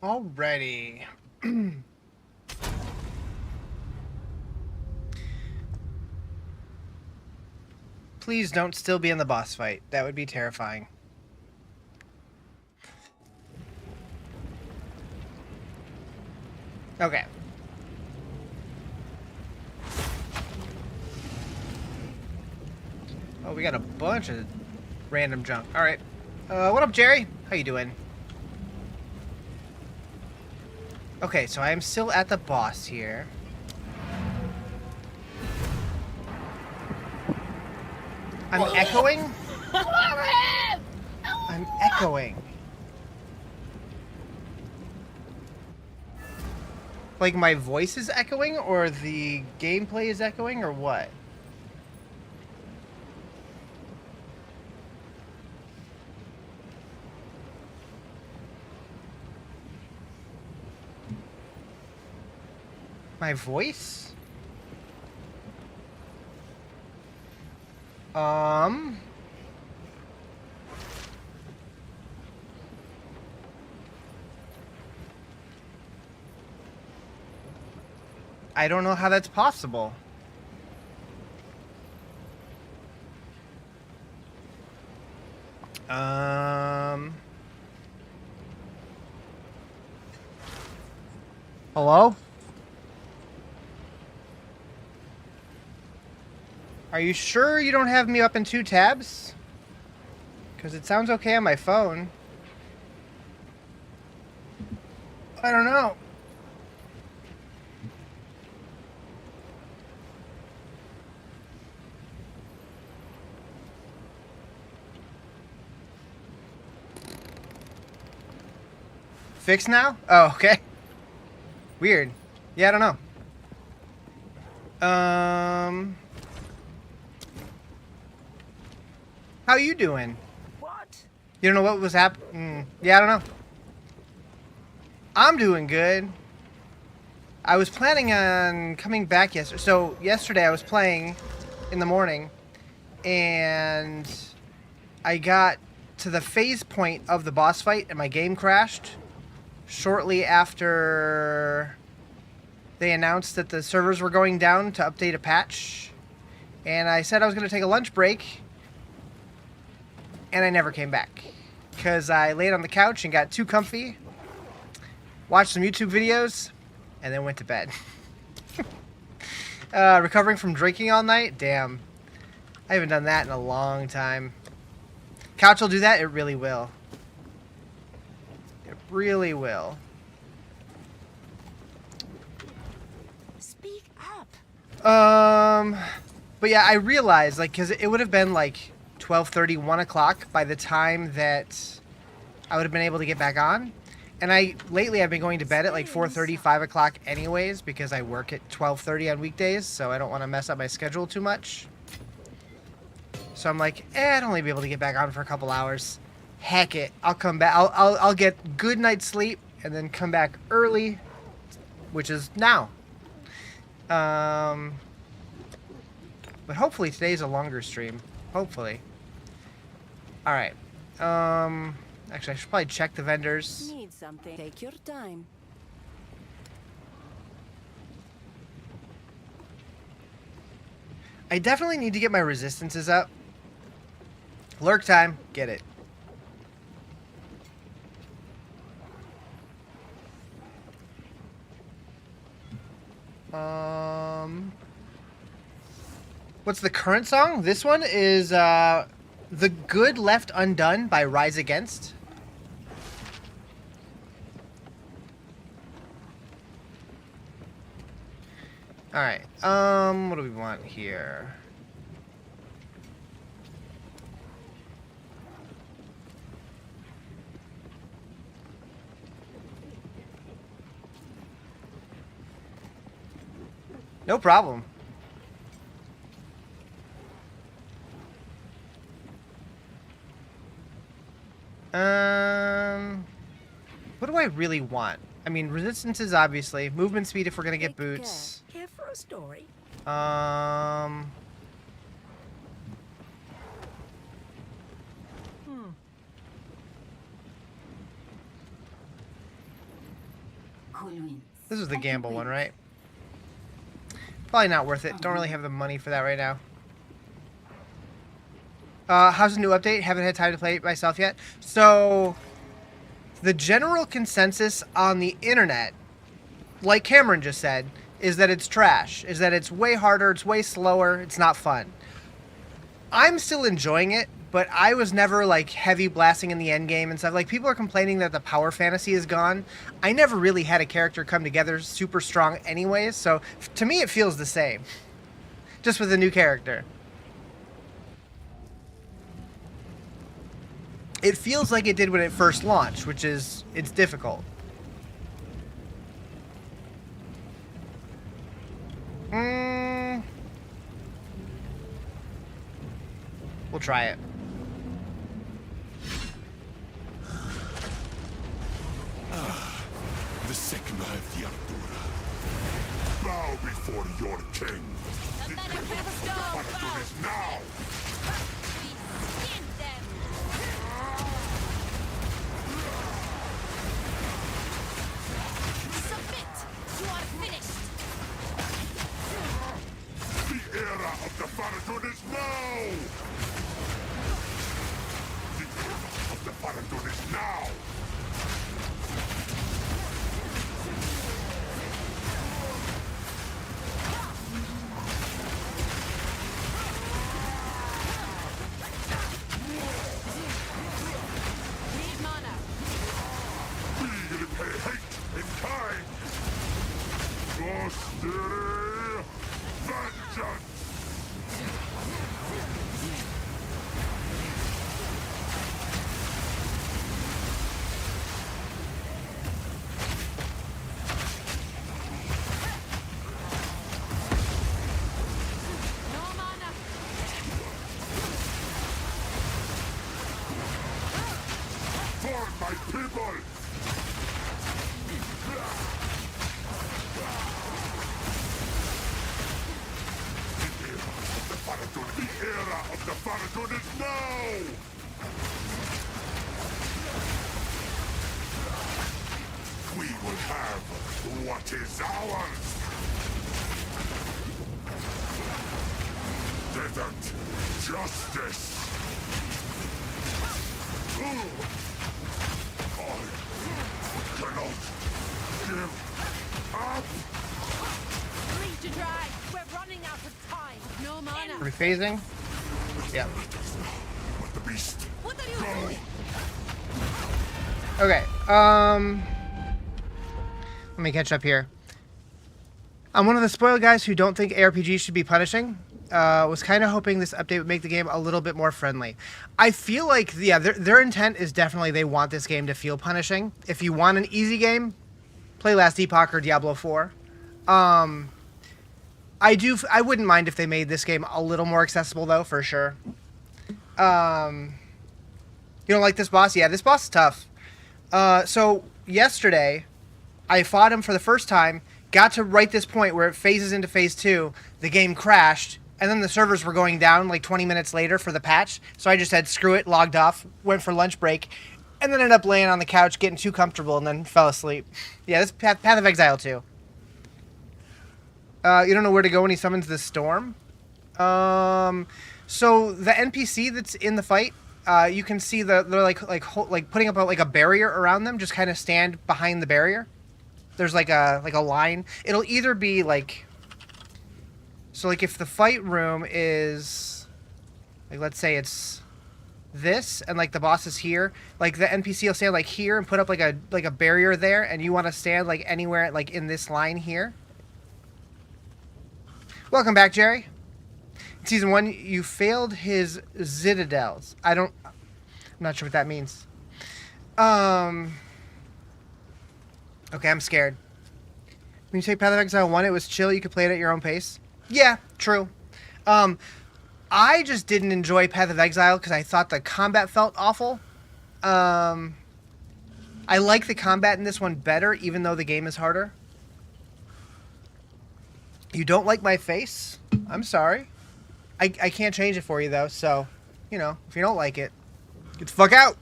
Alrighty. Please don't still be in the boss fight. That would be terrifying. Okay. Oh, we got a bunch of random junk. Alright. What up, Jerry? How you doing? Okay, so I am still at the boss here. I'm echoing? I'm echoing. Like my voice is echoing, or the gameplay is echoing, or what? My voice? I don't know how that's possible. Hello? Are you sure you don't have me up in 2 tabs? Because it sounds okay on my phone. I don't know. Fixed now? Oh, okay. Weird. Yeah, I don't know. How you doing? What? You don't know what was happening? Yeah, I don't know. I'm doing good. I was planning on coming back yesterday. So yesterday I was playing in the morning, and I got to the phase point of the boss fight, and my game crashed shortly after they announced that the servers were going down to update a patch. And I said I was going to take a lunch break, and I never came back because I laid on the couch and got too comfy, watched some YouTube videos, and then went to bed. Recovering from drinking all night? Damn. I haven't done that in a long time. Couch will do that? It really will. It really will. Speak up. But yeah, I realized, like, because it would have been, like, 12:30, 1 o'clock by the time that I would have been able to get back on. And lately I've been going to bed at, like, 4:30, 5 o'clock anyways, because I work at 12:30 on weekdays, so I don't want to mess up my schedule too much. So I'm like, I'd only be able to get back on for a couple hours. Heck it, I'll come back. I'll get good night's sleep and then come back early, which is now. But hopefully today's a longer stream. Hopefully. All right. Actually, I should probably check the vendors. Need something? Take your time. I definitely need to get my resistances up. Lurk time, get it. What's the current song? This one is The Good Left Undone by Rise Against. Alright, what do we want here? No problem. What do I really want? I mean, resistances, obviously. Movement speed if we're gonna get boots. Here for a story. This is the gamble one, right? Probably not worth it. Don't really have the money for that right now. How's the new update? Haven't had time to play it myself yet. So, the general consensus on the internet, like Cameron just said, is that it's trash. Is that it's way harder, it's way slower, it's not fun. I'm still enjoying it, but I was never, like, heavy blasting in the end game and stuff. Like, people are complaining that the power fantasy is gone. I never really had a character come together super strong anyways, so to me it feels the same. Just with a new character. It feels like it did when it first launched, which is, it's difficult. We'll try it. The second of the Artura. Bow before your king. The Paladin is now. Submit! You are finished! The era of the Paladin is now. The era of the Paladin is now. Need mana! We repay hate in kind. Austerity, vengeance. No mana! For my people. The era of the Paladin is now! We will have what is ours! Desert justice! I cannot give up! Bleed to dry! We're running out of time! No mana! Rephasing? Yeah. But the beast, What are you go! doing? Okay, let me catch up here. I'm one of the spoiled guys who don't think ARPGs should be punishing. Was kind of hoping this update would make the game a little bit more friendly. I feel like, yeah, their intent is definitely they want this game to feel punishing. If you want an easy game, play Last Epoch or Diablo 4. I wouldn't mind if they made this game a little more accessible, though, for sure. You don't like this boss? Yeah, this boss is tough. So, yesterday, I fought him for the first time, got to right this point where it phases into phase 2, the game crashed, and then the servers were going down like 20 minutes later for the patch, so I just said screw it, logged off, went for lunch break, and then ended up laying on the couch, getting too comfortable, and then fell asleep. Yeah, this is Path of Exile 2. You don't know where to go when he summons the storm? So the NPC that's in the fight, you can see they're like putting up a barrier around them. Just kind of stand behind the barrier. There's like a line. It'll either be like, so like if the fight room is like, let's say it's this and like the boss is here, like the NPC will stand like here and put up like a barrier there, and you want to stand like anywhere like in this line here. Welcome back, Jerry. In Season 1, you failed his citadels. I'm not sure what that means. Okay, I'm scared. When you say Path of Exile 1, it was chill, you could play it at your own pace. Yeah, true. I just didn't enjoy Path of Exile because I thought the combat felt awful. I like the combat in this one better, even though the game is harder. You don't like my face? I'm sorry. I can't change it for you, though, so, you know, if you don't like it, get the fuck out.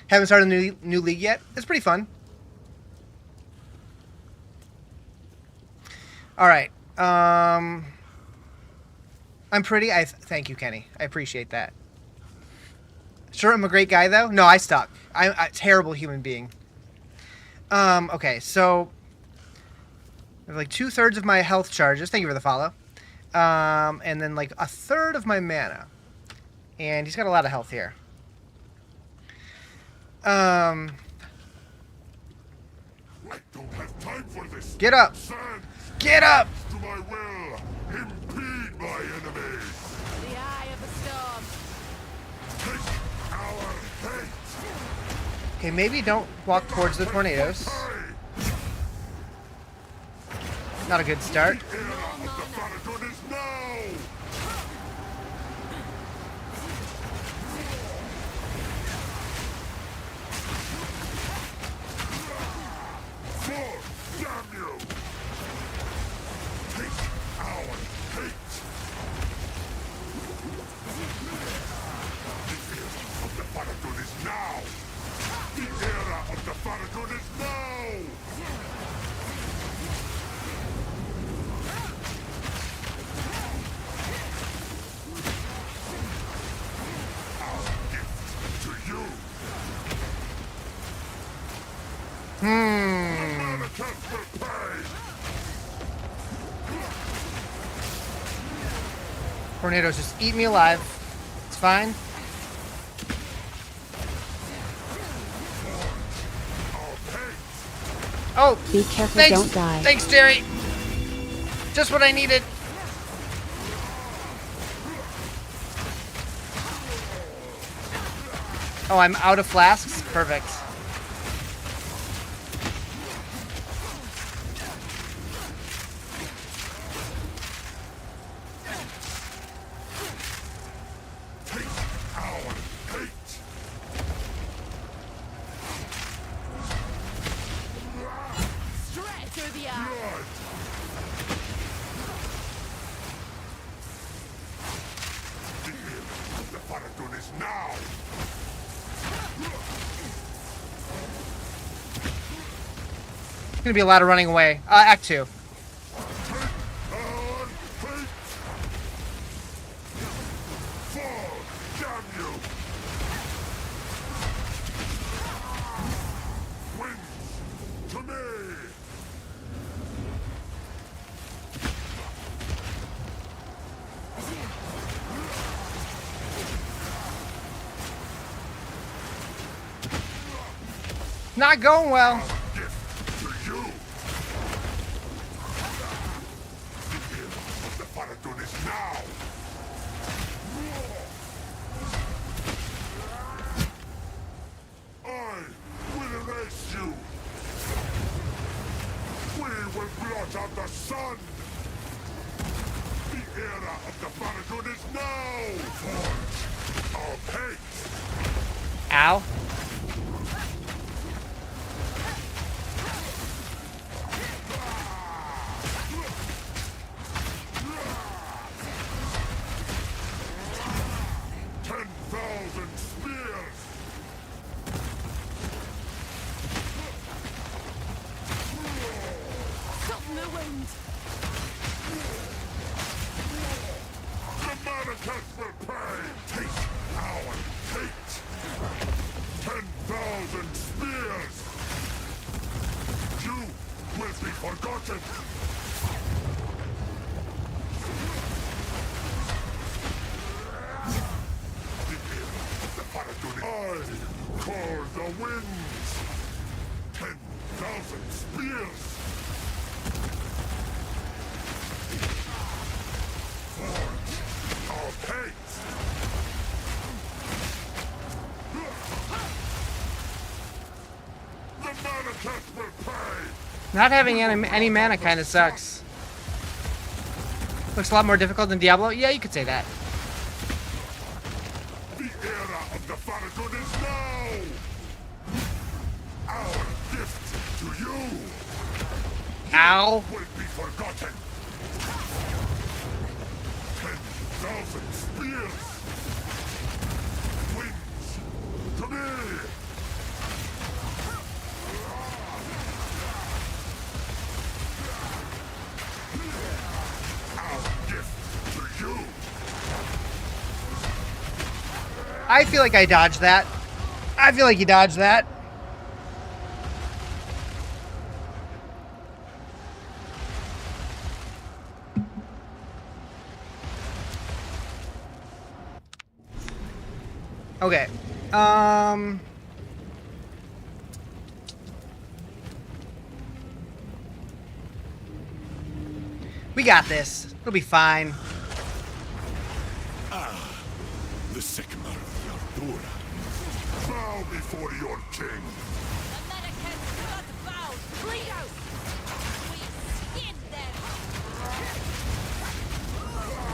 Haven't started a new league yet. It's pretty fun. All right. I'm pretty. Thank you, Kenny. I appreciate that. Sure, I'm a great guy though. No, I suck. I'm a terrible human being. Okay, so I have like 2/3 of my health charges. Thank you for the follow. And then like 1/3 of my mana. And he's got a lot of health here. I don't have time for this. Get up. Sand Get up. to my will. Impede my enemies. The eye of the storm. Take our hate. Okay, maybe don't walk towards the tornadoes. Not a good start. The era of the Farragut is now. More, damn you. Take our hate. The era of the Farragut is now. The era of the Farragut is now. Our gift to you. Manacles will pay. Tornadoes just eat me alive. It's fine. Our hate. Oh, Be careful, thanks. don't die. Thanks, Jerry. Just what I needed. Oh, I'm out of flasks? Perfect. Take our hate. Straight through the eye. Blood. The era of the Farragut is now. It's gonna be a lot of running away. Act 2. Take our hate. Fall, damn you. Wings to me. Not going well. Gift to you. The era of the Farragut is now. I will erase you. We will blot out the sun. The era of the Farragut is now. Forge of hate. Ow. Spears! Stop in the wind. The Manacles will pay! Take our hate! 10,000 spears! You will be forgotten! I call the winds! 10,000 spears! Forge our hate! The Manacles will pay! Not having any mana kind of sucks. Looks a lot more difficult than Diablo. Yeah, you could say that. The era of the Farragut is now! Our gift to you Ow. will be forgotten! 10,000 spears! Wings to me! I feel like I dodged that. I feel like you dodged that. Okay. We got this. It'll be fine. The Sycamore of Ardora. Bow before your king. The Americans do not bow. Bleed out. We skin them.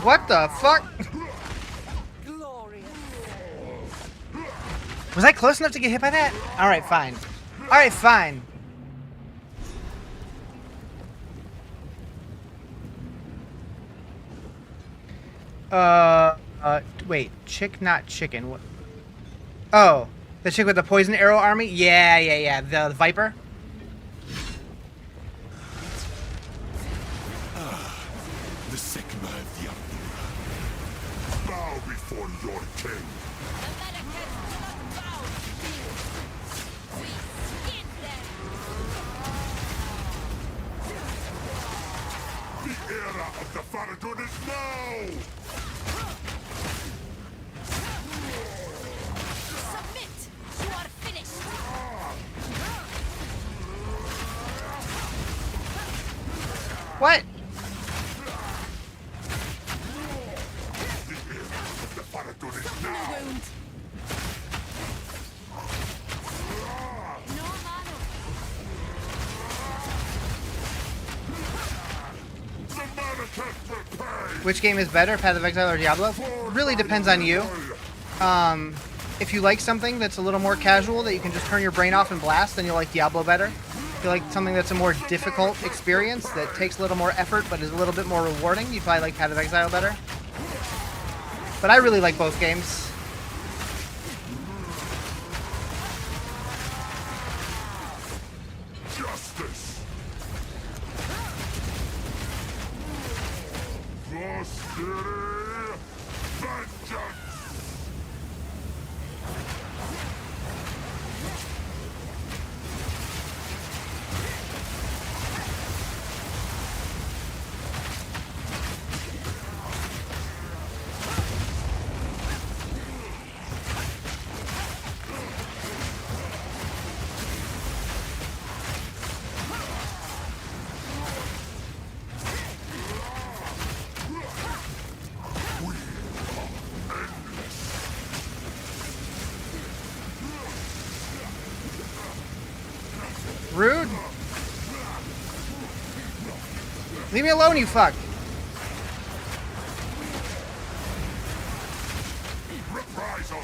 What the fuck? Glorious. Was I close enough to get hit by that? Alright, fine. Alright, fine. Wait. Chick, not chicken. What? Oh. The chick with the poison arrow army? Yeah. The Viper? The Sycamore of Ardora. Bow before your king. The Americans do not bow. We skin them. The era of the Faradun is now! Submit. You are finished. What? The era of the Faradun is No now! wound. No mano. The Manifest will pay! Which game is better, Path of Exile or Diablo? Really depends on you. If you like something that's a little more casual, that you can just turn your brain off and blast, then you'll like Diablo better. If you like something that's a more difficult experience, that takes a little more effort but is a little bit more rewarding, you probably like Path of Exile better. But I really like both games. Justice! Prosperity! Vengeance! Rude. Leave me alone, you fuck. Reprisal!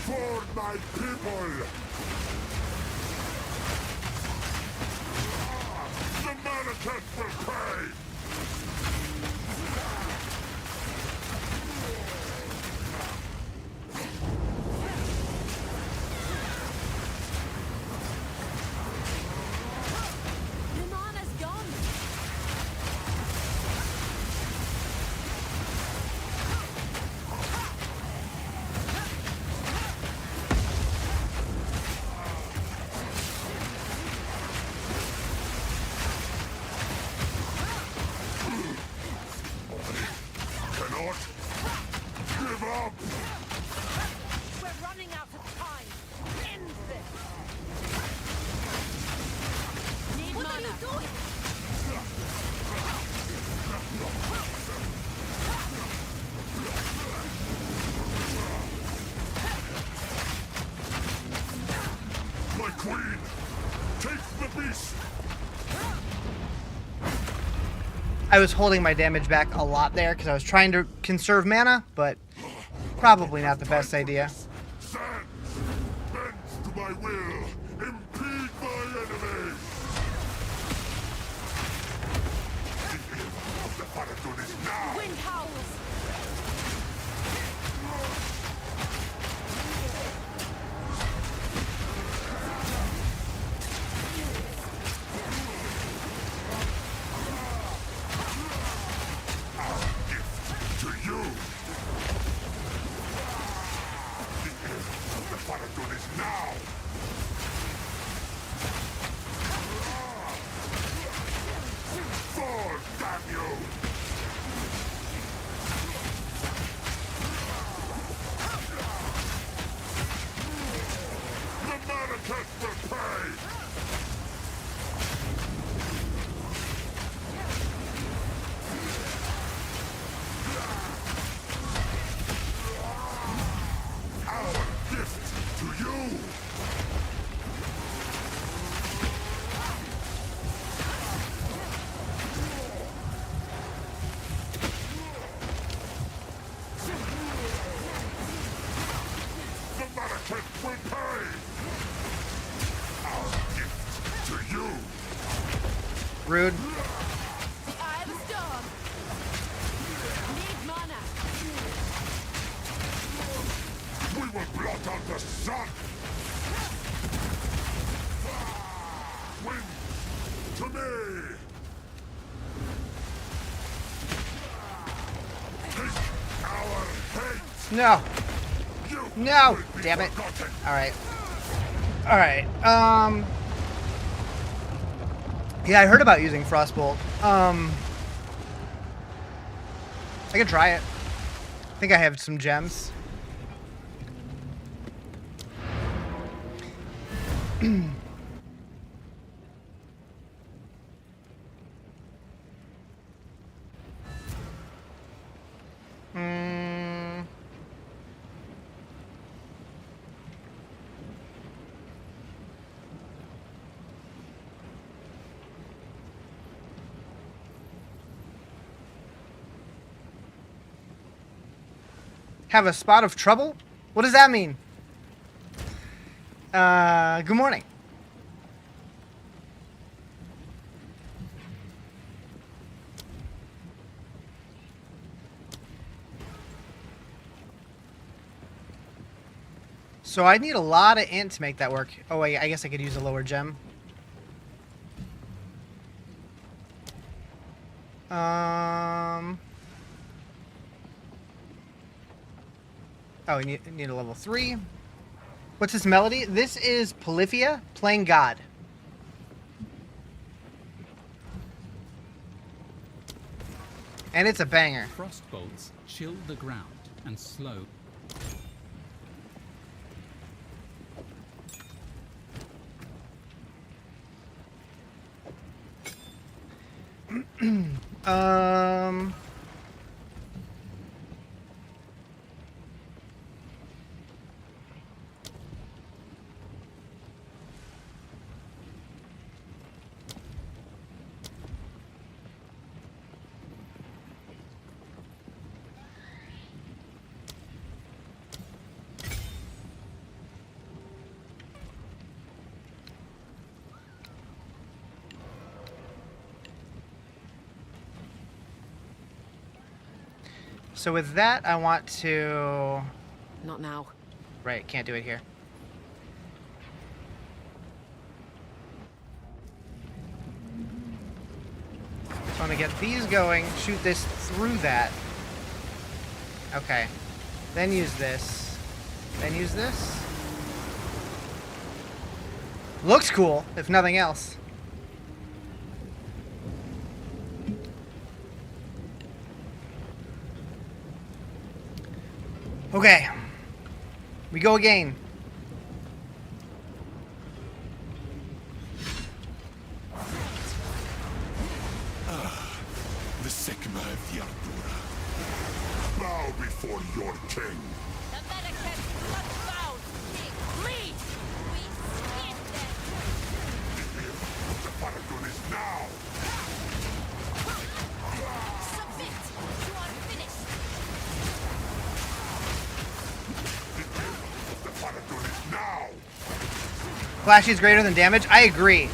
For my people! The Manifest will pay! The mana's gone. Cannot give up! We're running out of time. End this. Need what mana. Are you doing? My queen! Take the beast! I was holding my damage back a lot there because I was trying to conserve mana, but probably not the best idea. Stand! Bend to my will! Impede my enemies! Paradon is now! Wind howls. Gift to you! The air of the Paradon is now! Fall, damn you! The Maracas will pay! Our gift to you! The Maracas will pay! Our gift to you! Rude. The eye of the storm. Need mana. We will blot out the sun! Wind to me! Take our hate! No. You No. will be Damn it. forgotten. All right. All right. Yeah, I heard about using Frostbolt. I could try it. I think I have some gems. Mm. Have a spot of trouble? What does that mean? Good morning. So I need a lot of int to make that work. Oh wait, I guess I could use a lower gem. Oh, you need a level 3. What's this melody? This is Polyphia playing God. And it's a banger. Frost bolts chill the ground and slow. Um. So with that, I want to... Not now. Right, can't do it here. So I want to get these going, shoot this through that. Okay. Then use this. Then use this. Looks cool, if nothing else. Okay. We go again. The Sigma of the Ardura. Bow before your king. The Medicus bloodbound. Bleed. We skin them. The air of the Paradon is now. Submit. You are finished. The air of the Paradon is now. Flashy is greater than damage? I agree.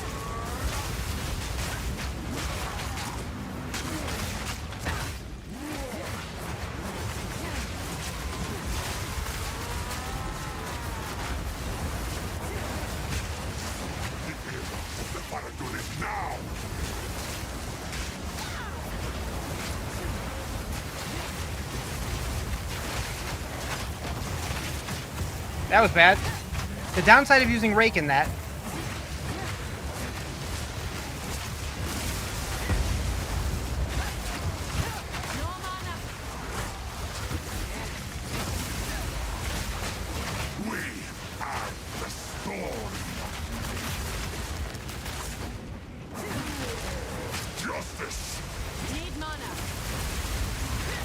That was bad. The downside of using Rake in that. No mana. We are the storm. Justice. Need mana.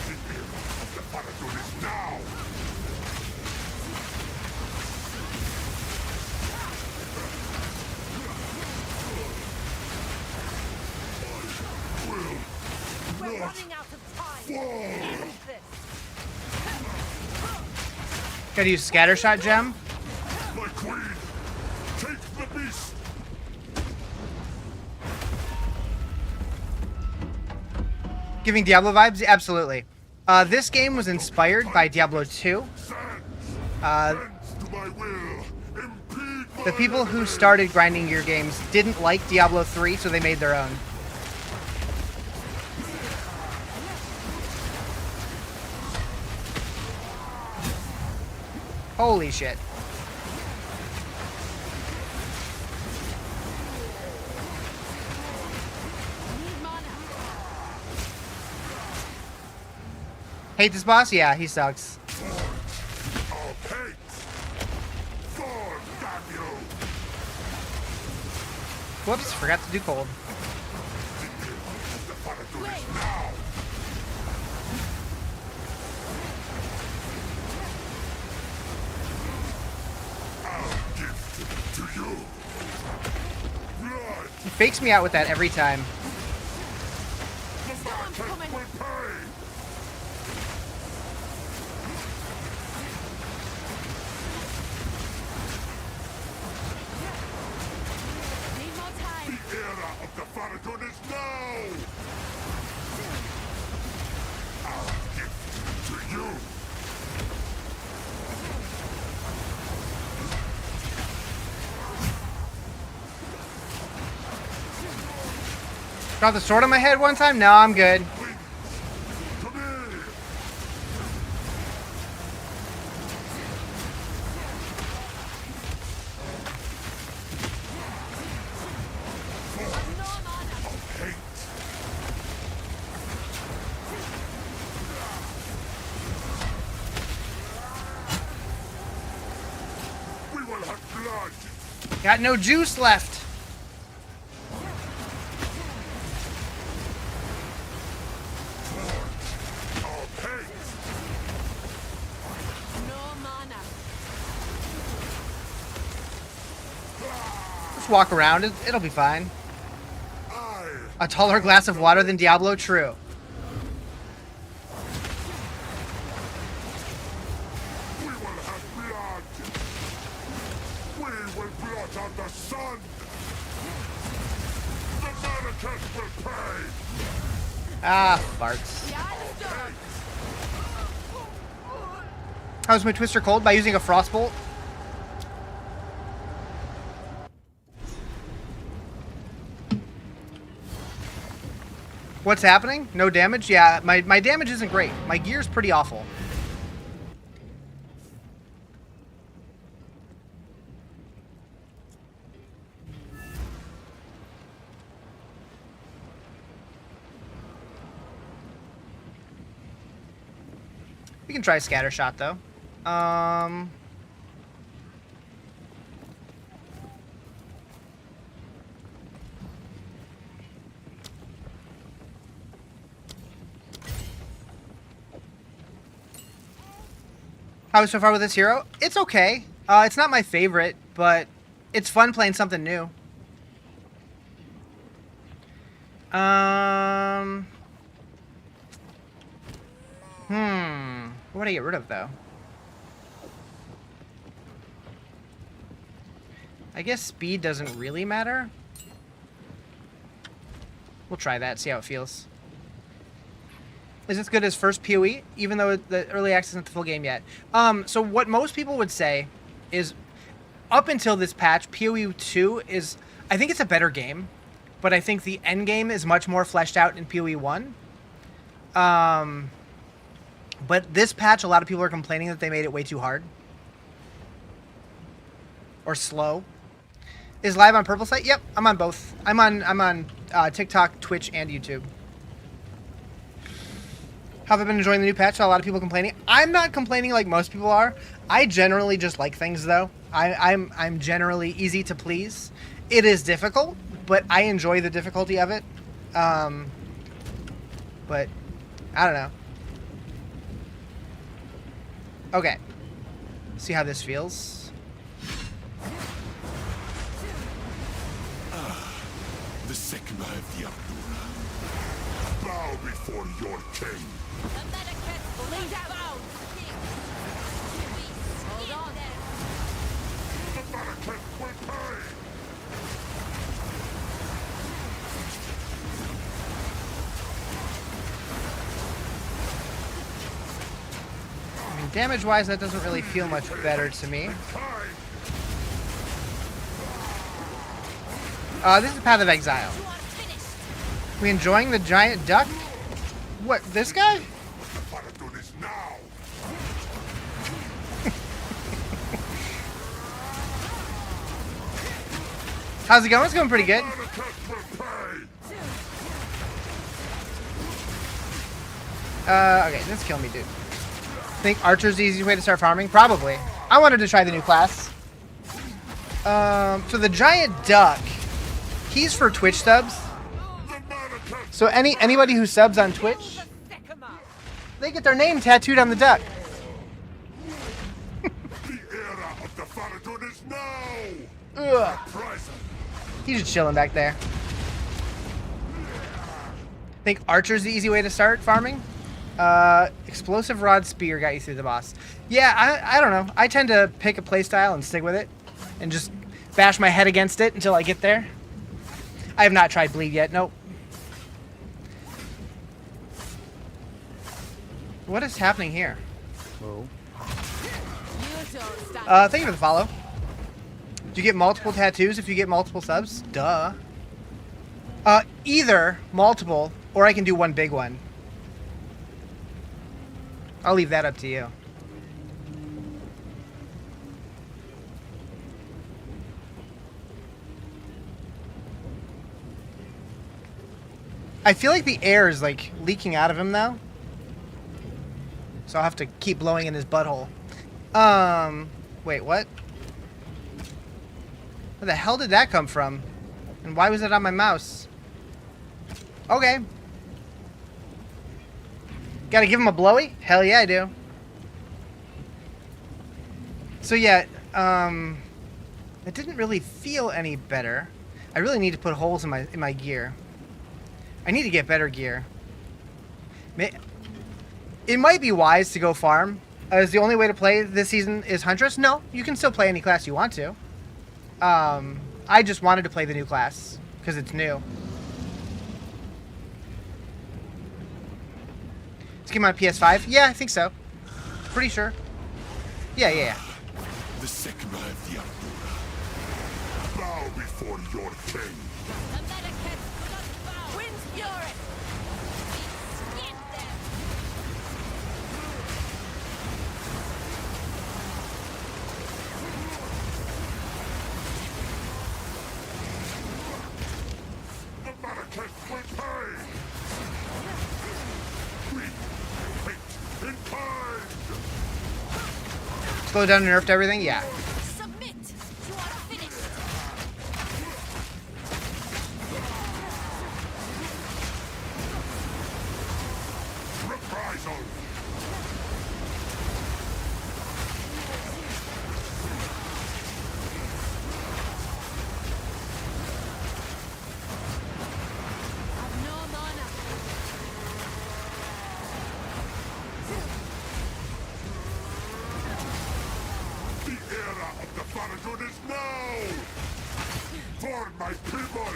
The era of the Paradon is now. We're running out of time. Finish this. Gotta use Scattershot Gem. My queen, take the beast. Giving Diablo vibes? Absolutely. This game was inspired by Diablo 2. Bends to my will. Impede The my people who enemy. started grinding your games didn't like Diablo 3, so they made their own. Holy shit. Need mana. Hate this boss? Yeah, he sucks. I'll paint. Thorn, damn you. Whoops, forgot to do cold. The Paradon is now. I'll give it to you. Blood. He fakes me out with that every time. The Storm's Paradon coming. will pay. Need more time. The era of the Paradon is now. I'll give it to you. Got the sword on my head one time? No, I'm good. Come here. No mana. Hate. We will have blood. Got no juice left. I'll paint. No mana. Just walk around. It'll be fine. I A taller glass of water than Diablo? True. We will have blood. We will blot out the sun. The Americans will pay. Ah, farts. Behind the storm. How's my Twister cold? By using a Frostbolt? What's happening? No damage? Yeah, my damage isn't great. My gear's pretty awful. We can try Scattershot, though. How so far with this hero? It's okay. It's not my favorite, but it's fun playing something new. What do I get rid of, though? I guess speed doesn't really matter. We'll try that, see how it feels. Is this good as first PoE, even though the early access isn't the full game yet? So what most people would say is, up until this patch, PoE 2 is, I think it's a better game, but I think the end game is much more fleshed out in PoE 1. But this patch, a lot of people are complaining that they made it way too hard. or slow. Is live on Purple site? Yep, I'm on both. I'm on TikTok, Twitch, and YouTube. How have I been enjoying the new patch? Saw a lot of people complaining. I'm not complaining like most people are. I generally just like things though. I'm generally easy to please. It is difficult, but I enjoy the difficulty of it. But I don't know. Okay. See how this feels. The Sigma of the Ardura. Bow before your king. The Medicaid bleed out. Hold on. The Medicaid will pay. I mean, damage-wise, that doesn't really feel much better to me. This is Path of Exile. You are finished. We enjoying the giant duck? What, this guy? The Paradon is now. How's it going? It's going pretty good. Medicaid will pay. Okay, just kill me, dude. Think Archer's the easiest way to start farming? Probably. I wanted to try the new class. So the giant duck, he's for Twitch subs. So anybody who subs on Twitch, they get their name tattooed on the duck. The era of the Paradon is now. Ugh. Present. He's just chilling back there. Think Archer's the easy way to start farming? Explosive Rod Spear got you through the boss. Yeah, I don't know. I tend to pick a playstyle and stick with it. And just bash my head against it until I get there. I have not tried Bleed yet. Nope. What is happening here? You don't stand. Thank you for the follow. Do you get multiple tattoos if you get multiple subs? Duh. Either multiple, or I can do one big one. I'll leave that up to you. I feel like the air is like leaking out of him now. So I'll have to keep blowing in his butthole. Wait, what? Where the hell did that come from? And why was it on my mouse? Okay. Gotta give him a blowy? Hell yeah, I do. So yeah, it didn't really feel any better. I really need to put holes in my gear. I need to get better gear. It might be wise to go farm. Is the only way to play this season is Huntress? No, you can still play any class you want to. I just wanted to play the new class because it's new. This came on PS5? Yeah, I think so. Pretty sure. Yeah. The Sigma of the Ardura. Bow before your king. The Medicaid will not bow. Wind's fury. Skin them. The Medicaid will pay. We hate in kind. Slow down and nerfed everything? Yeah. Submit. You are finished. Reprisal. Have no mana. The era of the Paradon is now. For my people.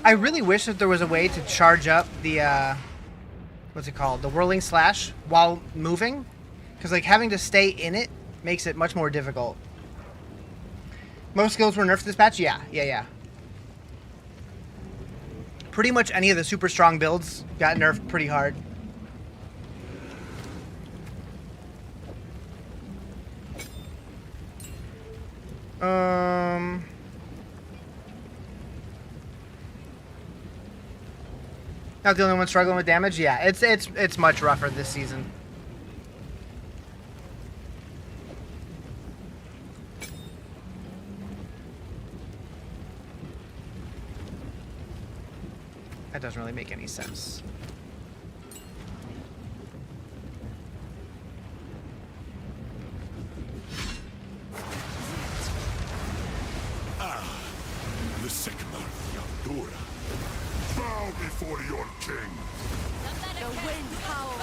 I really wish that there was a way to charge up the, what's it called? The whirling slash while moving. Because, like, having to stay in it makes it much more difficult. Most skills were nerfed this patch? Yeah. pretty much any of the super strong builds got nerfed pretty hard. Not the only one struggling with damage. Yeah, it's much rougher this season. That doesn't really make any sense. The Sigmar Yaldura. Bow before your king. The wind howls.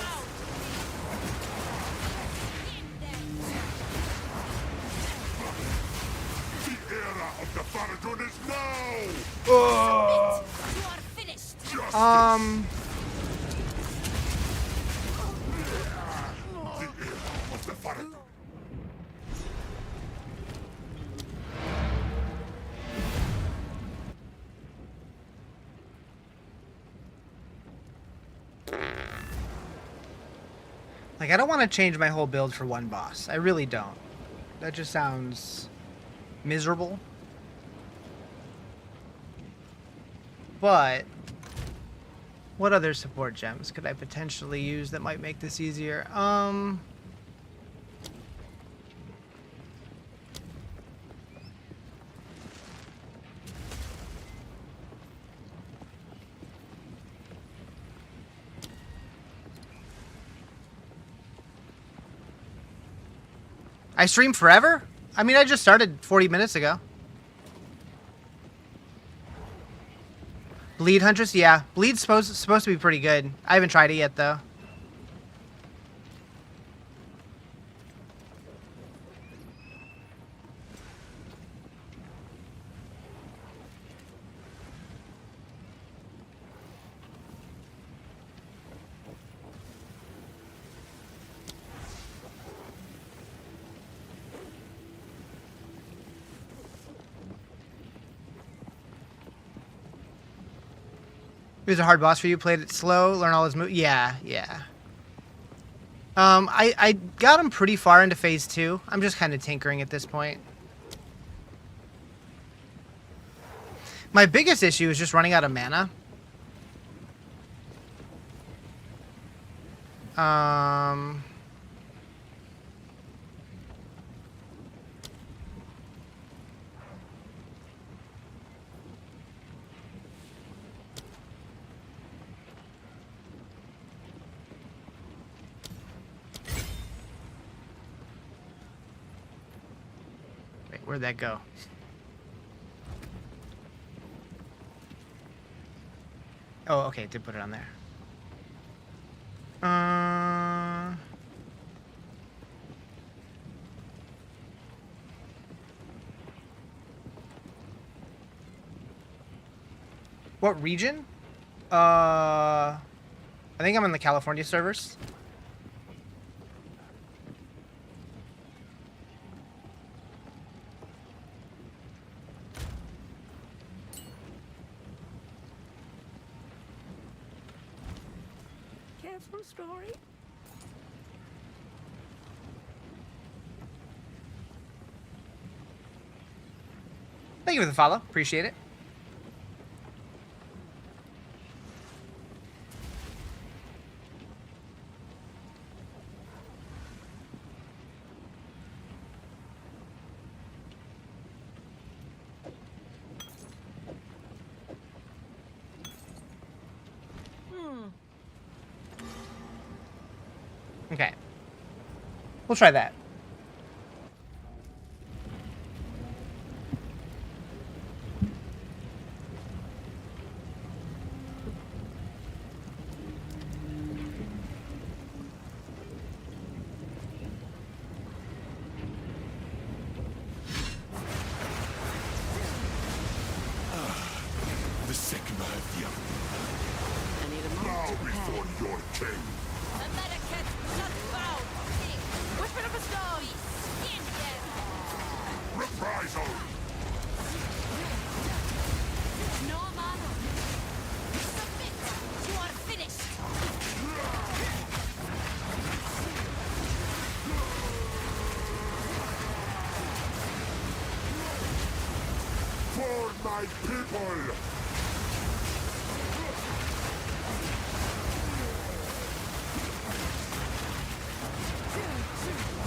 The era of the Faradun is now! You are finished. Justice! Um, The era of the Faradun. like, I don't want to change my whole build for one boss. I really don't. That just sounds miserable. But what other support gems could I potentially use that might make this easier? I stream forever? I mean, I just started 40 minutes ago. Bleed Huntress? Yeah. Bleed's supposed to be pretty good. I haven't tried it yet, though. It was a hard boss for you. Played it slow, learn all his moves. Yeah, yeah. I got him pretty far into phase 2. I'm just kind of tinkering at this point. My biggest issue is just running out of mana. Where'd that go? Oh, okay, did put it on there. What region? I think I'm in the California servers. Careful, story. Thank you for the follow. Appreciate it. Okay. We'll try that. The Sigmar I need a Bow moment to prepare. before your king. American blood bound. Whisper of a stone. Skin them. Reprisal! No mana. my people!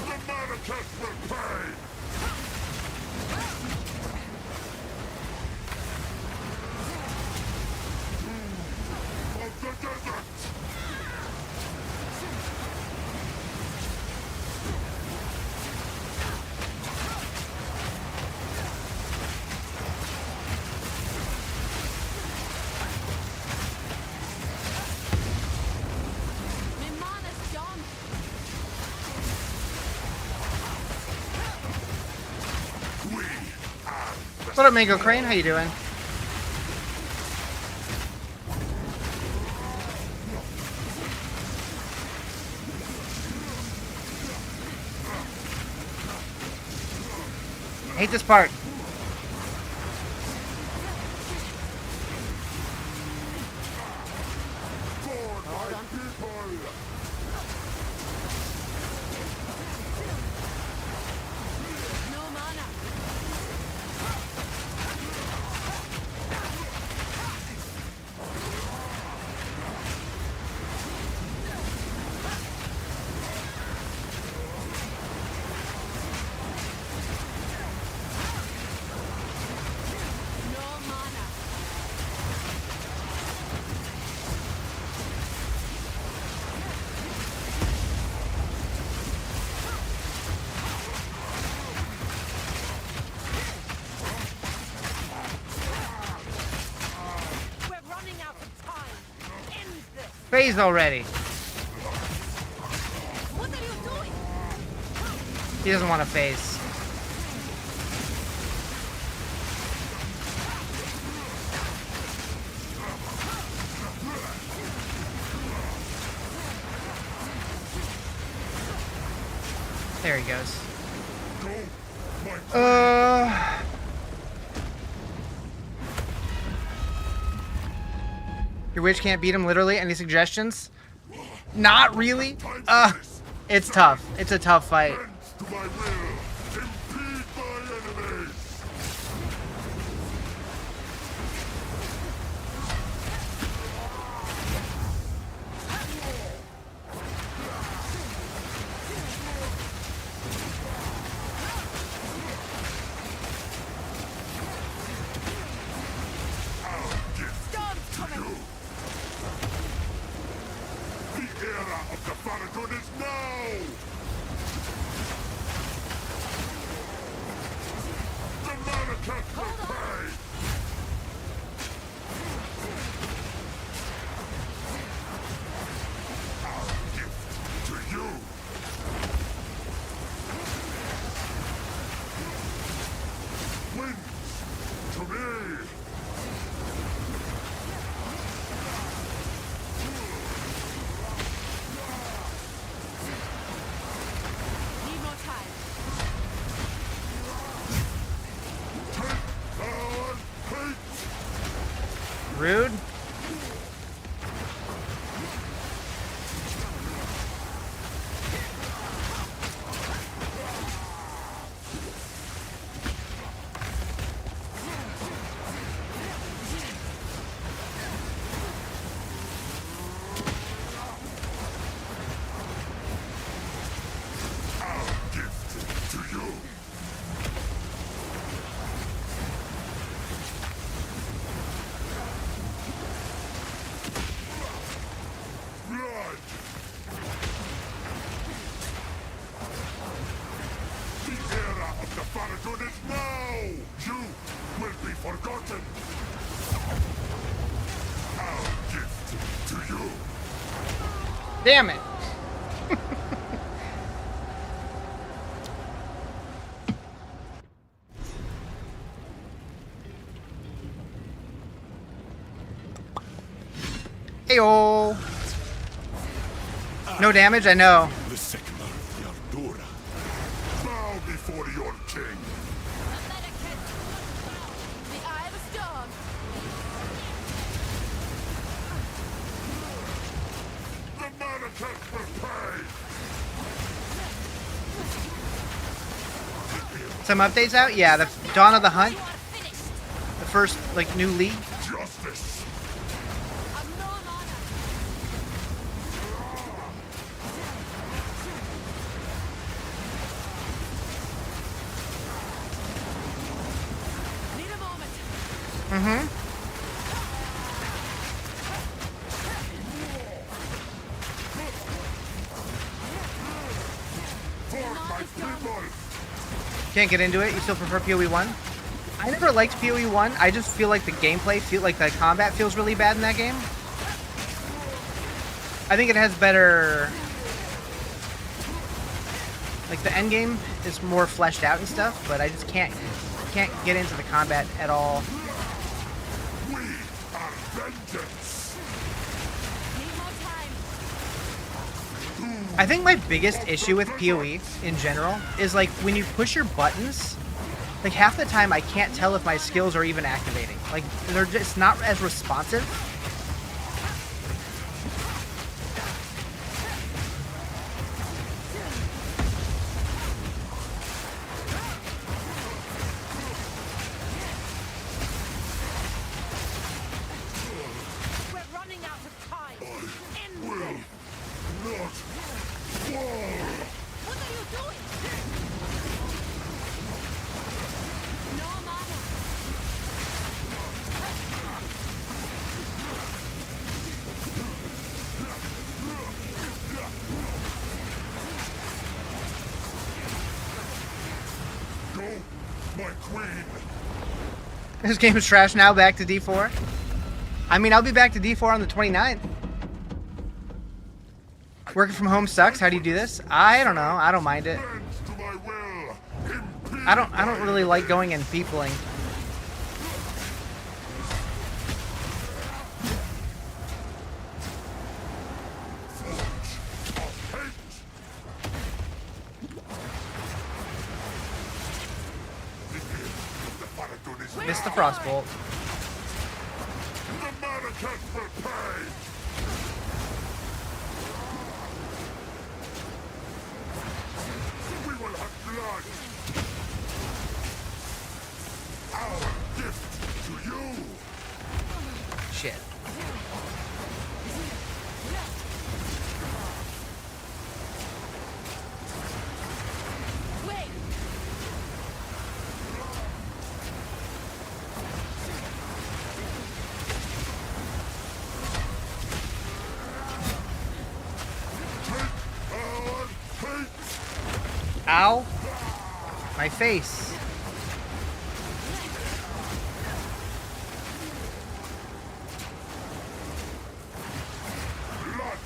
The Manifest will pay! Of the desert! My mana's gone. We are What up, Mango Crane? How you doing? I hate this part. for my people! No mana. No mana. We're running out of time. End this. Phase already. What are you doing? He doesn't want to phase. There he goes. Go, my Your witch can't beat him, literally. Any suggestions? Not really. time for this! It's tough. It's a tough fight. Bend to my will! Impede my enemies! Storm's coming. The era of the Farragut is now! The Manifest will pay! Our gift to you! Winds to me! Need more time. Take our hate! Rude. Our gift to you! Blood! The era of the Farragut is now! You will be forgotten! Our gift to you! Damn it. Heyo. No damage, I know. The second of Yardura. Bow before your king! The Eye of the Storm. The Manifest will pay! Some updates out? Yeah, the Dawn of the Hunt. You are finished. The first like new league. Justice. I'm no honor. Need a moment. Mm-hmm. For my people. Can't get into it. You still prefer PoE 1? I never liked PoE 1. I just feel like the gameplay, the combat feels really bad in that game. I think it has better, like the end game is more fleshed out and stuff, but I just can't get into the combat at all. We are vengeance. Need more time. I think my biggest issue with PoE in general is like when you push your buttons, like half the time I can't tell if my skills are even activating. Like they're just not as responsive. We're running out of time. End Will this. not fall. What are you doing? No mana. Go, my queen. This game is trash now, back to D4. I mean, I'll be back to D4 on the 29th. Working from home sucks. How do you do this? I don't know. I don't mind it. Bend to my will. Impede I don't really like going and peopling. Missed the frostbolt. The Mannequin will pay. We will have blood. Our gift to you. Shit. Wait. Our hate. Ow. My face. Blood.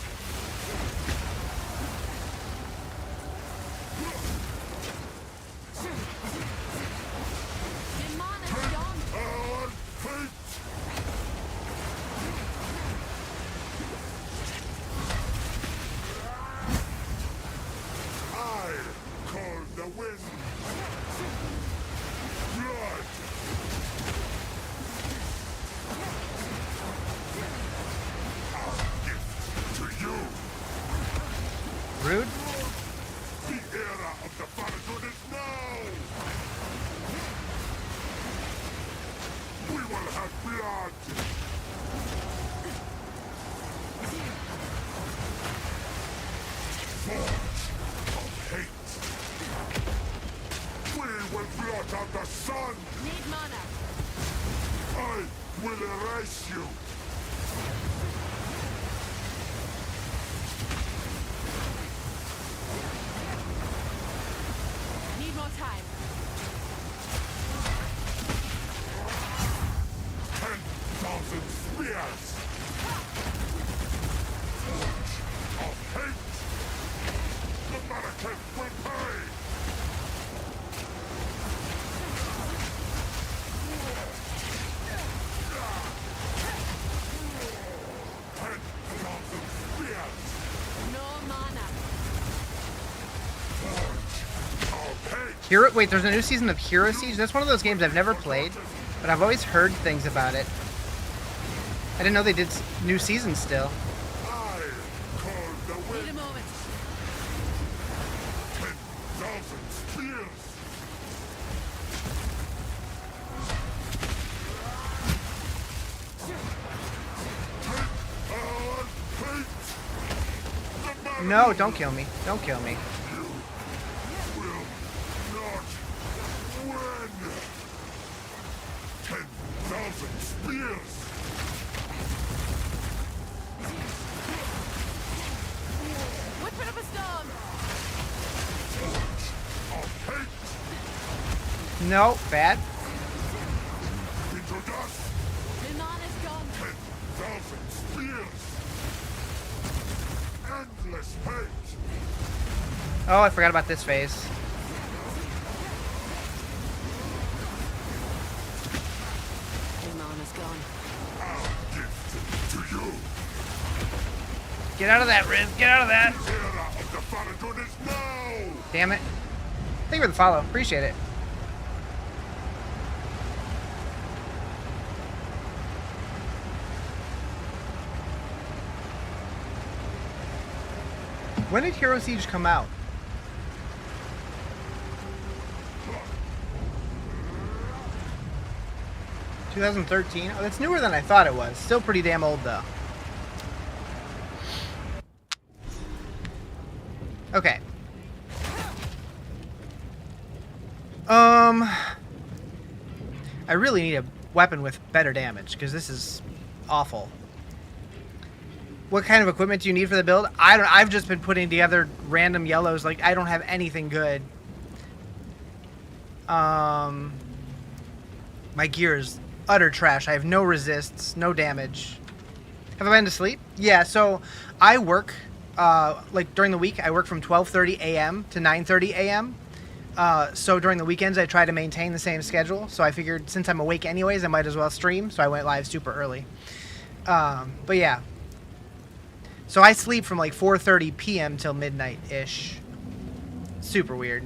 Your mana's gone. Our hate. I call the wind. Blood. Our gift to you. Rude. The era of the Battlefield is now. We will have blood. Forge of hate. We will blot out the sun. Need mana. I will erase you. Need more time. 10,000 spears. Forge of hate. The Mannequin will pay. No mana. Hero. Wait, there's a new season of Hero Siege. That's one of those games I've never played, but I've always heard things about it. I didn't know they did new seasons still. I call the Need a wind. moment. 10,000 spears. No, don't kill me. Don't kill me. Will not win. 10,000 spears. Whipping up a storm. Of hate No, bad. into dust. The mana's gone. 10,000 spears. Endless hate. Oh, I forgot about this phase. The mana's gone. I'll give to you. Get out of that, Riz. Get out of that. Era of the Faradun is now. Damn it. Thank you for the follow. Appreciate it. When did Hero Siege come out? (2013). Oh, that's newer than I thought it was. Still pretty damn old, though. Okay. I really need a weapon with better damage, because this is awful. What kind of equipment do you need for the build? I've just been putting together random yellows. Like, I don't have anything good. My gear is utter trash. I have no resists, no damage. Have I been to sleep? Yeah, so I work, like during the week, I work from 12:30 a.m. to 9:30 a.m. So during the weekends, I try to maintain the same schedule. So I figured since I'm awake anyways, I might as well stream. So I went live super early. But yeah. So I sleep from like 4:30 p.m. till midnight-ish. Super weird.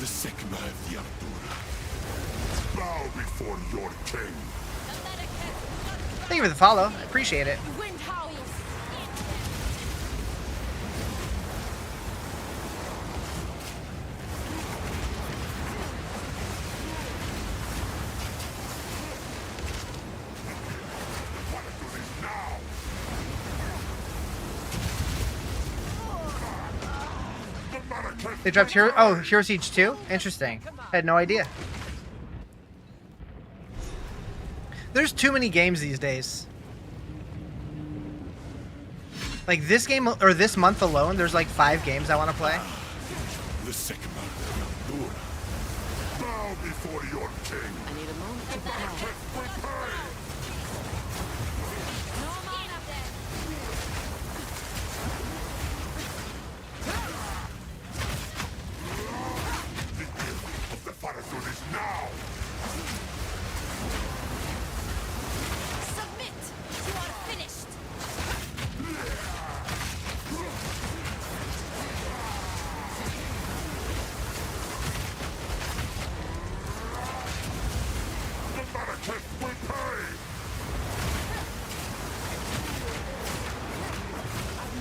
The Sigma of the Artura. Bow before your king. Thank you for the follow. I appreciate it. The wind howls. Faradun is now. The Marrakesh. They dropped Hero... Oh, Hero Siege 2? Interesting. I had no idea. There's too many games these days. Like this game, or this month alone, there's like 5 games I want to play. The Sigma of the Artura. Bow before your king. I need a moment to prepare. Prepare. No man up there. The era of the Faradun is now. Submit. You are finished. The Marrakesh will pay.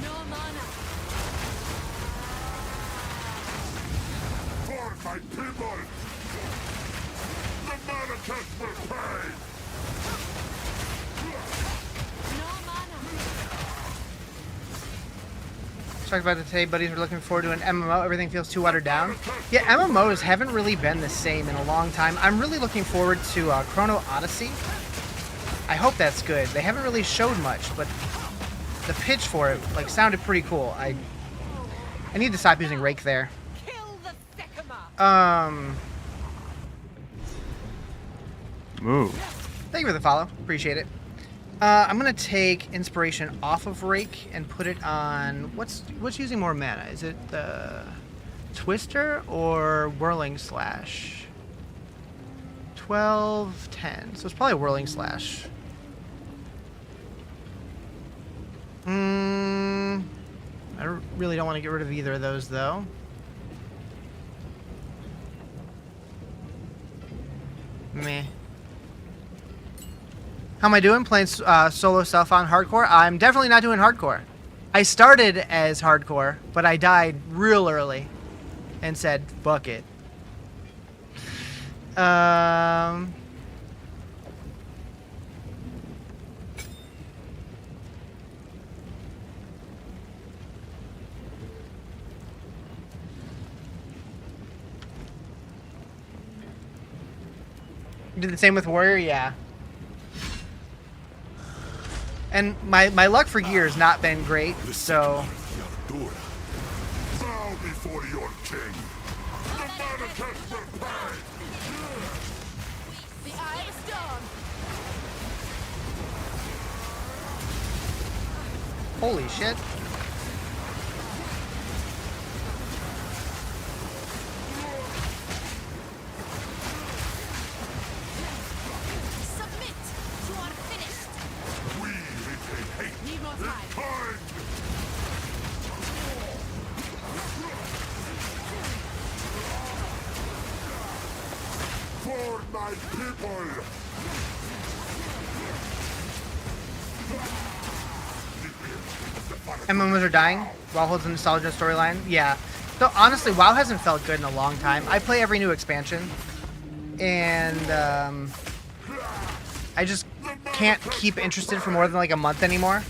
No mana. For my people. The Marrakesh will pay. No mana. Talked about it today, buddies. We're looking forward to an MMO. Everything feels too watered down. Yeah, MMOs haven't really been the same in a long time. I'm really looking forward to Chrono Odyssey. I hope that's good. They haven't really showed much, but the pitch for it like sounded pretty cool. I need to stop using Rake there. Kill the Thekama. Move. Thank you for the follow. Appreciate it. I'm gonna take inspiration off of Rake and put it on what's using more mana? Is it the Twister or Whirling Slash? 12, 10. So it's probably Whirling Slash. I really don't want to get rid of either of those though. Meh. How am I doing? Playing solo stuff on hardcore? I'm definitely not doing hardcore. I started as hardcore, but I died real early and said, fuck it. Um. You did the same with Warrior, yeah. And my luck for gear has not been great, so Bow before your king. The manifest will pay. The eye is dawn. holy shit. Submit. You are finished. We retain hate. Need more time. Kind. For my people. MMOs are dying. WoW holds a nostalgia storyline. Yeah. So honestly, WoW hasn't felt good in a long time. I play every new expansion, and I just can't keep interested for more than like a month anymore.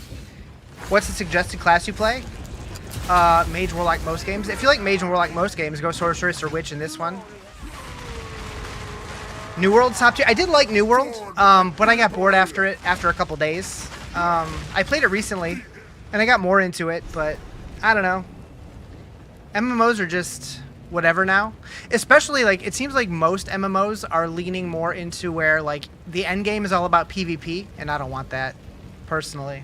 What's the suggested class you play? Mage, Warlock, most games. If you like Mage and Warlock most games, go Sorceress or Witch in this one. New World's top tier. I did like New World, but I got bored after it after a couple days. I played it recently, and I got more into it, but I don't know. MMOs are just whatever now. Especially, like, it seems like most MMOs are leaning more into where, like, the end game is all about PvP, and I don't want that, personally.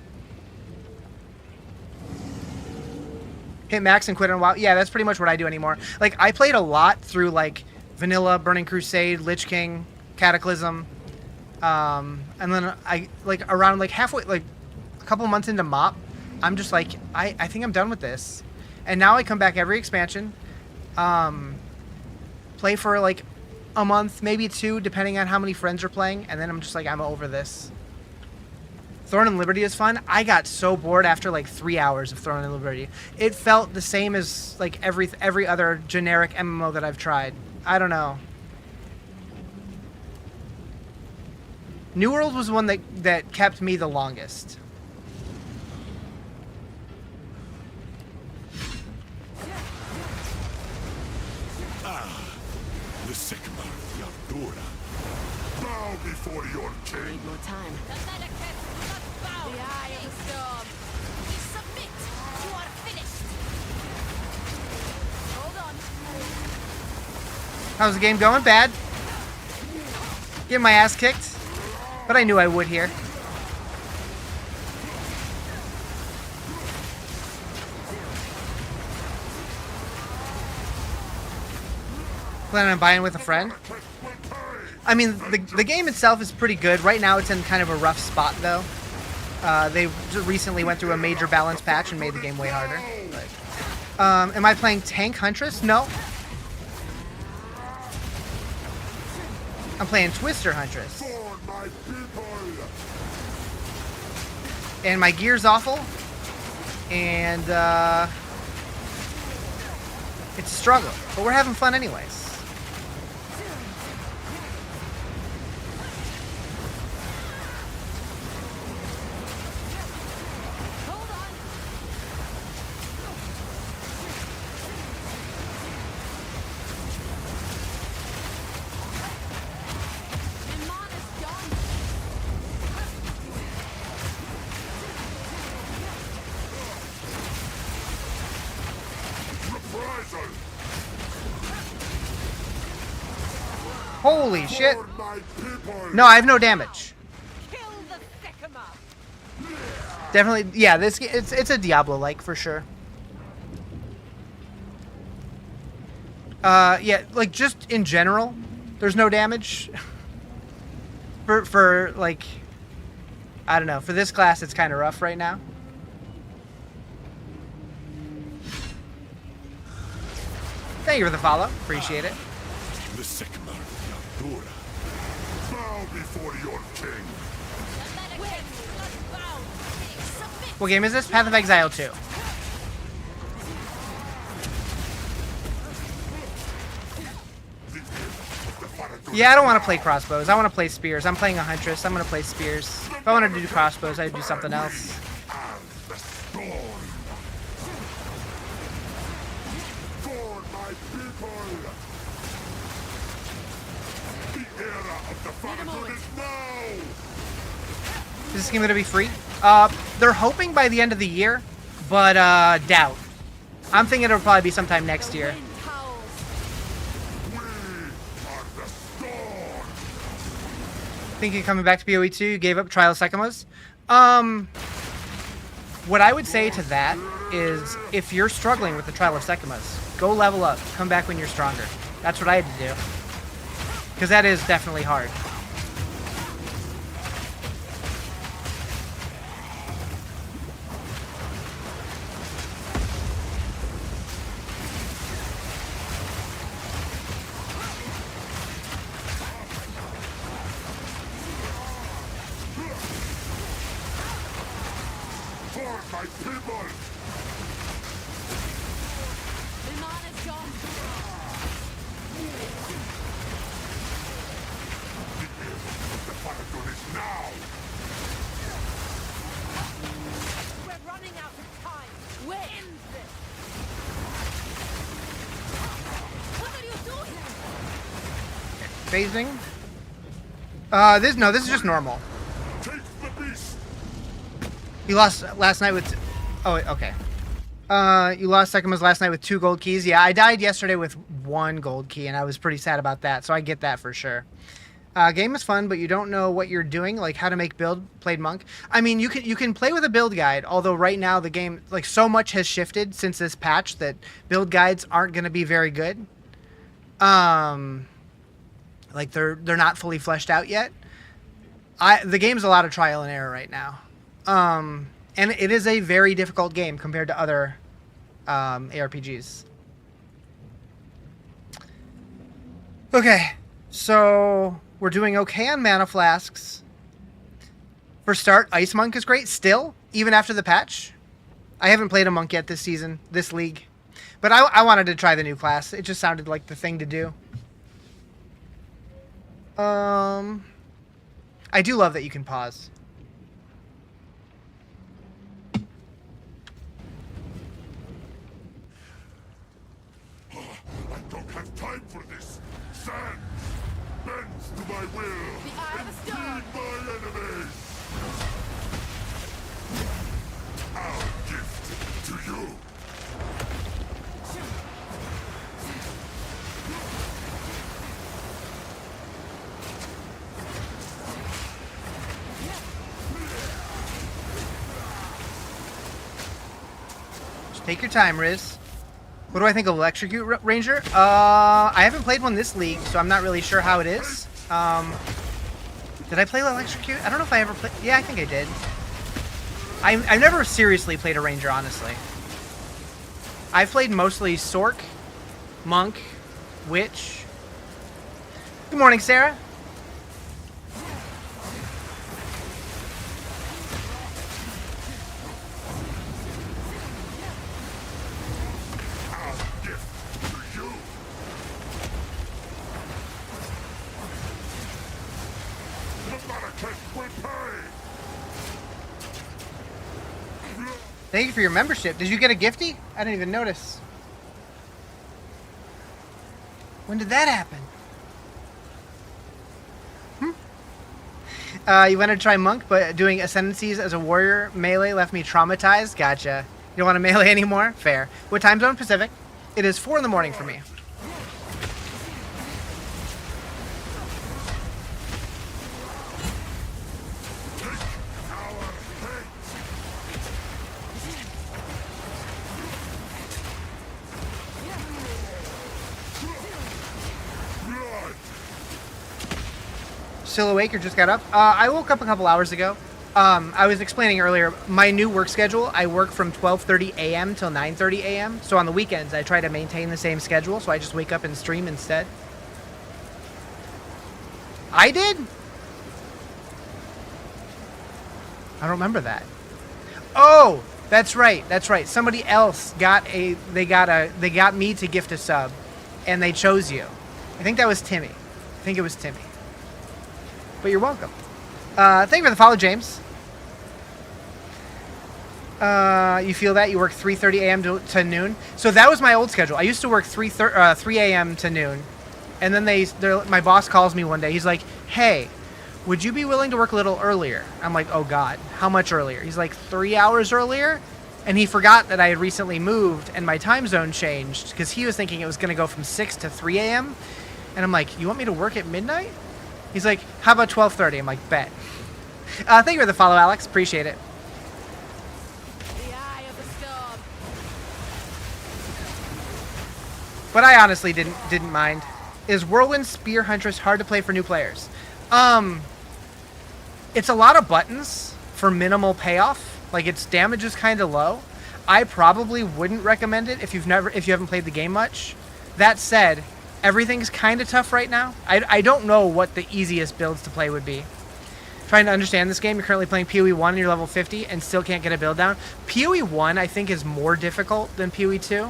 Hit max and quit on WoW. Yeah, that's pretty much what I do anymore. Like, I played a lot through, like, Vanilla, Burning Crusade, Lich King, Cataclysm, and then I, like, around, like, halfway, like, a couple months into MOP, I'm just like, I think I'm done with this. And now I come back every expansion, play for, like, a month, maybe two, depending on how many friends are playing, and then I'm just like, I'm over this. Throne and Liberty is fun. I got so bored after, like, 3 hours of Throne and Liberty. It felt the same as, like, every other generic MMO that I've tried. I don't know. New World was the one that kept me the longest. The Sigmar, the Ardura. Bow before your king. Need more time. The Medicus must bow. The eye of the storm. We submit. You are finished. Hold on. How's the game going? Bad. Getting my ass kicked. But I knew I would here. Planning on buying with a friend? I mean, the game itself is pretty good. Right now it's in kind of a rough spot, though. They just recently went through a major balance patch and made the game way harder. But, am I playing Tank Huntress? No. I'm playing Twister Huntress. For my people. And my gear's awful. And, it's a struggle. But we're having fun anyways. Hold on. My mana's gone. Reprisal. Holy shit. For my people. No, I have no damage. Kill the Sycamore. Definitely, yeah, it's a Diablo-like for sure. Yeah, like just in general, there's no damage. for like, I don't know, for this class it's kind of rough right now. Thank you for the follow, appreciate it. The Sigmar, the Ardura. Bow before your king. The Medicus must bow. Submit. What game is this? Path of Exile 2. The ear of the Yeah, I don't want to play crossbows. I want to play spears. I'm playing a huntress. I'm going to play spears. If I wanted to do crossbows, I'd do something else. The storm. For my people. The era of the Faragon is now. Is this game going to be free? They're hoping by the end of the year, but doubt. I'm thinking it'll probably be sometime next year. Wind howls. We are the storm. Thinking coming back to PoE 2, you gave up Trial of Sycamores. What I would say to that is, if you're struggling with the Trial of Sycamores, go level up. Come back when you're stronger. That's what I had to do. Because that is definitely hard. For my people. The man is gone. The Faragon is now. We're running out of time. We're in this. What are you doing? Phasing. This is just normal. Take the beast. You lost last night with... Oh, okay. You lost Sycamores last night with 2 gold keys. Yeah, I died yesterday with 1 gold key, and I was pretty sad about that, so I get that for sure. Game is fun, but you don't know what you're doing, like how to make build, played monk. I mean, you can play with a build guide, although right now the game, like, so much has shifted since this patch that build guides aren't going to be very good. Like, they're not fully fleshed out yet. The game's a lot of trial and error right now. And it is a very difficult game compared to other ARPGs. Okay, so we're doing okay on mana flasks. For start, Ice Monk is great still, even after the patch. I haven't played a monk yet this season, this league. But I wanted to try the new class. It just sounded like the thing to do. I do love that you can pause. I don't have time for this. Sand bends to my will. The eye of the storm. Feed my enemies. Our gift to you. Just take your time, Riz. What do I think of Electrocute Ranger? I haven't played one this league, so I'm not really sure how it is. Did I play Electrocute? I don't know if I ever played... Yeah, I think I did. I've never seriously played a Ranger, honestly. I've played mostly Sork, Monk, Witch. Good morning, Sarah. Our gift to you. The Marrakech will pay. Thank you for your membership. Did you get a gifty? I didn't even notice. When did that happen? You wanted to try Monk, but doing Ascendancies as a warrior melee left me traumatized? Gotcha. You don't want to melee anymore? Fair. What time zone? Pacific. It is 4 in the morning for me. Still awake or just got up? I woke up a couple hours ago. I was explaining earlier, my new work schedule, I work from 12:30 a.m. till 9:30 a.m. So on the weekends, I try to maintain the same schedule, so I just wake up and stream instead. I did? I don't remember that. Oh, that's right. That's right. Somebody else got they got me to gift a sub, and they chose you. I think that was Timmy. I think it was Timmy. But you're welcome. Thank you for the follow, James. You feel that? You work 3:30 a.m. to noon? So that was my old schedule. I used to work 3 a.m. to noon. And then my boss calls me one day. He's like, hey, would you be willing to work a little earlier? I'm like, oh, God, how much earlier? He's like, 3 hours earlier? And he forgot that I had recently moved and my time zone changed because he was thinking it was going to go from 6 to 3 a.m. And I'm like, you want me to work at midnight? He's like, how about 12:30? I'm like, bet. Thank you for the follow, Alex. Appreciate it. The eye of the storm. But I honestly didn't mind. Is Whirlwind Spear Huntress hard to play for new players? It's a lot of buttons for minimal payoff. Like, its damage is kind of low. I probably wouldn't recommend it if you haven't played the game much. That said, everything's kind of tough right now. I don't know what the easiest builds to play would be. Trying to understand this game, you're currently playing PoE 1 and you're level 50 and still can't get a build down. PoE 1, I think, is more difficult than PoE 2.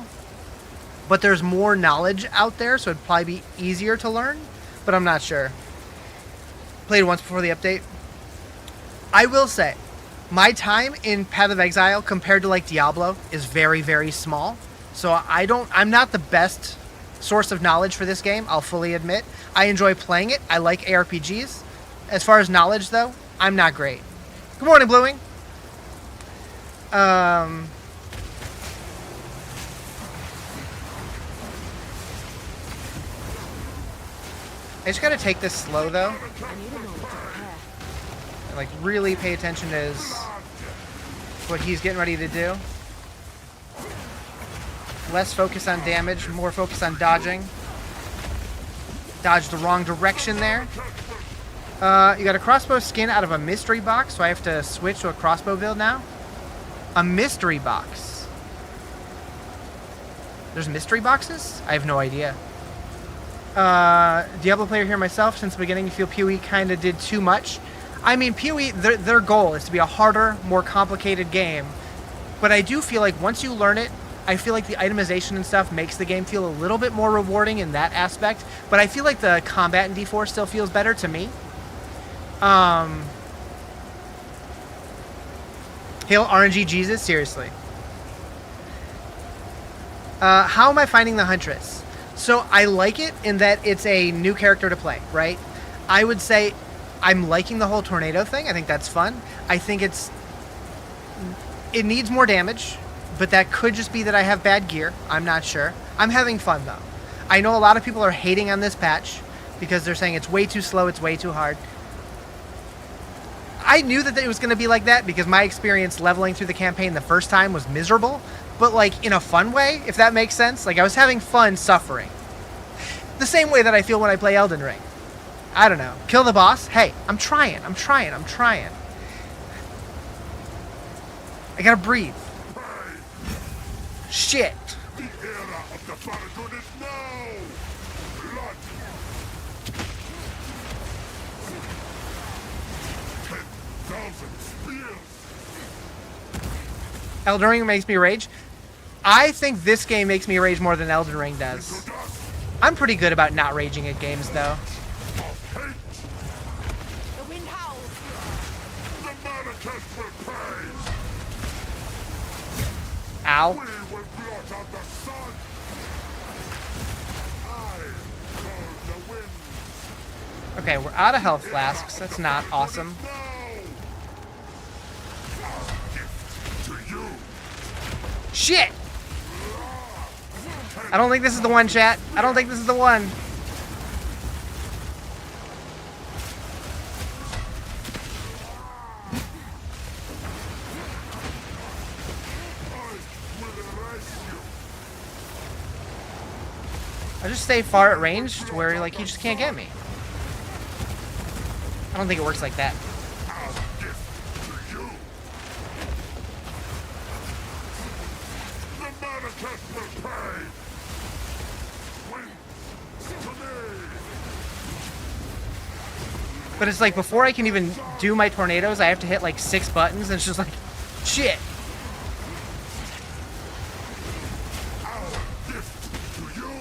But there's more knowledge out there, so it'd probably be easier to learn. But I'm not sure. Played once before the update. I will say, my time in Path of Exile compared to like Diablo is very, very small. So I'm not the best source of knowledge for this game, I'll fully admit. I enjoy playing it. I like ARPGs. As far as knowledge, though, I'm not great. Good morning, Bluing. I just gotta take this slow, though. And, like, really pay attention to what he's getting ready to do. Less focus on damage, more focus on dodging. Dodged the wrong direction there. You got a crossbow skin out of a mystery box, so I have to switch to a crossbow build now. A mystery box. There's mystery boxes? I have no idea. Diablo player here myself. Since the beginning, you feel PoE kind of did too much. I mean, PoE, their goal is to be a harder, more complicated game. But I do feel like once you learn it, I feel like the itemization and stuff makes the game feel a little bit more rewarding in that aspect. But I feel like the combat in D4 still feels better to me. Hail RNG Jesus, seriously. How am I finding the Huntress? So I like it in that it's a new character to play, right? I would say I'm liking the whole tornado thing. I think that's fun. I think it needs more damage, but that could just be that I have bad gear. I'm not sure. I'm having fun, though. I know a lot of people are hating on this patch because they're saying it's way too slow, it's way too hard. I knew that it was going to be like that because my experience leveling through the campaign the first time was miserable, but like in a fun way, if that makes sense. Like I was having fun suffering. The same way that I feel when I play Elden Ring. I don't know. Kill the boss? Hey, I'm trying. I gotta breathe. Shit. The era of the Paragon is now! Blood! 10,000 spears! Elden Ring makes me rage. I think this game makes me rage more than Elden Ring does. I'm pretty good about not raging at games, though. The wind howls. The Manifest will pray! Ow. We will blot out the sun! I call the wind! Okay, we're out of health flasks. That's not awesome. Now! Our gift to you! Shit! I don't think this is the one, chat. I don't think this is the one. I just stay far at range to where like you just can't get me. I don't think it works like that. Our gift to you! The Manifest will pray! Wait to me! But it's like before I can even do my tornadoes, I have to hit like 6 buttons, and it's just like, shit. Our gift to you!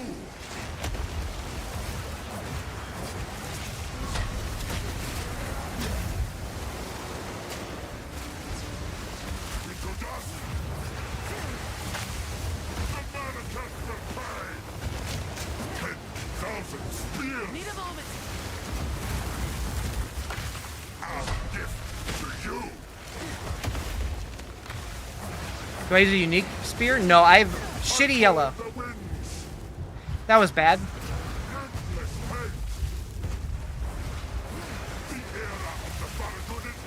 Do I use a unique spear? No, I have shitty yellow. The winds. That was bad. Endless hate. The era of the Barracuda is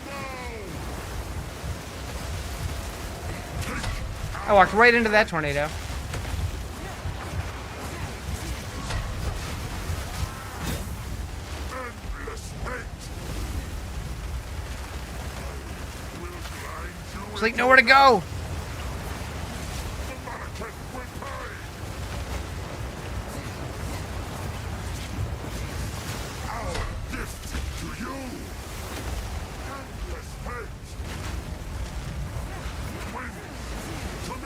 now. I walked right into that tornado. Endless hate. Will grind you There's like nowhere to go. the Barracuda will pay. Our gift to you. Endless hate. Win to me.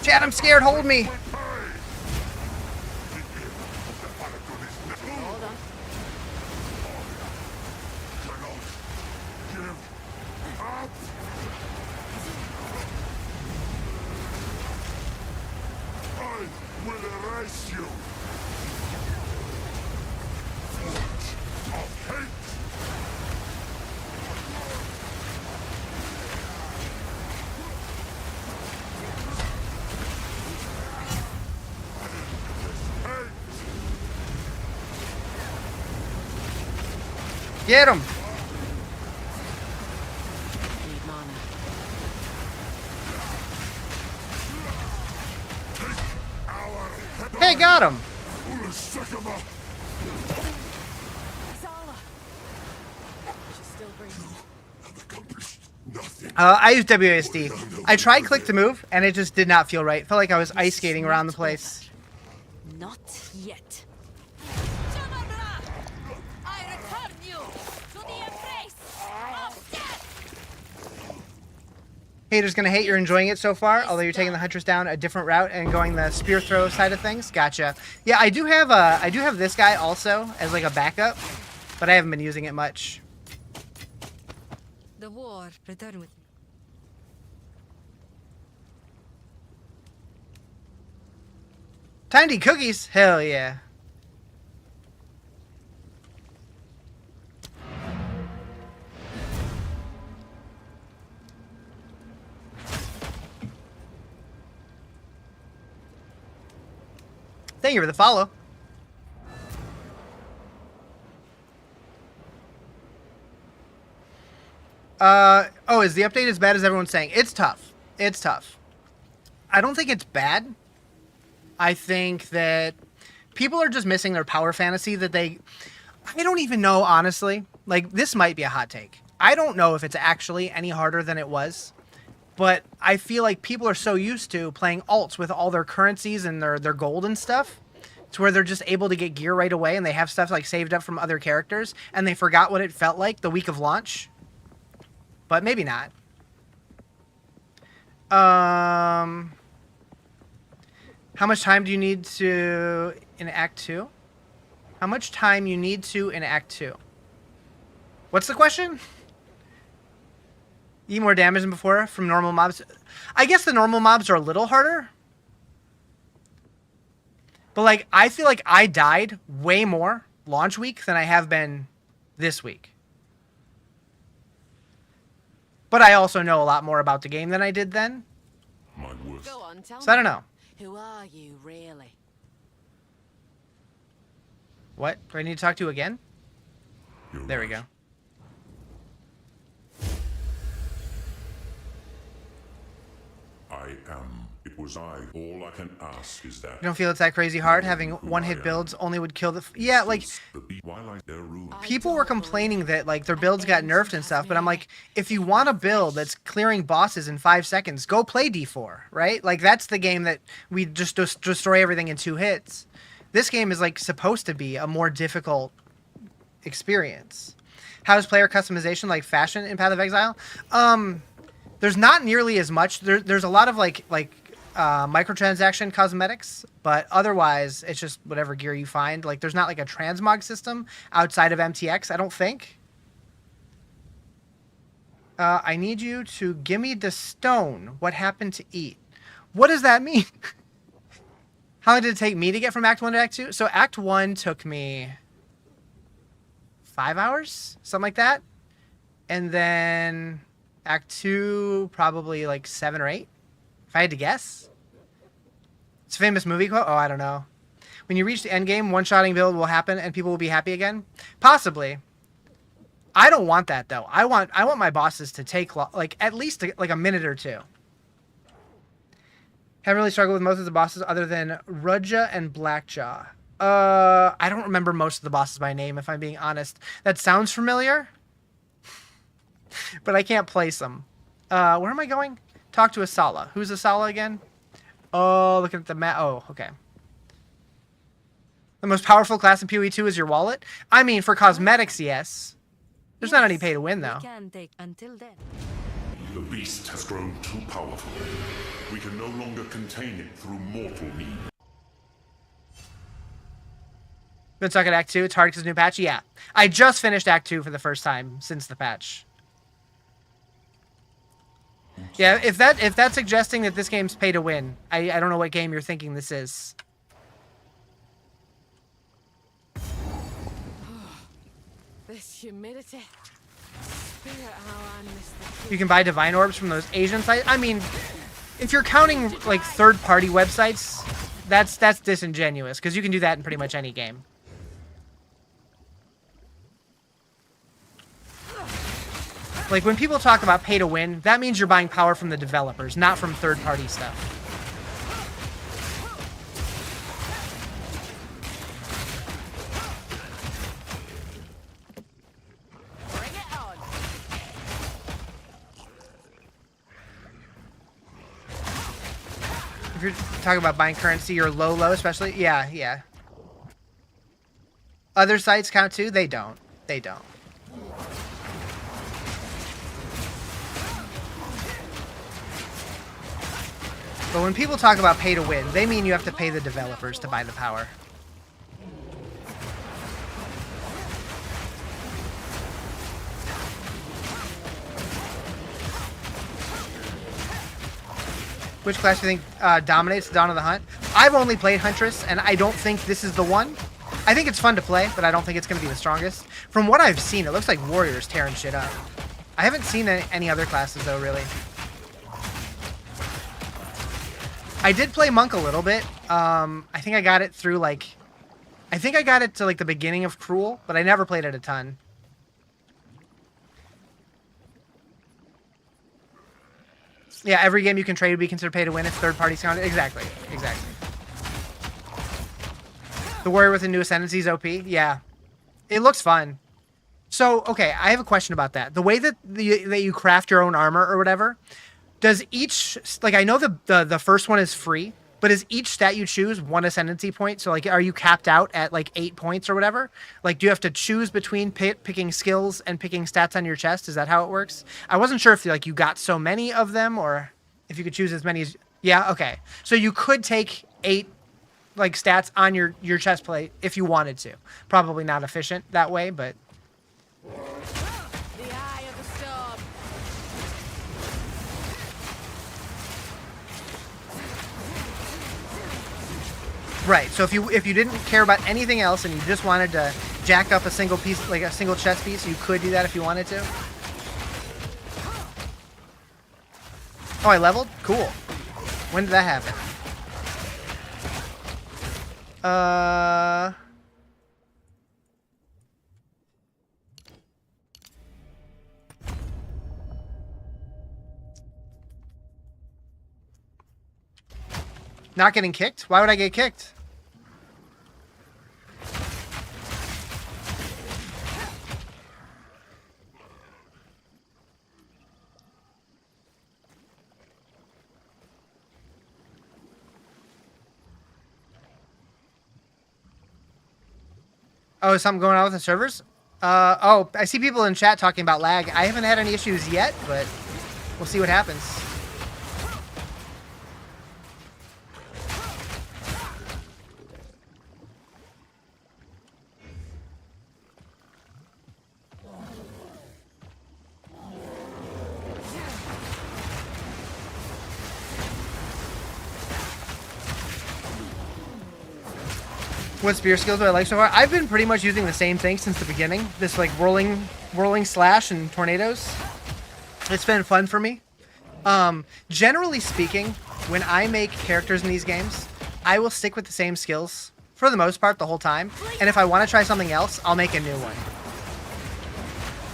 Chad, I'm scared. Hold me. Will pay. The era of the Barracuda is now. Hold on. Cannot give up. I will erase you. Forge of hate. Hate. Get him. Need mana. Our Hey, got him. Ulasakama. Zala. She's still breathing. Have accomplished nothing. I used WASD. I tried click to move, and it just did not feel right. Felt like I was ice skating around the place. Not yet. Jamara! I return you to the embrace of death! Haters gonna hate you're enjoying it so far, although you're taking the hunters down a different route and going the spear throw side of things. Gotcha. Yeah, I do have this guy also as like a backup, but I haven't been using it much. The war, return with me. Time to eat cookies? Hell yeah. Thank you for the follow. Oh, is the update as bad as everyone's saying? It's tough. It's tough. I don't think it's bad. I think that people are just missing their power fantasy that they... I don't even know, honestly. Like, this might be a hot take. I don't know if it's actually any harder than it was. But I feel like people are so used to playing alts with all their currencies and their gold and stuff, to where they're just able to get gear right away and they have stuff like saved up from other characters and they forgot what it felt like the week of launch. But maybe not. How much time do you need to in Act 2? How much time you need to in Act 2? What's the question? Eat more damage than before from normal mobs. I guess the normal mobs are a little harder. But, like, I feel like I died way more launch week than I have been this week. But I also know a lot more about the game than I did then. My worth. Go on, tell So I don't me. know. Who are you, really? What? Do I need to talk to you again? You're There we right. go. I am. It was I. All I can ask is that. You don't feel it's that crazy hard having one-hit builds only would kill the... Yeah, like... While I their room. People were complaining that like their builds got nerfed and stuff, but I'm like, if you want a build that's clearing bosses in 5 seconds, go play D4, right? Like that's the game that we just destroy everything in 2 hits. This game is like supposed to be a more difficult experience. How is player customization like fashion in Path of Exile? There's not nearly as much. There's a lot of like microtransaction cosmetics, but otherwise it's just whatever gear you find. Like there's not like a transmog system outside of MTX, I don't think. I need you to give me the stone. What happened to eat? What does that mean? How long did it take me to get from Act 1 to Act 2? So Act 1 took me 5 hours, something like that. And then Act 2, probably like 7 or 8, if I had to guess. It's a famous movie quote. Oh, I don't know. When you reach the end game, one-shotting build will happen and people will be happy again. Possibly. I don't want that though. I want my bosses to take like at least like a minute or two. Haven't really struggled with most of the bosses other than Rizarjay and Blackjaw. I don't remember most of the bosses by name, if I'm being honest. That sounds familiar, but I can't place them. Where am I going? Talk to Asala. Who's Asala again? Oh, looking at the map. Oh, okay. The most powerful class in PoE 2 is your wallet? I mean, for cosmetics, yes. There's not any pay to win, though. Can take until then. The beast has grown too powerful. We can no longer contain it through mortal means. Been stuck at Act 2. It's hard because new patch. Yeah, I just finished Act 2 for the first time since the patch. Yeah, if that's suggesting that this game's pay to win, I don't know what game you're thinking this is. This humidity. Spirit how I miss the You can buy divine orbs from those Asian sites. I mean, if you're counting like third-party websites, that's disingenuous because you can do that in pretty much any game. Like when people talk about pay to win, that means you're buying power from the developers, not from third-party stuff. Bring it on. If you're talking about buying currency or low, especially, yeah. Other sites count too? They don't. They don't. But when people talk about pay to win, they mean you have to pay the developers to buy the power. Which class do you think dominates Dawn of the Hunt? I've only played Huntress, and I don't think this is the one. I think it's fun to play, but I don't think it's going to be the strongest. From what I've seen, it looks like Warrior's tearing shit up. I haven't seen any other classes, though, really. I did play Monk a little bit. I think I got it through, like... I think I got it to, like, the beginning of Cruel, but I never played it a ton. Yeah, every game you can trade would be considered pay to win if third parties counted. Exactly. The Warrior with the new Ascendancy is OP. Yeah. It looks fun. So, okay, I have a question about that. The way that you craft your own armor or whatever, does each... Like, I know the first one is free, but is each stat you choose one Ascendancy point? So, like, are you capped out at, like, 8 points or whatever? Like, do you have to choose between picking skills and picking stats on your chest? Is that how it works? I wasn't sure if, like, you got so many of them or if you could choose as many as... Yeah, okay. So you could take 8, like, stats on your chest plate if you wanted to. Probably not efficient that way, but... The eye of the storm. Right, so if you didn't care about anything else and you just wanted to jack up a single piece, like a single chest piece, you could do that if you wanted to. Oh, I leveled? Cool. When did that happen? Not getting kicked? Why would I get kicked? Oh, is something going on with the servers? Oh, I see people in chat talking about lag. I haven't had any issues yet, but we'll see what happens. What spear skills do I like so far? I've been pretty much using the same thing since the beginning. This like whirling slash and tornadoes. It's been fun for me. Generally speaking, when I make characters in these games, I will stick with the same skills for the most part the whole time. And if I want to try something else, I'll make a new one.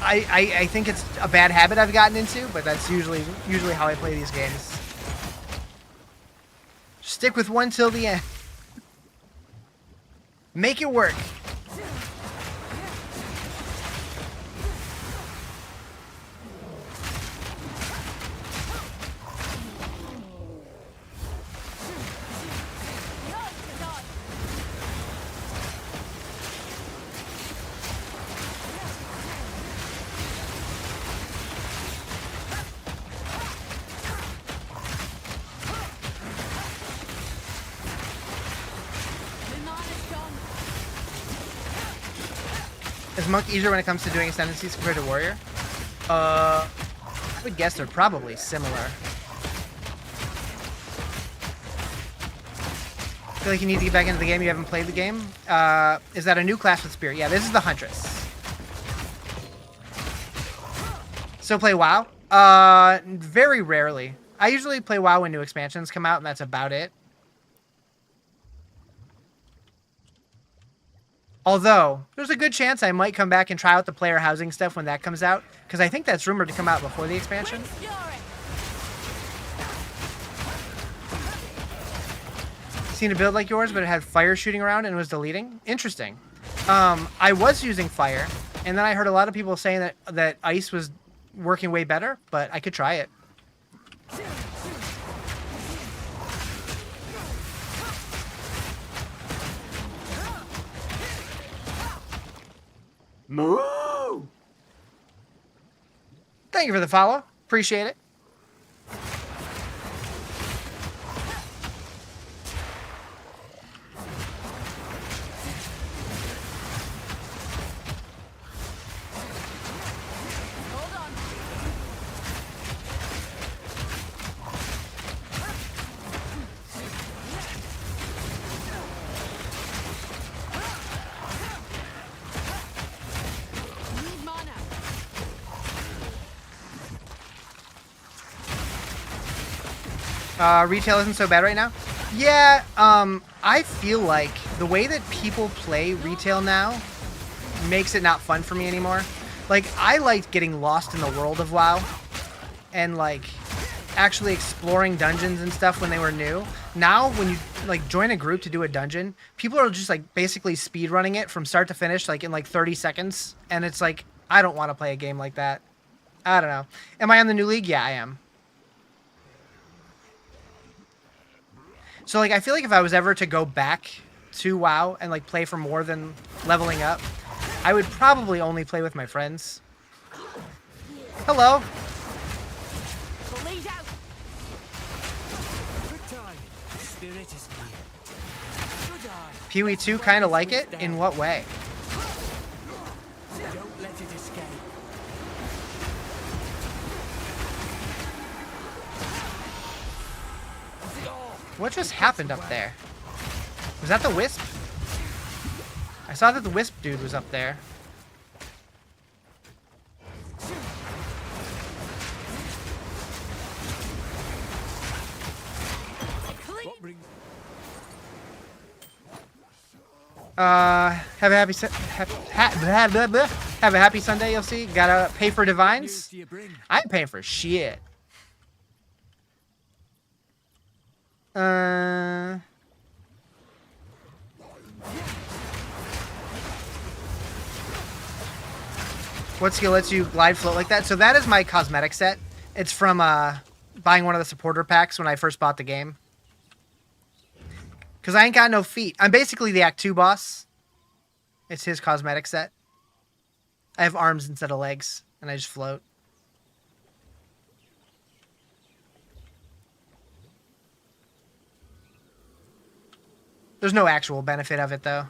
I think it's a bad habit I've gotten into, but that's usually how I play these games. Stick with one till the end. Make it work. Is Monk easier when it comes to doing ascendancies compared to Warrior? I would guess they're probably similar. I feel like you need to get back into the game. You haven't played the game. Is that a new class with Spear? Yeah, this is the Huntress. Still play WoW? Very rarely. I usually play WoW when new expansions come out, and that's about it. Although, there's a good chance I might come back and try out the player housing stuff when that comes out, because I think that's rumored to come out before the expansion. Seen a build like yours, but it had fire shooting around and was deleting? Interesting. I was using fire, and then I heard a lot of people saying that ice was working way better, but I could try it. Moo! Thank you for the follow. Appreciate it. Retail isn't so bad right now. Yeah, I feel like the way that people play retail now makes it not fun for me anymore. Like, I liked getting lost in the world of WoW and, like, actually exploring dungeons and stuff when they were new. Now, when you, like, join a group to do a dungeon, people are just, like, basically speedrunning it from start to finish, like, in, like, 30 seconds. And it's like, I don't want to play a game like that. I don't know. Am I on the new league? Yeah, I am. So, like, I feel like if I was ever to go back to WoW and, like, play for more than leveling up, I would probably only play with my friends. Hello. Pee-wee 2 kind of like it? In what way? Don't let it escape. What just happened up there? Was that the Wisp? I saw that the Wisp dude was up there. Have a happy Sunday, you'll see. Gotta pay for divines. I ain't paying for shit. What skill lets you glide float like that? So that is my cosmetic set. It's from buying one of the supporter packs when I first bought the game. Because I ain't got no feet. I'm basically the Act 2 boss. It's his cosmetic set. I have arms instead of legs, and I just float. There's no actual benefit of it, though.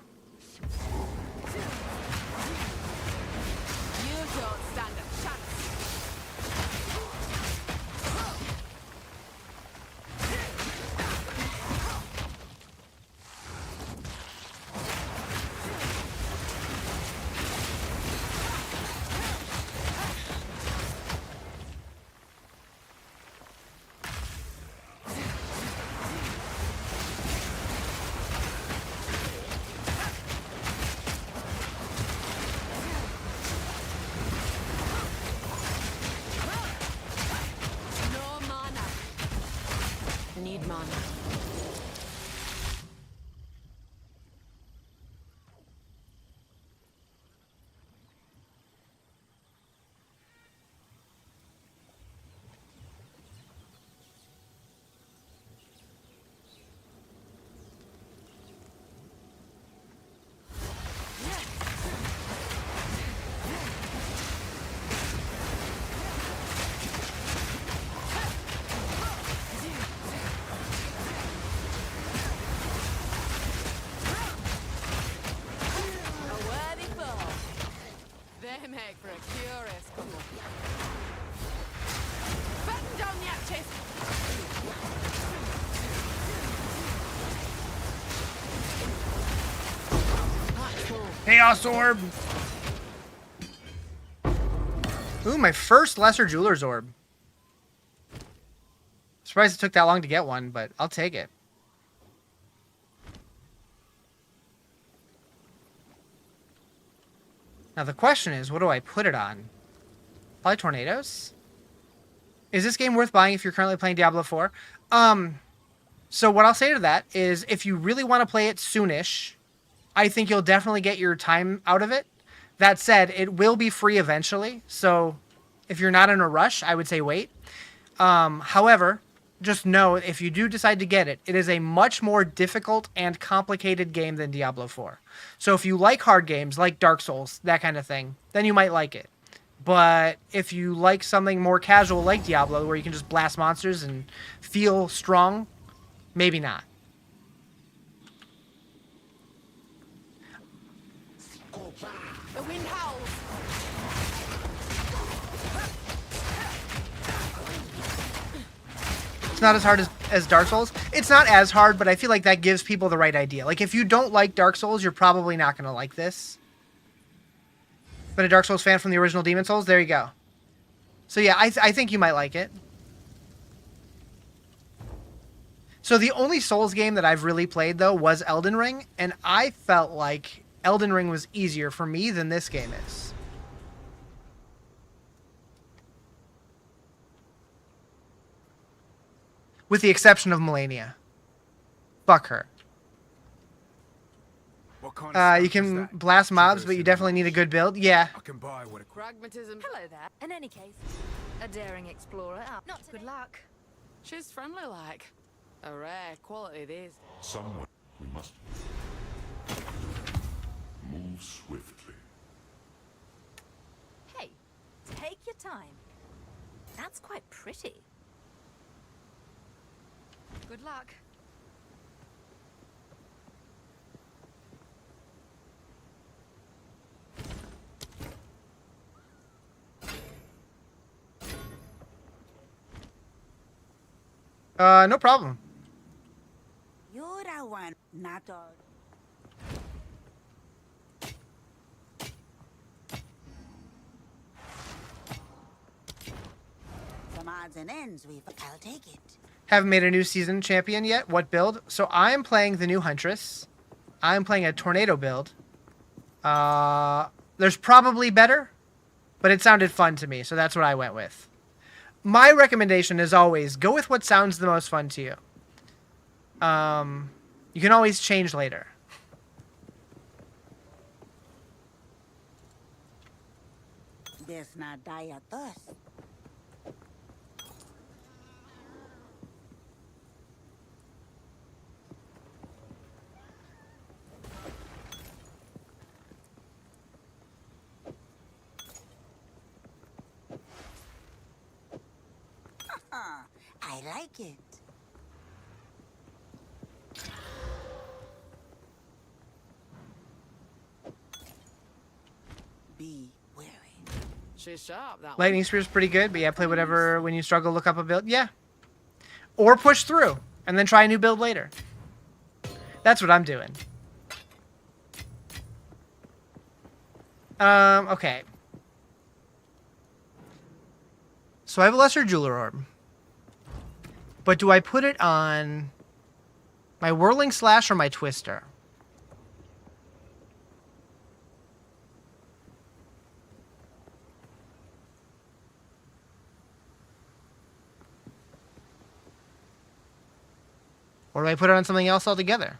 You don't stand a chance. man. A worthy foe. They make for a curious couple. Batten down the hatches. That's cool. Chaos Orb! Ooh, my first Lesser Jeweler's Orb. Surprised it took that long to get one, but I'll take it. Now the question is, what do I put it on? Probably Tornadoes? Is this game worth buying if you're currently playing Diablo 4? So what I'll say to that is, if you really want to play it soonish, I think you'll definitely get your time out of it. That said, it will be free eventually, so if you're not in a rush, I would say wait. However, just know, if you do decide to get it, it is a much more difficult and complicated game than Diablo 4. So if you like hard games, like Dark Souls, that kind of thing, then you might like it. But if you like something more casual like Diablo, where you can just blast monsters and feel strong, maybe not. The wind howls. It's not as hard as Dark Souls. It's not as hard, but I feel like that gives people the right idea. Like, if you don't like Dark Souls, you're probably not going to like this. Been a Dark Souls fan from the original Demon Souls? There you go. So yeah, I think you might like it. So the only Souls game that I've really played, though, was Elden Ring, and I felt like Elden Ring was easier for me than this game is. With the exception of Melania. Fuck her. What kind of You stuff is can that? blast mobs, but you Traversing definitely need a rocks. good build. Yeah. I can buy what it Pragmatism. Hello there. In any case, a daring explorer. Not good luck. She's friendly like. A rare quality these. Somewhere we must move swiftly. Hey, take your time. That's quite pretty. Good luck. No problem. You're the one, not all. Some odds and ends, I'll take it. Haven't made a new season champion yet. What build? So I'm playing the new Huntress. I'm playing a Tornado build. There's probably better, but it sounded fun to me, so that's what I went with. My recommendation is always go with what sounds the most fun to you. You can always change later. There's not die of thirst. I like it. Be wary. She's sharp, that one. Lightning Spear is pretty good, but yeah, play whatever when you struggle, look up a build. Yeah. Or push through and then try a new build later. That's what I'm doing. Okay. So I have a Lesser Jeweler Orb. But do I put it on my Whirling Slash or my Twister? Or do I put it on something else altogether?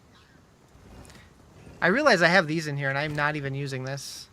I realize I have these in here and I'm not even using this.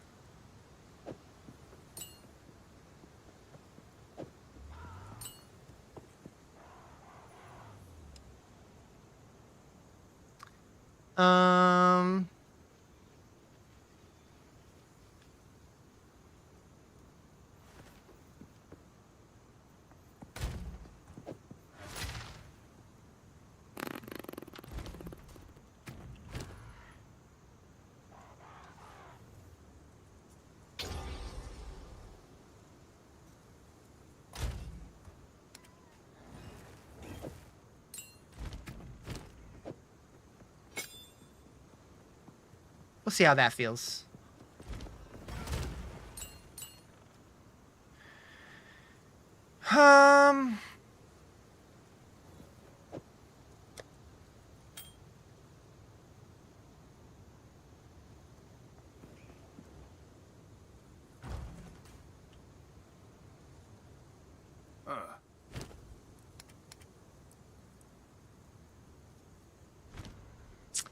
We'll see how that feels.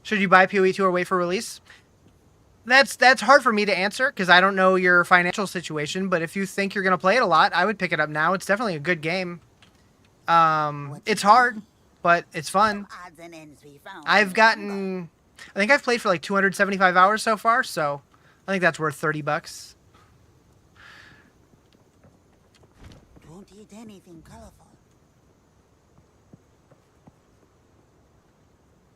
Should you buy PoE 2 or wait for release? That's hard for me to answer because I don't know your financial situation. But if you think you're gonna play it a lot, I would pick it up now. It's definitely a good game. It's hard, but it's fun. Odds and ends we found. I've gotten, I think I've played for like 275 hours so far, so I think that's worth $30. Don't eat anything colorful.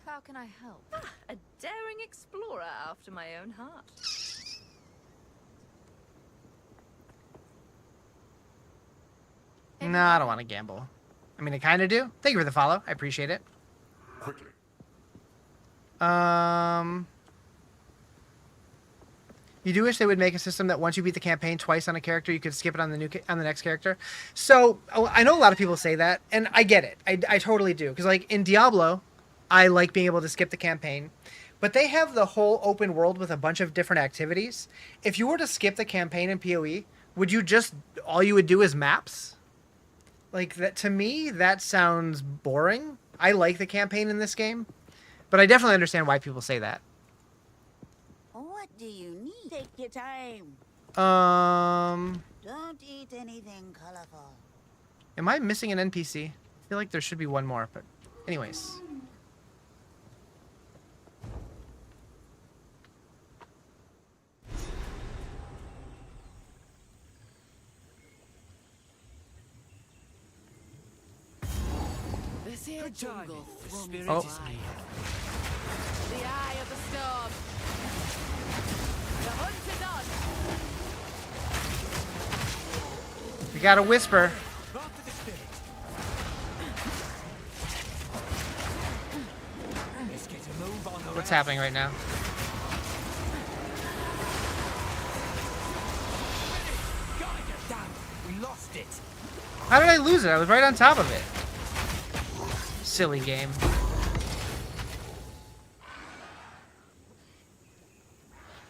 How can I help? A daring explorer after my own heart. No, I don't want to gamble. I mean, I kind of do. Thank you for the follow. I appreciate it. Quickly. You do wish they would make a system that once you beat the campaign twice on a character, you could skip it on the next character. So I know a lot of people say that, and I get it. I totally do, because like in Diablo, I like being able to skip the campaign, but they have the whole open world with a bunch of different activities. If you were to skip the campaign in PoE, would you just all you would do is maps? Like that to me, that sounds boring. I like the campaign in this game, but I definitely understand why people say that. What do you need? Take your time. Don't eat anything colorful. Am I missing an NPC? I feel like there should be one more, but anyways. This here jungle thrums Oh. wide. The eye of the storm. The hunt is on. We got a whisper. What's happening right now? We lost it. How did I lose it? I was right on top of it. Silly game.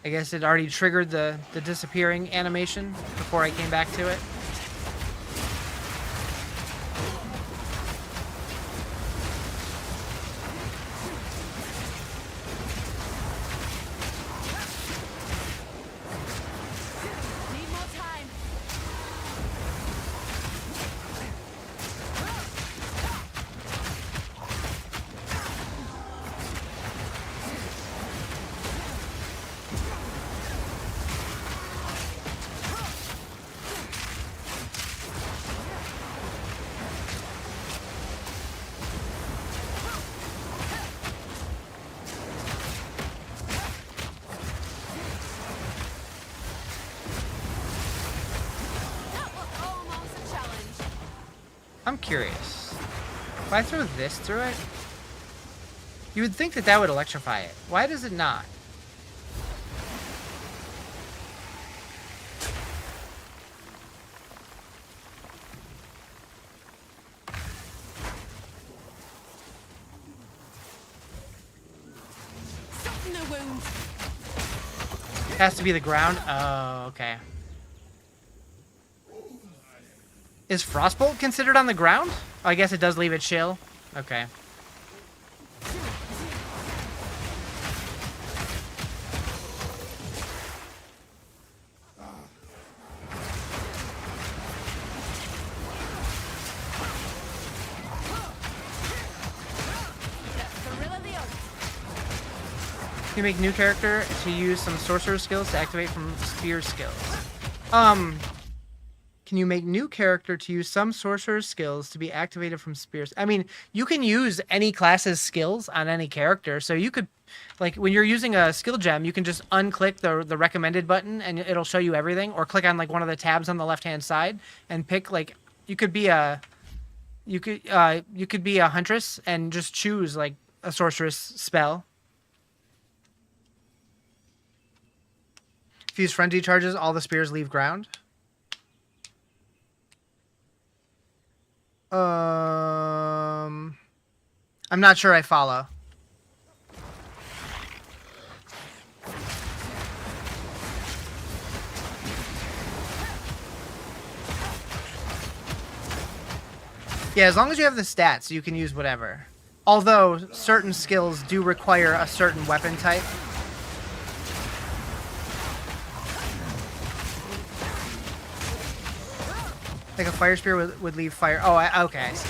I guess it already triggered the disappearing animation before I came back to it. Need more time. That was almost a challenge. I'm curious. If I throw this through it, you would think that that would electrify it. Why does it not? Soften the wound. It has to be the ground? Oh, okay. Is Frostbolt considered on the ground? Oh, I guess it does leave it chill. Okay. You make new character to use some sorcerer skills to activate from spear skills. Can you make new character to use some sorcerer skills to be activated from spears? I mean, you can use any class's skills on any character. So you could, like, when you're using a skill gem, you can just unclick the recommended button and it'll show you everything, or click on like one of the tabs on the left-hand side and pick like you could be a huntress and just choose like a sorceress spell. If you use frenzy charges, all the spears leave ground. I'm not sure I follow. Yeah, as long as you have the stats, you can use whatever. Although, certain skills do require a certain weapon type. Like a fire spear would leave fire. Oh, okay, I see.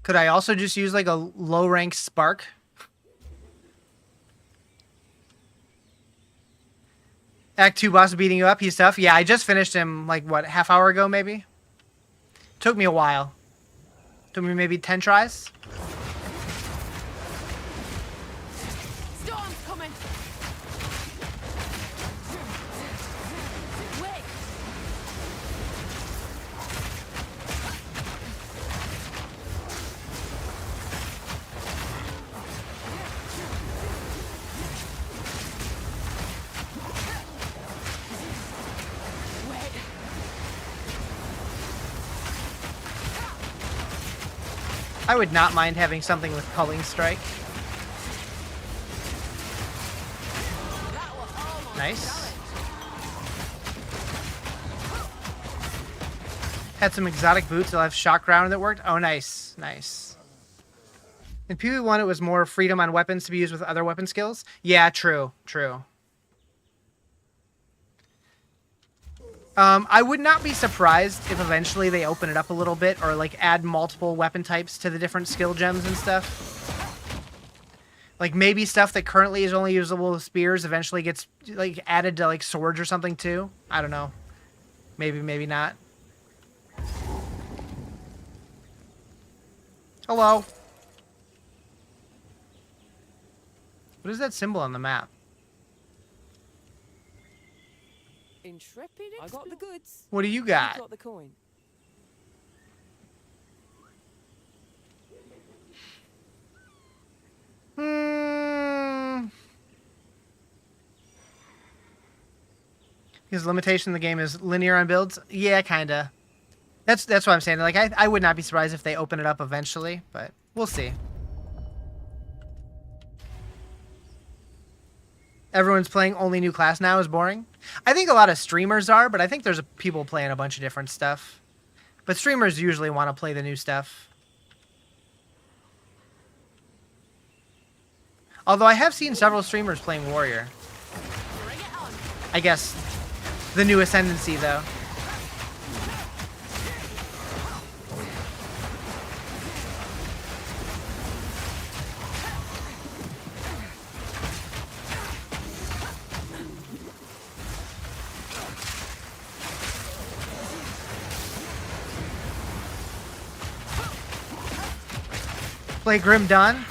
Could I also just use like a low rank spark? Act 2 boss beating you up, he's tough. Yeah, I just finished him like what, half hour ago maybe? Took me a while. Took me maybe 10 tries. Storm's coming. Wait. I would not mind having something with Culling Strike. Nice. Had some exotic boots that'll have shock ground that worked. Oh, nice. Nice. In PvP1, it was more freedom on weapons to be used with other weapon skills. Yeah, true. True. I would not be surprised if eventually they open it up a little bit or like add multiple weapon types to the different skill gems and stuff. Like maybe stuff that currently is only usable with spears eventually gets like added to like swords or something too. I don't know. Maybe, maybe not. Hello. What is that symbol on the map? Intrepid. I got the goods. What do you You got? got the coin. His limitation in the game is linear on builds. Yeah, kinda. That's what I'm saying. Like I would not be surprised if they open it up eventually, but we'll see. Everyone's playing only new class now is boring. I think a lot of streamers are, but I think there's people playing a bunch of different stuff. But streamers usually want to play the new stuff. Although I have seen several streamers playing Warrior. I guess the new Ascendancy, though. Play Grim Dawn.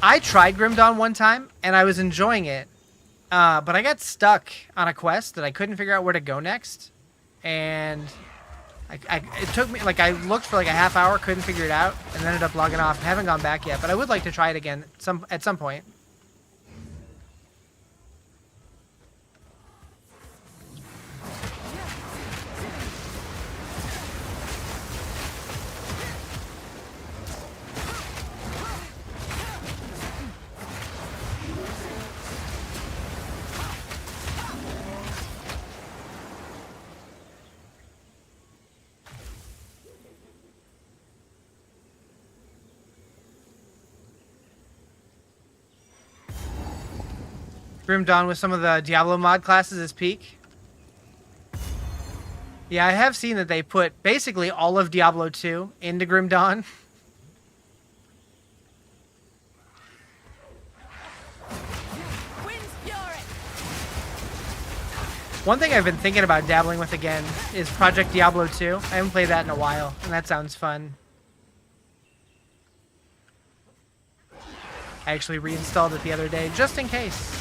I tried Grim Dawn one time, and I was enjoying it. But I got stuck on a quest that I couldn't figure out where to go next. And it took me, like, I looked for like a half hour, couldn't figure it out, and ended up logging off. I haven't gone back yet, but I would like to try it again at some point. Grim Dawn with some of the Diablo mod classes is peak. Yeah, I have seen that they put basically all of Diablo 2 into Grim Dawn. Wind's fury. One thing I've been thinking about dabbling with again is Project Diablo 2. I haven't played that in a while, and that sounds fun. I actually reinstalled it the other day, just in case.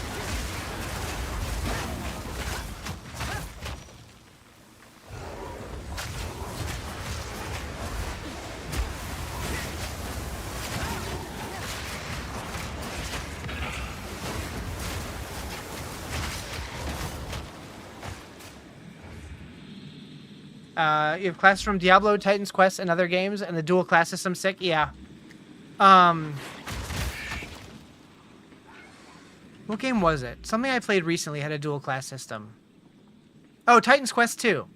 You have classes from Diablo, Titan's Quest, and other games, and the dual class system sick. Yeah. What game was it? Something I played recently had a dual class system. Oh, Titan's Quest 2.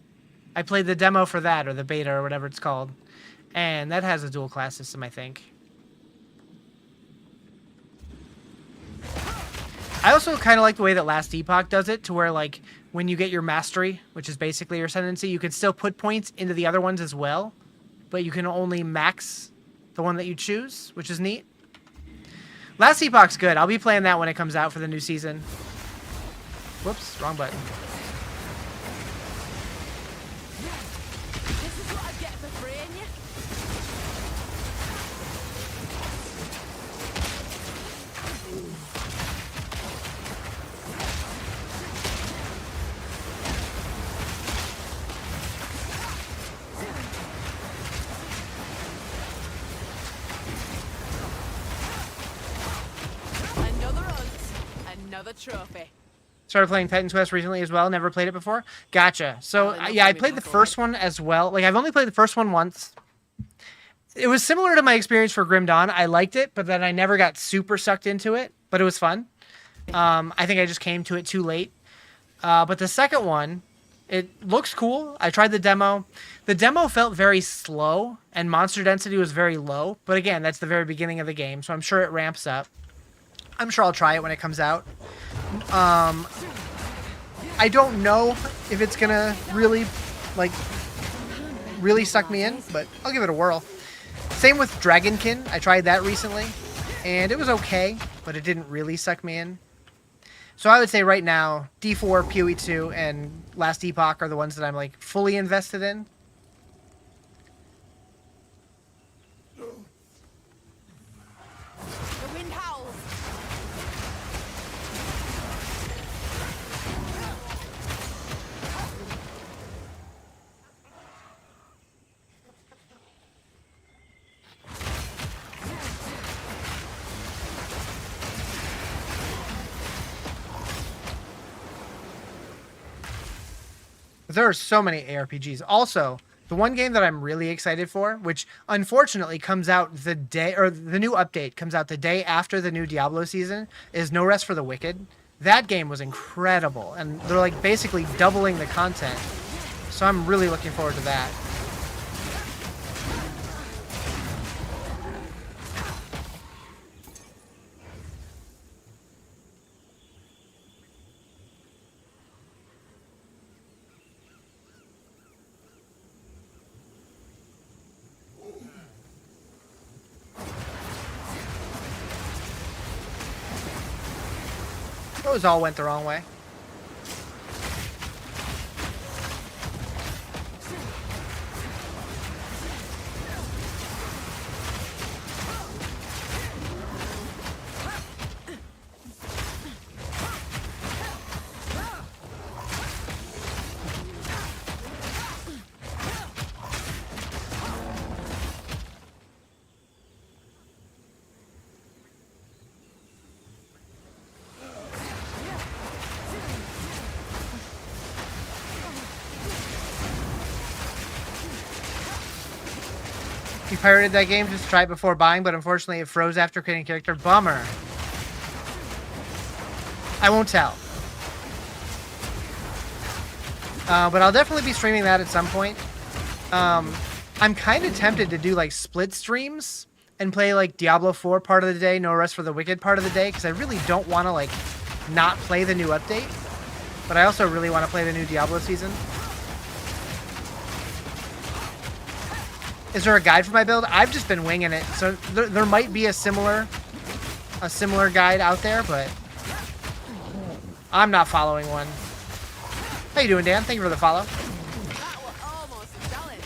I played the demo for that, or the beta, or whatever it's called. And that has a dual class system, I think. I also kind of like the way that Last Epoch does it, to where, like, when you get your mastery, which is basically your ascendancy, you can still put points into the other ones as well, but you can only max the one that you choose, which is neat. Last Epoch's good. I'll be playing that when it comes out for the new season. Whoops, wrong button. This is what I get for freeing you. Another hunt, another trophy. Started playing Titan's Quest recently as well. Never played it before. Gotcha. So, Oh, yeah, I maybe played the not first one as well. Like, I've only played the first one once. It was similar to my experience for Grim Dawn. I liked it, but then I never got super sucked into it. But it was fun. I think I just came to it too late. But the second one, it looks cool. I tried the demo. The demo felt very slow, and monster density was very low. But again, that's the very beginning of the game, so I'm sure it ramps up. I'm sure I'll try it when it comes out. I don't know if it's gonna really, like, really suck me in, but I'll give it a whirl. Same with Dragonkin. I tried that recently, and it was okay, but it didn't really suck me in. So I would say right now, D4, PoE2, and Last Epoch are the ones that I'm, like, fully invested in. The wind howls. There are so many ARPGs. Also, the one game that I'm really excited for, which unfortunately comes out the day, or the new update comes out the day after the new Diablo season, is No Rest for the Wicked. That game was incredible, and they're like basically doubling the content. So I'm really looking forward to that. Those all went the wrong way. You pirated that game just to try it before buying, but unfortunately it froze after creating a character. Bummer. I won't tell. But I'll definitely be streaming that at some point. I'm kind of tempted to do like split streams and play like Diablo 4 part of the day, No Rest for the Wicked part of the day, because I really don't want to like not play the new update, but I also really want to play the new Diablo season. Is there a guide for my build? I've just been winging it, so there might be a similar guide out there, but I'm not following one. How you doing, Dan? Thank you for the follow. That was almost a challenge.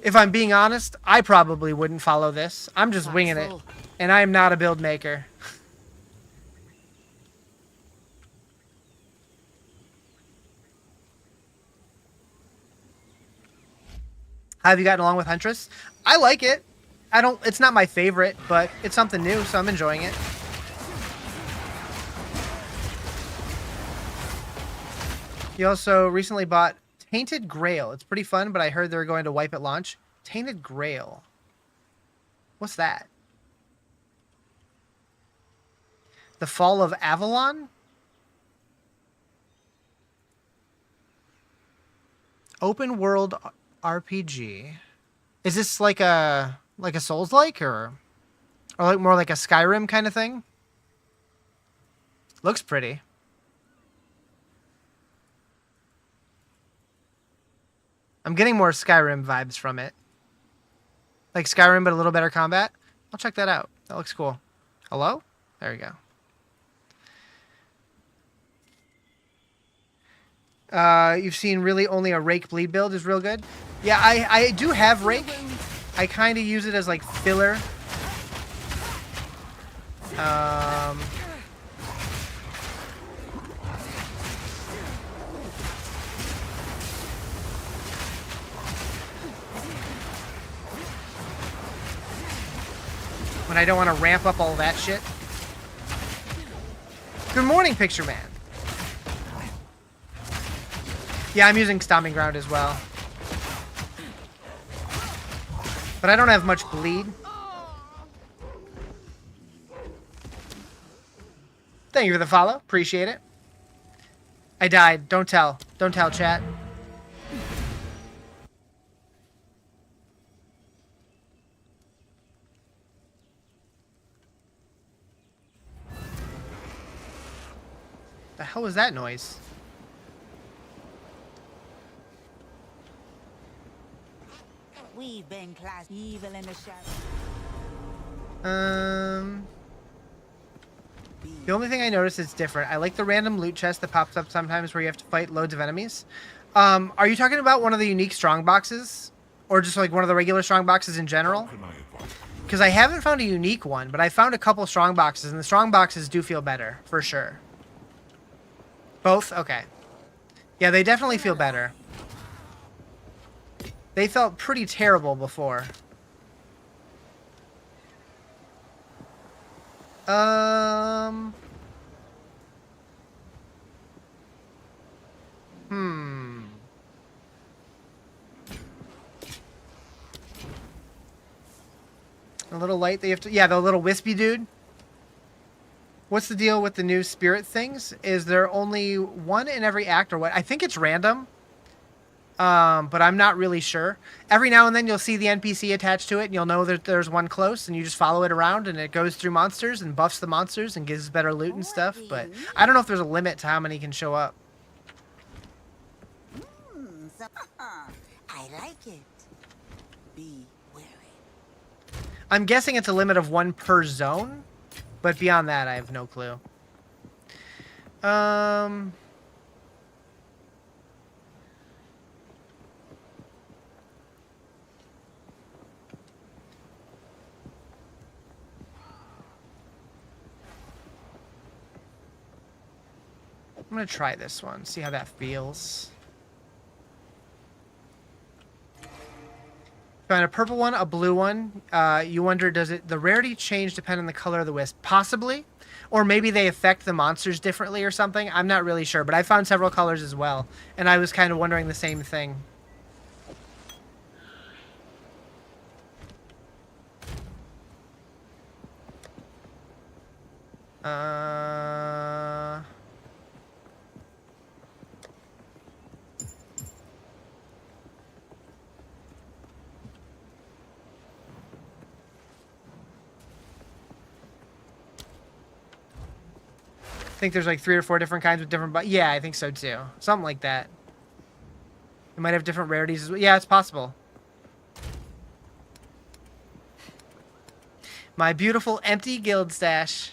If I'm being honest, I probably wouldn't follow this. I'm just winging it, and I am not a build maker. How have you gotten along with Huntress? I like it. It's not my favorite, but it's something new, so I'm enjoying it. You also recently bought Tainted Grail. It's pretty fun, but I heard they're going to wipe at launch. Tainted Grail. What's that? The Fall of Avalon? Open world RPG. Is this like a Souls-like or like more like a Skyrim kind of thing? Looks pretty. I'm getting more Skyrim vibes from it. Like Skyrim, but a little better combat. I'll check that out. That looks cool. Hello? There you go. You've seen really only a Rake Bleed build is real good. Yeah, I do have Rake. I kind of use it as like filler. When I don't want to ramp up all that shit. Good morning, Picture Man. Yeah, I'm using Stomping Ground as well. But I don't have much bleed. Thank you for the follow. Appreciate it. I died. Don't tell. Don't tell, chat. The hell was that noise? We've been class evil in the shadow. The only thing I noticed is different. I like the random loot chest that pops up sometimes where you have to fight loads of enemies. Are you talking about one of the unique strong boxes? Or just like one of the regular strong boxes in general? Because I haven't found a unique one, but I found a couple strong boxes, and the strong boxes do feel better, for sure. Both? Okay. Yeah, they definitely feel better. They felt pretty terrible before. A little light that you have to... Yeah, the little wispy dude. What's the deal with the new spirit things? Is there only one in every act or what? I think it's random. But I'm not really sure. Every now and then you'll see the NPC attached to it and you'll know that there's one close and you just follow it around and it goes through monsters and buffs the monsters and gives better loot and stuff. But I don't know if there's a limit to how many can show up. I like it. Be wary. I'm guessing it's a limit of one per zone, but beyond that I have no clue. I'm gonna try this one, see how that feels. Found a purple one, a blue one. You wonder, does the rarity change depend on the color of the wisp? Possibly. Or maybe they affect the monsters differently or something. I'm not really sure, but I found several colors as well. And I was kind of wondering the same thing. think there's like 3 or 4 different kinds with different. But yeah, I think so too. Something like that. It might have different rarities as well. Yeah, it's possible. My beautiful empty guild stash.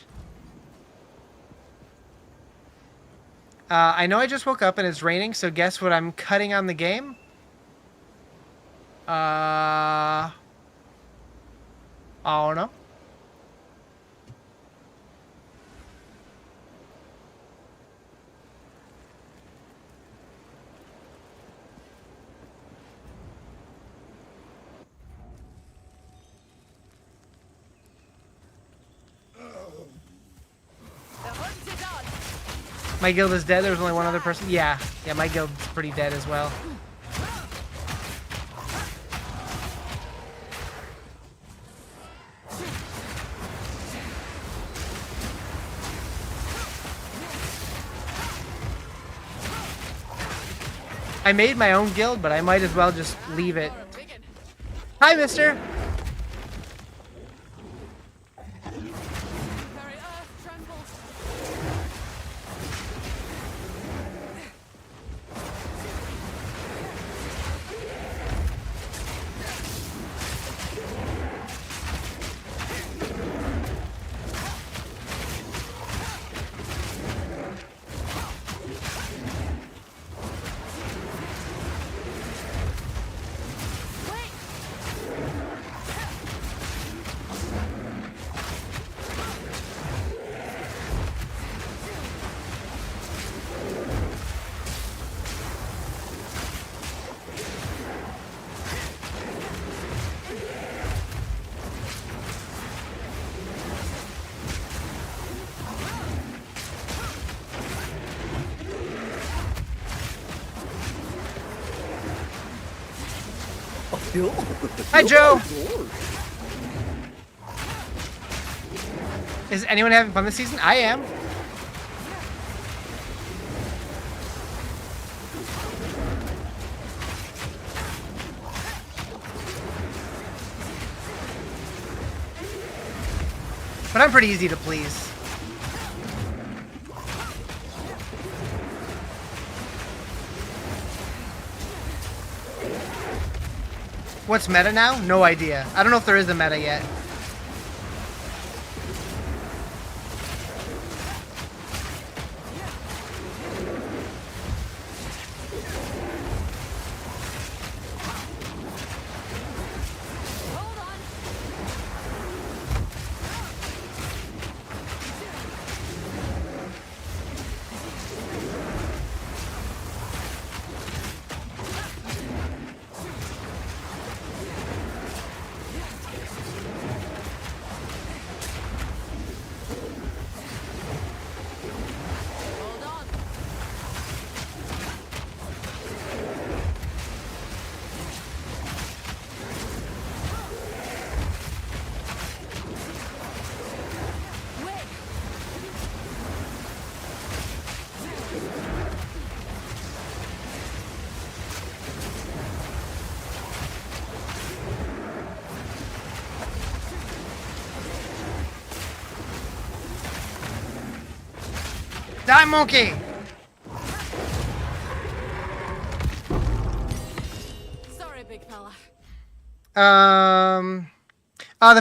I know I just woke up and it's raining, so guess what I'm cutting on the game? I don't know. The hunt is on. My guild is dead. There was only one other person. Yeah, my guild's pretty dead as well. I made my own guild, but I might as well just leave it. Hi, mister. Very earth trembles. Hi, Joe. Is anyone having fun this season? I am. But I'm pretty easy to please. What's meta now? No idea. I don't know if there is a meta yet. Die, monkey! Sorry, big fella. The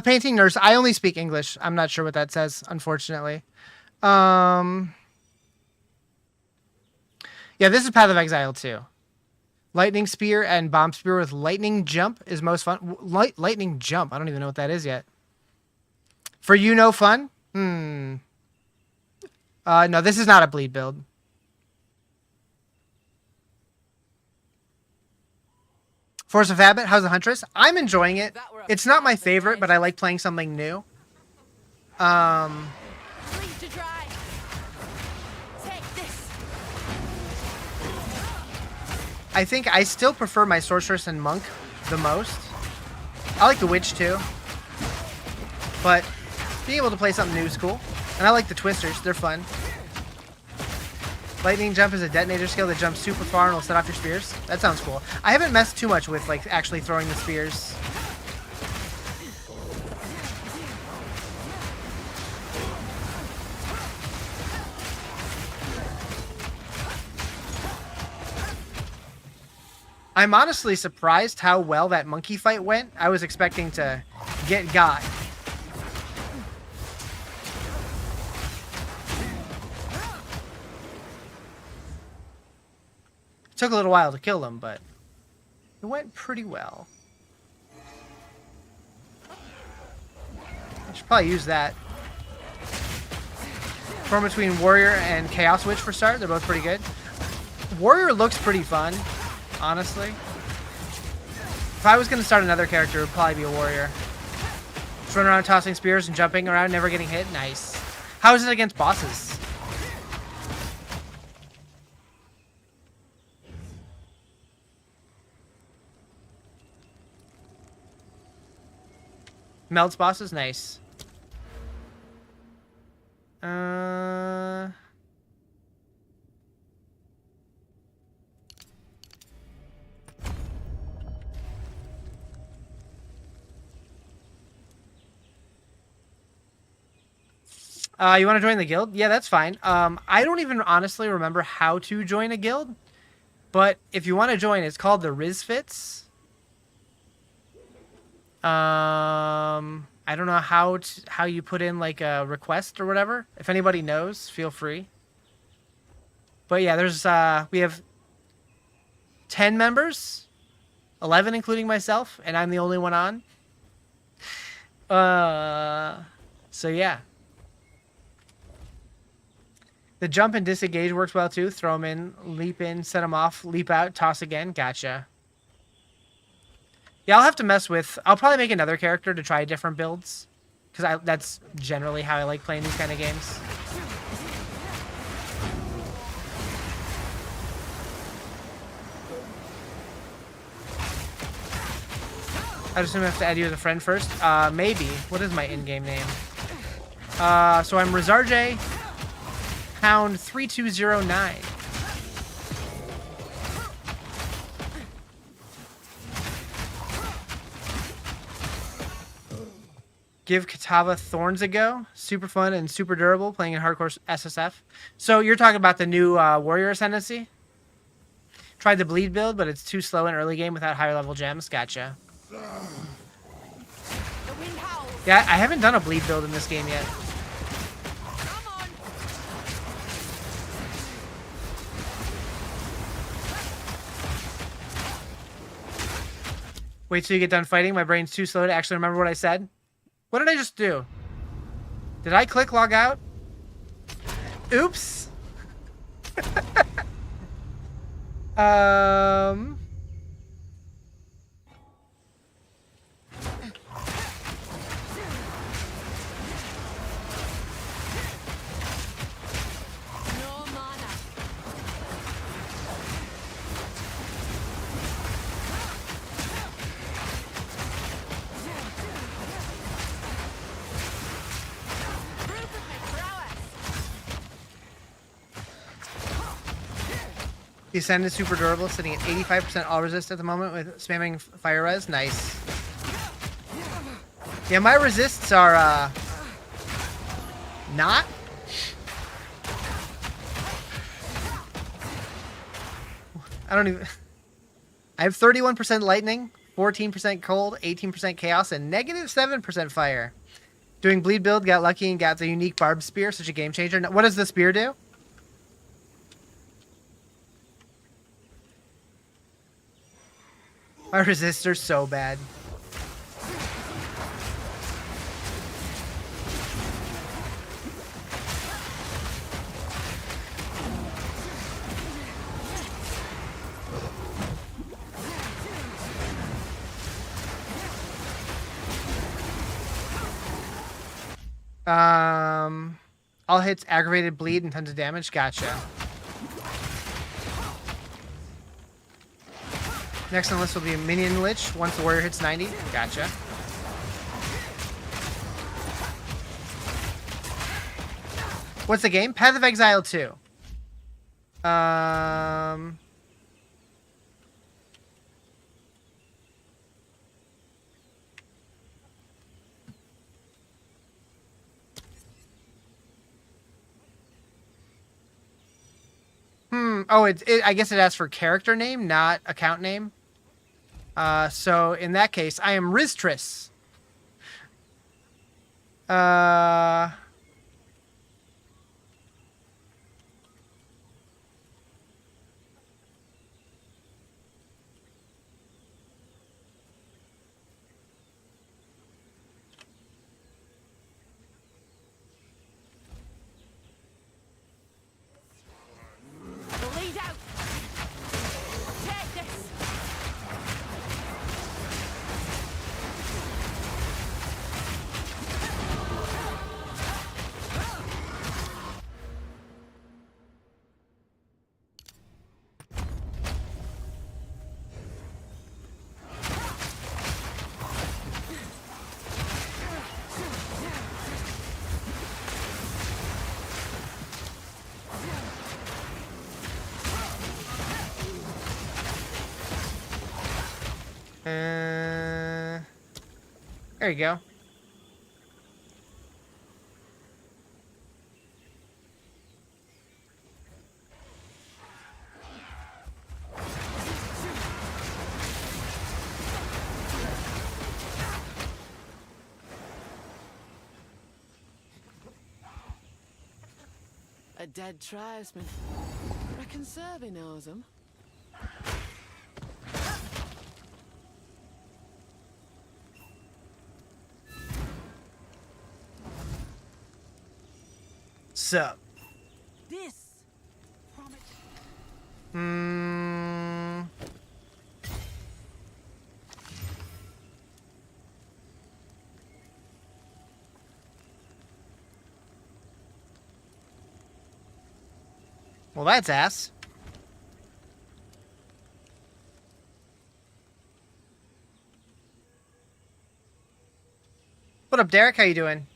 painting nurse. I only speak English. I'm not sure what that says, unfortunately. Yeah, this is Path of Exile too. Lightning Spear and Bomb Spear with Lightning Jump is most fun. Lightning Jump. I don't even know what that is yet. For you, no fun? No, this is not a bleed build. Force of Habit, how's the Huntress? I'm enjoying it. It's not my favorite, but I like playing something new. Bleed to dry. Take this. I think I still prefer my Sorceress and Monk the most. I like the Witch too. But being able to play something new is cool. And I like the Twisters, they're fun. Lightning Jump is a detonator skill that jumps super far and will set off your spears. That sounds cool. I haven't messed too much with like actually throwing the spears. I'm honestly surprised how well that monkey fight went. I was expecting to get got. Took a little while to kill them, but it went pretty well. I should probably use that. Torn between Warrior and Chaos Witch for start. They're both pretty good. Warrior looks pretty fun, honestly. If I was going to start another character, it would probably be a Warrior. Just run around tossing spears and jumping around, never getting hit. Nice. How is it against bosses? Melts bosses? Nice. You want to join the guild? Yeah, that's fine. I don't even honestly remember how to join a guild, but if you want to join, it's called the Rizfits. I don't know how you put in like a request or whatever. If anybody knows, feel free. But yeah, there's we have 10 members, 11 including myself, and I'm the only one on. So yeah. The jump and disengage works well too. Throw them in, set them off, leap out, toss again. Gotcha. Yeah, I'll have to mess with... I'll probably make another character to try different builds. Because that's generally how I like playing these kind of games. I just have to add you as a friend first. Maybe. What is my in-game name? So I'm Rizarjay, Hound 3209. Give Katava Thorns a go. Super fun and super durable, playing in hardcore SSF. So you're talking about the new Warrior Ascendancy? Tried the bleed build, but it's too slow in early game without higher level gems. Gotcha. Yeah, I haven't done a bleed build in this game yet. Wait till you get done fighting. My brain's too slow to actually remember what I said. What did I just do? Did I click log out? Oops. No mana. Proof of my prowess. The Ascend is super durable, sitting at 85% all resist at the moment with spamming fire res. Nice. Yeah, my resists are, not. I don't even... I have 31% lightning, 14% cold, 18% chaos, and negative 7% fire. Doing bleed build, got lucky and got the unique barb spear, such a game changer. What does the spear do? My resistor's so bad. All hits aggravated bleed and tons of damage. Gotcha. Next on the list will be a Minion Lich once the warrior hits 90. Gotcha. What's the game? Path of Exile 2. Oh, I guess it asks for character name, not account name. So in that case, I am Riztris. Bleed out. Take this. There you go. A dead tribesman. Reckon Serby knows him. Sup? This. Promise. Well, that's ass. What up, Derek? How you doing?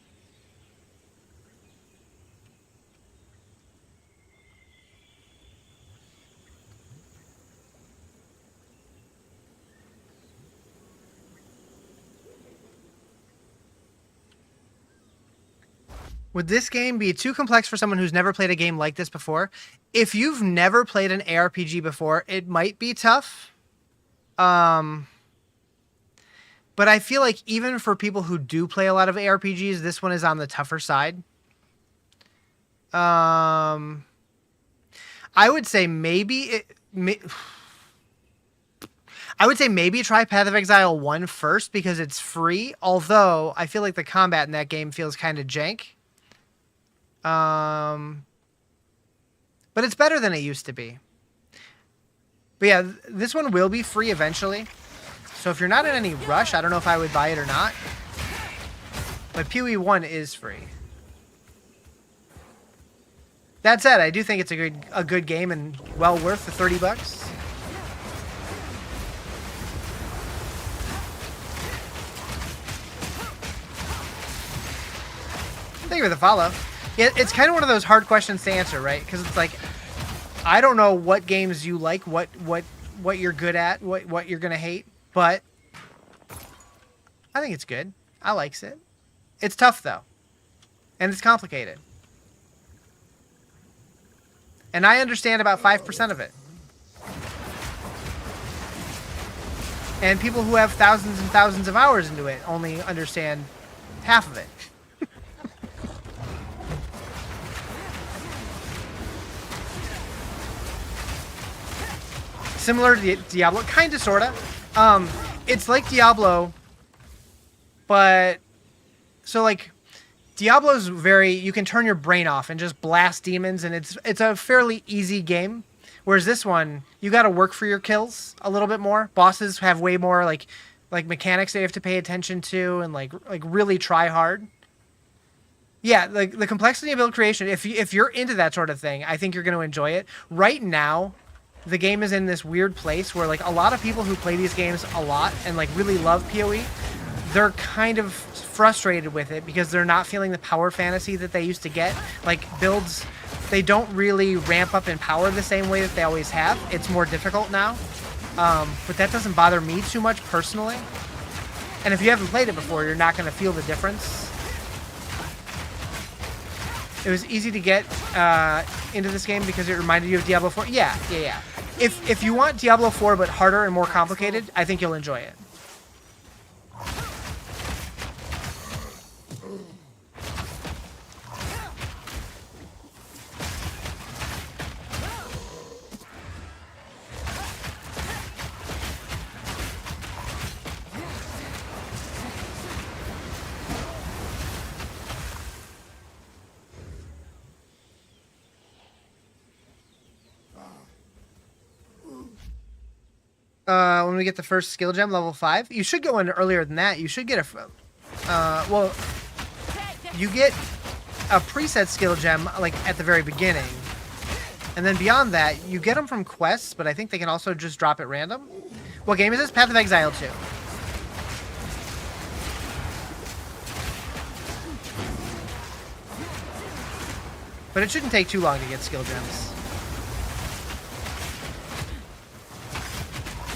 Would this game be too complex for someone who's never played a game like this before? If you've never played an ARPG before, it might be tough. But I feel like even for people who do play a lot of ARPGs, this one is on the tougher side. I would say maybe I would say maybe try Path of Exile 1 first because it's free, although I feel like the combat in that game feels kind of jank. But it's better than it used to be. But yeah, this one will be free eventually. So if you're not in any rush, I don't know if I would buy it or not. But PoE 1 is free. That said, I do think it's a good game and well worth the $30. Thank you for the follow. Yeah, it's kind of one of those hard questions to answer, right? Because it's like, I don't know what games you like, what you're good at, what you're gonna hate, but I think it's good. I likes it. It's tough though, and it's complicated, and I understand about 5% of it. And people who have thousands and thousands of hours into it only understand half of it. Similar to Diablo, kind of, sort of. It's like Diablo, but so like Diablo's you can turn your brain off and just blast demons, and it's a fairly easy game. Whereas this one, you got to work for your kills a little bit more. Bosses have way more like mechanics that you have to pay attention to and like really try hard. Yeah, the complexity of build creation. If you're into that sort of thing, I think you're going to enjoy it. Right now, the game is in this weird place where like a lot of people who play these games a lot and like really love PoE, they're kind of frustrated with it because they're not feeling the power fantasy that they used to get. Like builds, they don't really ramp up in power the same way that they always have. It's more difficult now, but that doesn't bother me too much personally. And if you haven't played it before, you're not going to feel the difference. It was easy to get into this game because it reminded you of Diablo 4. Yeah. If you want Diablo 4 but harder and more complicated, I think you'll enjoy it. When we get the first skill gem, level 5, you should go in earlier than that. You should get well, you get a preset skill gem like at the very beginning, and then beyond that, you get them from quests. But I think they can also just drop at random. What game is this? Path of Exile 2. But it shouldn't take too long to get skill gems.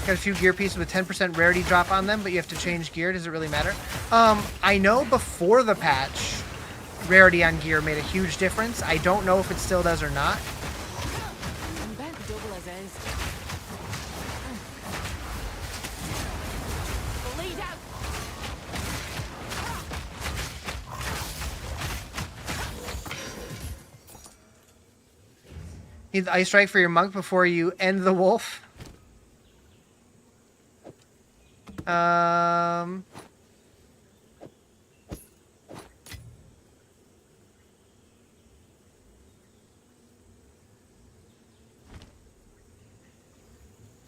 Got a few gear pieces with 10% rarity drop on them, but you have to change gear. Does it really matter? I know before the patch, rarity on gear made a huge difference. I don't know if it still does or not. I'm about double as is. Bleed out. Need the ice strike for your monk before you end the wolf.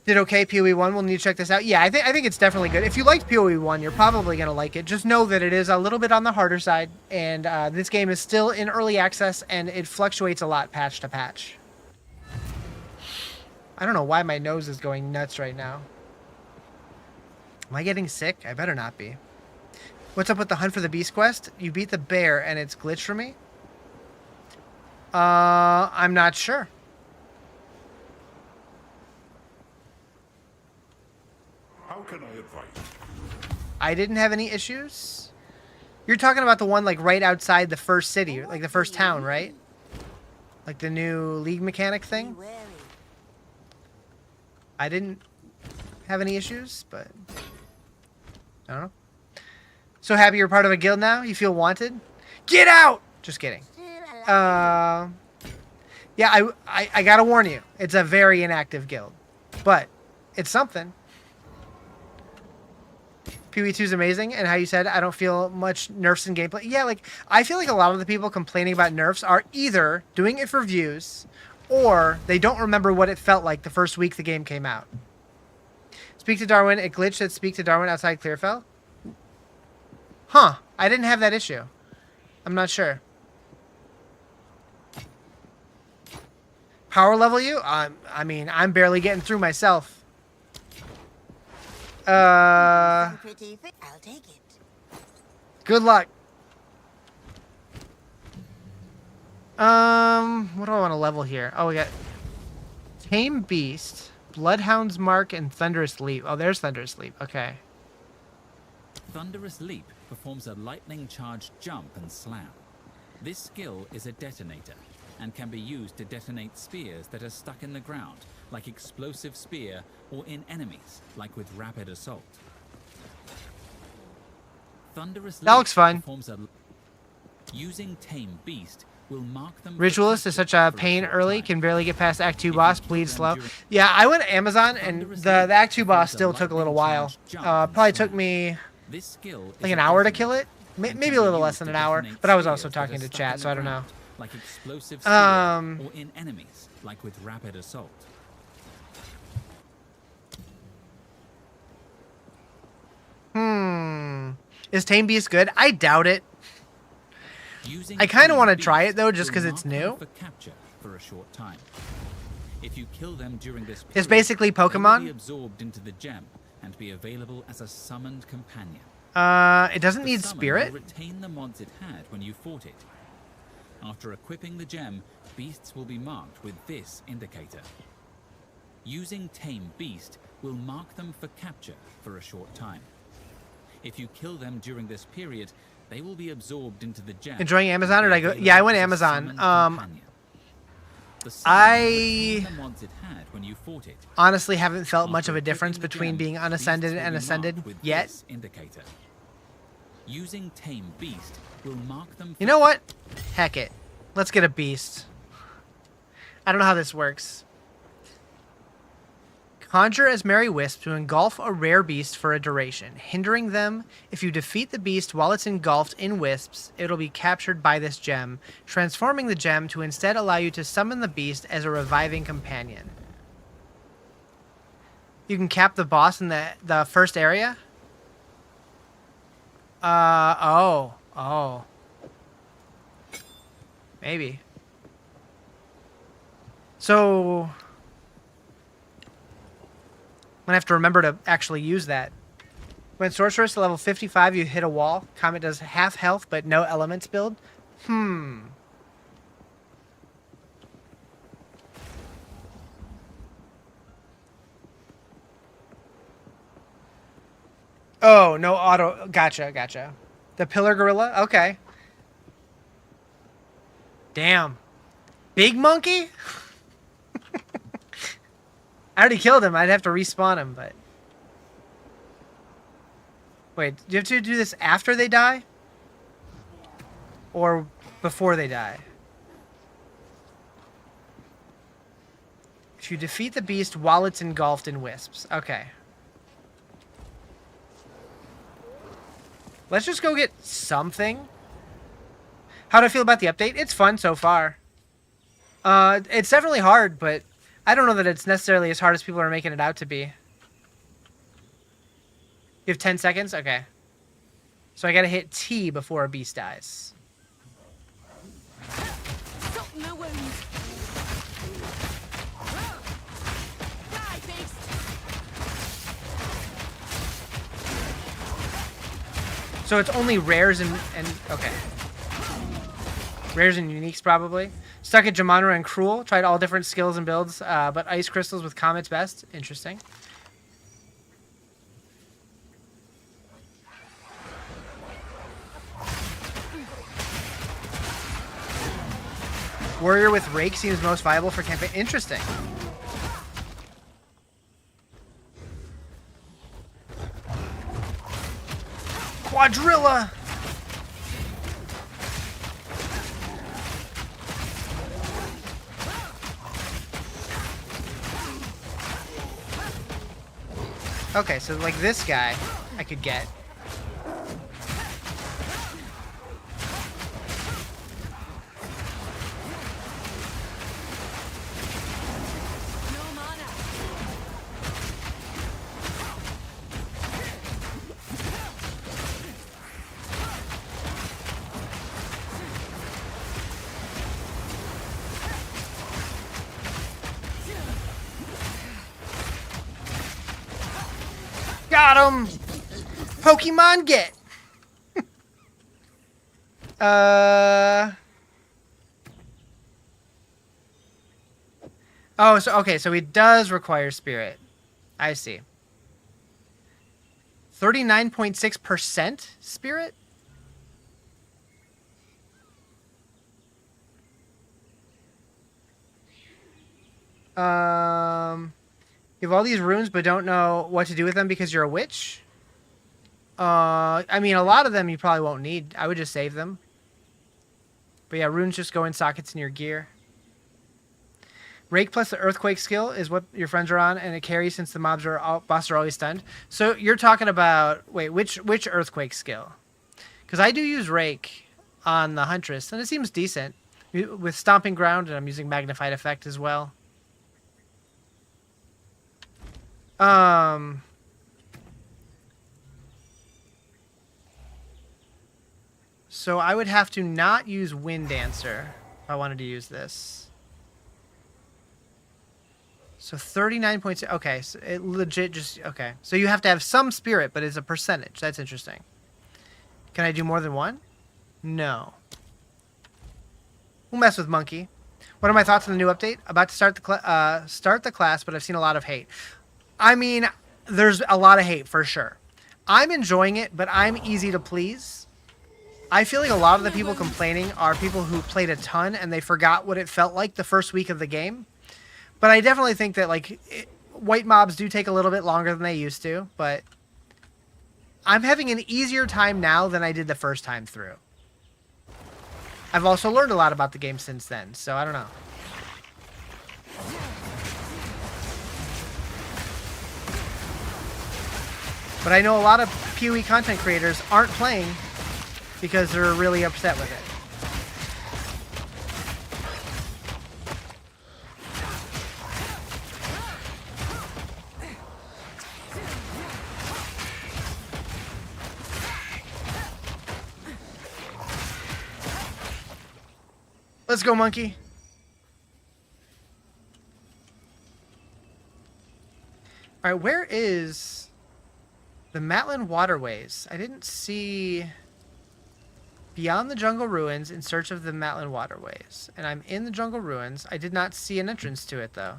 Did okay PoE 1? We'll need to check this out. Yeah, I think it's definitely good. If you liked PoE 1, you're probably gonna like it. Just know that it is a little bit on the harder side, and this game is still in early access, and it fluctuates a lot patch to patch. I don't know why my nose is going nuts right now. Am I getting sick? I better not be. What's up with the Hunt for the Beast quest? You beat the bear and it's glitched for me? I'm not sure. How can I advise? I didn't have any issues. You're talking about the one like right outside the first city, like the first town, right? Like the new league mechanic thing? Be wary. I didn't have any issues, but I don't know. So happy you're part of a guild now? You feel wanted? Get out! Just kidding. Yeah, I gotta warn you. It's a very inactive guild. But it's something. PoE2 is amazing, and how you said, I don't feel much nerfs in gameplay. Yeah, like, I feel like a lot of the people complaining about nerfs are either doing it for views, or they don't remember what it felt like the first week the game came out. Speak to Darwin. It glitched at Speak to Darwin outside Clearfell. Huh. I didn't have that issue. I'm not sure. Power level you? I mean, I'm barely getting through myself. Pretty fit. I'll take it. Good luck. What do I want to level here? Oh, we got Tame Beast, Bloodhound's Mark, and Thunderous Leap. Oh, there's Thunderous Leap. Okay. Thunderous Leap performs a lightning-charged jump and slam. This skill is a detonator and can be used to detonate spears that are stuck in the ground, like Explosive Spear, or in enemies, like with Rapid Assault. Thunderous That looks fun. performs a... Using Tame Beast will mark them... Ritualist is such a pain early, can barely get past Act 2 boss, bleeds slow. Yeah, I went to Amazon, and the Act 2 boss still took a little while. Probably took me This skill like an hour to kill it. Maybe a little less than an hour, but I was also talking to chat, so I don't know. Like Explosive Spear, or in enemies, like with Rapid Assault. Is Tame Beast good? I doubt it. I kind of want to try it though, just because it's new. For capture for a short time. If you kill them during this It's period, basically they will Pokemon. be absorbed into the gem and be available as a summoned companion. It doesn't The need summon spirit. will retain the mods it had when you fought it. After equipping the gem, beasts will be marked with this indicator. Using Tame Beast will mark them for capture for a short time. If you kill them during this period, they will be absorbed into the gem. Enjoying Amazon, or did I go? Yeah, I went Amazon. The sun I the once it had when you fought it. honestly haven't felt much After of a difference equipping the between gem, being beasts unascended will and be ascended marked with yet. this indicator. Using Tame Beast will mark them. You know what? Heck it. Let's get a beast. I don't know how this works. Conjure as Merry Wisp to engulf a rare beast for a duration, hindering them. If you defeat the beast while it's engulfed in wisps, it'll be captured by this gem, transforming the gem to instead allow you to summon the beast as a reviving companion. You can cap the boss in the first area? Oh. Maybe. So I'm gonna have to remember to actually use that. When sorceress to level 55, you hit a wall. Comet does half health, but no elements build. Oh, no auto. Gotcha. The pillar gorilla? Okay. Damn. Big monkey? I already killed him. I'd have to respawn him, but... Wait, do you have to do this after they die? Or before they die? If you defeat the beast while it's engulfed in wisps. Okay. Let's just go get something. How do I feel about the update? It's fun so far. It's definitely hard, but I don't know that it's necessarily as hard as people are making it out to be. You have 10 seconds? Okay. So I gotta hit T before a beast dies. Stop the wound. Die, beast. So it's only rares and okay. Rares and uniques probably. Stuck at Jamanra and Cruel. Tried all different skills and builds, but ice crystals with Comet's best. Interesting. Warrior with Rake seems most viable for campaign. Interesting. Quadrilla! Okay, so like this guy, I could get. No mana. Got him! Pokemon get! Oh, so okay, so he does require spirit. I see. 39.6% spirit? You have all these runes but don't know what to do with them because you're a witch? I mean, a lot of them you probably won't need. I would just save them. But yeah, runes just go in sockets in your gear. Rake plus the Earthquake skill is what your friends are on, and it carries since the bosses are always stunned. So you're talking about... Wait, which Earthquake skill? Because I do use Rake on the Huntress, and it seems decent. With Stomping Ground, and I'm using Magnified Effect as well. So I would have to not use Wind Dancer if I wanted to use this. So 39.6. Okay, so it legit just... Okay. So you have to have some spirit, but it's a percentage. That's interesting. Can I do more than one? No. We'll mess with Monkey. What are my thoughts on the new update? About to start the class, but I've seen a lot of hate. I mean, there's a lot of hate for sure. I'm enjoying it, but I'm easy to please. I feel like a lot of the people complaining are people who played a ton and they forgot what it felt like the first week of the game. But I definitely think that white mobs do take a little bit longer than they used to, but I'm having an easier time now than I did the first time through. I've also learned a lot about the game since then, so I don't know. But I know a lot of PoE content creators aren't playing because they're really upset with it. Let's go, monkey. All right, where is the Matland Waterways? I didn't see Beyond the Jungle Ruins in search of the Matland Waterways. And I'm in the Jungle Ruins. I did not see an entrance to it, though.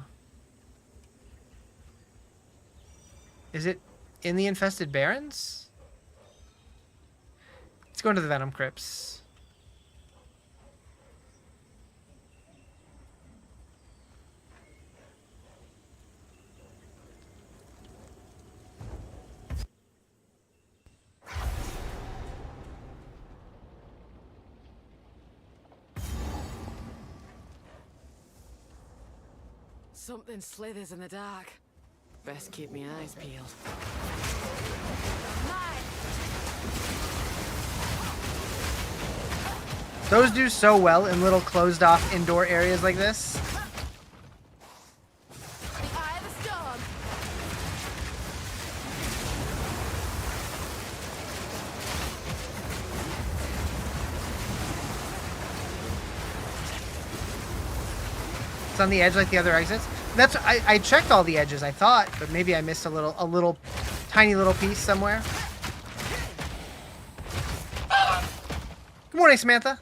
Is it in the Infested Barrens? Let's go into the Venom Crypts. Something slithers in the dark. Best keep my eyes peeled. Those do so well in little closed-off indoor areas like this. The eye of the storm. It's on the edge like the other exits. That's I checked all the edges, I thought, but maybe I missed a little tiny little piece somewhere. Good morning, Samantha.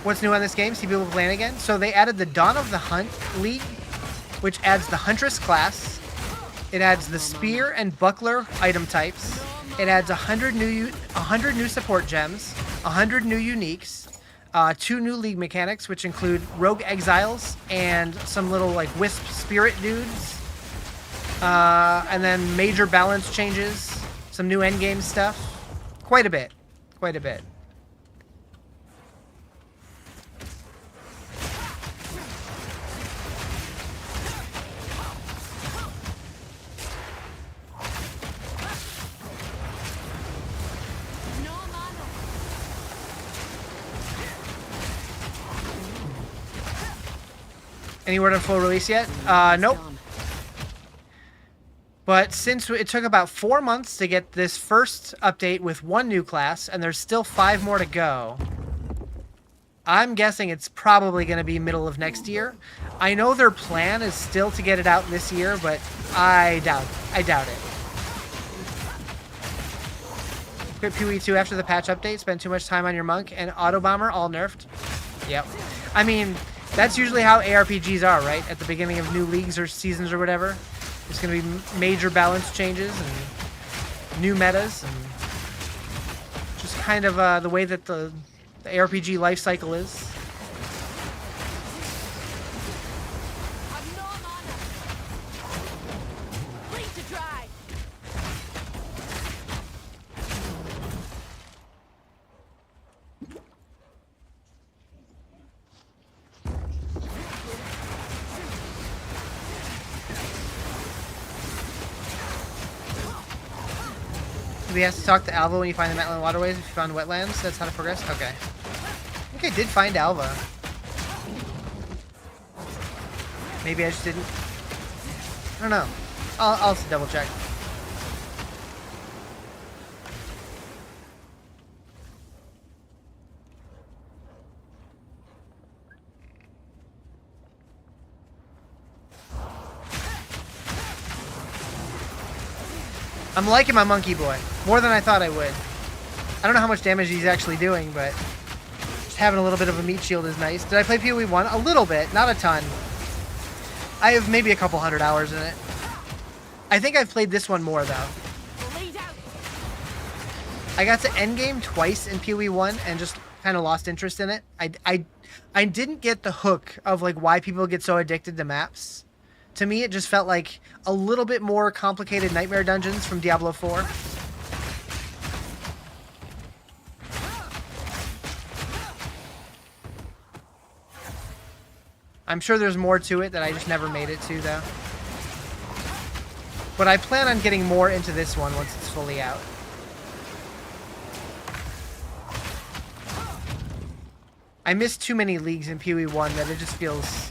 What's new on this game? See people playing again? So they added the Dawn of the Hunt League, which adds the Huntress class. It adds the Spear and Buckler item types. It adds 100 new support gems, 100 new uniques, 2 new league mechanics, which include rogue exiles and some little like wisp spirit dudes, and then major balance changes, some new endgame stuff. Quite a bit. Quite a bit. Any word on full release yet? Nope. But since it took about 4 months to get this first update with 1 new class, and there's still 5 more to go, I'm guessing it's probably going to be middle of next year. I know their plan is still to get it out this year, but I doubt it. Quit PoE 2 after the patch update. Spend too much time on your monk and auto bomber all nerfed. Yep. I mean, that's usually how ARPGs are, right? At the beginning of new leagues or seasons or whatever. There's going to be major balance changes and new metas. And just kind of the way that the ARPG life cycle is. I've no mana. Bleed to dry. We have to talk to Alva when you find the Matland Waterways. If you found wetlands, that's how to progress. Okay. I think I did find Alva. Maybe I just didn't. I don't know. I'll double check. I'm liking my monkey boy more than I thought I would. I don't know how much damage he's actually doing, but just having a little bit of a meat shield is nice. Did I play PoE 1? A little bit, not a ton. I have maybe a couple 100 hours in it. I think I've played this one more though. Bleed out. I got to endgame twice in PoE 1 and just kind of lost interest in it. I didn't get the hook of like why people get so addicted to maps. To me, it just felt like a little bit more complicated nightmare dungeons from Diablo 4. I'm sure there's more to it that I just never made it to, though. But I plan on getting more into this one once it's fully out. I missed too many leagues in PoE 1 that it just feels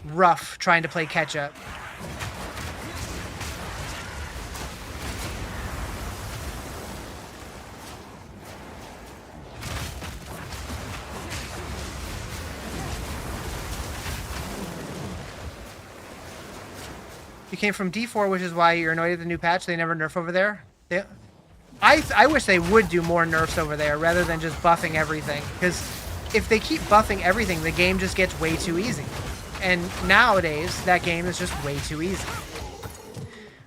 rough trying to play catch-up. You came from D4, which is why you're annoyed at the new patch. They never nerf over there. I wish they would do more nerfs over there rather than just buffing everything. Because if they keep buffing everything, the game just gets way too easy. And nowadays, that game is just way too easy.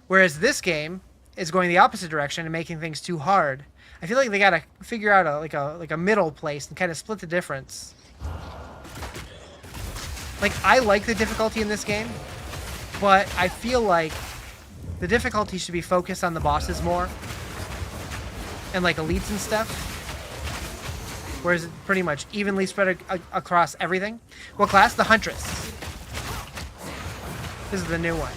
Whereas this game is going the opposite direction and making things too hard. I feel like they gotta figure out a middle place and kind of split the difference. Like, I like the difficulty in this game, but I feel like the difficulty should be focused on the bosses more. And like elites and stuff. Whereas it's pretty much evenly spread across everything. What class? The Huntress. This is the new one.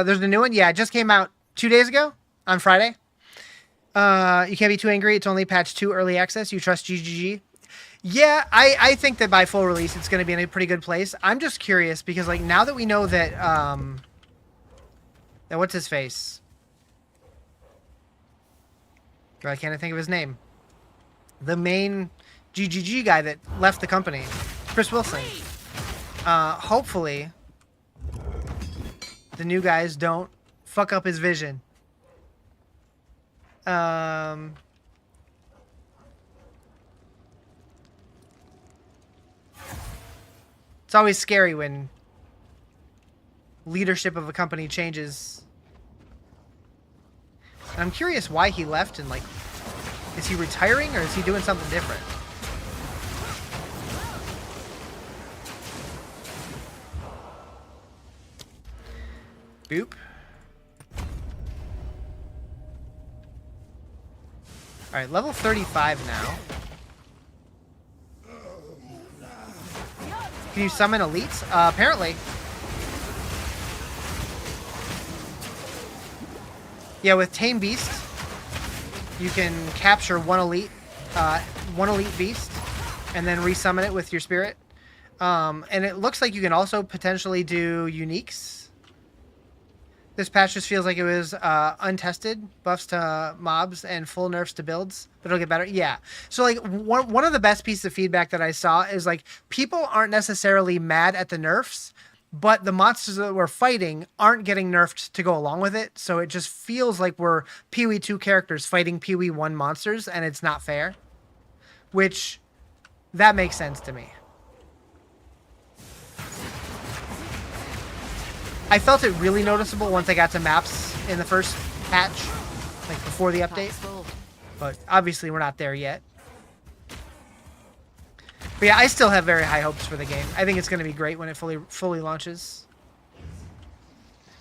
There's the new one. Yeah, it just came out 2 days ago on Friday. You can't be too angry. It's only patch 2 early access. You trust GGG? Yeah, I think that by full release, it's going to be in a pretty good place. I'm just curious because, like, now that we know that, what's his face? I can't think of his name. The main GGG guy that left the company, Chris Wilson. Hopefully the new guys don't fuck up his vision. It's always scary when leadership of a company changes. And I'm curious why he left and, like, is he retiring or is he doing something different? Boop. Alright, level 35 now. Can you summon elites? Apparently. Yeah, with Tame Beast, you can capture one elite beast, and then resummon it with your spirit. And it looks like you can also potentially do uniques. This patch just feels like it was untested, buffs to mobs and full nerfs to builds, but it'll get better. Yeah. So, like, one of the best pieces of feedback that I saw is, like, people aren't necessarily mad at the nerfs, but the monsters that we're fighting aren't getting nerfed to go along with it. So it just feels like we're PoE 2 characters fighting PoE 1 monsters, and it's not fair. Which, that makes sense to me. I felt it really noticeable once I got to maps in the first patch, like before the update. But obviously we're not there yet. But yeah, I still have very high hopes for the game. I think it's going to be great when it fully launches.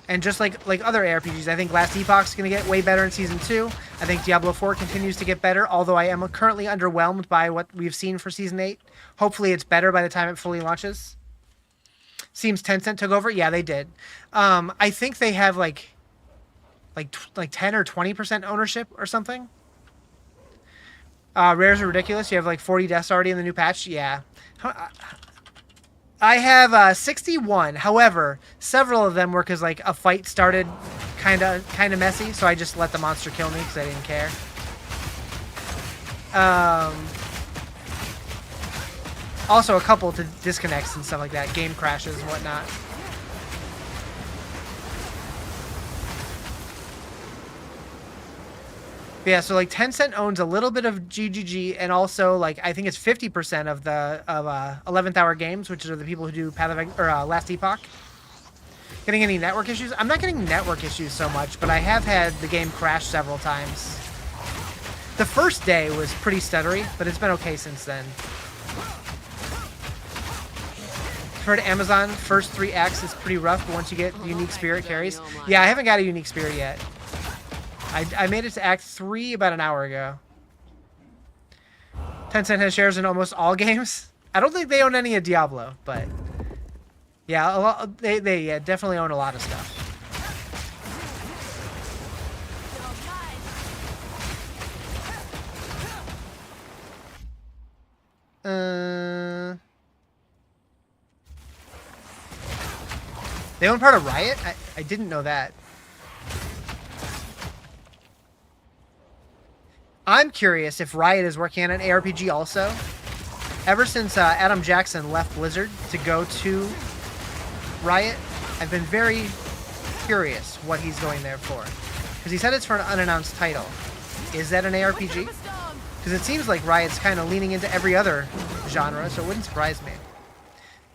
And just like other ARPGs, I think Last Epoch's going to get way better in Season 2. I think Diablo 4 continues to get better, although I am currently underwhelmed by what we've seen for Season 8. Hopefully it's better by the time it fully launches. Seems Tencent took over. Yeah, they did. I think they have like like 10 or 20% ownership or something. Rares are ridiculous. You have like 40 deaths already in the new patch. Yeah. I have 61. However, several of them were because like a fight started kind of messy, so I just let the monster kill me because I didn't care. Also a couple to disconnects and stuff like that, game crashes and whatnot. Yeah, so like Tencent owns a little bit of GGG, and also like I think it's 50% of the 11th Hour Games, which are the people who do Path of Last Epoch. Getting any network issues? I'm not getting network issues so much, but I have had the game crash several times. The first day was pretty stuttery, but it's been okay since then. Heard Amazon first 3 acts is pretty rough, but once you get unique spirit carries. Yeah, I haven't got a unique spirit yet. I made it to Act 3 about an hour ago. Tencent has shares in almost all games. I don't think they own any of Diablo, but yeah, a lot, they definitely own a lot of stuff. They own part of Riot? I didn't know that. I'm curious if Riot is working on an ARPG also. Ever since Adam Jackson left Blizzard to go to Riot, I've been very curious what he's going there for. Because he said it's for an unannounced title. Is that an ARPG? Because it seems like Riot's kind of leaning into every other genre, so it wouldn't surprise me.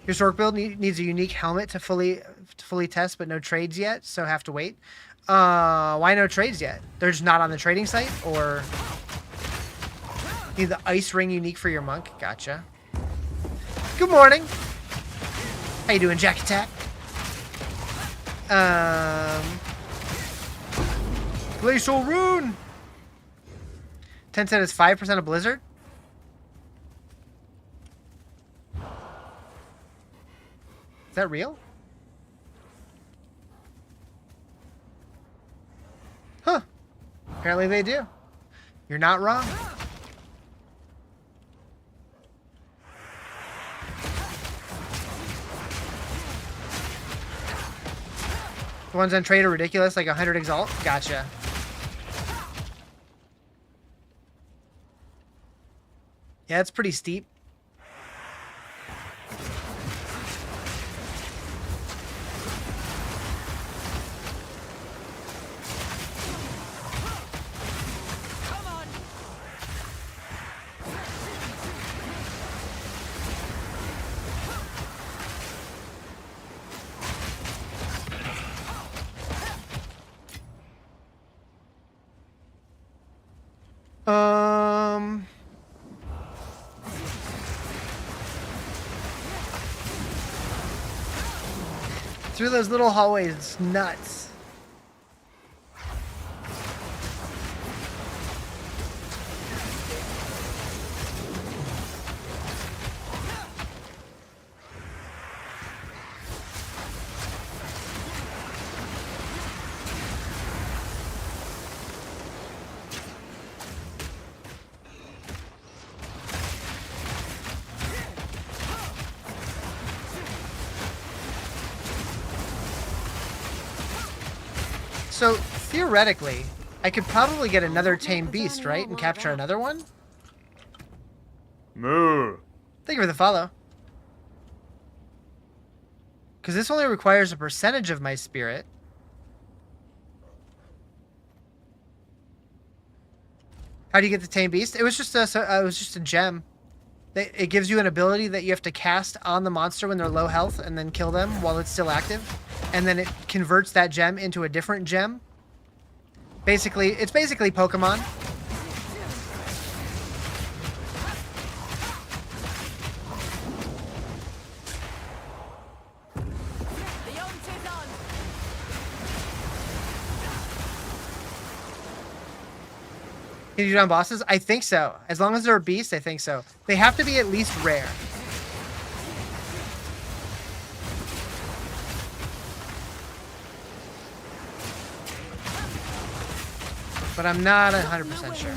Your Sork build needs a unique helmet to fully test, but no trades yet, so have to wait. Why no trades yet? They're just not on the trading site, or need the ice ring unique for your monk? Gotcha. Good morning. How you doing, Jack Attack? Glacial Rune. Tencent is 5% of Blizzard. Is that real? Huh. Apparently they do. You're not wrong. The ones on trade are ridiculous, like 100 Exalt? Gotcha. Yeah, it's pretty steep. Through those little hallways, it's nuts. So, theoretically, I could probably get another tame beast, right? And capture another one? Moo. Thank you for the follow. Because this only requires a percentage of my spirit. How do you get the tame beast? It was just a gem. It gives you an ability that you have to cast on the monster when they're low health and then kill them while it's still active. And then it converts that gem into a different gem. Basically, it's basically Pokemon. Can you do on bosses? I think so. As long as they're a beast, I think so. They have to be at least rare. but I'm not 100% sure.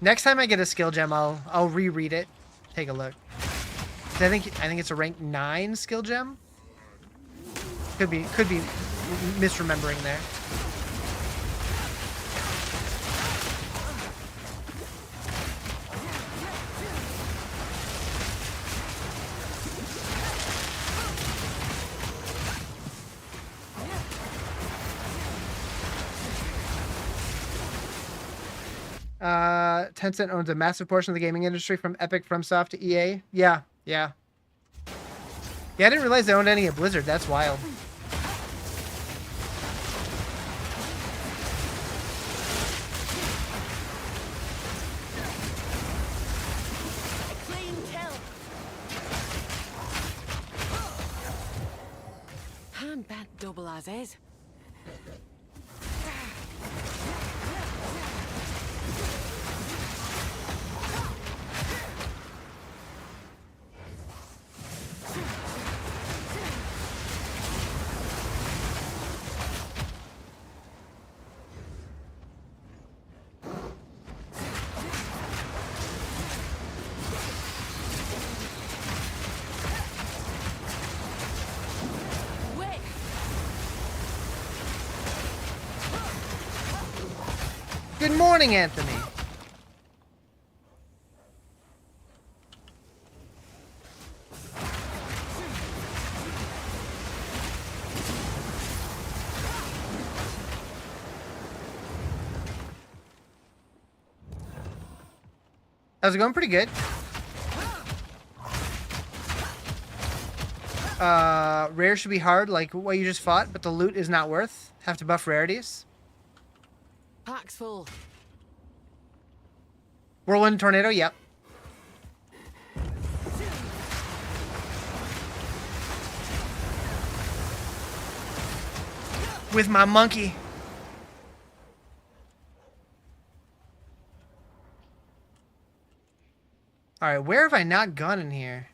Next time I get a skill gem, I'll reread it. Take a look. I think it's a rank 9 skill gem. Could be misremembering there. Tencent owns a massive portion of the gaming industry, from Epic, FromSoft to EA. Yeah. Yeah, I didn't realize they owned any at Blizzard. That's wild. I'm bad double as is. Good morning, Anthony. How's it going? Pretty good. Rare should be hard, like what you just fought, but the loot is not worth. Have to buff rarities. Pack's full. Whirlwind tornado, yep. With my monkey. Alright, where have I not gone in here?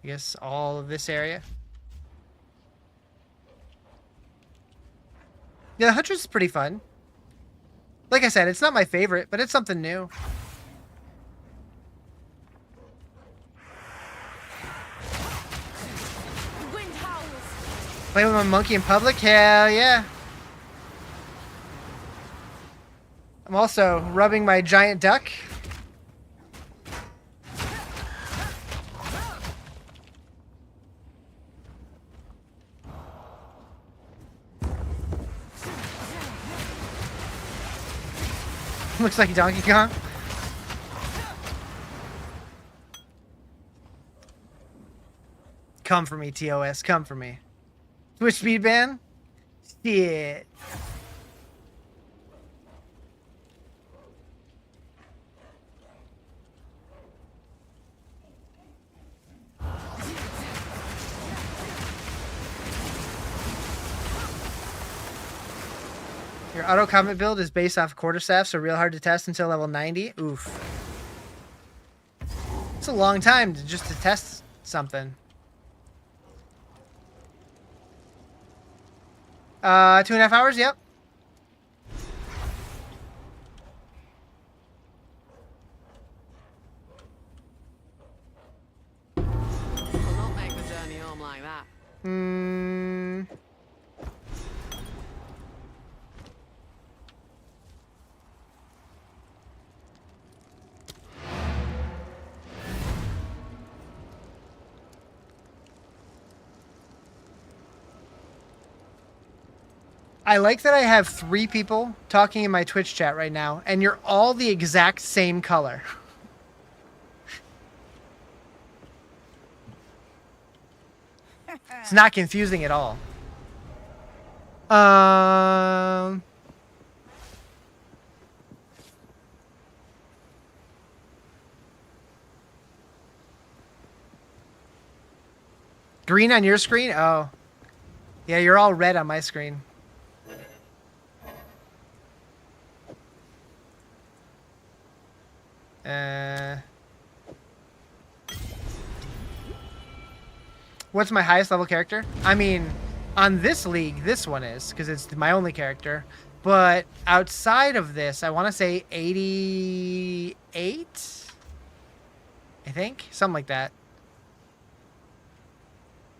I guess all of this area. Yeah, the Huntress is pretty fun. Like I said, it's not my favorite, but it's something new. The wind howls. Play with my monkey in public? Hell yeah. I'm also rubbing my giant duck. Looks like Donkey Kong. Come for me, TOS. Come for me. Switch speed ban? Shit. Your auto combat build is based off quarterstaff, so real hard to test until level 90. Oof. It's a long time to test something. 2.5 hours, yep. We'll not make the journey home like that. I like that I have 3 people talking in my Twitch chat right now, and you're all the exact same color. It's not confusing at all. Green on your screen? Oh. Yeah, you're all red on my screen. What's my highest level character? I mean, On this league, this one is, because it's my only character. But outside of this, I want to say 88? I think? Something like that.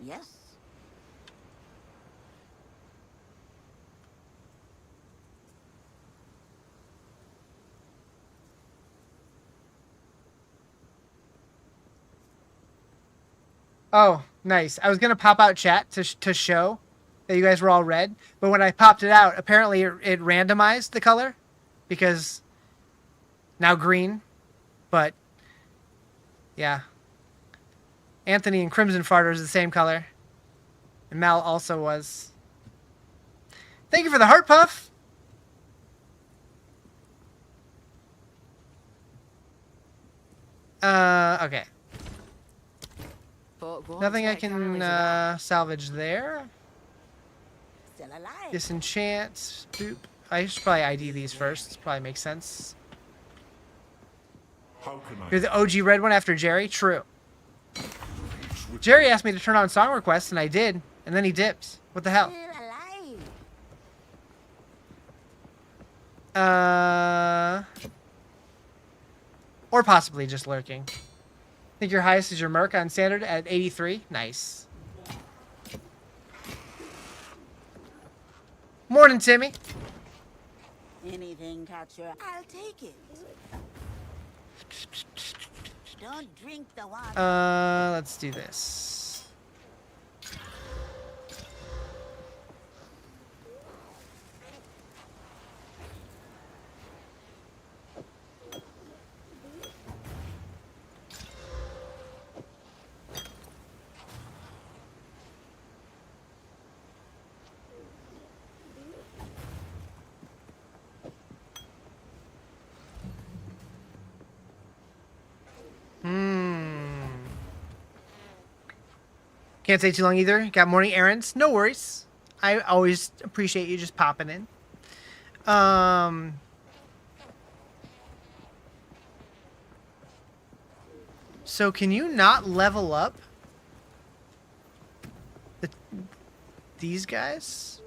Yes. Oh, nice. I was going to pop out chat to show that you guys were all red. But when I popped it out, apparently it randomized the color. Because now green. But, yeah. Anthony and Crimson Farter is the same color. And Mal also was. Thank you for the heart puff. Okay. But go on, Nothing I check can Carly's about. salvage there. Still alive. Disenchant. Boop. I should probably ID these first. Probably makes sense. How can I You're the OG red one after Jerry? True. reach with Jerry asked me to turn on song requests, and I did. And then he dipped. What the hell? Still alive. Or possibly just lurking. I think your highest is your Merc on standard at 83. Nice. Morning, Timmy. Anything catch your... I'll take it. Don't drink the water. Let's do this. Can't stay too long either. Got morning errands. No worries. I always appreciate you just popping in. So can you not level up these guys?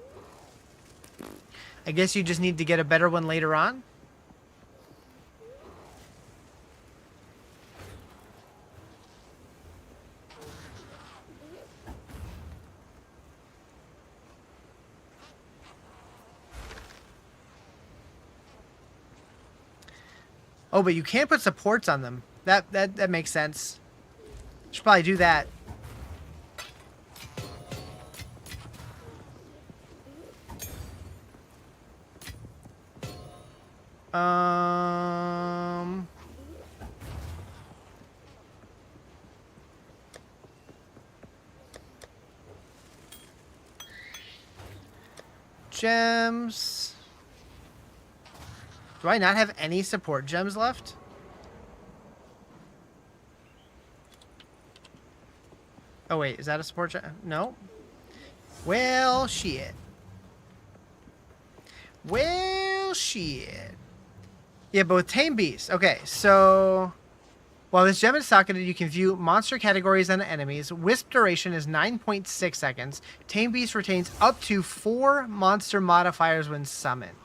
I guess you just need to get a better one later on. Oh, but you can't put supports on them. That makes sense. Should probably do that. Gems. Do I not have any support gems left? Oh wait, is that a support gem? No. Well, shit. Well, shit. Yeah, but with Tame Beast. Okay, so while this gem is socketed, you can view monster categories and enemies. Wisp duration is 9.6 seconds. Tame Beast retains up to 4 monster modifiers when summoned.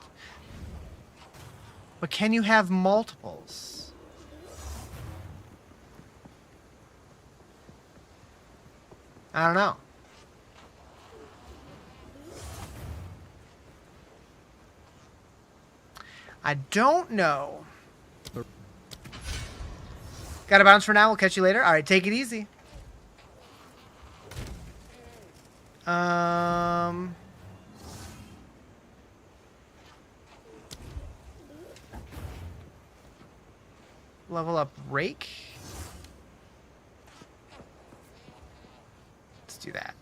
But can you have multiples? I don't know. I don't know. Gotta bounce for now. We'll catch you later. All right, take it easy. Level up Rake. Let's do that.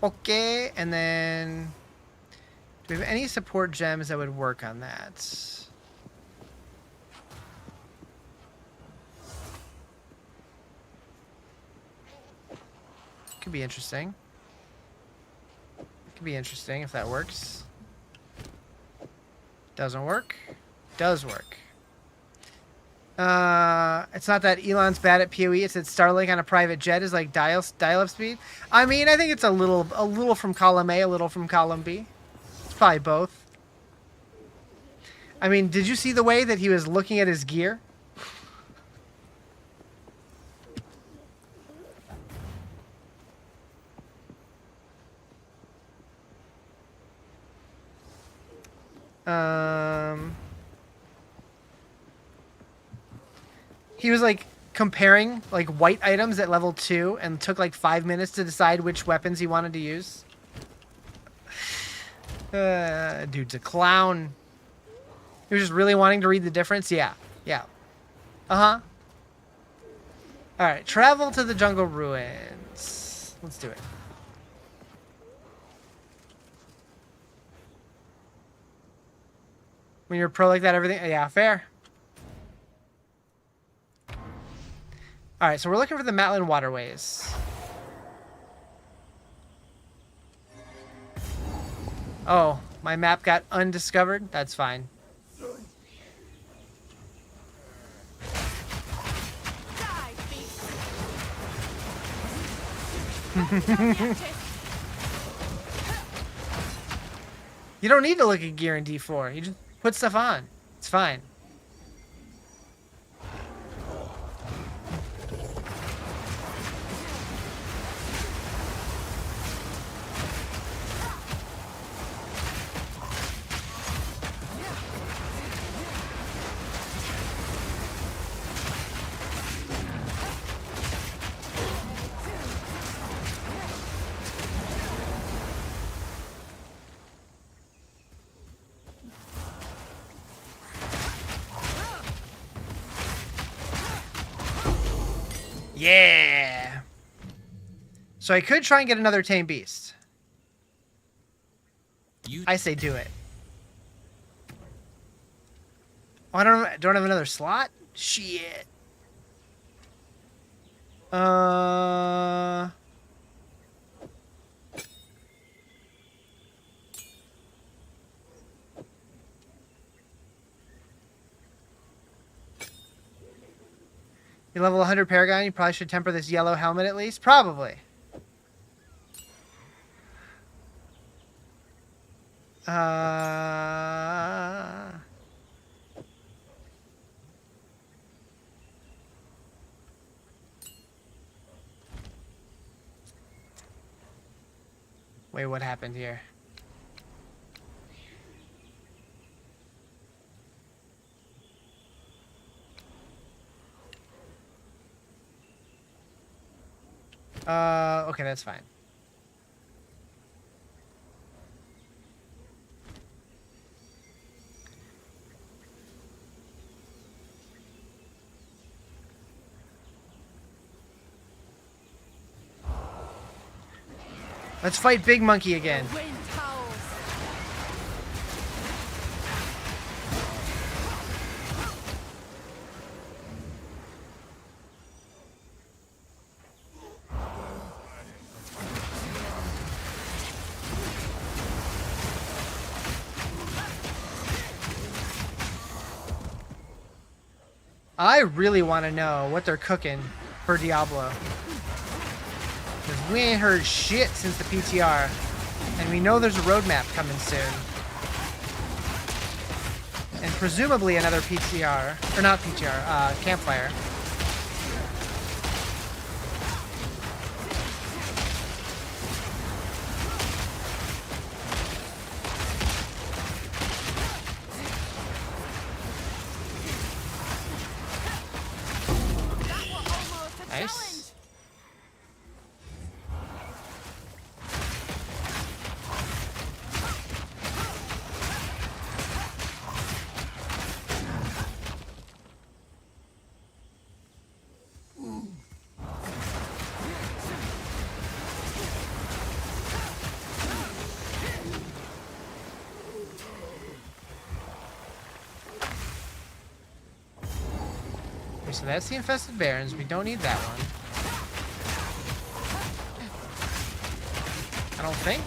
Okay, and then do we have any support gems that would work on that? Could be interesting. Could be interesting if that works. Doesn't work. Does work. It's not that Elon's bad at PoE. It's that Starlink on a private jet is like dial-up speed. I mean, I think it's a little from column A, a little from column B. It's probably both. I mean, did you see the way that he was looking at his gear? He was like comparing like white items at level 2 and took like 5 minutes to decide which weapons he wanted to use. Dude's a clown. He was just really wanting to read the difference. Yeah. Uh-huh. Alright, travel to the jungle ruins. Let's do it. When you're pro like that, everything... Yeah, fair. Alright, so we're looking for the Matlin waterways. Oh, my map got undiscovered? That's fine. Die, beast. You don't need to look at gear in D4. You just put stuff on. It's fine. Yeah. So I could try and get another tame beast. I say do it. Oh, I don't have another slot? Shit. You level 100 Paragon, you probably should temper this yellow helmet at least. Probably. Wait, what happened here? Okay, that's fine. Let's fight Big Monkey again. Wind howls. I really want to know what they're cooking for Diablo. Because we ain't heard shit since the PTR. And we know there's a roadmap coming soon. And presumably another PTR. Or not PTR, campfire. Nice. Okay, so that's the Infested Barrens. We don't need that one. I don't think.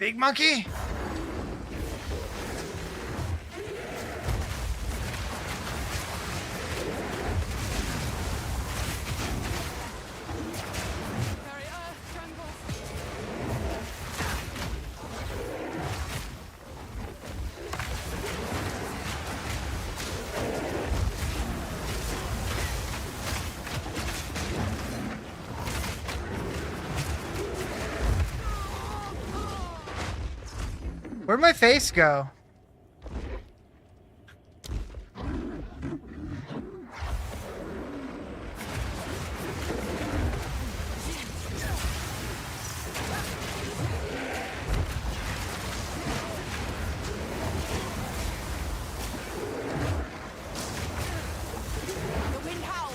Big monkey. Barrier, jungle. Where'd my face go? The wind howls.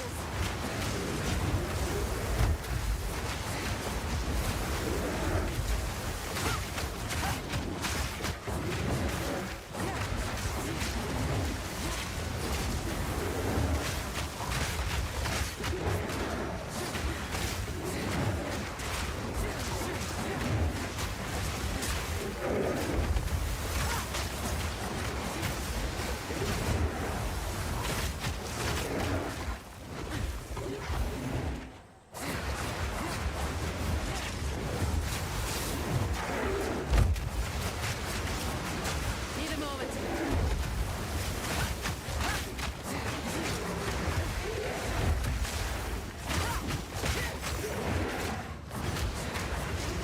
Need a moment.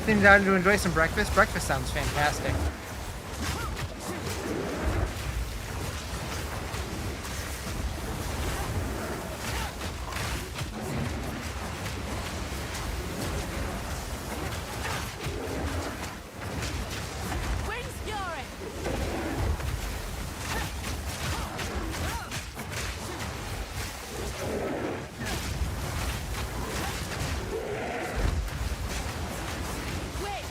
Sitting down to enjoy some breakfast. Breakfast sounds fantastic. Wind's fury. Wind.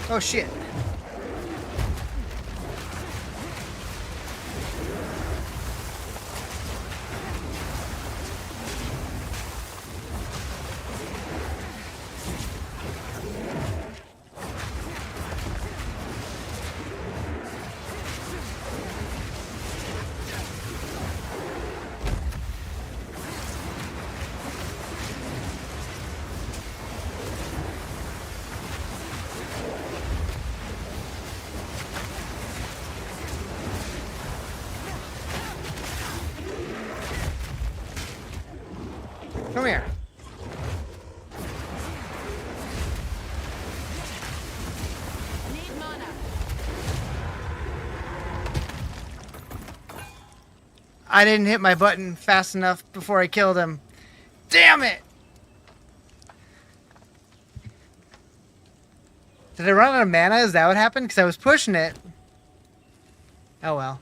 Oh shit. Come here. Need mana. I didn't hit my button fast enough before I killed him. Damn it! Did I run out of mana? Is that what happened? Because I was pushing it. Oh well.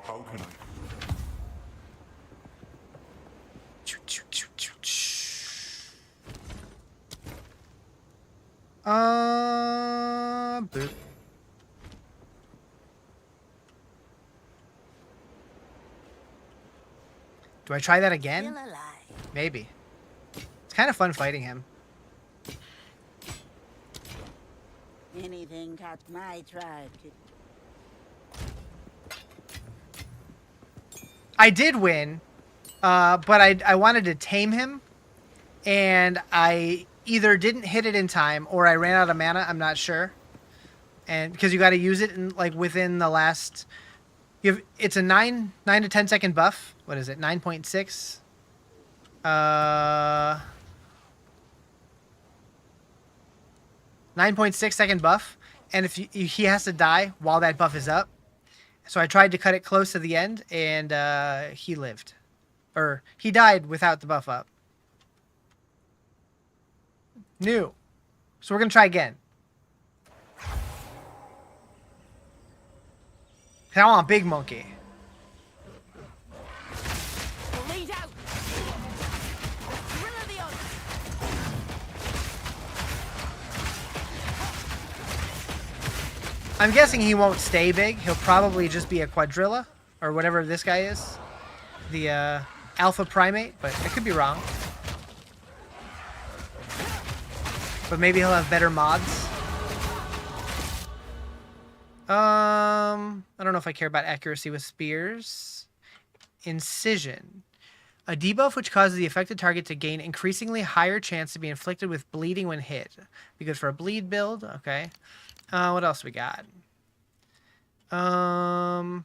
How can I? Boop. Do I try that Still again? alive. Maybe. It's kind of fun fighting him. Anything catch my tribe to I did win, but I wanted to tame him, and I either didn't hit it in time or I ran out of mana. I'm not sure, and because you got to use it in like within the last. It's a 9 to 10 second buff. What is it? 9.6. 9.6 second buff, and if he has to die while that buff is up. So I tried to cut it close to the end, and he lived. Or, he died without the buff up. New. So we're going to try again. I want Big Monkey. Lead out. The thrill of the hunt. I'm guessing he won't stay big. He'll probably just be a quadrilla, or whatever this guy is. The alpha primate, but I could be wrong. But maybe he'll have better mods. I don't know if I care about accuracy with spears. Incision. A debuff which causes the affected target to gain increasingly higher chance to be inflicted with bleeding when hit. Be good for a bleed build. Okay. What else we got? That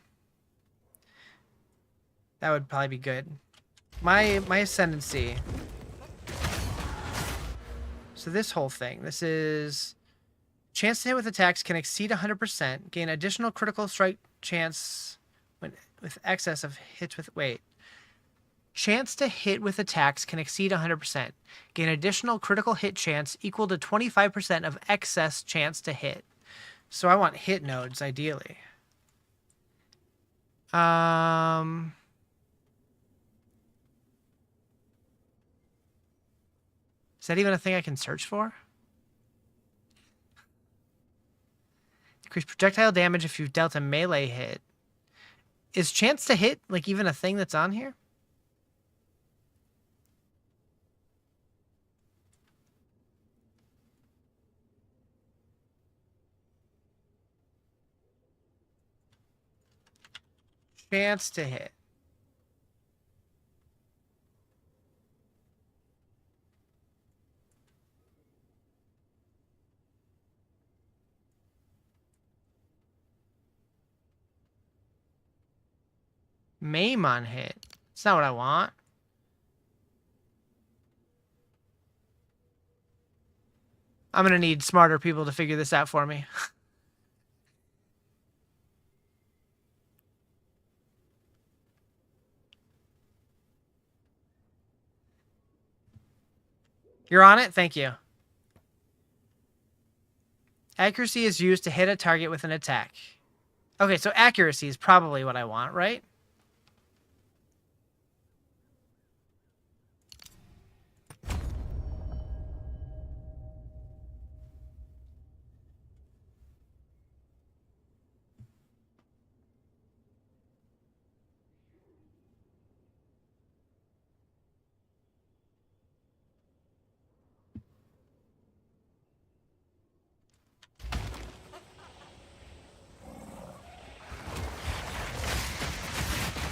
would probably be good. My ascendancy. So this whole thing. This is... Chance to hit with attacks can exceed 100%. Gain additional critical strike chance when with excess of hits with... Wait. Chance to hit with attacks can exceed 100%. Gain additional critical hit chance equal to 25% of excess chance to hit. So I want hit nodes, ideally. Is that even a thing I can search for? Increase projectile damage if you've dealt a melee hit. Is chance to hit, like, even a thing that's on here? Chance to hit. Maim on hit. That's not what I want. I'm gonna need smarter people to figure this out for me. You're on it? Thank you. Accuracy is used to hit a target with an attack. Okay, so accuracy is probably what I want, right?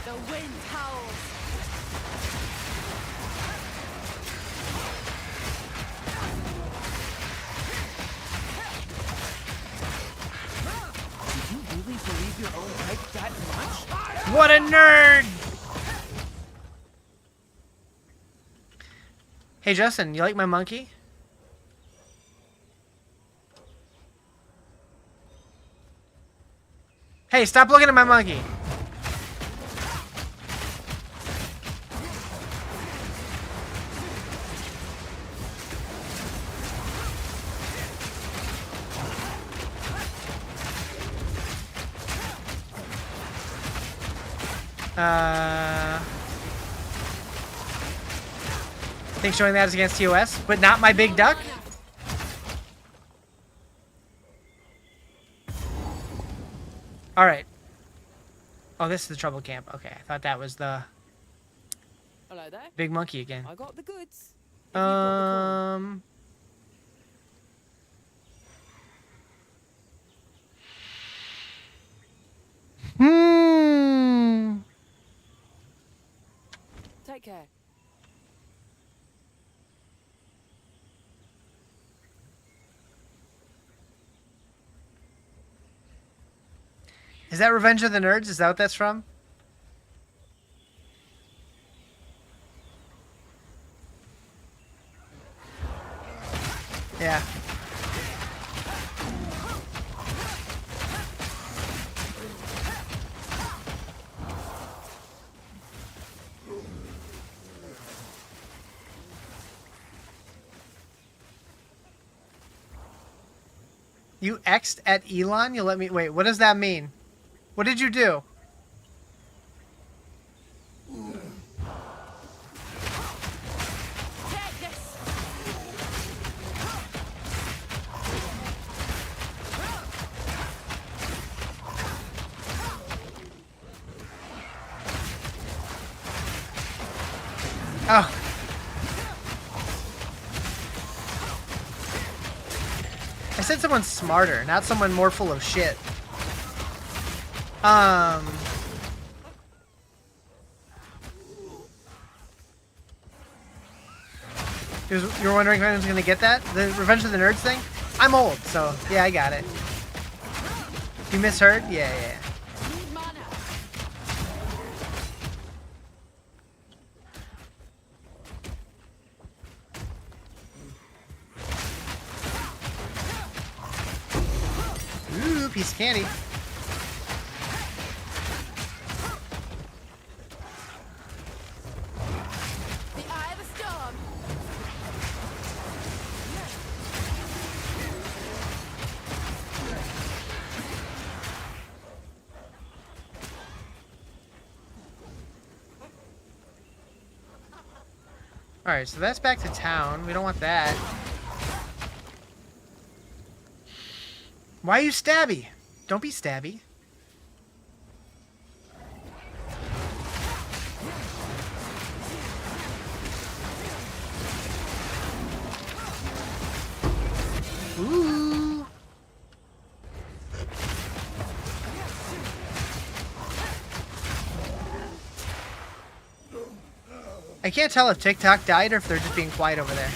The wind howls. Did you really believe your own hype that much? What a nerd! Hey, Justin, you like my monkey? Hey, stop looking at my monkey! I think showing that is against TOS, but not my big duck? Alright. Oh, this is the trouble camp. Okay, I thought that was the Hello there. big monkey again. I got the goods. If you've got the coin. Take care. Is that Revenge of the Nerds? Is that what that's from? Yeah. You X'd at Elon? You let me... Wait, what does that mean? What did you do? Take this. Oh. I said someone smarter, not someone more full of shit. You're wondering if anyone's gonna get that? The Revenge of the Nerds thing? I'm old, so yeah, I got it. You misheard? Yeah. Need mana. Ooh, piece of candy. The eye of the storm. Alright, so that's back to town. We don't want that. Why are you stabby? Don't be stabby. Ooh. I can't tell if TikTok died or if they're just being quiet over there.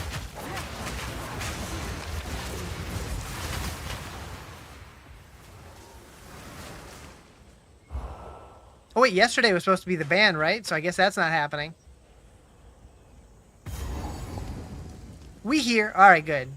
Oh wait, yesterday was supposed to be the ban, right? So I guess that's not happening. We here. Alright, good.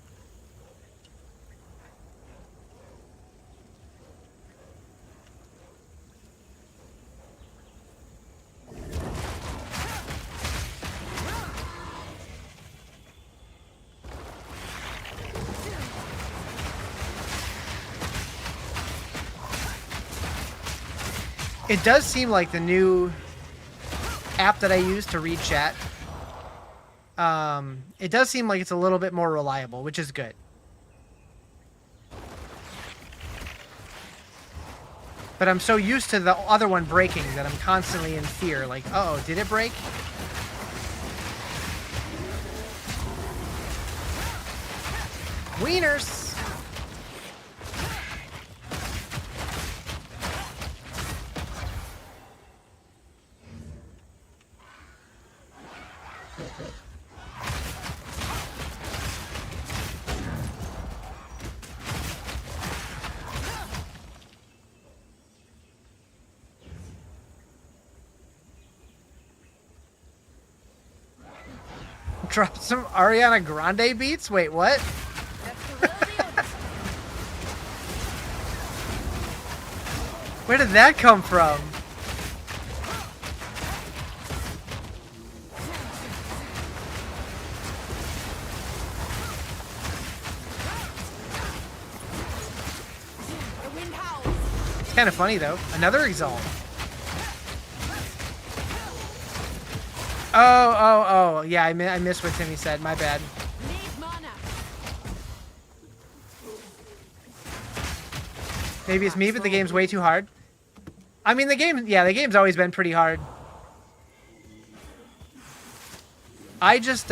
It does seem like the new app that I use to read chat, it does seem like it's a little bit more reliable, which is good. But I'm so used to the other one breaking that I'm constantly in fear. Like, uh-oh, did it break? Wieners! Drop some Ariana Grande beats? Wait, what? Where did that come from? The wind howls. It's kind of funny, though. Another Exile. Oh. Yeah, I missed what Timmy said. My bad. Need mana. Maybe it's me, but the game's way too hard. I mean, the game's always been pretty hard. I just,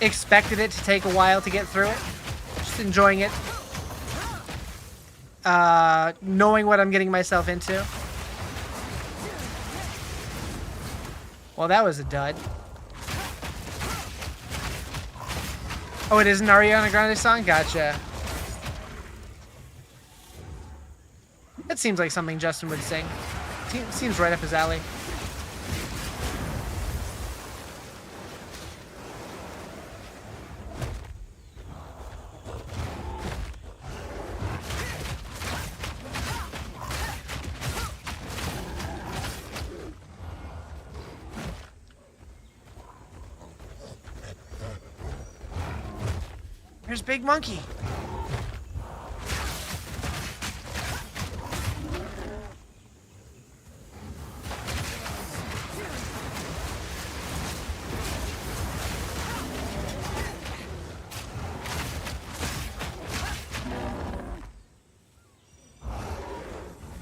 expected it to take a while to get through it. Just enjoying it. Knowing what I'm getting myself into. Well, that was a dud. Oh, it is an Ariana Grande song? Gotcha. That seems like something Justin would sing. Seems right up his alley. There's Big Monkey.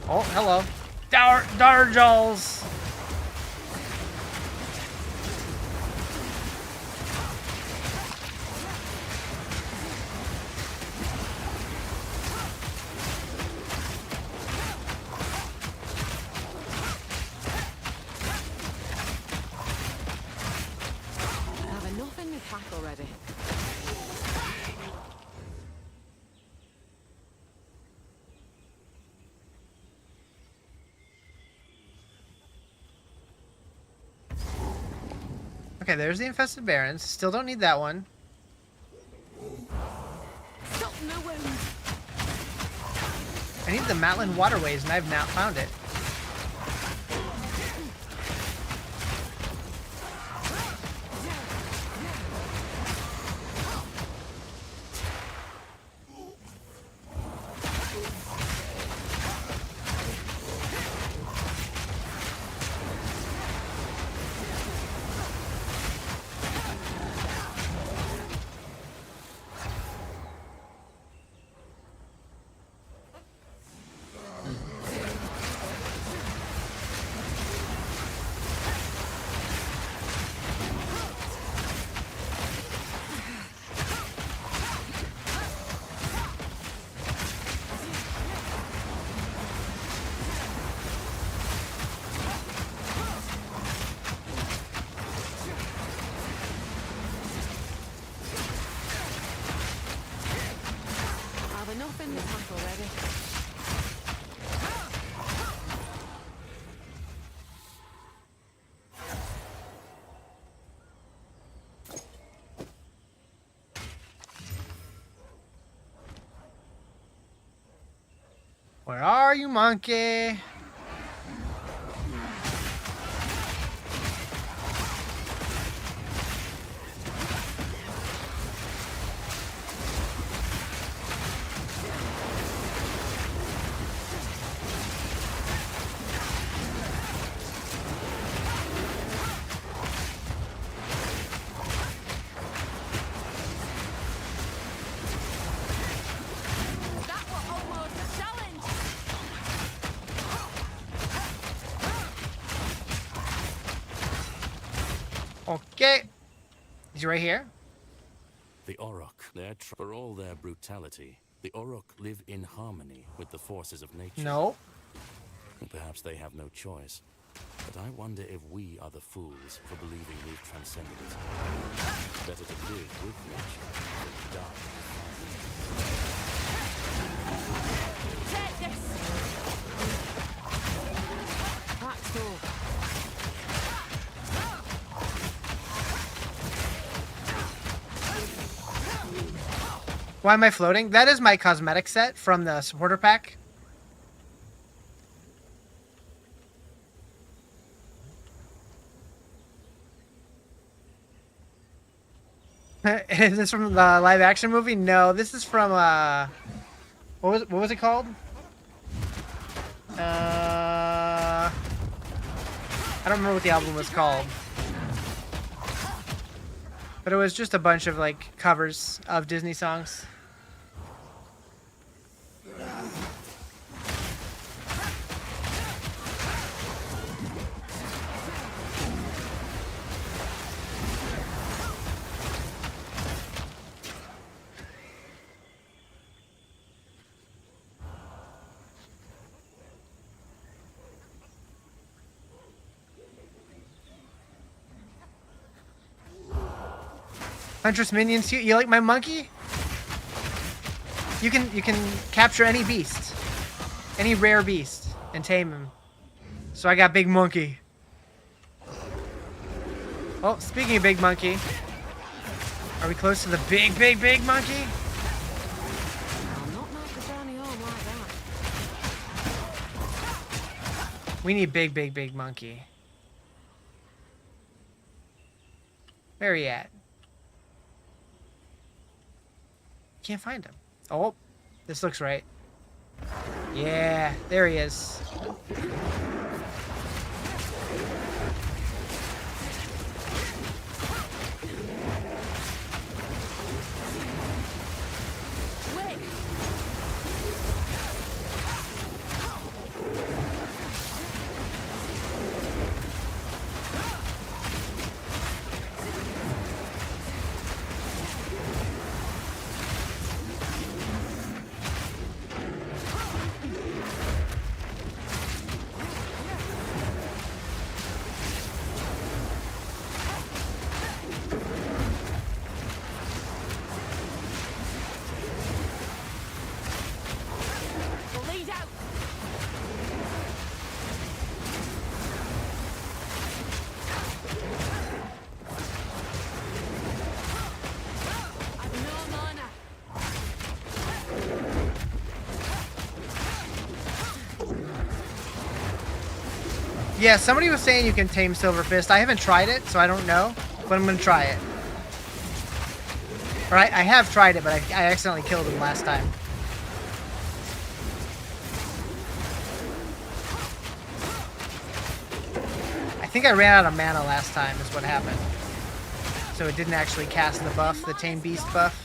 Oh, hello. Darjals. I have enough in my pack already. Okay, there's the infested barons. Still don't need that one. Stop the wound. I need the Matland Waterways, and I've now found it. I have enough in my pack already. Where are you, monkey? That was almost a challenge. Okay. Is he right here? The Orok, for all their brutality, the Orok live in harmony with the forces of nature. No. Perhaps they have no choice. But I wonder if we are the fools for believing we've transcended it. Better to live with nature than die. Take this. Pack's full. Why am I floating? That is my cosmetic set from the supporter pack. Is this from the live action movie? No, this is from what was it called? I don't remember what the album was called. But it was just a bunch of like covers of Disney songs. Huntress minions, you like my monkey? You can capture any beast, any rare beast, and tame him. So I got Big Monkey. Oh, speaking of Big Monkey, are we close to the big monkey? I'll not make the journey home like that. We need big monkey. Where are you at? Can't find him. Oh, this looks right. Yeah, there he is. Bleed out! I've no mana. Yeah, somebody was saying you can tame Silver Fist. I haven't tried it, so I don't know, but I'm gonna try it. All right, I have tried it, but I accidentally killed him last time. I think I ran out of mana last time is what happened. So it didn't actually cast the buff, the Tame Beast buff.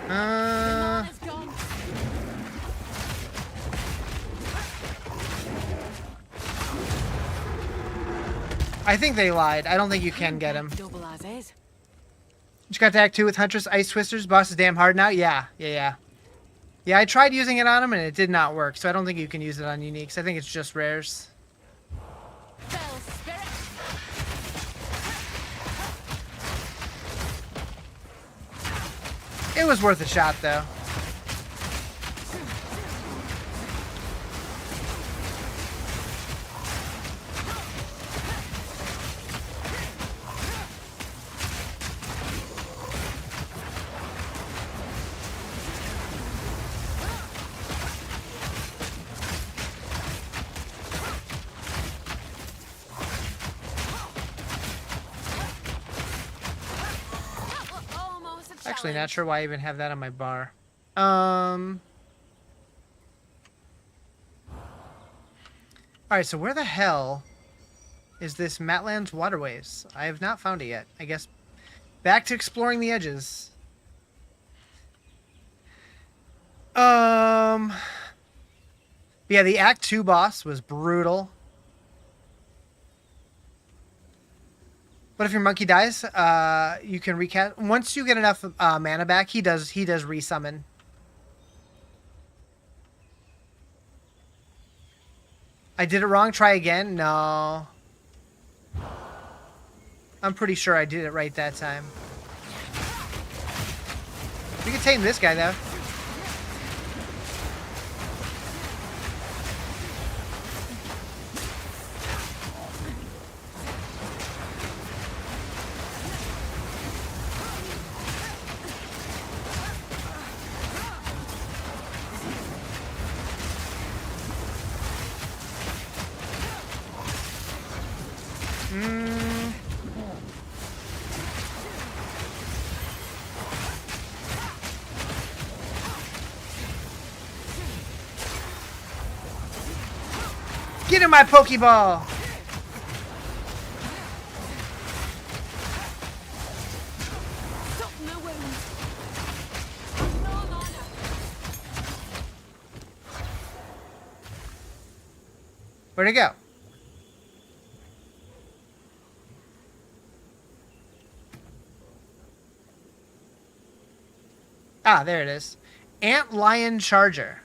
Mana's gone. I think they lied. I don't think you can get him. Double as is. Just got to act 2 with Huntress Ice Twisters. Boss is damn hard now. Yeah. Yeah, I tried using it on him and it did not work. So I don't think you can use it on uniques. I think it's just rares. Fell spirit. It was worth a shot though. Almost a Actually, not challenge. sure why I even have that on my bar. Alright, so where the hell is this Matlands Waterways? I have not found it yet. I guess back to exploring the edges. Yeah, the Act 2 boss was brutal. But if your monkey dies, you can recast. Once you get enough mana back, he does resummon. I did it wrong. Try again. No. I'm pretty sure I did it right that time. We can tame this guy though. Get in my Pokeball! Stop the wound. No mana. Where'd it go? Ah, there it is. Ant Lion Charger.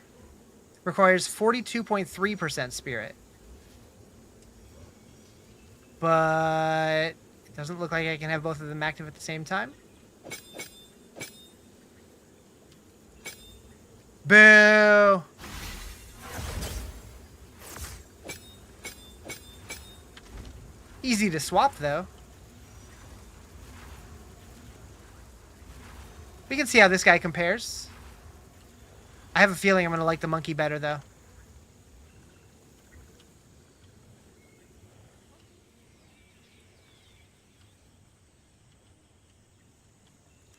Requires 42.3% spirit. But it doesn't look like I can have both of them active at the same time. Boo! Easy to swap, though. We can see how this guy compares. I have a feeling I'm going to like the monkey better, though.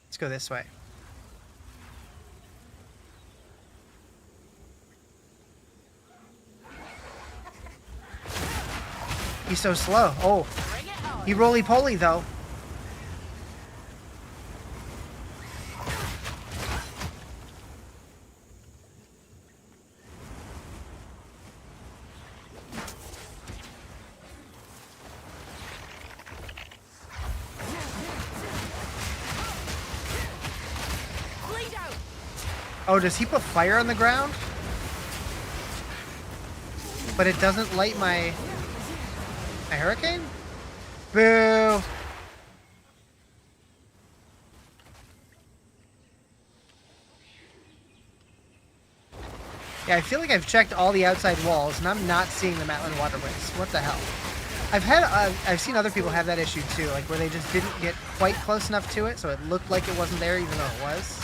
Let's go this way. He's so slow. Oh, he roly-poly, though. Oh, does he put fire on the ground? But it doesn't light my hurricane? Boo! Yeah, I feel like I've checked all the outside walls, and I'm not seeing the Matland waterways. What the hell? I've seen other people have that issue too, like where they just didn't get quite close enough to it, so it looked like it wasn't there, even though it was.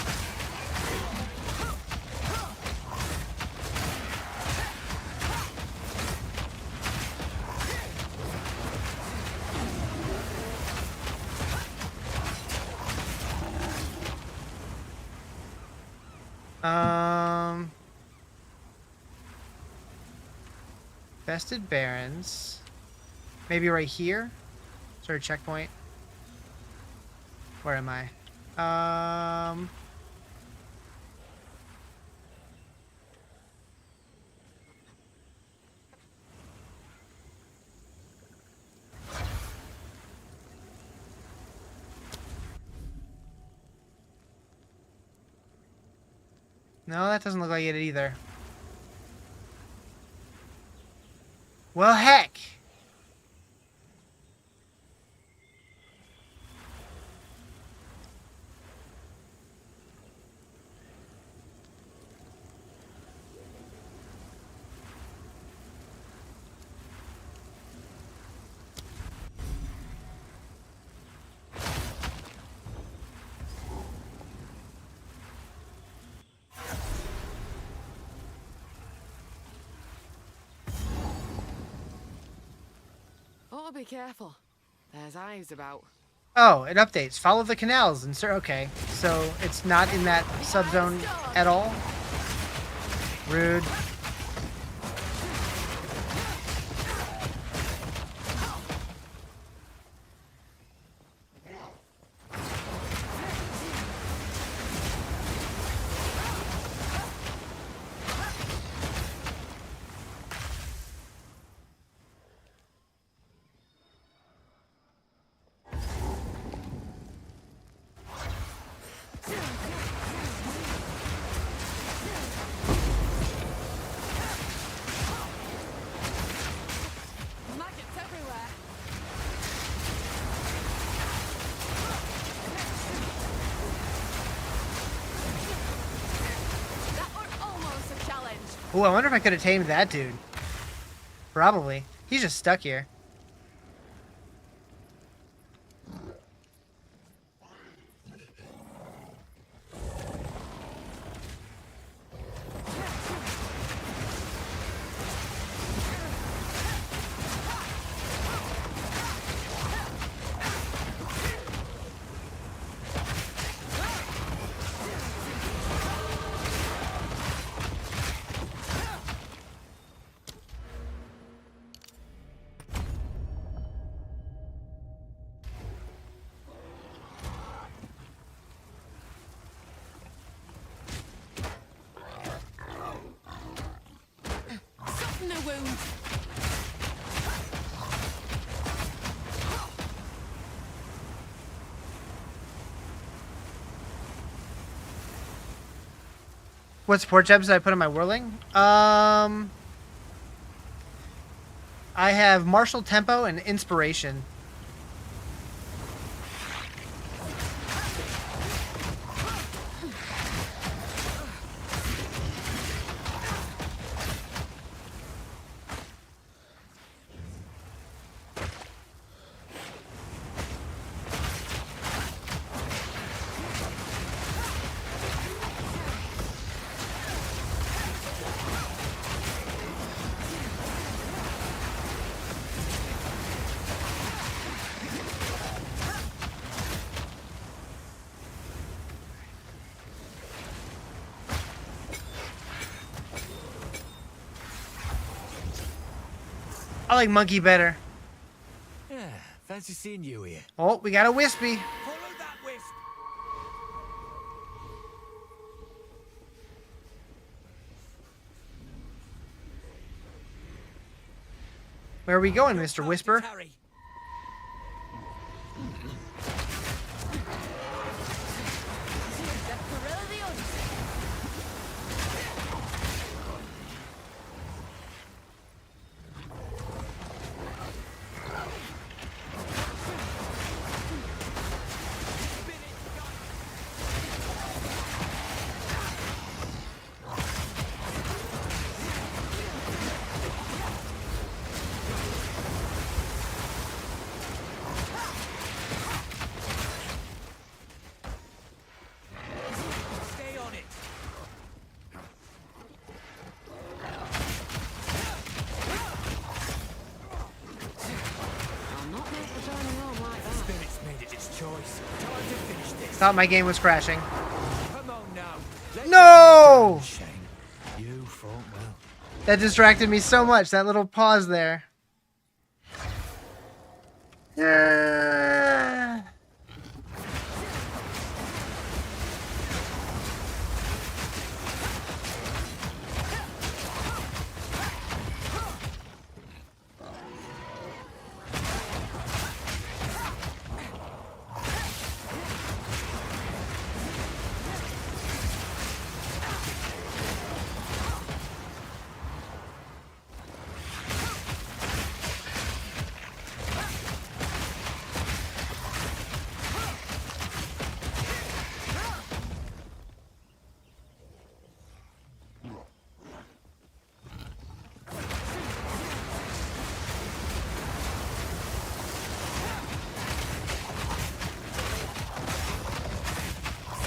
Vested Barrens. Maybe right here? Sort of checkpoint. Where am I? No, that doesn't look like it either. Well, heck! Oh, be careful. There's eyes about. Oh, it updates. Follow the canals and okay. So it's not in that subzone at all? Rude. Maggots everywhere. That was almost a challenge. Ooh, I wonder if I could have tamed that dude. Probably. He's just stuck here. Soften the wound. What support gems did I put in my whirling? I have martial tempo and inspiration. I like monkey better. Yeah, fancy seeing you here. Oh, we got a wispy. Follow that wisp. Where are we going, Mr. Whisper? Tarry. Stay on it. I'll not make the journey home like that. Spirit's made it its choice. Time to finish this. Thought my game was crashing. Come on now. Let's No! Shame. You fought well. That distracted me so much, that little pause there.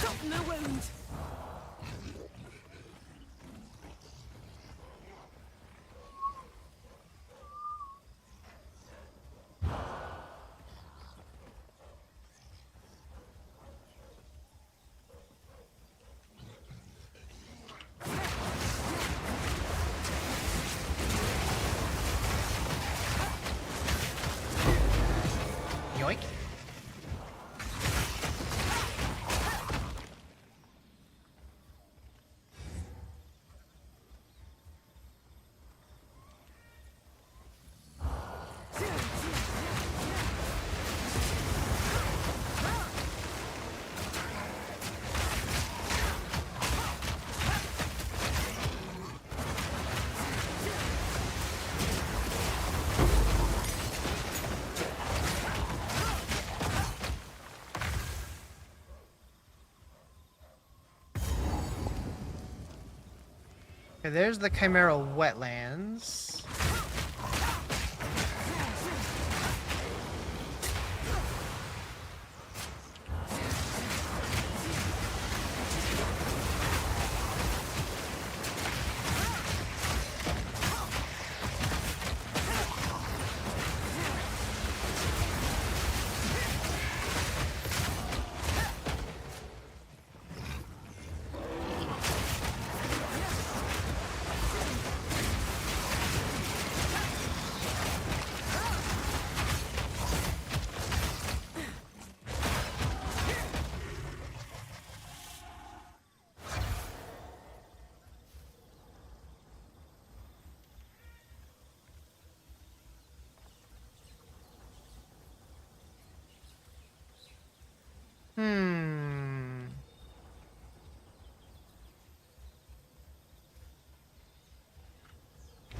Something a wound. Yoink. Okay, there's the Chimeral Wetlands.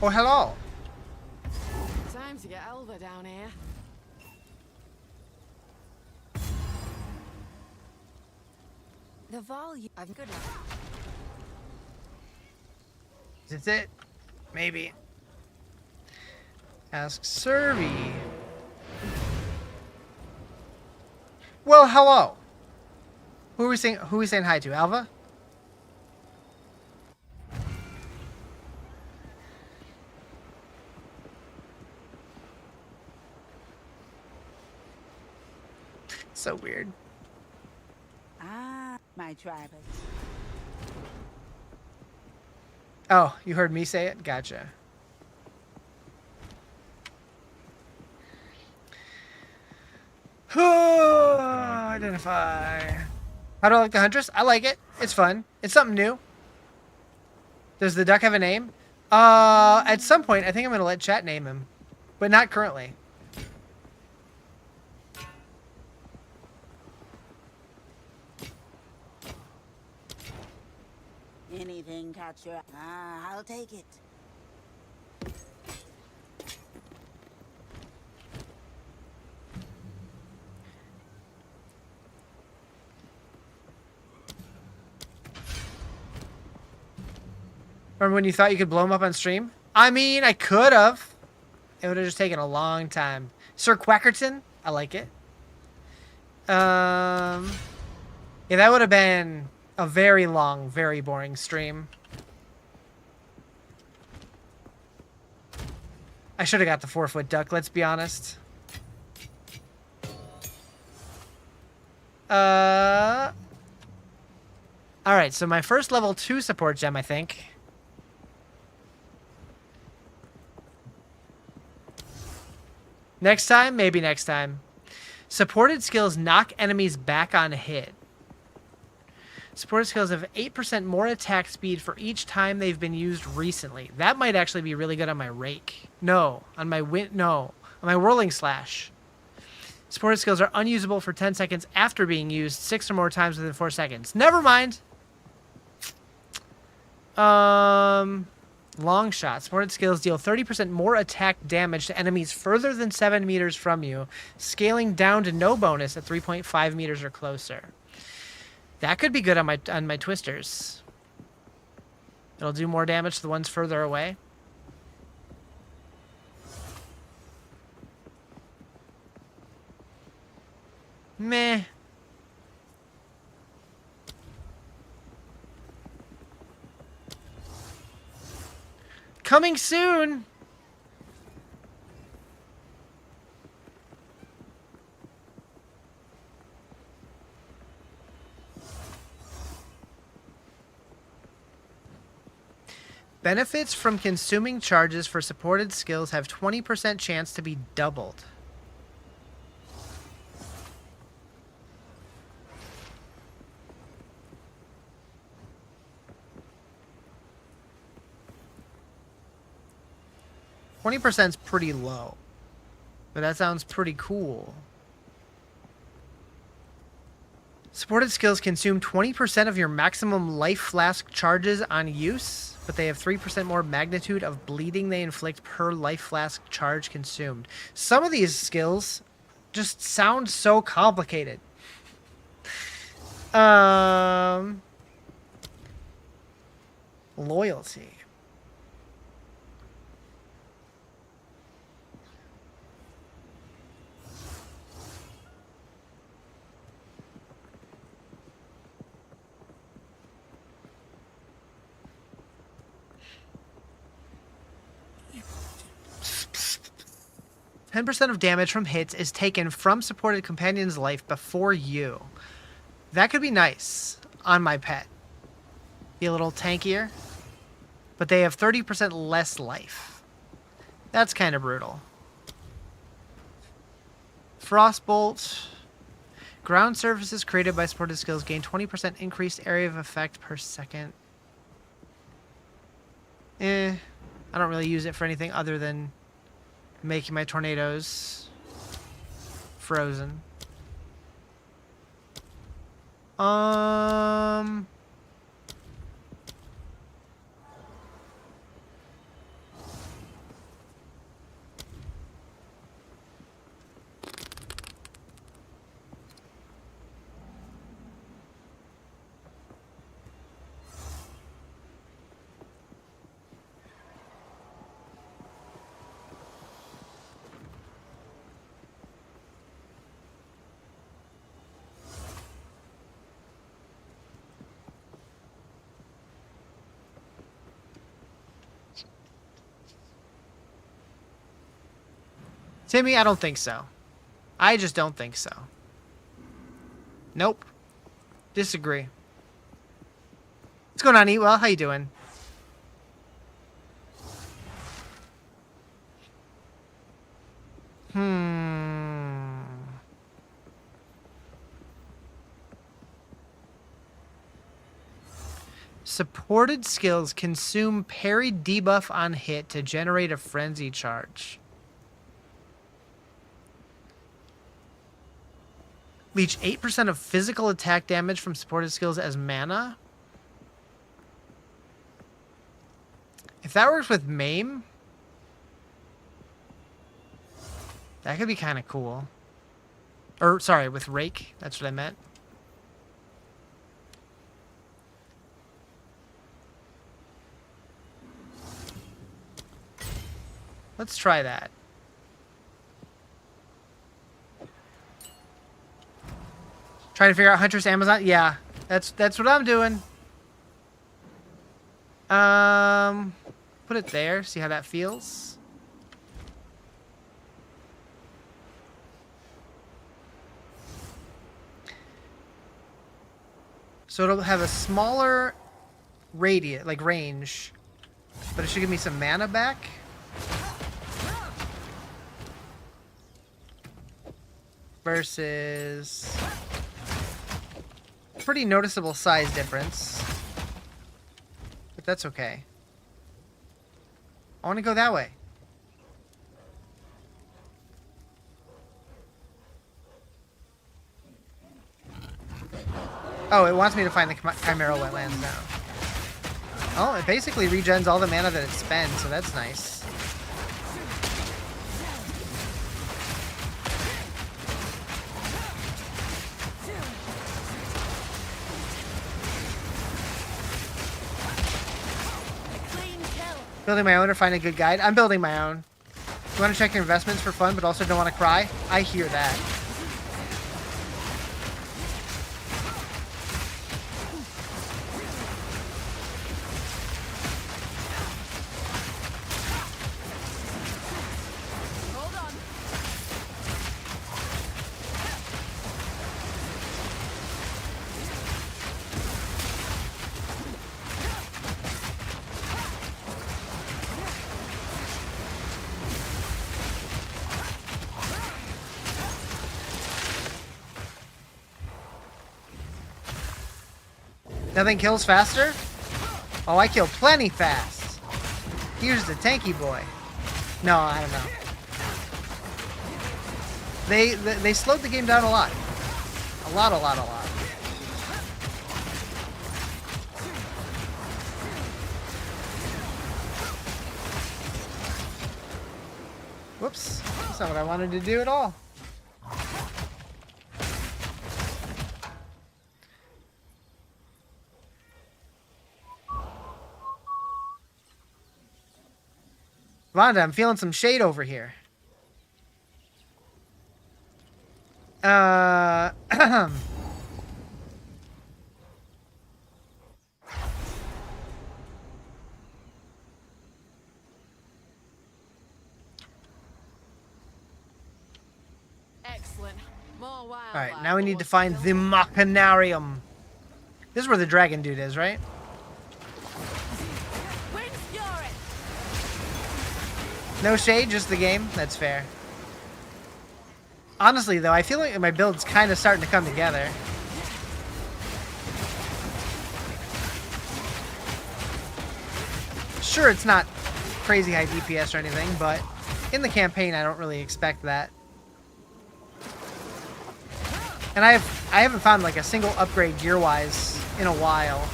Oh, hello. Time to get Elva down here. The volume. I'm good. Is this it? Maybe. Ask Survey. Well, hello. Who are we saying hi to? Alva? So weird. Ah, my tribe. Oh, you heard me say it? Gotcha. Identify. How do I like the Huntress? I like it. It's fun. It's something new. Does the duck have a name? At some point, I think I'm going to let chat name him. But not currently. Anything catch your... Ah, I'll take it. Remember when you thought you could blow him up on stream? I mean, I could have. It would have just taken a long time. Sir Quackerton? I like it. Yeah, that would have been a very long, very boring stream. I should have got the 4-foot duck, let's be honest. Alright, so my first level 2 support gem, I think. Next time? Maybe next time. Supported skills knock enemies back on hit. Supported skills have 8% more attack speed for each time they've been used recently. That might actually be really good on my rake. No, on my whirling slash. Supported skills are unusable for 10 seconds after being used 6 or more times within 4 seconds. Never mind. Long shot. Supported skills deal 30% more attack damage to enemies further than 7 meters from you, scaling down to no bonus at 3.5 meters or closer. That could be good on my twisters. It'll do more damage to the ones further away. Meh. Coming soon. Benefits from consuming charges for supported skills have 20% chance to be doubled. %'s pretty low, but that sounds pretty cool. Supported skills consume 20% of your maximum life flask charges on use, but they have 3% more magnitude of bleeding they inflict per life flask charge consumed. Some of these skills just sound so complicated. Loyalty. %10 of damage from hits is taken from supported companion's life before you. That could be nice on my pet. Be a little tankier. But they have 30% less life. That's kind of brutal. Frostbolt. Ground surfaces created by supported skills gain 20% increased area of effect per second. I don't really use it for anything other than making my tornadoes frozen. Timmy, I don't think so. I just don't think so. Nope. Disagree. What's going on, Eatwell? How you doing? Supported skills consume parry debuff on hit to generate a frenzy charge. Leech 8% of physical attack damage from supported skills as mana. If that works with Maim, that could be kind of cool. Or, sorry, with Rake. That's what I meant. Let's try that. Trying to figure out Huntress Amazon? Yeah, that's what I'm doing. Put it there, see how that feels. So it'll have a smaller radius, like range, but it should give me some mana back. Versus pretty noticeable size difference, but that's okay. I want to go that way. Oh, it wants me to find the Chimeral Wetlands now. Oh, it basically regens all the mana that it spends, so that's nice. Building my own or find a good guide? I'm building my own. You want to check your investments for fun, but also don't want to cry? I hear that. Hold on. Nothing kills faster? Oh, I kill plenty fast. Here's the tanky boy. No, I don't know. They slowed the game down a lot. A lot. Whoops. That's not what I wanted to do at all. Vonda, I'm feeling some shade over here. Excellent. More wildlife. Alright, now we need to find the Machinarium. This is where the dragon dude is, right? Wind Fury. No shade, just the game. That's fair. Honestly, though, I feel like my build's kind of starting to come together. Sure, it's not crazy high DPS or anything, but in the campaign, I don't really expect that. And I haven't found like a single upgrade gear-wise in a while.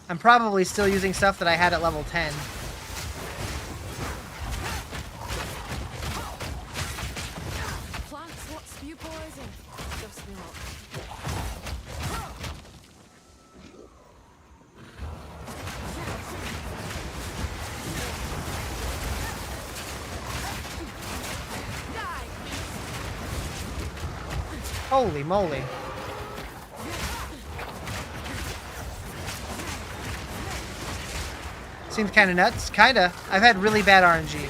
I'm probably still using stuff that I had at level 10. Plants, what spew poison? Just me up. Holy moly. Seems kind of nuts. Kinda. I've had really bad RNG.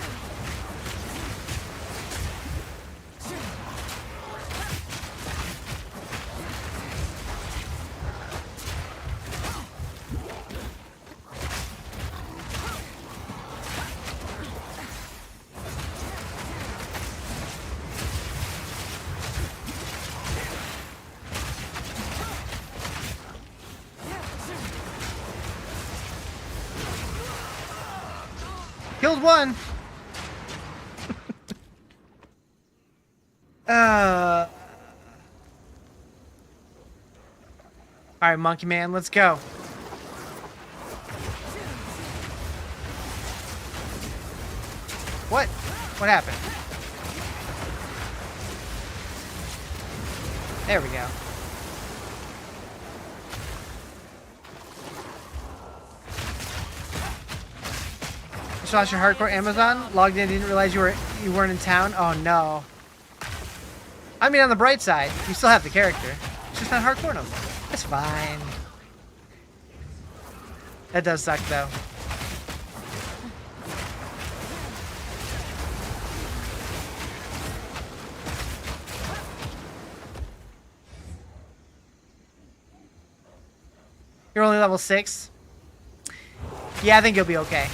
Killed one. All right, Monkey Man, let's go. What? What happened? There we go. Just lost your hardcore Amazon. Logged in, didn't realize you weren't in town. Oh no. I mean, on the bright side, you still have the character. It's just not hardcore no more. It's fine. That does suck though. You're only level 6? Yeah, I think you'll be okay.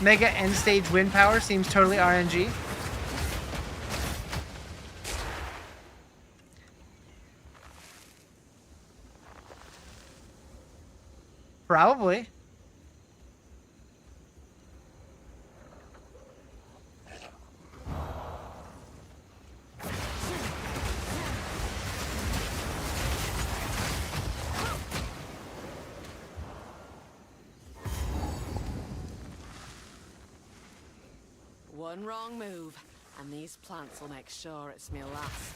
Mega end stage wind power seems totally RNG. Probably. One wrong move, and these plants will make sure it's me last.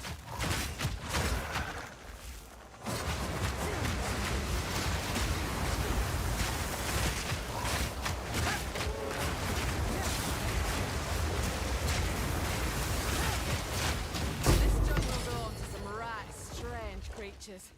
This jungle's home to some right strange creatures.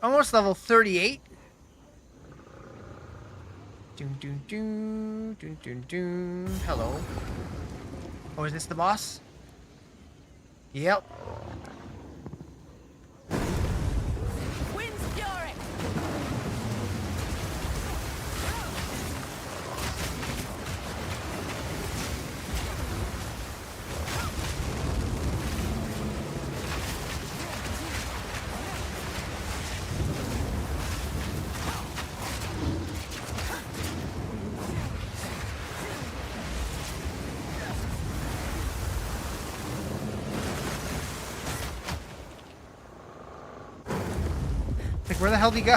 Almost level 38. Doom, doom, doom, doom, doom, doom. Hello. Oh, is this the boss? Yep. Wind's fury. Like, where the hell did he go?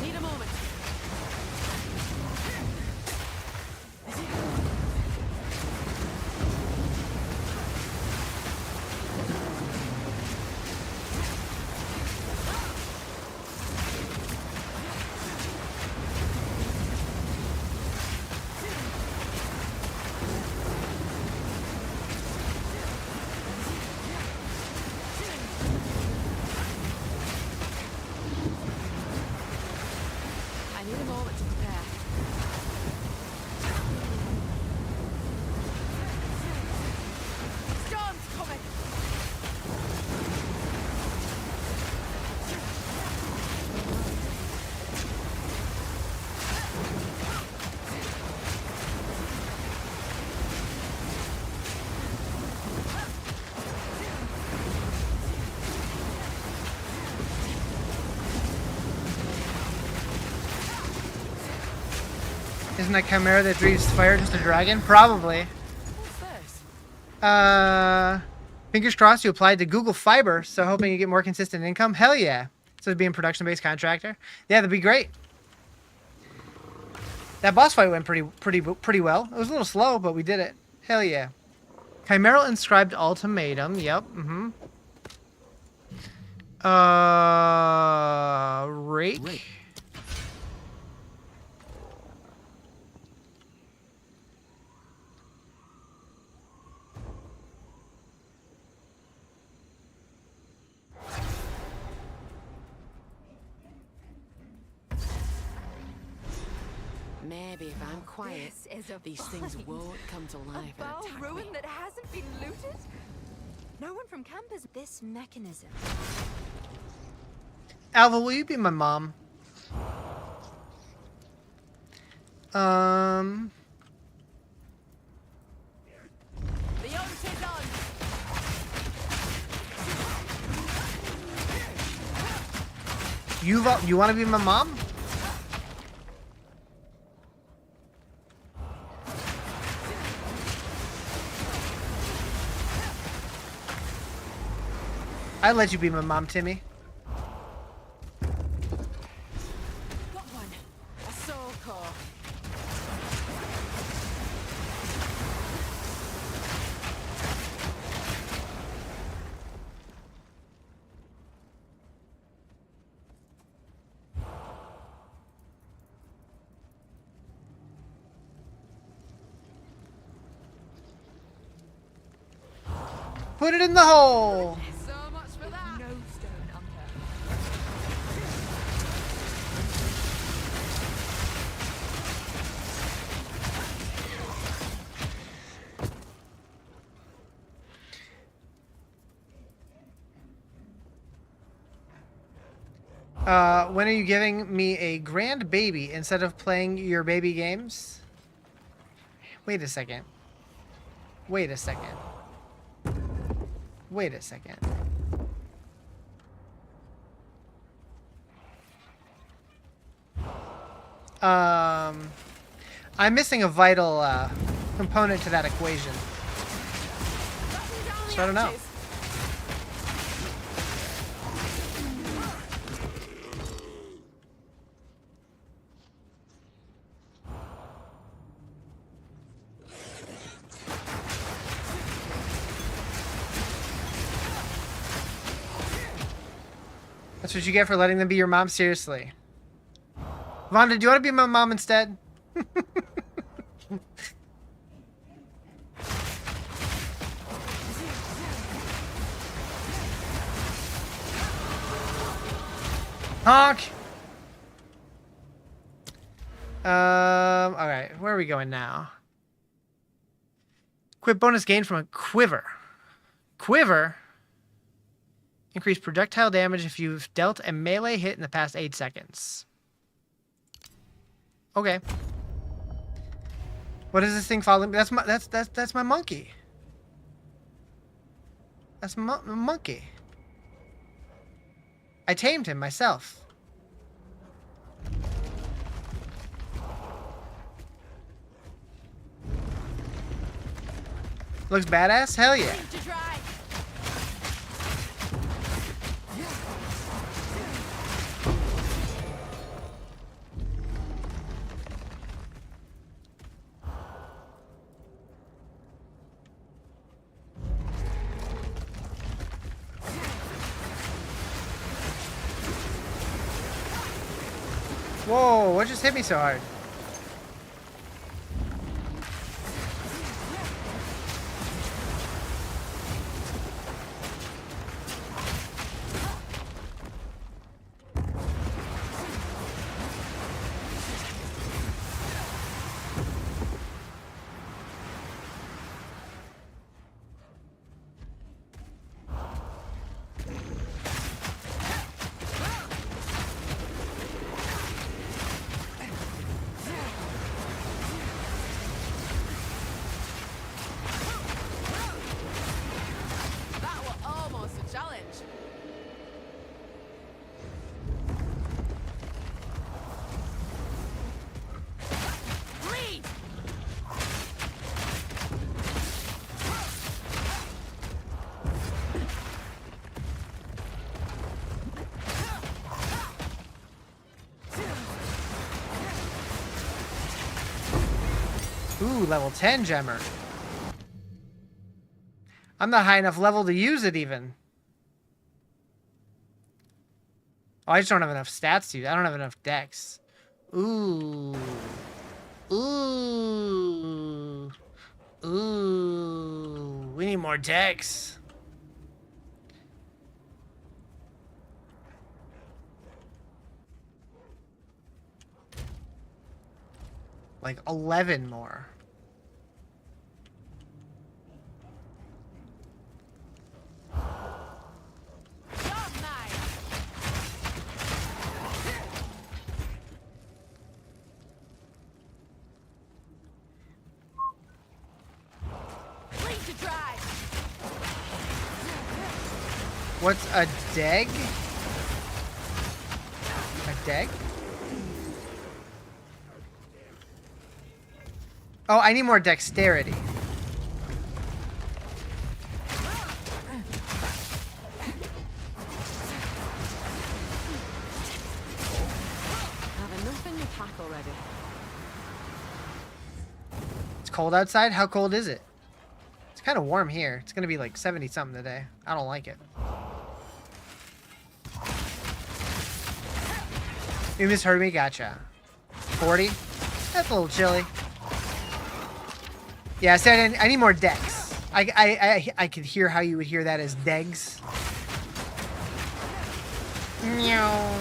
Need a moment. I need a moment to prepare. Storm's coming! Isn't that Chimera that breathes fire just a dragon? Probably. What's this? Fingers crossed you applied to Google Fiber, so hoping you get more consistent income. Hell yeah. So being production-based contractor. Yeah, that'd be great. That boss fight went pretty well. It was a little slow, but we did it. Hell yeah. Chimeral inscribed ultimatum. Yep. Mm-hmm. Rake. Maybe if I'm quiet, This is a these things find. won't come to life A and bow attack ruin me. that hasn't been looted? No one from camp has this mechanism. Alva, will you be my mom? The hunt is on! You want to be my mom? I'd let you be my mom, Timmy. Got one. A soul core. Put it in the hole. So much for that. No stone unturned. When are you giving me a grand baby instead of playing your baby games? Wait a second. Wait a second. Wait a second. I'm missing a vital component to that equation. So I don't know. That's what you get for letting them be your mom. Seriously. Vonda, do you want to be my mom instead? Honk! Alright, where are we going now? Quit bonus gain from a quiver. Quiver? Increase projectile damage if you've dealt a melee hit in the past 8 seconds. Okay. What is this thing following me? That's my monkey. That's my monkey. I tamed him myself. Looks badass? Hell yeah. Whoa, what just hit me so hard? Ooh, level 10 gemmer. I'm not high enough level to use it even. Oh, I just don't have enough stats to use. I don't have enough dex. Ooh. Ooh. Ooh. We need more dex. Like 11 more. What's a deg? A deg? Oh, I need more dexterity. Have enough in your pack already. It's cold outside? How cold is it? It's kind of warm here. It's going to be like 70 something today. I don't like it. You misheard me? Gotcha. 40? That's a little chilly. Yeah, I said I need more dex. I could hear how you would hear that as degs. Meow.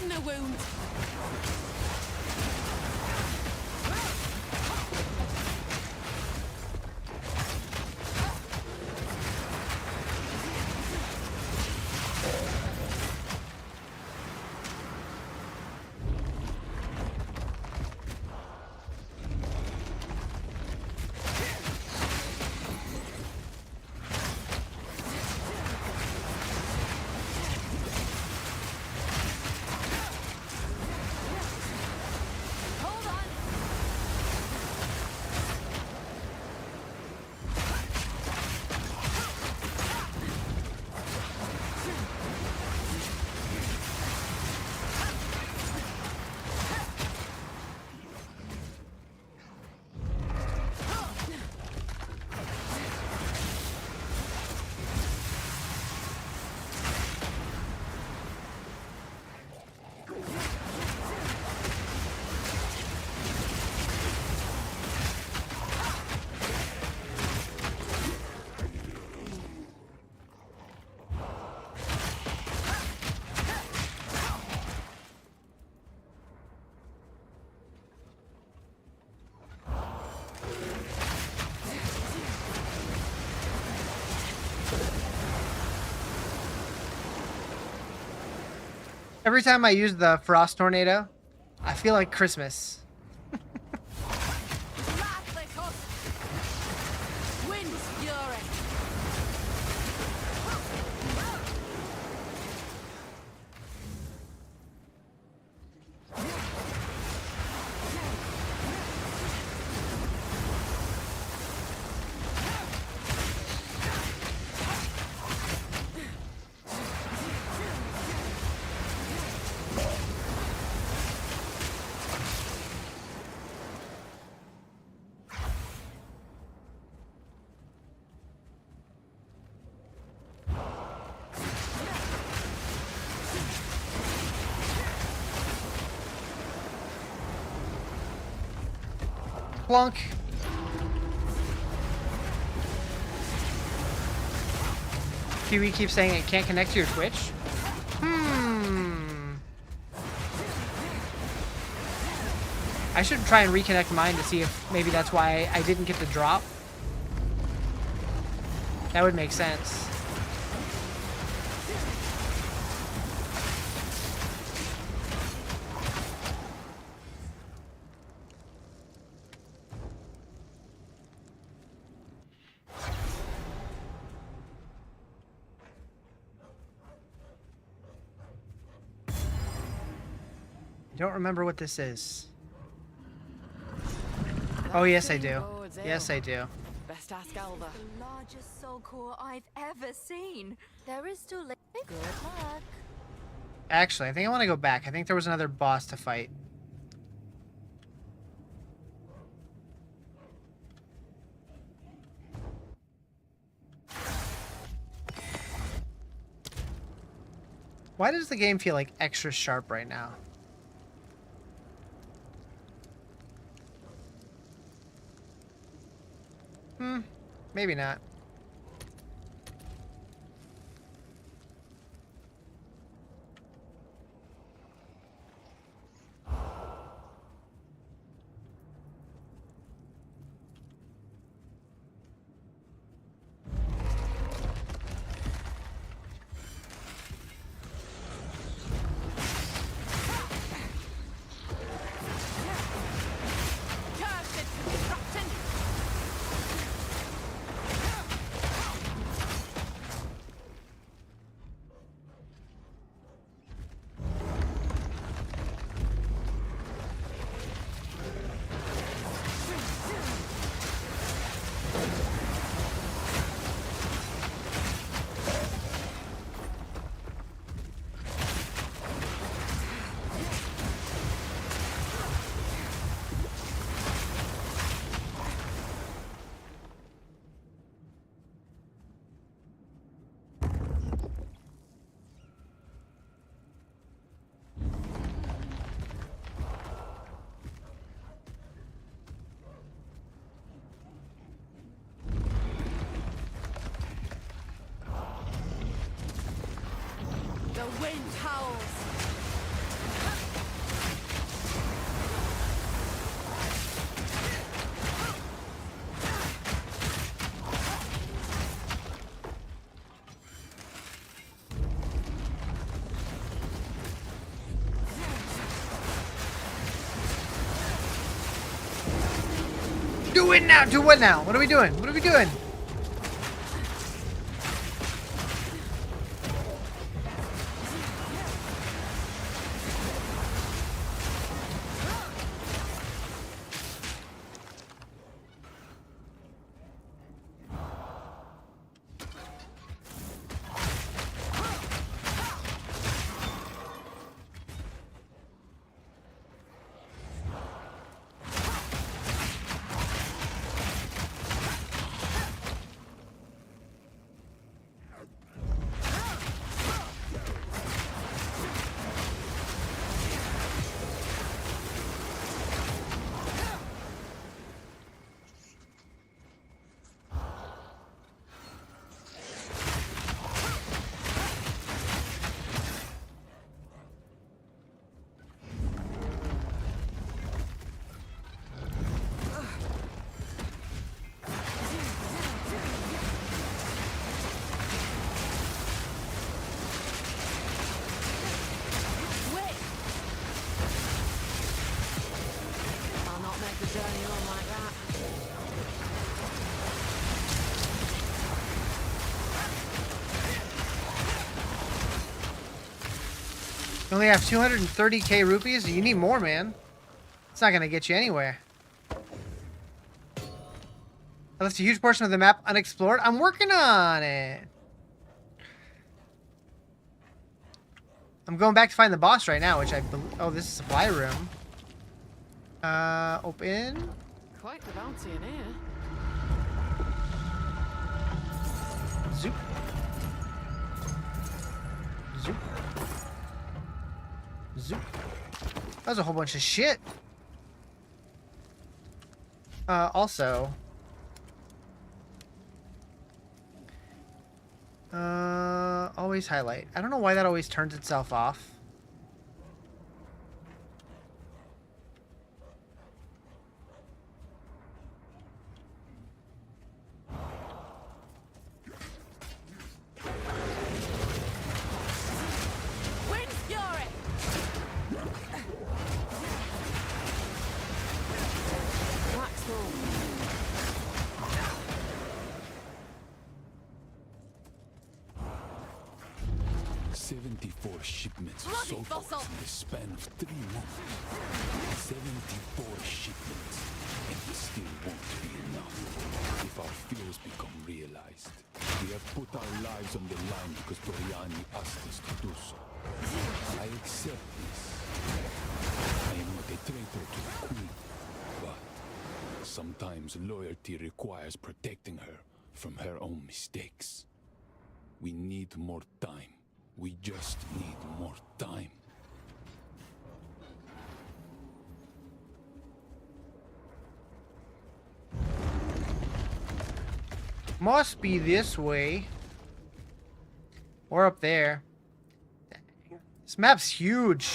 Dressing the wound. Hold on. Every time I use the frost tornado, I feel like Christmas. Wind's fury. Plunk. Kiwi keeps saying it can't connect to your Twitch. I should try and reconnect mine to see if maybe that's why I didn't get the drop. That would make sense. I don't remember what this is. Oh, yes, I do. Yes, I do. Best ask Alva. The largest soul core I've ever seen. There is still good luck. Actually, I think I want to go back. I think there was another boss to fight. Why does the game feel like extra sharp right now? Maybe not. The wind howls. Do it now. Do what now? What are we doing? What are we doing? I'll not make the journey home like that. You only have 230k rupees? You need more, man. It's not gonna get you anywhere. I left a huge portion of the map unexplored. I'm working on it. I'm going back to find the boss right now, which I believe... Oh, this is supply room. Open. Quite the bounty in here. Zoop. Zoop. Zoop. That was a whole bunch of shit. Also... always highlight. I don't know why that always turns itself off. Wind Fury! Blackstone. 74 shipments of Bloody soul fossil. in the span of 3 months. 74 shipments, and it still won't be enough. If our fears become realized, we have put our lives on the line because Doriani asked us to do so. I accept this. I am not a traitor to the Queen, but sometimes loyalty requires protecting her from her own mistakes. We need more time. We just need more time. Must be this way. Or up there. This map's huge.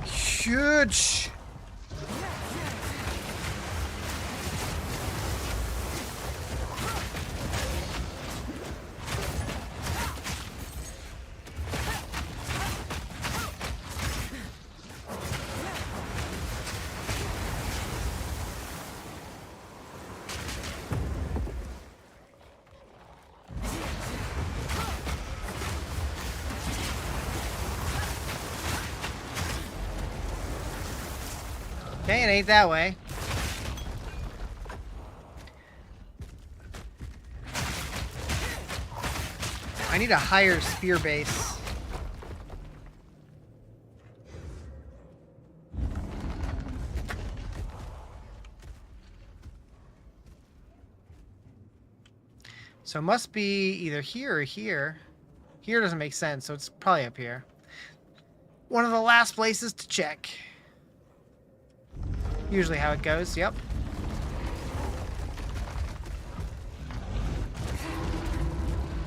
Huge. Okay, it ain't that way. I need a higher spear base. So it must be either here or here. Here doesn't make sense, so it's probably up here. One of the last places to check. Usually how it goes, yep.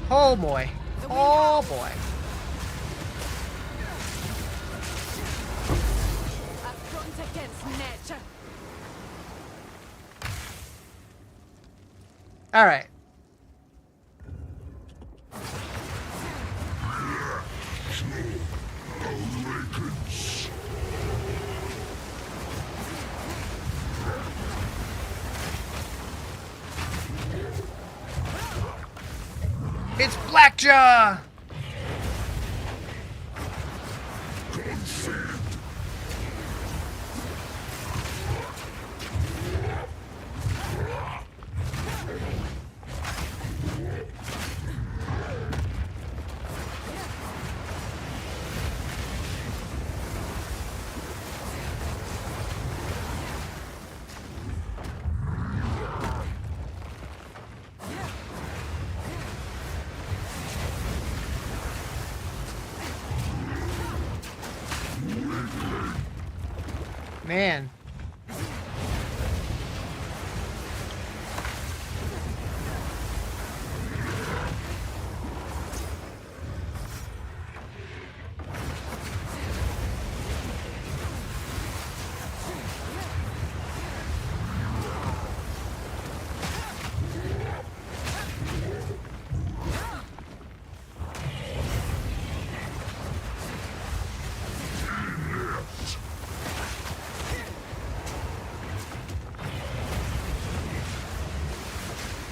Oh boy. Oh boy. A front against nature. Alright. Slackjaw! Man.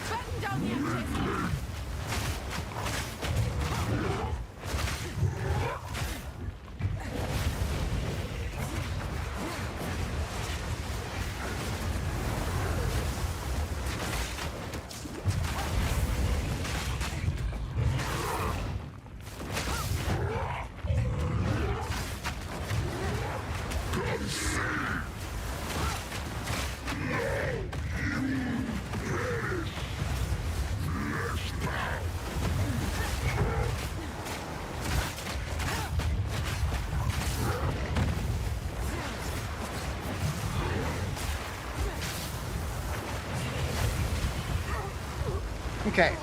Button down the axis. Okay.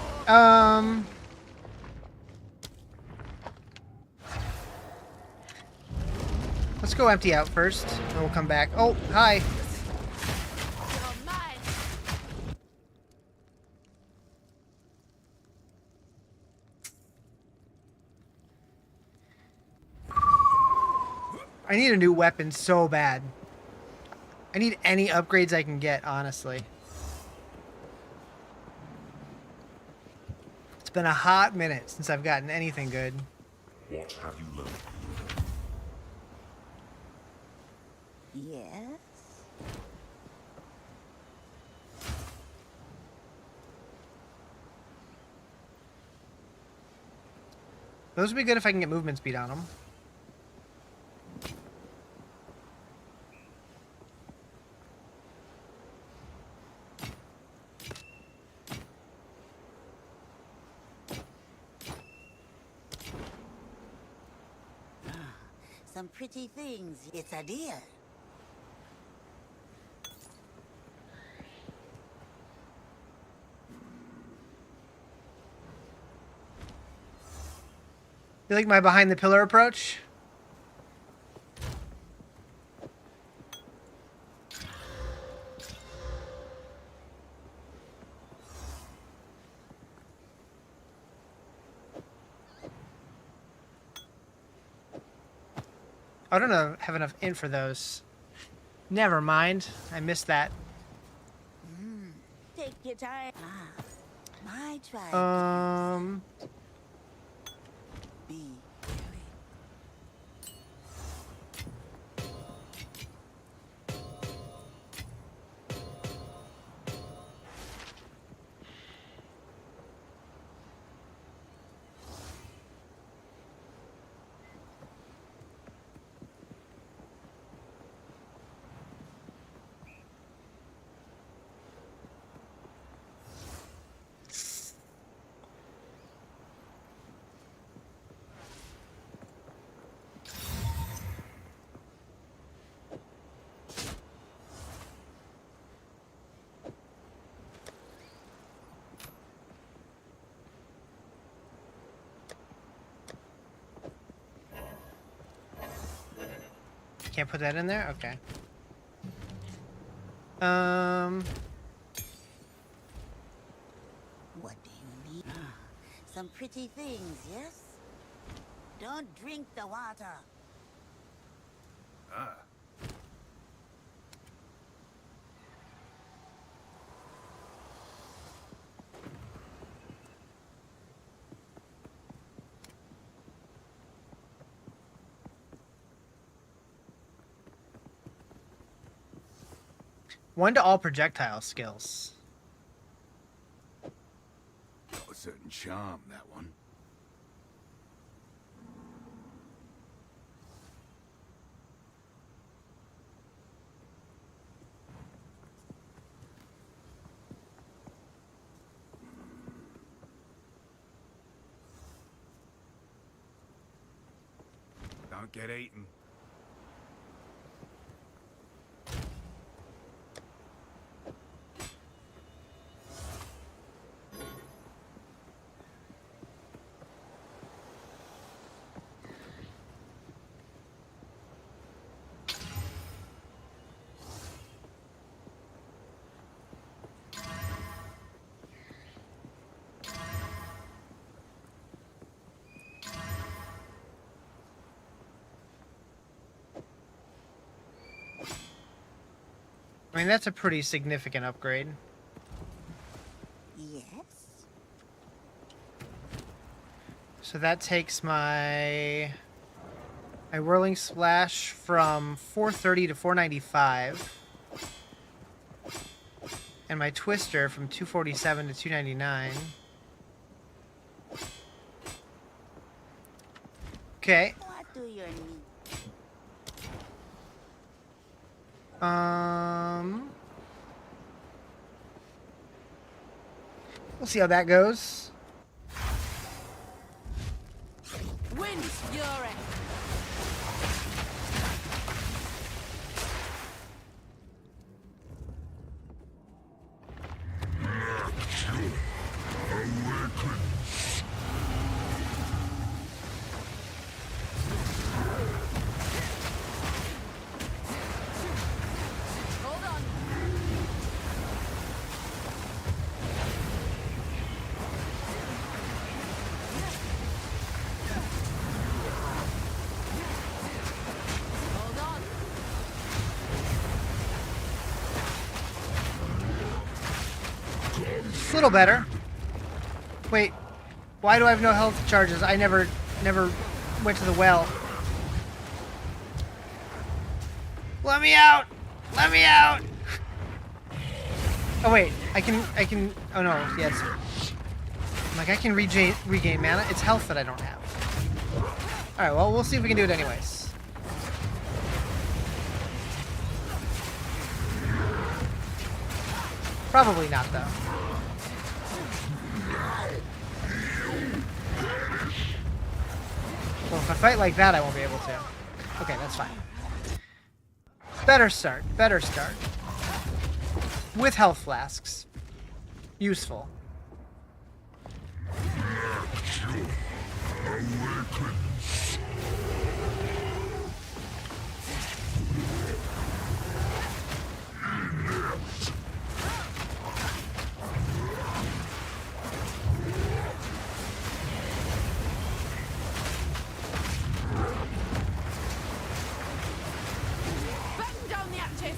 Let's go empty out first, and we'll come back. Oh, hi. You're mine. I need a new weapon so bad. I need any upgrades I can get, honestly. It's been a hot minute since I've gotten anything good. What have you learned? Yes? Those would be good if I can get movement speed on them. Some pretty things. It's a deal. You like my behind the pillar approach? I don't know, have enough int for those. Never mind. I missed that. Take your time. Ah, my tribe. Be wary. Can't put that in there? Okay. What do you need? Some pretty things, yes? Don't drink the water. 1 to all projectile skills. Got a certain charm, that one. Don't get eaten. I mean, that's a pretty significant upgrade. Yes? So that takes my whirling splash from 430 to 495. And my twister from 247 to 299. Okay. What do you need? We'll see how that goes. Wind fury. Hold on. Hold on. It's a little better. Wait, why do I have no health charges? I never went to the well. Let me out! Let me out! Oh wait, I can, oh no, yes. I'm like, I can regain mana. It's health that I don't have. Alright, well, we'll see if we can do it anyways. Probably not, though. Well, if I fight like that, I won't be able to. Okay, that's fine. Better start. Better start. With health flasks. Useful. Batten down the hatches.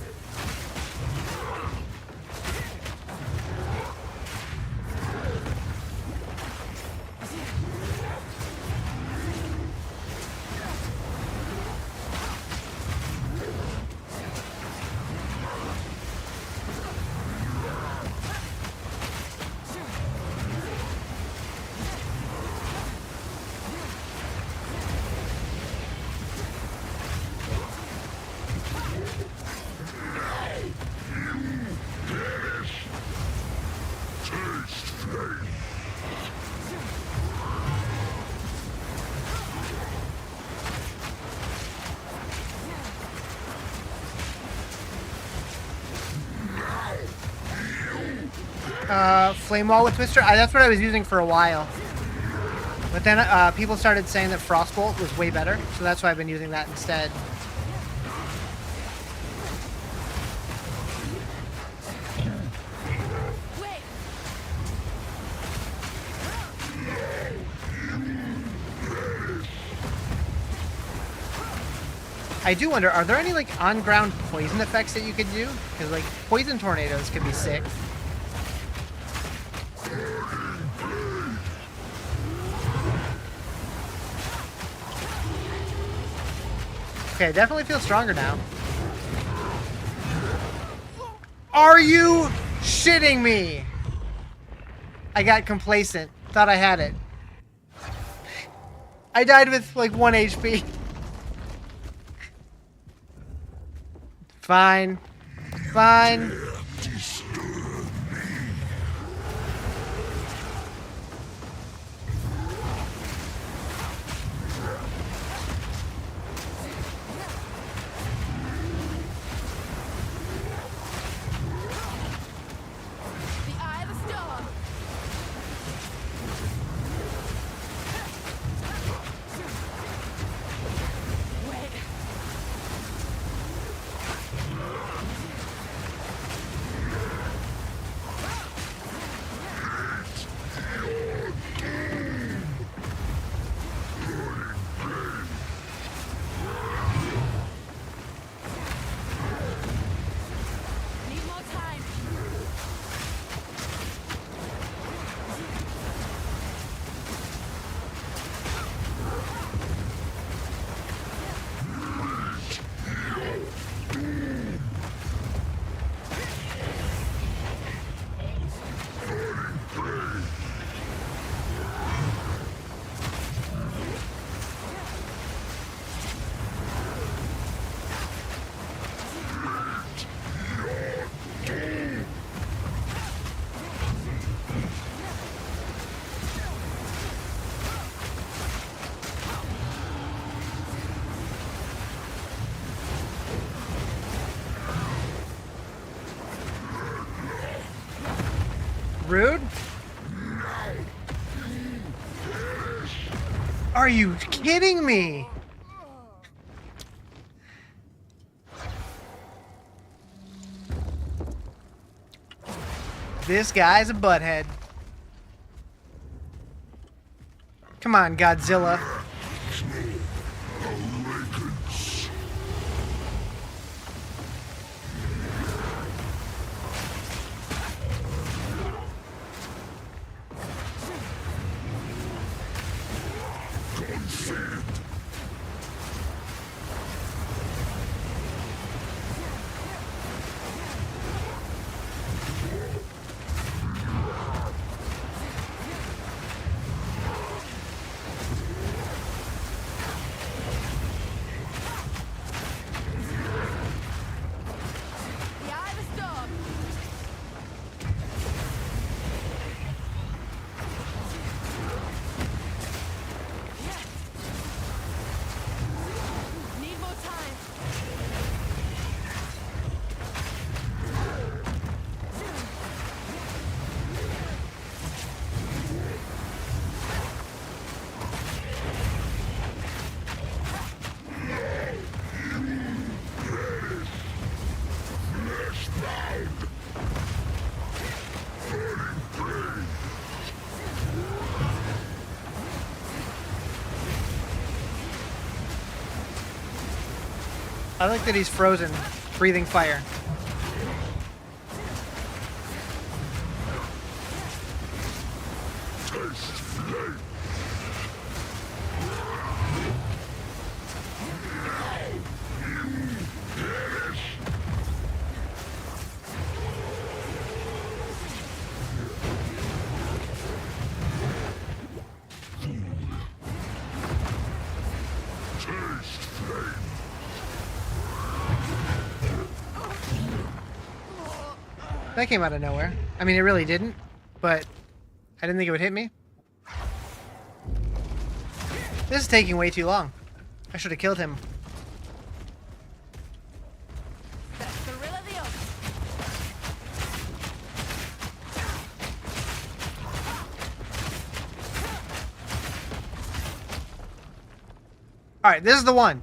Flame Wall with Twister. That's what I was using for a while. But then people started saying that Frostbolt was way better, so that's why I've been using that instead. Wait. I do wonder, are there any like on-ground poison effects that you could do? Because like poison tornadoes could be sick. Okay, I definitely feel stronger now. Are you shitting me? I got complacent. Thought I had it. I died with like 1 HP. Fine. Fine. The eye of the storm. Wait. Need more time. Rude? Are you kidding me? This guy's a butthead. Come on, Godzilla. The eye of the storm. Need more time. I like that he's frozen, breathing fire. That came out of nowhere. I mean, it really didn't, but I didn't think it would hit me. This is taking way too long. I should have killed him. The thrill of the oath. All right, this is the one.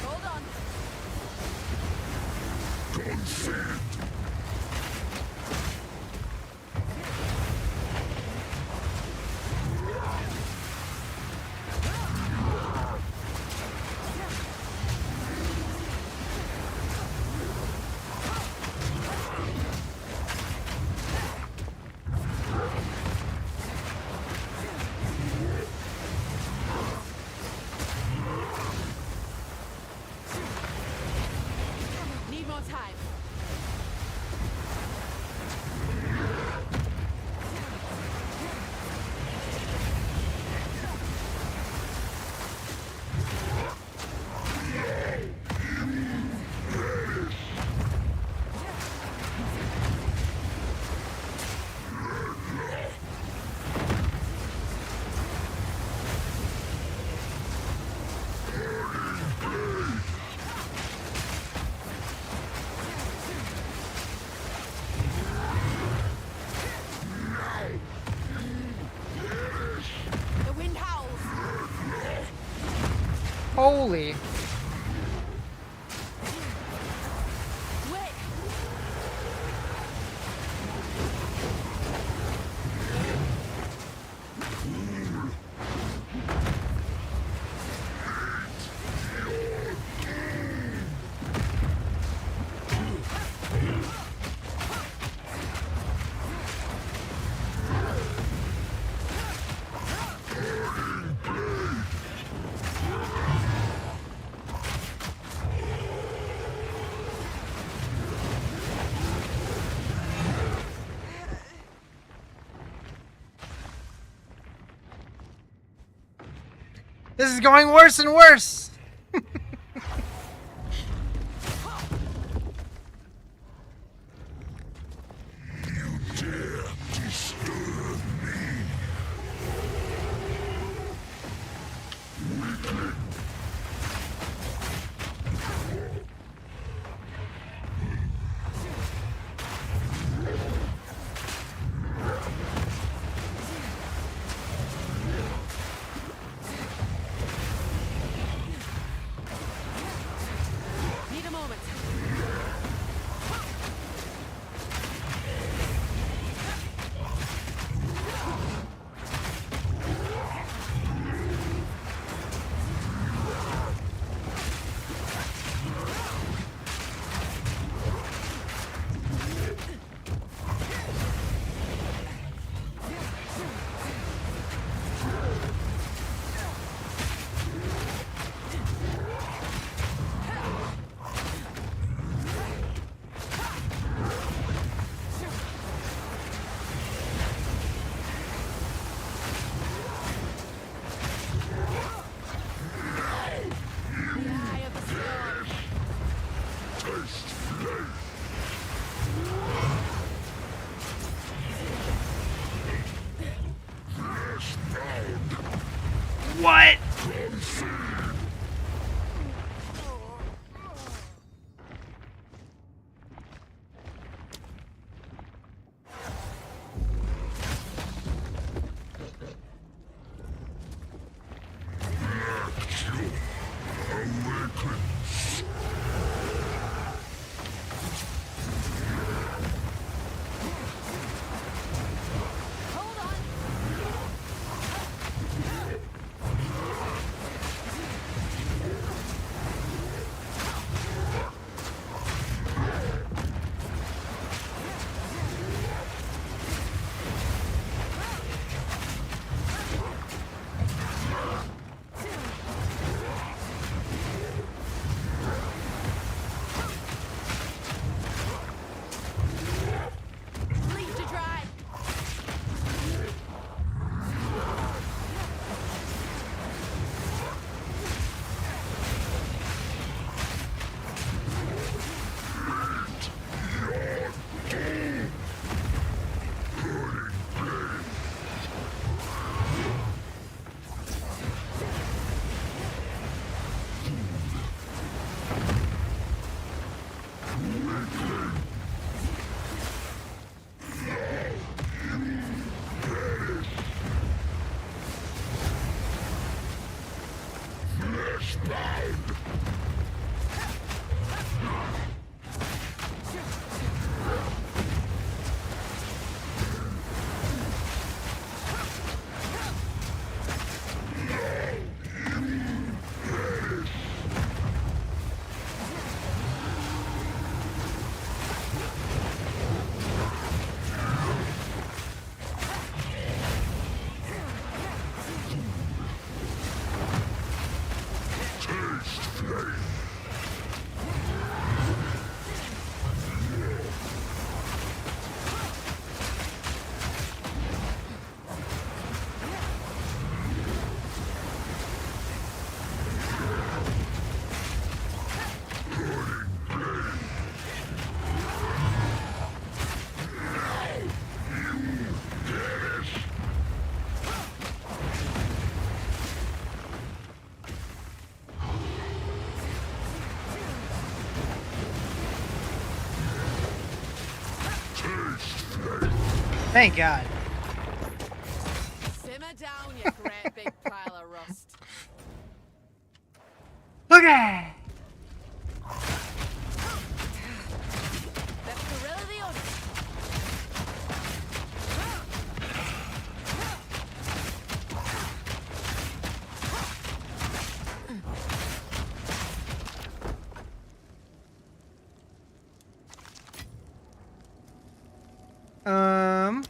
Hold on. Holy. Wait! This is going worse and worse. Need a moment. The eye of the storm. What? Hold on. Leave to dry. Thank God. Simmer down, you great big pile of rust. Okay. Let's gorilla the others. Um.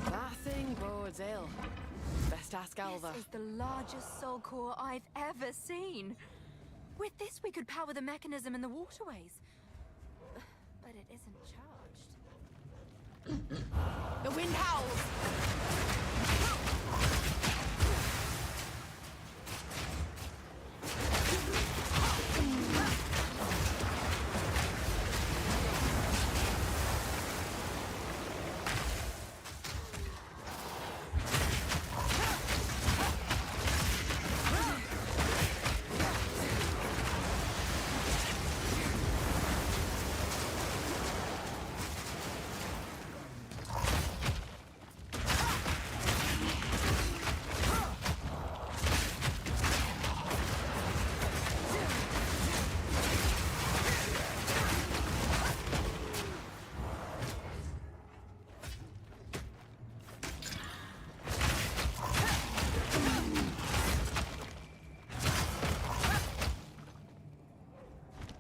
That thing bodes ill. Best ask Alva. This is the largest soul core I've ever seen. With this, we could power the mechanism in the waterways. But it isn't charged. The wind howls.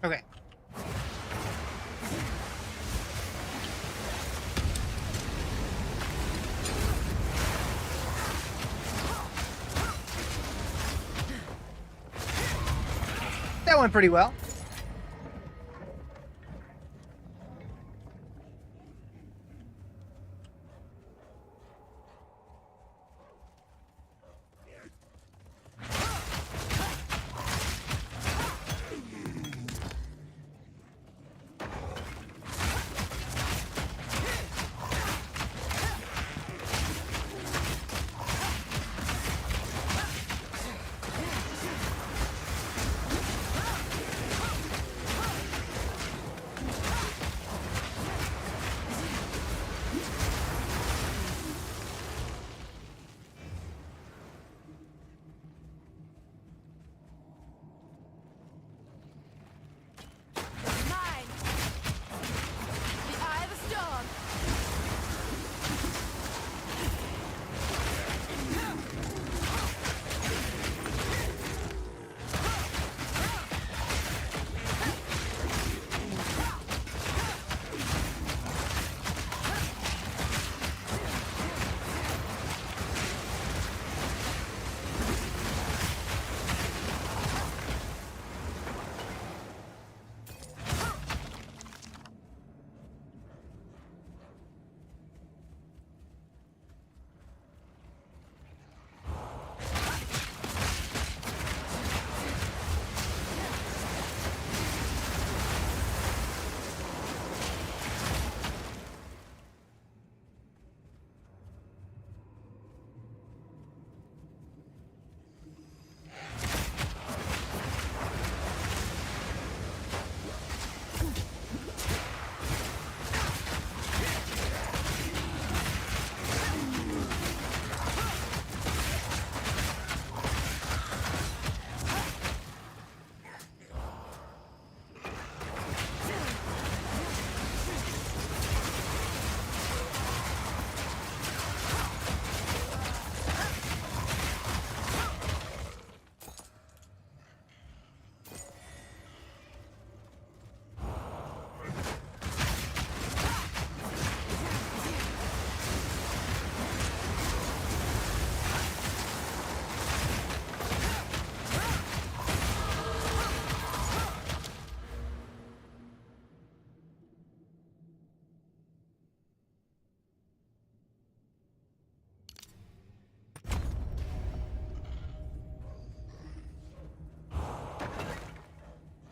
Okay. That went pretty well. Mine. The eye of the storm.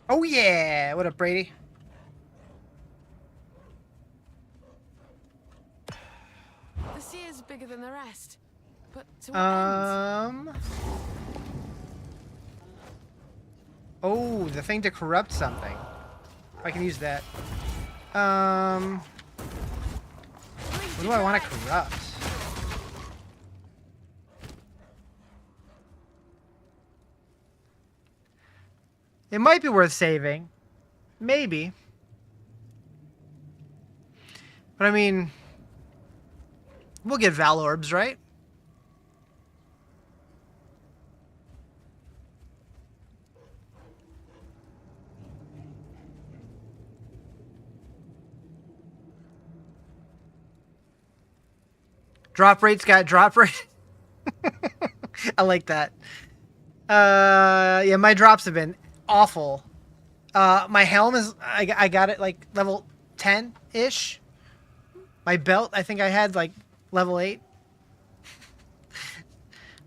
Oh yeah! What up, Brady? The sea is bigger than the rest. But to what end? Oh, the thing to corrupt something. I can use that. What do I want to corrupt? It might be worth saving. Maybe. But I mean, we'll get Val Orbs, right? Drop rate's got drop rate. I like that. Yeah, my drops have been awful. My helm is, I got it like level 10-ish. My belt, I think I had like level 8.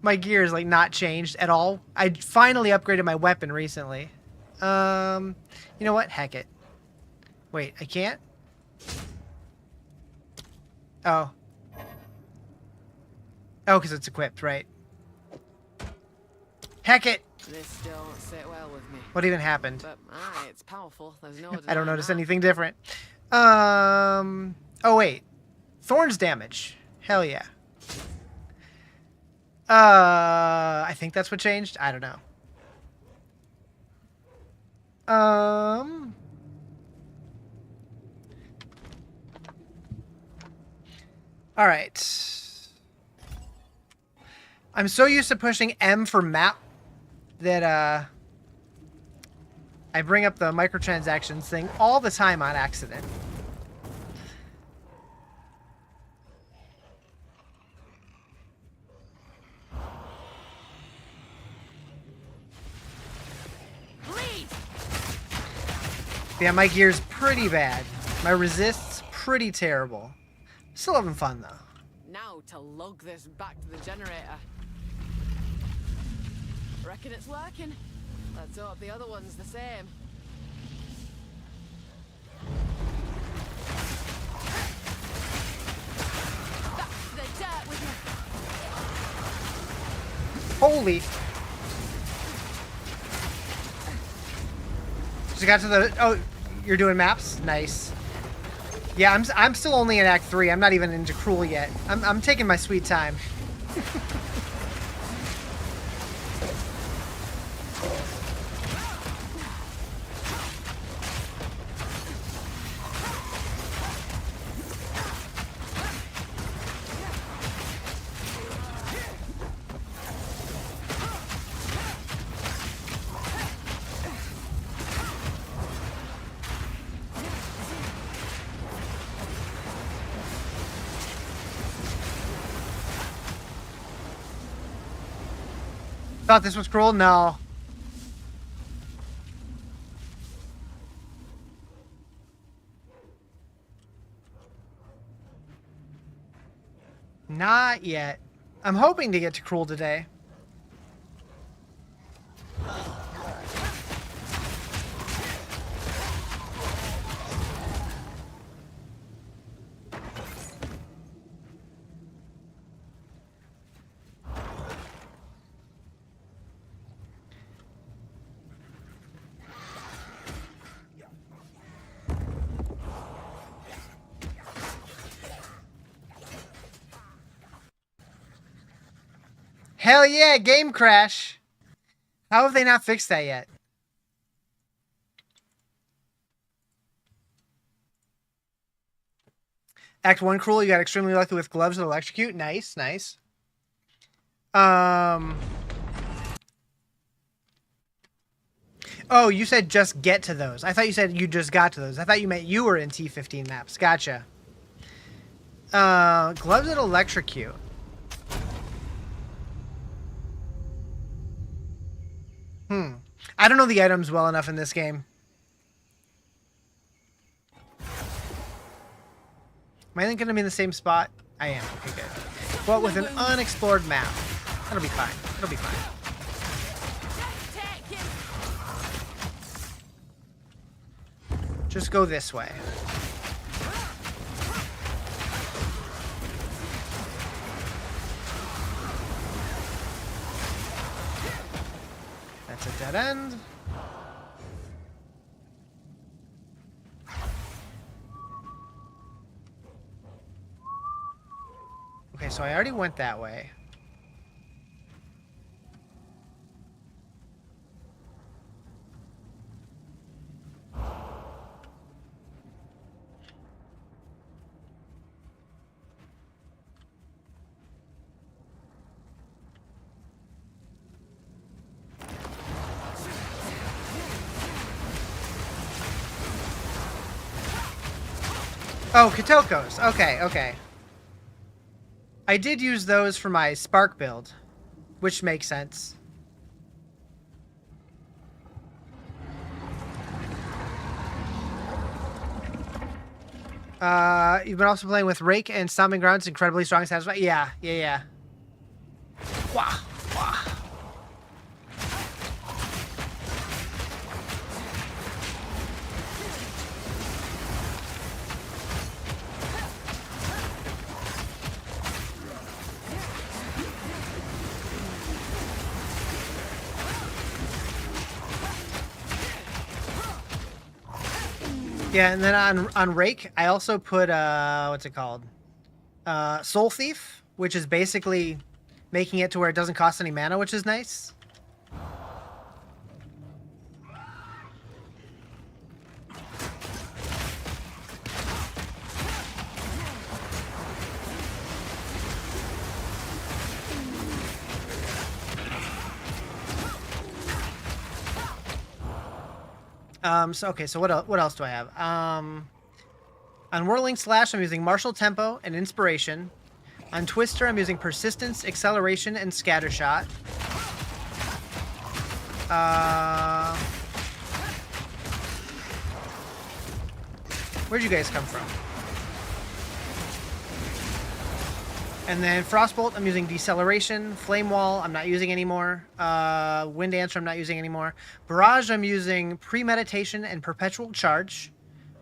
My gear is like not changed at all. I finally upgraded my weapon recently. You know what? Heck it. Wait, I can't? Oh. Oh, because it's equipped, right? Heck it! This don't sit well with me. What even happened? But aye, it's powerful. There's no I don't denying notice that. anything different. Oh wait. Thorns damage. Hell yeah. I think that's what changed. I don't know. All right. I'm so used to pushing M for map that I bring up the microtransactions thing all the time on accident. Yeah, my gear's pretty bad. My resist's pretty terrible. Still having fun though. Now to lug this back to the generator. Reckon it's working. Let's hope the other one's the same. Back to the dirt with you. Holy. Just got to the... Oh, you're doing maps? Nice. Yeah, I'm still only in Act 3. I'm not even into Cruel yet. I'm taking my sweet time. Thought this was Cruel? No. Not yet. I'm hoping to get to Cruel today. Hell yeah, game crash. How have they not fixed that yet? Act 1 Cruel, you got extremely lucky with gloves that electrocute. Nice, nice. Oh, you said just get to those. I thought you said you just got to those. I thought you meant you were in T15 maps. Gotcha. Gloves that electrocute. I don't know the items well enough in this game. Am I going to be in the same spot? I am. Okay, good. But with an unexplored map. That'll be fine. It'll be fine. Just go this way. That's a dead end. so I already went that way. Oh, Kotokos. Okay, okay. I did use those for my Spark build, which makes sense. You've been also playing with Rake and Stomping Grounds, incredibly strong and satisfying. Yeah. Wah, wah. Yeah, and then on Rake, I also put what's it called? Soul Thief, which is basically making it to where it doesn't cost any mana, which is nice. So what else do I have? On Whirling Slash, I'm using Martial Tempo and Inspiration. On Twister, I'm using Persistence, Acceleration, and Scattershot. Where'd you guys come from? And then Frostbolt, I'm using Deceleration. Flame Wall, I'm not using anymore. Wind Dancer, I'm not using anymore. Barrage, I'm using Premeditation and Perpetual Charge.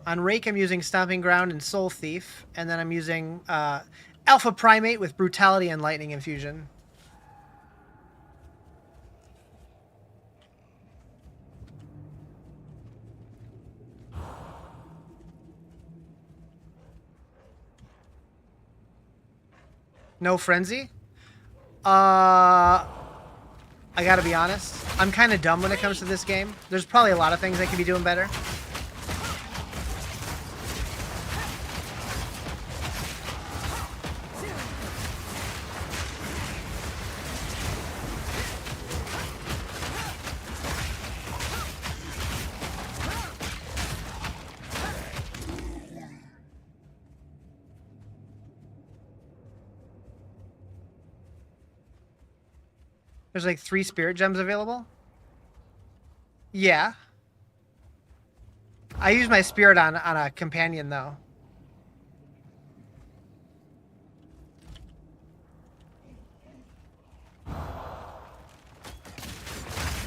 On Rake, I'm using Stomping Ground and Soul Thief. And then I'm using Alpha Primate with Brutality and Lightning Infusion. No Frenzy? I gotta be honest. I'm kind of dumb when it comes to this game. There's probably a lot of things I could be doing better. There's like 3 spirit gems available? Yeah. I use my spirit on a companion though.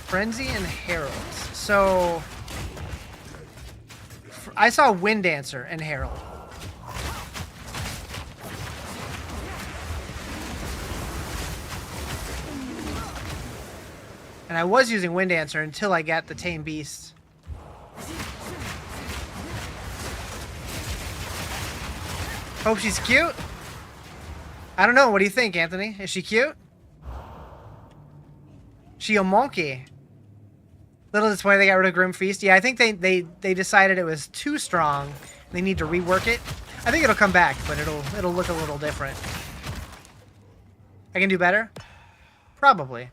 Frenzy and Herald. So I saw Wind Dancer and Herald. And I was using Wind Dancer until I got the Tame Beast. Hope she's cute. I don't know. What do you think, Anthony? Is she cute? She a monkey. Little disappointed they got rid of Grim Feast. Yeah, I think they decided it was too strong. They need to rework it. I think it'll come back, but it'll look a little different. I can do better? Probably.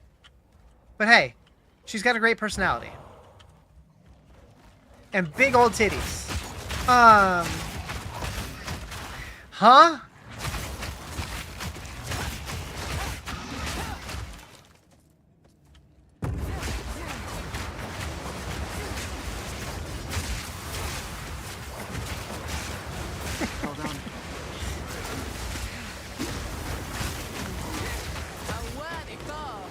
But hey, she's got a great personality. And big old titties. Huh? Hold on. A worthy foe.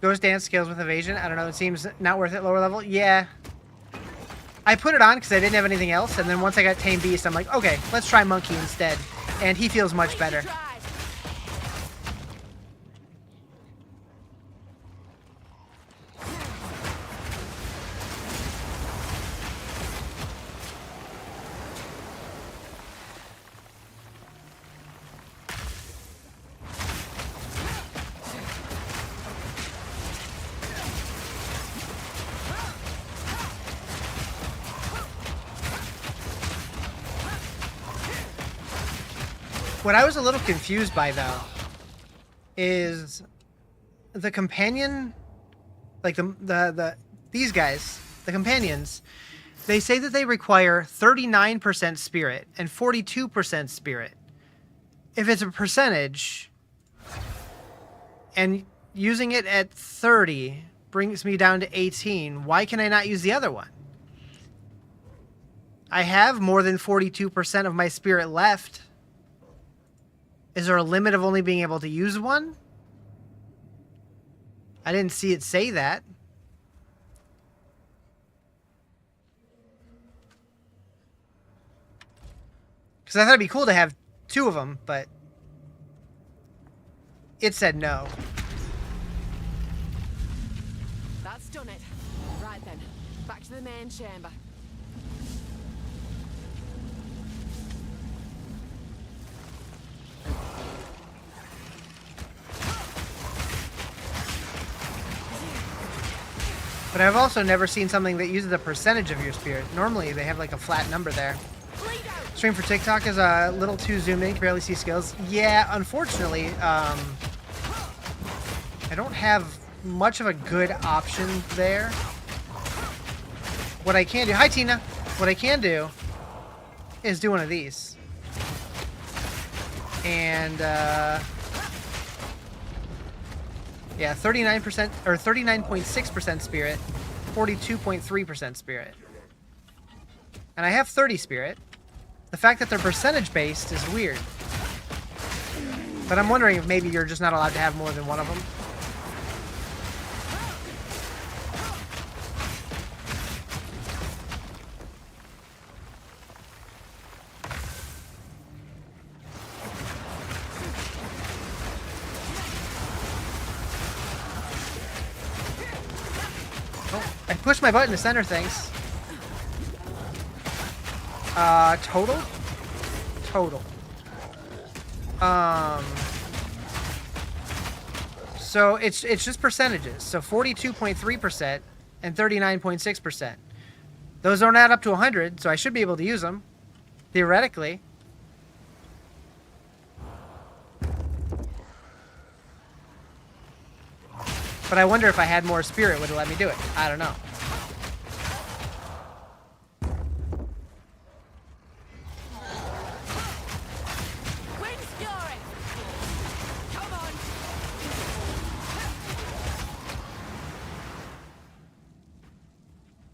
Ghost Dance scales with evasion. I don't know. It seems not worth it lower level. Yeah. I put it on because I didn't have anything else. And then once I got Tame Beast, I'm like, okay, let's try Monkey instead. And he feels much better. What I was a little confused by, though, is the companion, like these guys, the companions, they say that they require 39% spirit and 42% spirit. If it's a percentage, and using it at 30 brings me down to 18, why can I not use the other one? I have more than 42% of my spirit left. Is there a limit of only being able to use one? I didn't see it say that. Because I thought it'd be cool to have 2 of them, but it said no. That's done it. Right then, back to the main chamber. But I've also never seen something that uses a percentage of your spirit. Normally, they have like a flat number there. Stream for TikTok is a little too zoomed in. You can barely see skills. Yeah, unfortunately, I don't have much of a good option there. What I can do... Hi, Tina! What I can do is do one of these. And, yeah, 39% or 39.6% spirit, 42.3% spirit. And I have 30 spirit. The fact that they're percentage based is weird. But I'm wondering if maybe you're just not allowed to have more than one of them. I pushed my button to center things. Total? Total. So it's just percentages. So 42.3% and 39.6%. Those don't add up to 100, so I should be able to use them. Theoretically. But I wonder if I had more spirit, would it let me do it? I don't know.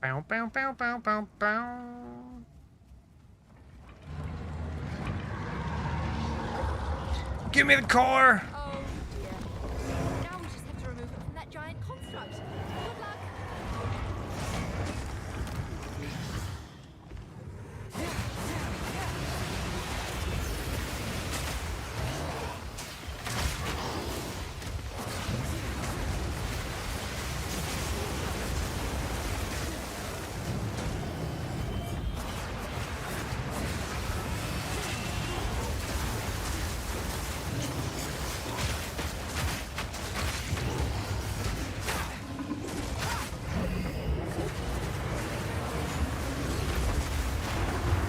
Bow, bow, bow, bow, bow, bow. Give me the core! Oh dear. Now we just have to remove it from that giant construct. Good luck.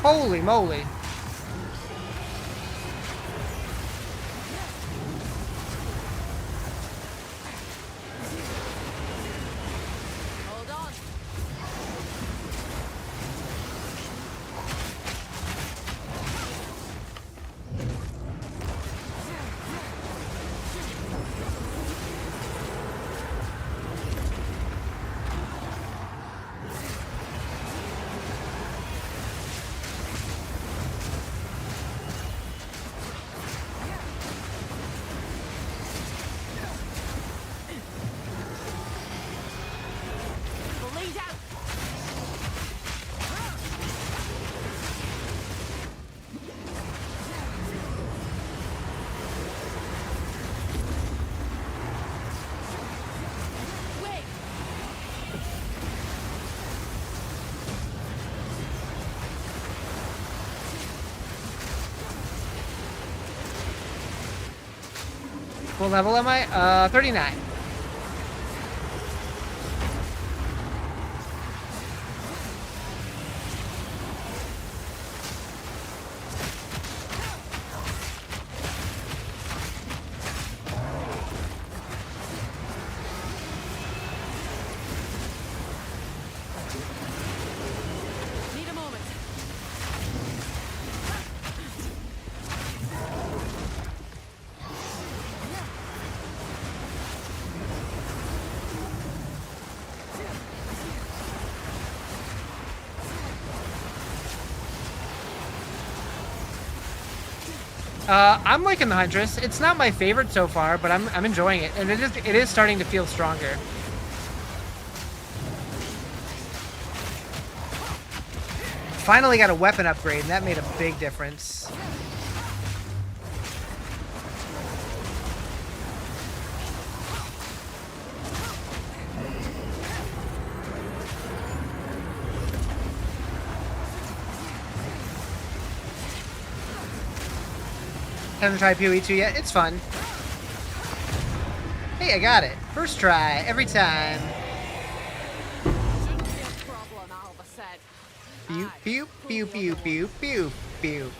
Holy moly. Hold on. Bleed out. Wait. What level am I? 39. I'm liking the Huntress. It's not my favorite so far, but I'm enjoying it, and it is starting to feel stronger. Finally got a weapon upgrade, and that made a big difference. Haven't tried PoE 2 yet. It's fun. Hey, I got it. First try, every time. Shouldn't be a problem, Alva said. Pew, Aye, pew, pull pew, the pew, other pew, pew, pew.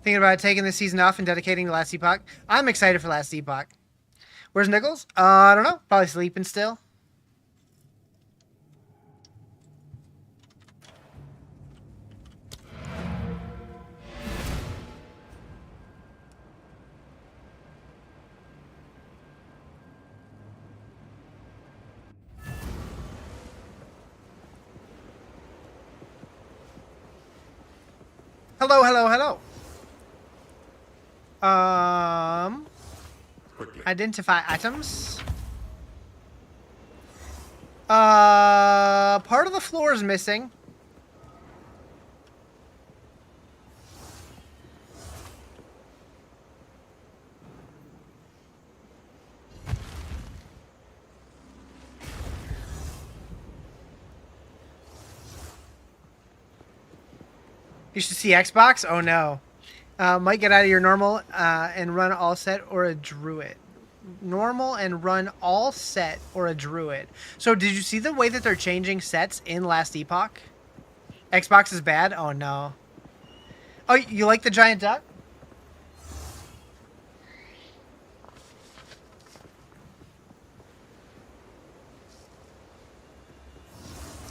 Thinking about taking this season off and dedicating to Last Epoch. I'm excited for Last Epoch. Where's Nichols? I don't know. Probably sleeping still. Hello, hello, hello. Quickly. Identify items. Part of the floor is missing. You should see Xbox? Oh no. Might get out of your normal and run all set or a druid. Normal and run all set or a druid. So did you see the way that they're changing sets in Last Epoch? Xbox is bad? Oh no. Oh, you like the giant duck?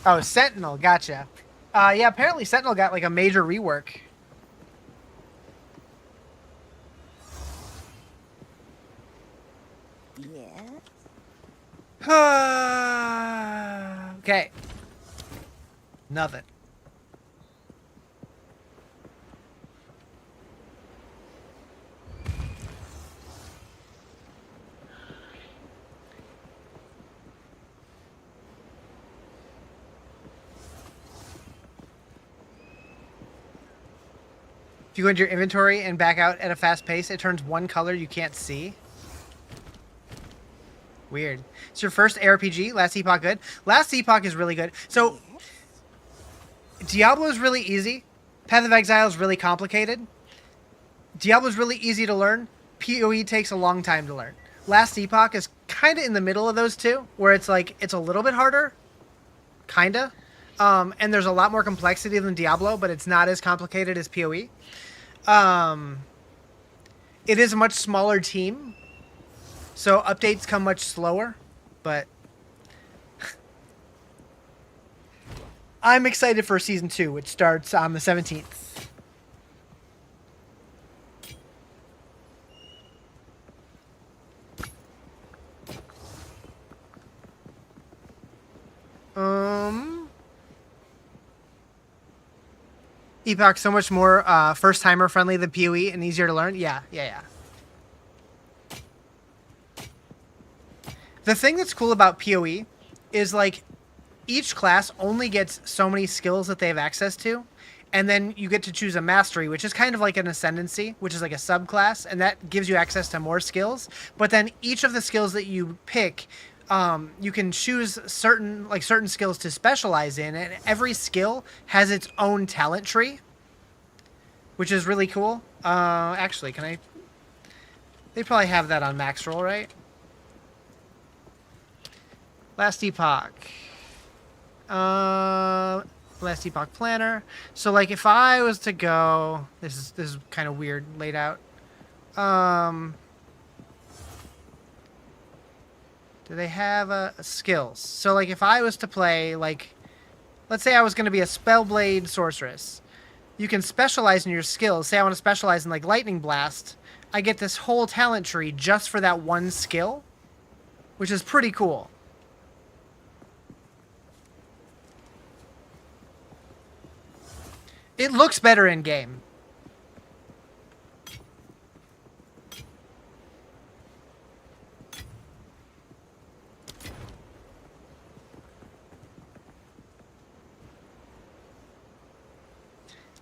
Oh, Sentinel, gotcha. Yeah, apparently Sentinel got like a major rework. Yes? Okay. Nothing. If you go into your inventory and back out at a fast pace, it turns one color you can't see. Weird. It's your first ARPG. Last Epoch good. Last Epoch is really good. So, Diablo is really easy. Path of Exile is really complicated. Diablo is really easy to learn. PoE takes a long time to learn. Last Epoch is kind of in the middle of those two, where it's like, it's a little bit harder. Kinda. And there's a lot more complexity than Diablo, but it's not as complicated as PoE. It is a much smaller team, so updates come much slower, but I'm excited for Season 2, which starts on the 17th. Epoch so much more first-timer friendly than PoE and easier to learn. Yeah. The thing that's cool about PoE is like each class only gets so many skills that they have access to, and then you get to choose a mastery, which is kind of like an ascendancy, which is like a subclass, and that gives you access to more skills. But then each of the skills that you pick, you can choose certain skills to specialize in, and every skill has its own talent tree, which is really cool. Actually, can I? They probably have that on Max Roll, right? Last Epoch. Last Epoch Planner. So, like, if I was to go, this is kind of weird laid out. Do they have skills? So, like, if I was to play, like, let's say I was going to be a Spellblade Sorceress. You can specialize in your skills. Say I want to specialize in, like, Lightning Blast. I get this whole talent tree just for that one skill, which is pretty cool. It looks better in game.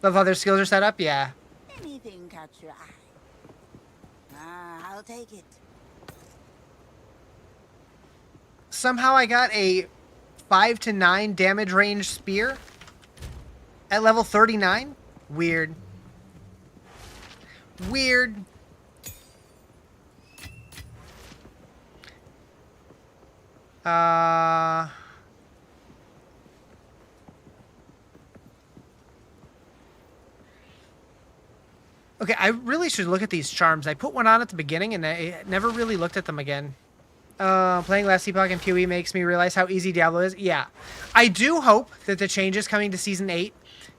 Love how their skills are set up? Yeah. Anything catch your eye? I'll take it. Somehow I got a 5 to 9 damage range spear at level 39. Weird. Weird. Okay, I really should look at these charms. I put one on at the beginning and I never really looked at them again. Playing Last Epoch and PoE makes me realize how easy Diablo is. Yeah. I do hope that the changes coming to Season 8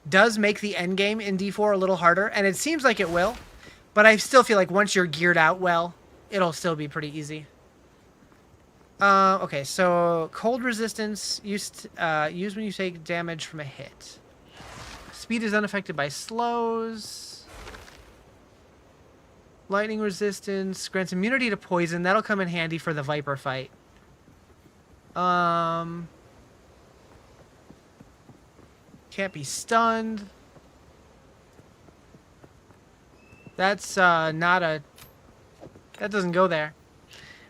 does make the endgame in D4 a little harder, and it seems like it will. But I still feel like once you're geared out well, it'll still be pretty easy. Okay, so cold resistance used when you take damage from a hit. Speed is unaffected by slows. Lightning resistance grants immunity to poison. That'll come in handy for the Viper fight. Can't be stunned. That's not a... That doesn't go there.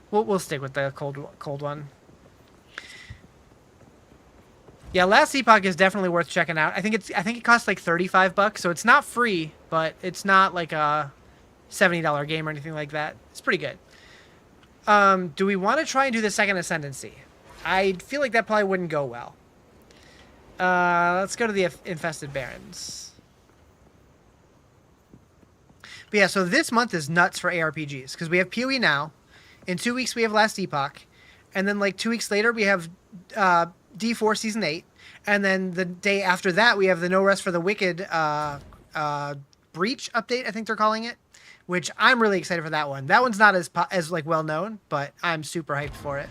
We'll stick with the cold one. Yeah, Last Epoch is definitely worth checking out. I think it costs like $35, so it's not free, but it's not like a $70 game or anything like that. It's pretty good. Do we want to try and do the second Ascendancy? I feel like that probably wouldn't go well. Let's go to the Infested Barrens. But yeah, so this month is nuts for ARPGs, because we have PoE now. In 2 weeks, we have Last Epoch. And then, like, 2 weeks later, we have D4 Season 8. And then the day after that, we have the No Rest for the Wicked Breach update, I think they're calling it. Which I'm really excited for that one. That one's not as like, well-known, but I'm super hyped for it.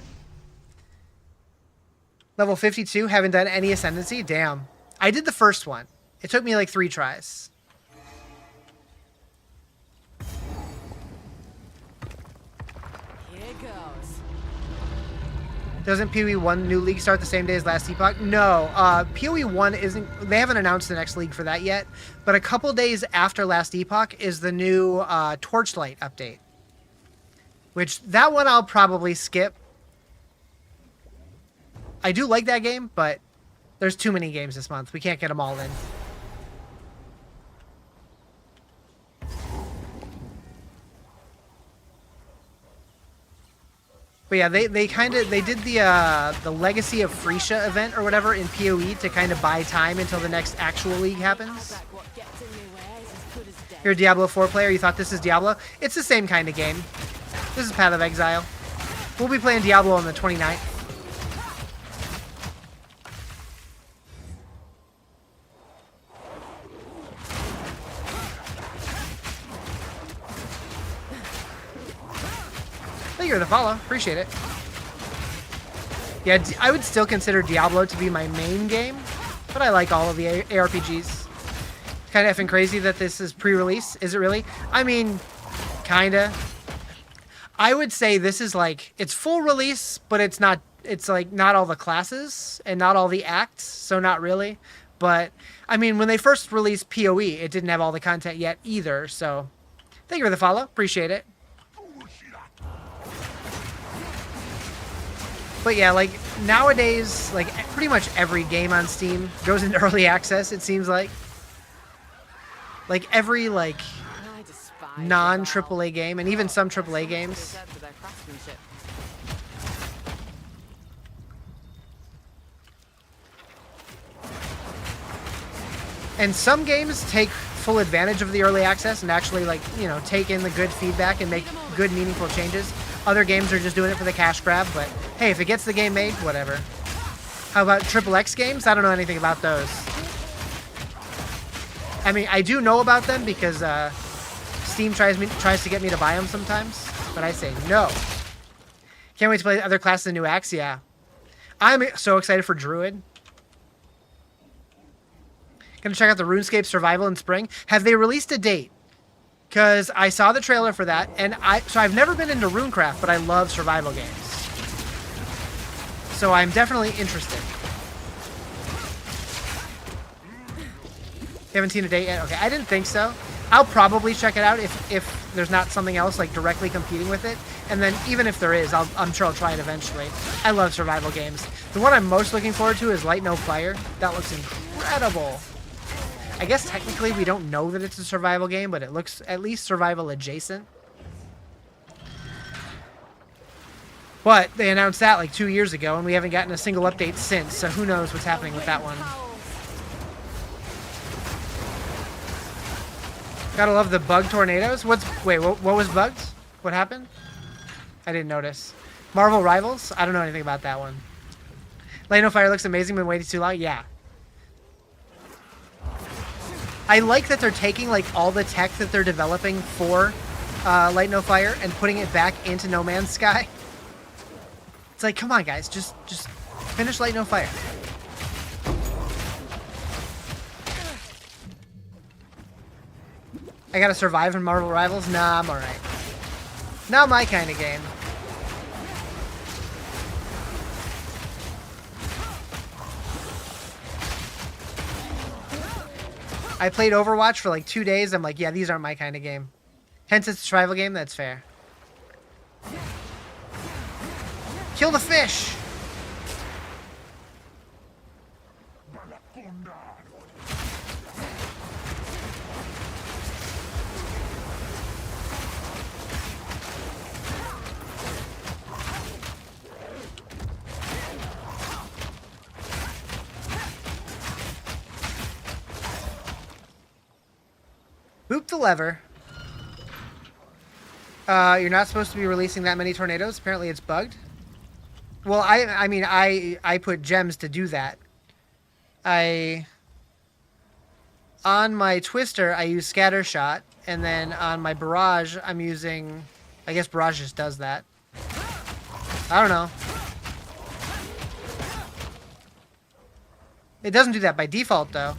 Level 52, haven't done any Ascendancy? Damn. I did the first one. It took me, like, 3 tries. Doesn't PoE 1 new league start the same day as Last Epoch? No. PoE 1 isn't... They haven't announced the next league for that yet. But a couple days after Last Epoch is the new Torchlight update. Which, that one I'll probably skip. I do like that game, but there's too many games this month. We can't get them all in. But yeah, they did the Legacy of Frisia event or whatever in PoE to kind of buy time until the next actual league happens. You're a Diablo 4 player, you thought this is Diablo? It's the same kind of game. This is Path of Exile. We'll be playing Diablo on the 29th. Thank you for the follow. Appreciate it. Yeah, I would still consider Diablo to be my main game, but I like all of the ARPGs. Kind of effing crazy that this is pre-release. Is it really? I mean, kinda. I would say this is like, it's full release, but it's not, it's like not all the classes and not all the acts, so not really. But, I mean, when they first released PoE, it didn't have all the content yet either, so thank you for the follow. Appreciate it. But yeah, like, nowadays, like, pretty much every game on Steam goes into early access, it seems like. Like, every, like, non-AAA game, and even some AAA games. And some games take full advantage of the early access and actually, like, you know, take in the good feedback and make good, meaningful changes. Other games are just doing it for the cash grab, but hey, if it gets the game made, whatever. How about XXX games? I don't know anything about those. I mean, I do know about them because Steam tries to get me to buy them sometimes, but I say no. Can't wait to play other classes and new acts, yeah. I'm so excited for Druid. Gonna check out the RuneScape Survival in spring. Have they released a date? Because I saw the trailer for that, and so I've never been into RuneCraft, but I love survival games. So I'm definitely interested. You haven't seen a date yet? Okay, I didn't think so. I'll probably check it out if there's not something else like directly competing with it. And then even if there is, I'm sure I'll try it eventually. I love survival games. The one I'm most looking forward to is Light No Fire. That looks incredible. I guess technically we don't know that it's a survival game, but it looks at least survival adjacent. But they announced that like 2 years ago, and we haven't gotten a single update since, so who knows what's happening with that one. Gotta love the bug tornadoes. Wait, what was bugged? What happened? I didn't notice. Marvel Rivals? I don't know anything about that one. Light No Fire looks amazing, been waiting too long? Yeah. I like that they're taking like all the tech that they're developing for Light No Fire and putting it back into No Man's Sky. It's like, come on, guys, just finish Light No Fire. I gotta survive in Marvel Rivals? Nah, I'm alright. Not my kind of game. I played Overwatch for like 2 days. I'm like, yeah, these aren't my kind of game. Hence it's a survival game, that's fair. Kill the fish! Boop the lever. You're not supposed to be releasing that many tornadoes. Apparently it's bugged. Well, I mean, I put gems to do that. On my Twister, I use Scatter Shot, and then on my Barrage, I'm using... I guess Barrage just does that. I don't know. It doesn't do that by default, though.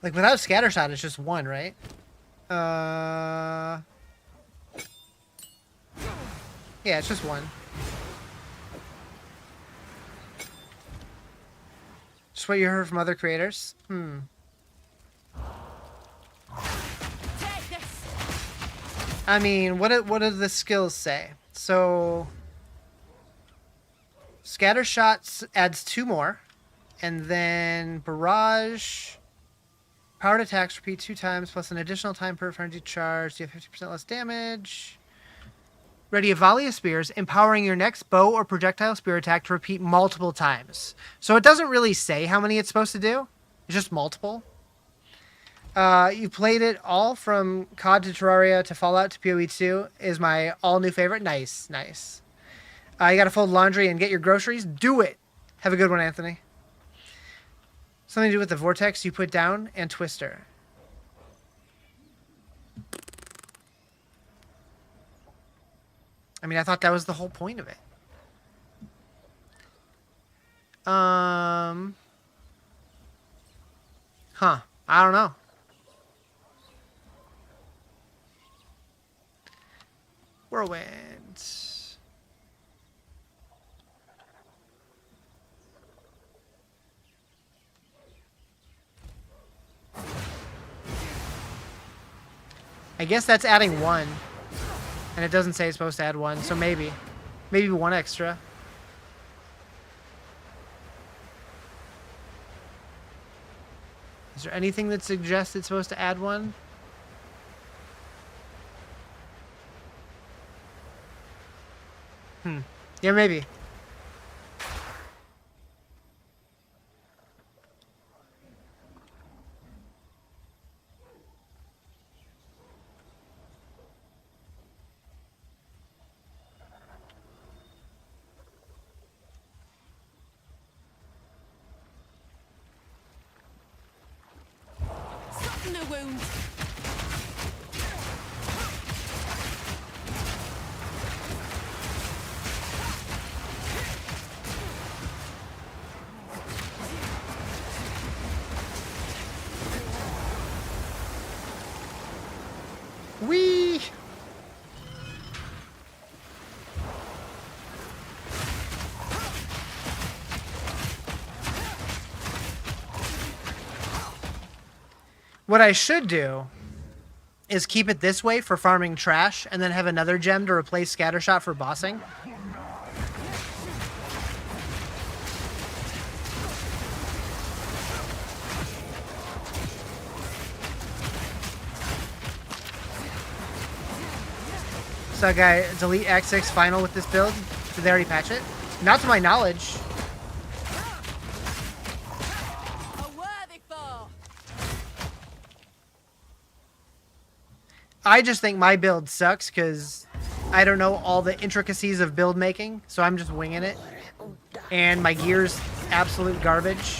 Like, without Scattershot, it's just one, right? Yeah, it's just one. Just what you heard from other creators? I mean, what do the skills say? So, Scattershot adds 2 more. And then Barrage... Powered attacks repeat 2 times, plus an additional time per frenzy charge. You have 50% less damage. Ready a volley of spears, empowering your next bow or projectile spear attack to repeat multiple times. So it doesn't really say how many it's supposed to do. It's just multiple. You played it all from COD to Terraria to Fallout to PoE 2 is my all-new favorite. Nice, nice. You got to fold laundry and get your groceries? Do it! Have a good one, Anthony. Something to do with the vortex you put down and Twister. I mean, I thought that was the whole point of it. Huh. I don't know. Whirlwind. I guess that's adding 1. And it doesn't say it's supposed to add 1, so maybe. Maybe 1 extra. Is there anything that suggests it's supposed to add 1? Yeah, maybe. No wound. What I should do is keep it this way for farming trash, and then have another gem to replace Scattershot for bossing. So, guy, delete Act 6 final with this build. Did they already patch it? Not to my knowledge. A worthy foe. I just think my build sucks because I don't know all the intricacies of build making, so I'm just winging it. And my gear's absolute garbage.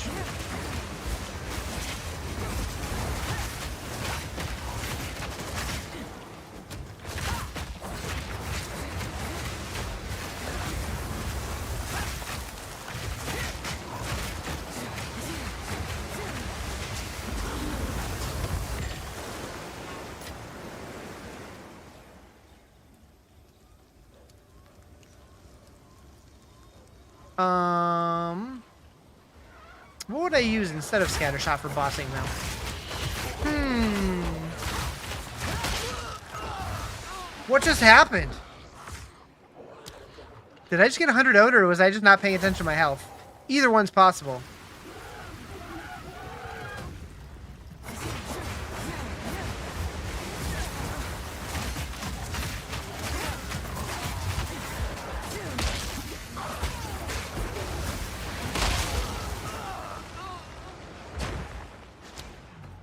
What would I use instead of Scattershot for bossing now? What just happened? Did I just get 100 out, or was I just not paying attention to my health? Either one's possible.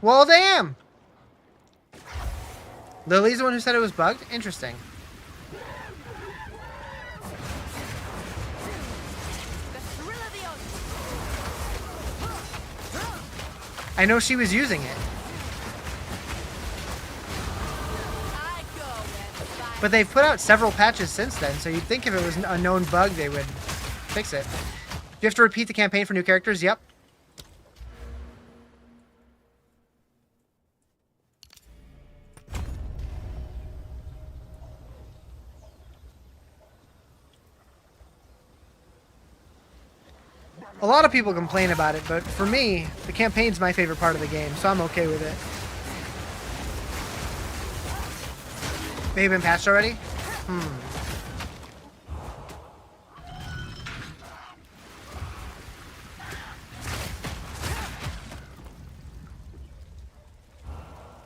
Well, damn! Lily's the one who said it was bugged? Interesting. I know she was using it. But they've put out several patches since then, so you'd think if it was a known bug, they would fix it. Do you have to repeat the campaign for new characters? Yep. A lot of people complain about it, but for me, the campaign's my favorite part of the game, so I'm okay with it. Maybe been patched already?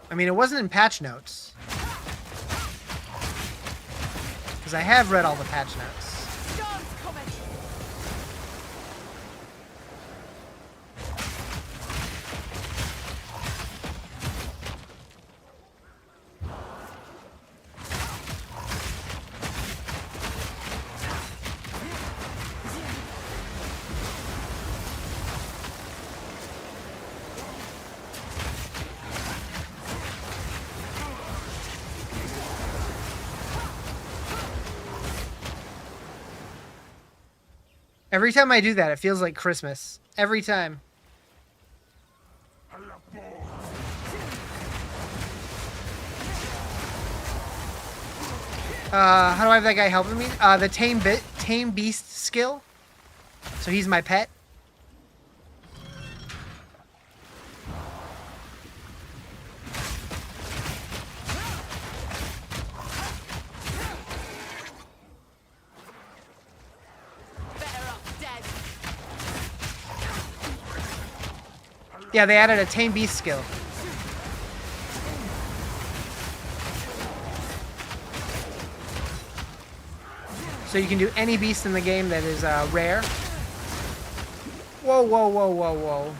I mean, it wasn't in patch notes. Because I have read all the patch notes. Every time I do that, it feels like Christmas. Every time. How do I have that guy helping me? The tame beast skill. So he's my pet. Yeah, they added a tame beast skill. So you can do any beast in the game that is rare. Whoa, whoa, whoa, whoa, whoa.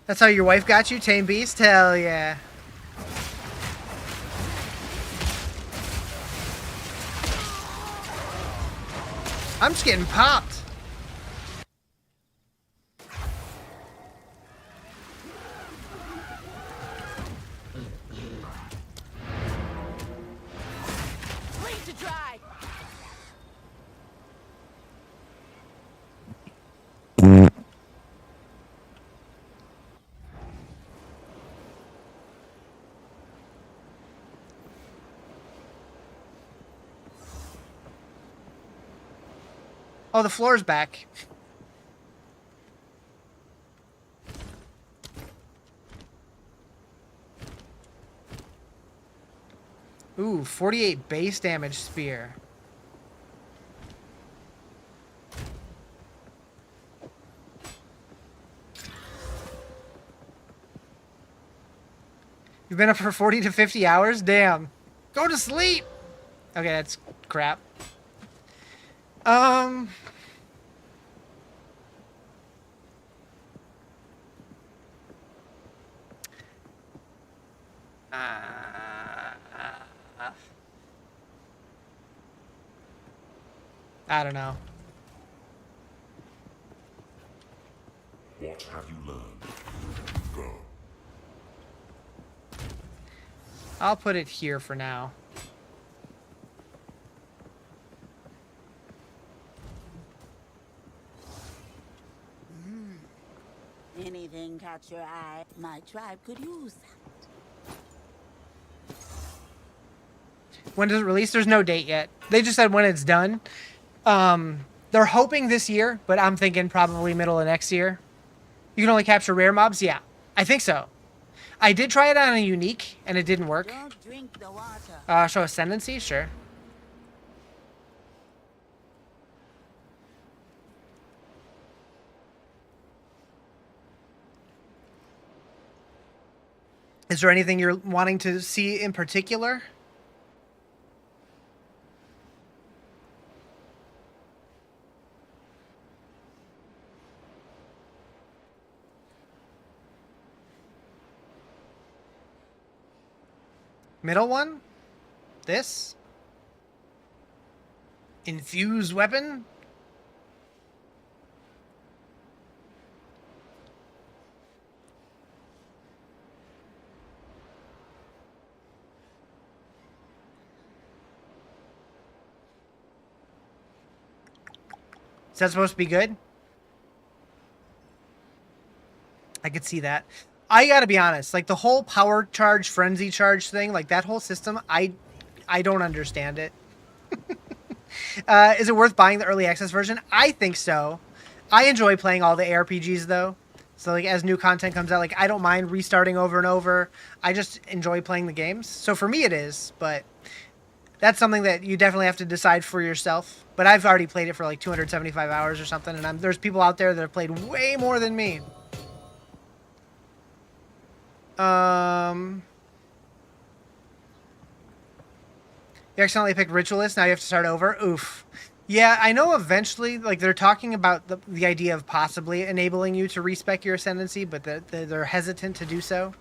That's how your wife got you, tame beast? Hell yeah. I'm just getting popped. Bleed to dry. Oh, the floor's back. Ooh, 48 base damage spear. You've been up for 40 to 50 hours? Damn. Go to sleep! Okay, that's crap. I don't know. What have you learned? Go. I'll put it here for now. Anything catch your eye? My tribe could use that. When does it release? There's no date yet. They just said when it's done. They're hoping this year, but I'm thinking probably middle of next year. You can only capture rare mobs? Yeah, I think so. I did try it on a unique, and it didn't work. Don't drink the water. Show ascendancy? Sure. Is there anything you're wanting to see in particular? Middle one? This? Infused weapon? Is that supposed to be good? I could see that. I gotta be honest, like the whole power charge, frenzy charge thing, like that whole system, I don't understand it. Is it worth buying the early access version? I think so. I enjoy playing all the ARPGs though. So like as new content comes out, like I don't mind restarting over and over. I just enjoy playing the games. So for me it is, but that's something that you definitely have to decide for yourself. But I've already played it for like 275 hours or something, and there's people out there that have played way more than me. You accidentally picked Ritualist, now you have to start over. Oof. Yeah, I know eventually, like, they're talking about the idea of possibly enabling you to respec your Ascendancy, but they're hesitant to do so.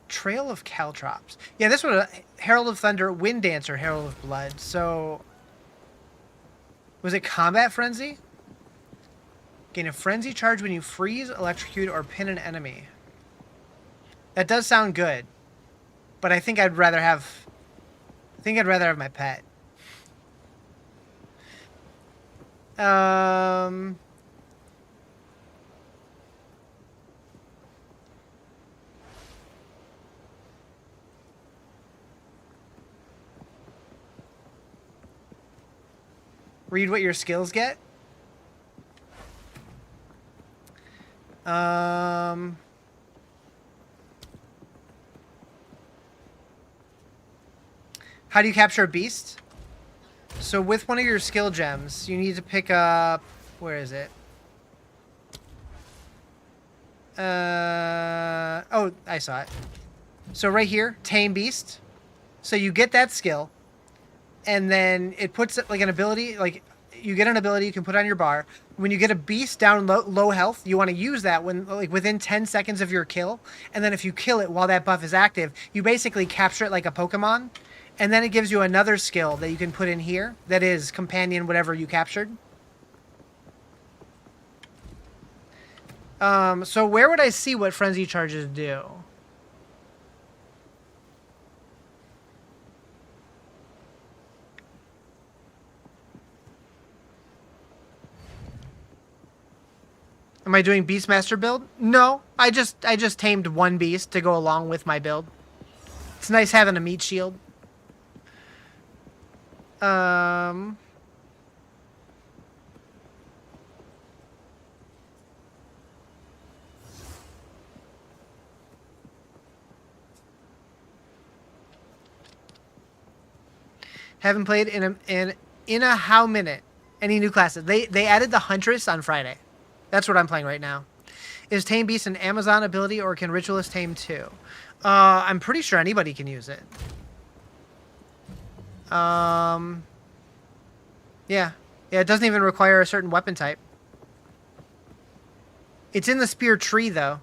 Trail of Caltrops. Yeah, this one, Herald of Thunder, Wind Dancer, Herald of Blood. So, was it Combat Frenzy? Gain a Frenzy charge when you freeze, electrocute, or pin an enemy. That does sound good, but I think I'd rather have my pet. Read what your skills get. How do you capture a beast? So with one of your skill gems, you need to pick up... Where is it? Oh, I saw it. So right here, Tame Beast. So you get that skill, and then it puts like an ability, like you get an ability you can put on your bar. When you get a beast down low health, you want to use that when like within 10 seconds of your kill, and then if you kill it while that buff is active, you basically capture it like a Pokemon, and then it gives you another skill that you can put in here that is companion whatever you captured. So where would I see what frenzy charges do? Am I doing Beastmaster build? No, I just tamed one beast to go along with my build. It's nice having a meat shield. Haven't played in a how minute any new classes. They added the Huntress on Friday. That's what I'm playing right now. Is Tame Beast an Amazon ability or can Ritualist tame too? I'm pretty sure anybody can use it. Yeah. Yeah, it doesn't even require a certain weapon type. It's in the spear tree, though.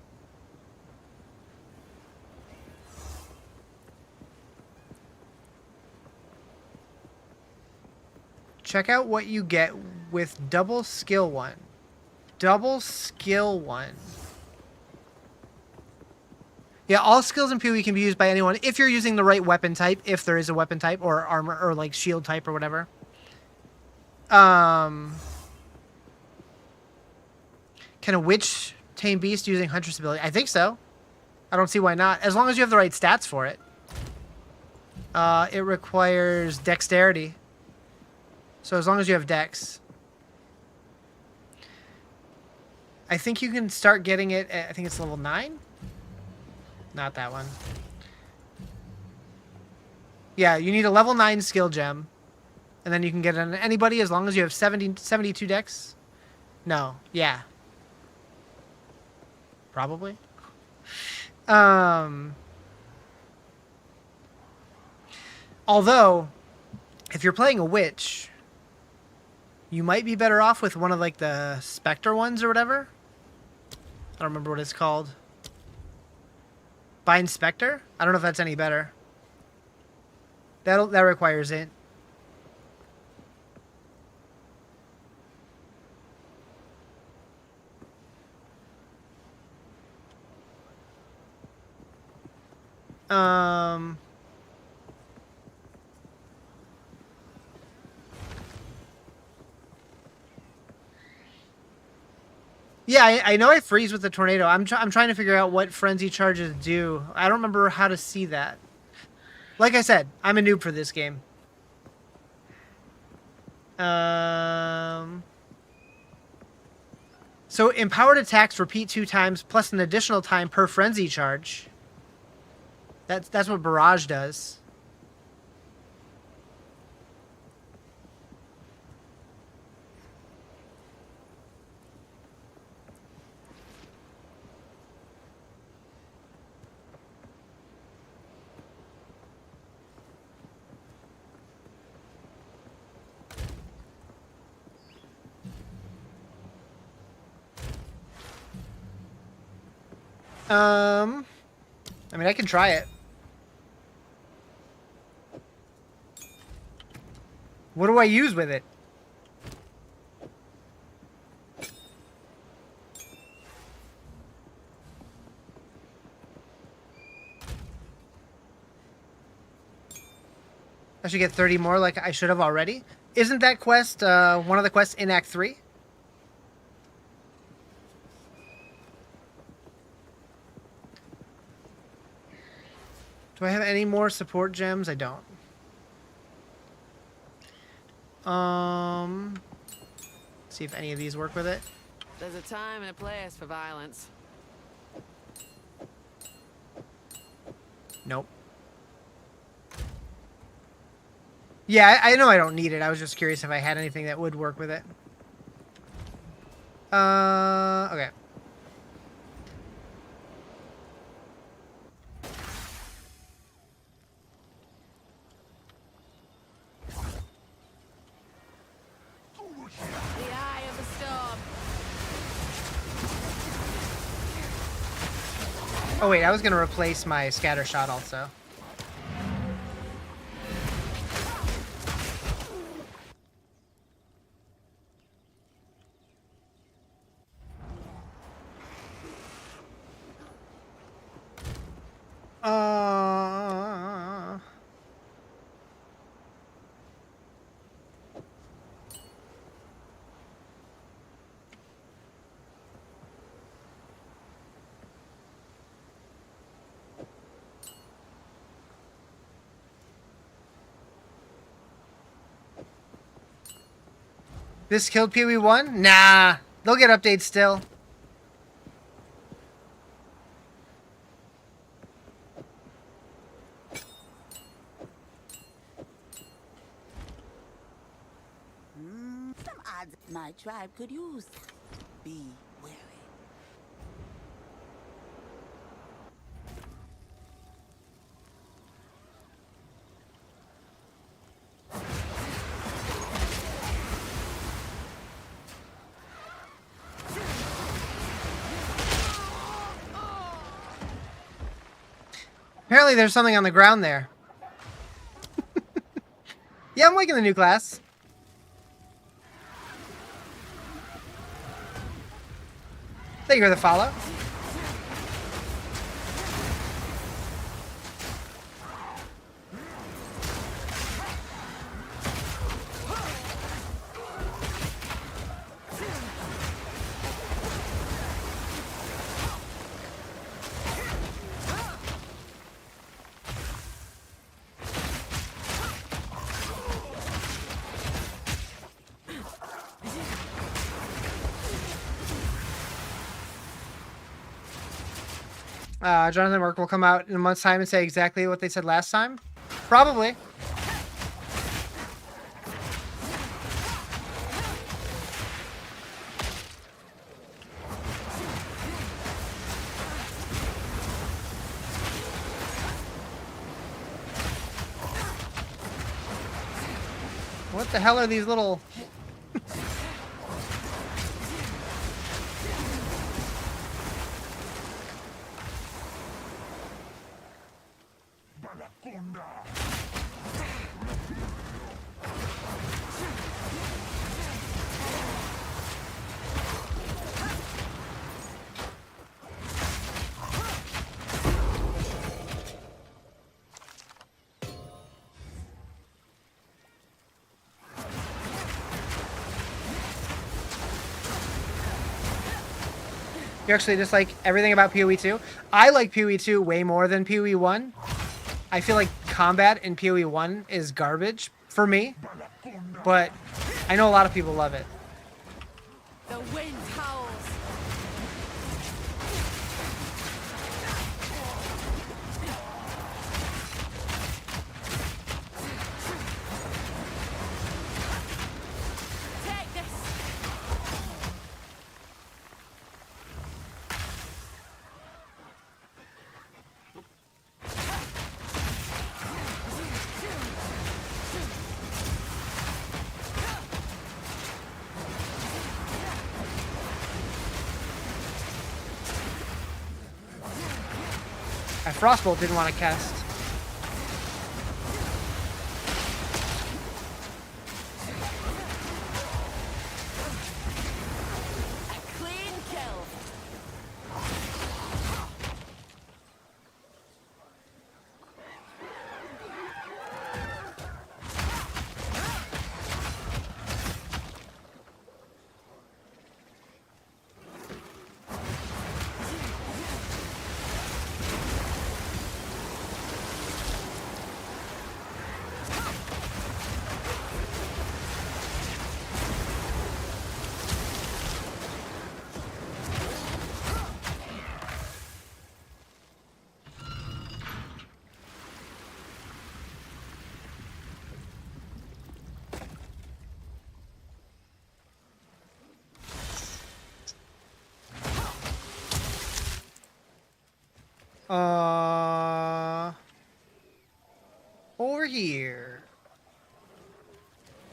Check out what you get with double skill 1. Double skill 1. Yeah, all skills in PoE can be used by anyone if you're using the right weapon type, if there is a weapon type, or armor, or like shield type or whatever. Can a witch tame beast using Huntress ability? I think so. I don't see why not. As long as you have the right stats for it. It requires dexterity. So as long as you have dex. I think you can start getting it at, I think it's level 9? Not that one. Yeah, you need a level 9 skill gem. And then you can get it on anybody as long as you have 72 dex. No, yeah. Probably. Although, if you're playing a witch, you might be better off with one of like the Spectre ones or whatever. I don't remember what it's called. Bind Spectre? I don't know if that's any better. That requires it. Yeah, I know I freeze with the tornado. I'm trying to figure out what frenzy charges do. I don't remember how to see that. Like I said, I'm a noob for this game. So empowered attacks repeat 2 times plus an additional time per frenzy charge. That's what Barrage does. I mean, I can try it. What do I use with it? I should get 30 more like I should have already. Isn't that quest one of the quests in Act 3? Do I have any more support gems? I don't. See if any of these work with it. There's a time and a place for violence. Nope. Yeah, I know I don't need it. I was just curious if I had anything that would work with it. Okay. The eye of the storm. Oh wait, I was gonna replace my scatter shot also. This killed PoE 1? Nah. They'll get updates still. Some odds my tribe could use. Be wary. Apparently there's something on the ground there. Yeah, I'm liking the new class. Thank you for the follow. Jonathan Work will come out in a month's time and say exactly what they said last time? Probably. What the hell are these little... You actually just like everything about PoE 2? I like PoE 2 way more than PoE 1. I feel like combat in PoE 1 is garbage for me, but I know a lot of people love it. The wind howls. Take this. Frostbolt didn't want to cast. A clean kill. Over here.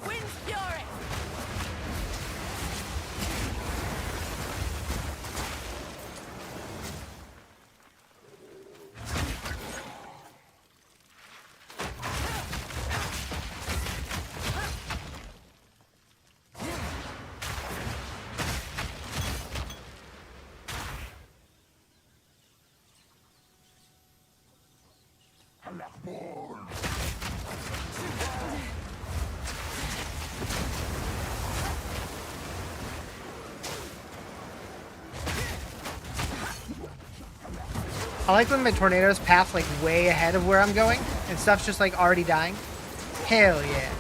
Wind's fury. I like when my tornadoes path like way ahead of where I'm going and stuff's just like already dying. Hell yeah.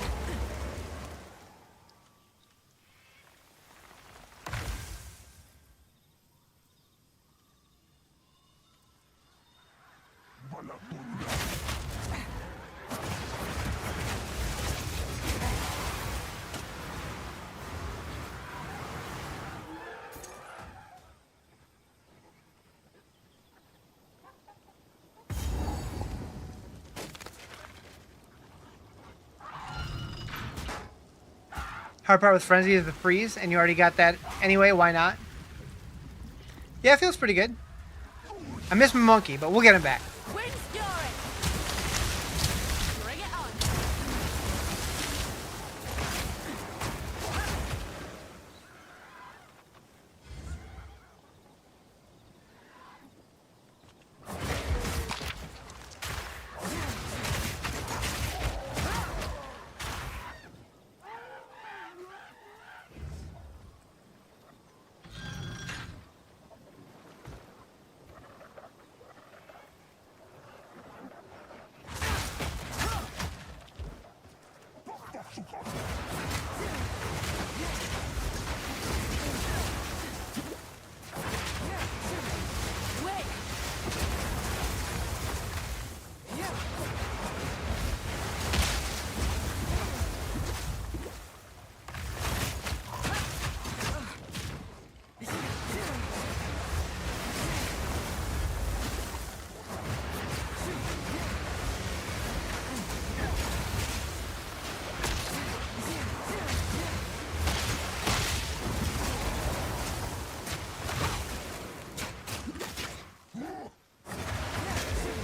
Hard part with Frenzy is the freeze, and you already got that anyway, why not? Yeah, it feels pretty good. I miss my monkey, but we'll get him back. Wind's fury! Bring it on!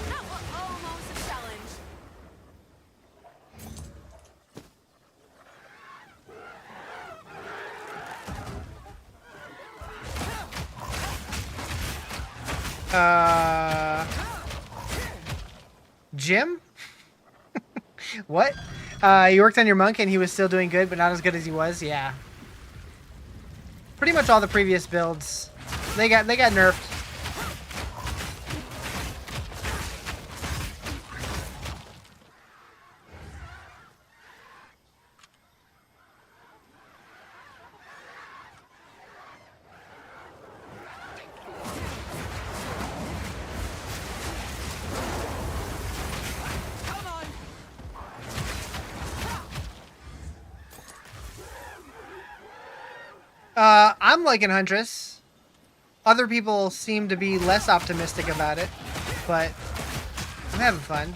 That was almost a challenge. Jim? What? You worked on your monk and he was still doing good, but not as good as he was? Yeah. Pretty much all the previous builds. They got nerfed. I'm liking Huntress. Other people seem to be less optimistic about it, but I'm having fun.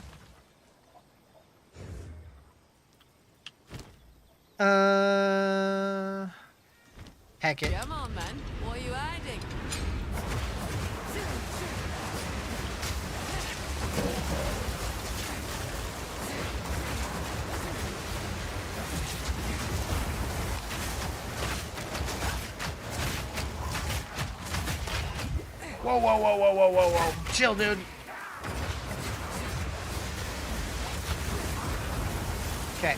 Heck it. Come on, man. What are you hiding? Whoa, whoa, whoa, whoa, whoa, whoa, whoa. Chill, dude. Okay.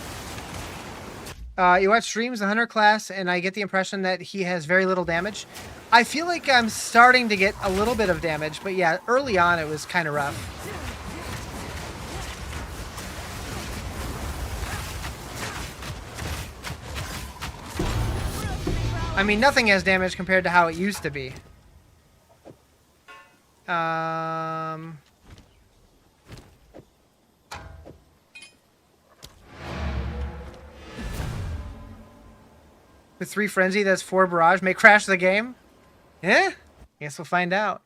You watch streams, the Hunter class, and I get the impression that he has very little damage. I feel like I'm starting to get a little bit of damage, but yeah, early on it was kind of rough. I mean, nothing has damage compared to how it used to be. With 3 Frenzy, that's 4 Barrage. May crash the game? Eh? Guess we'll find out.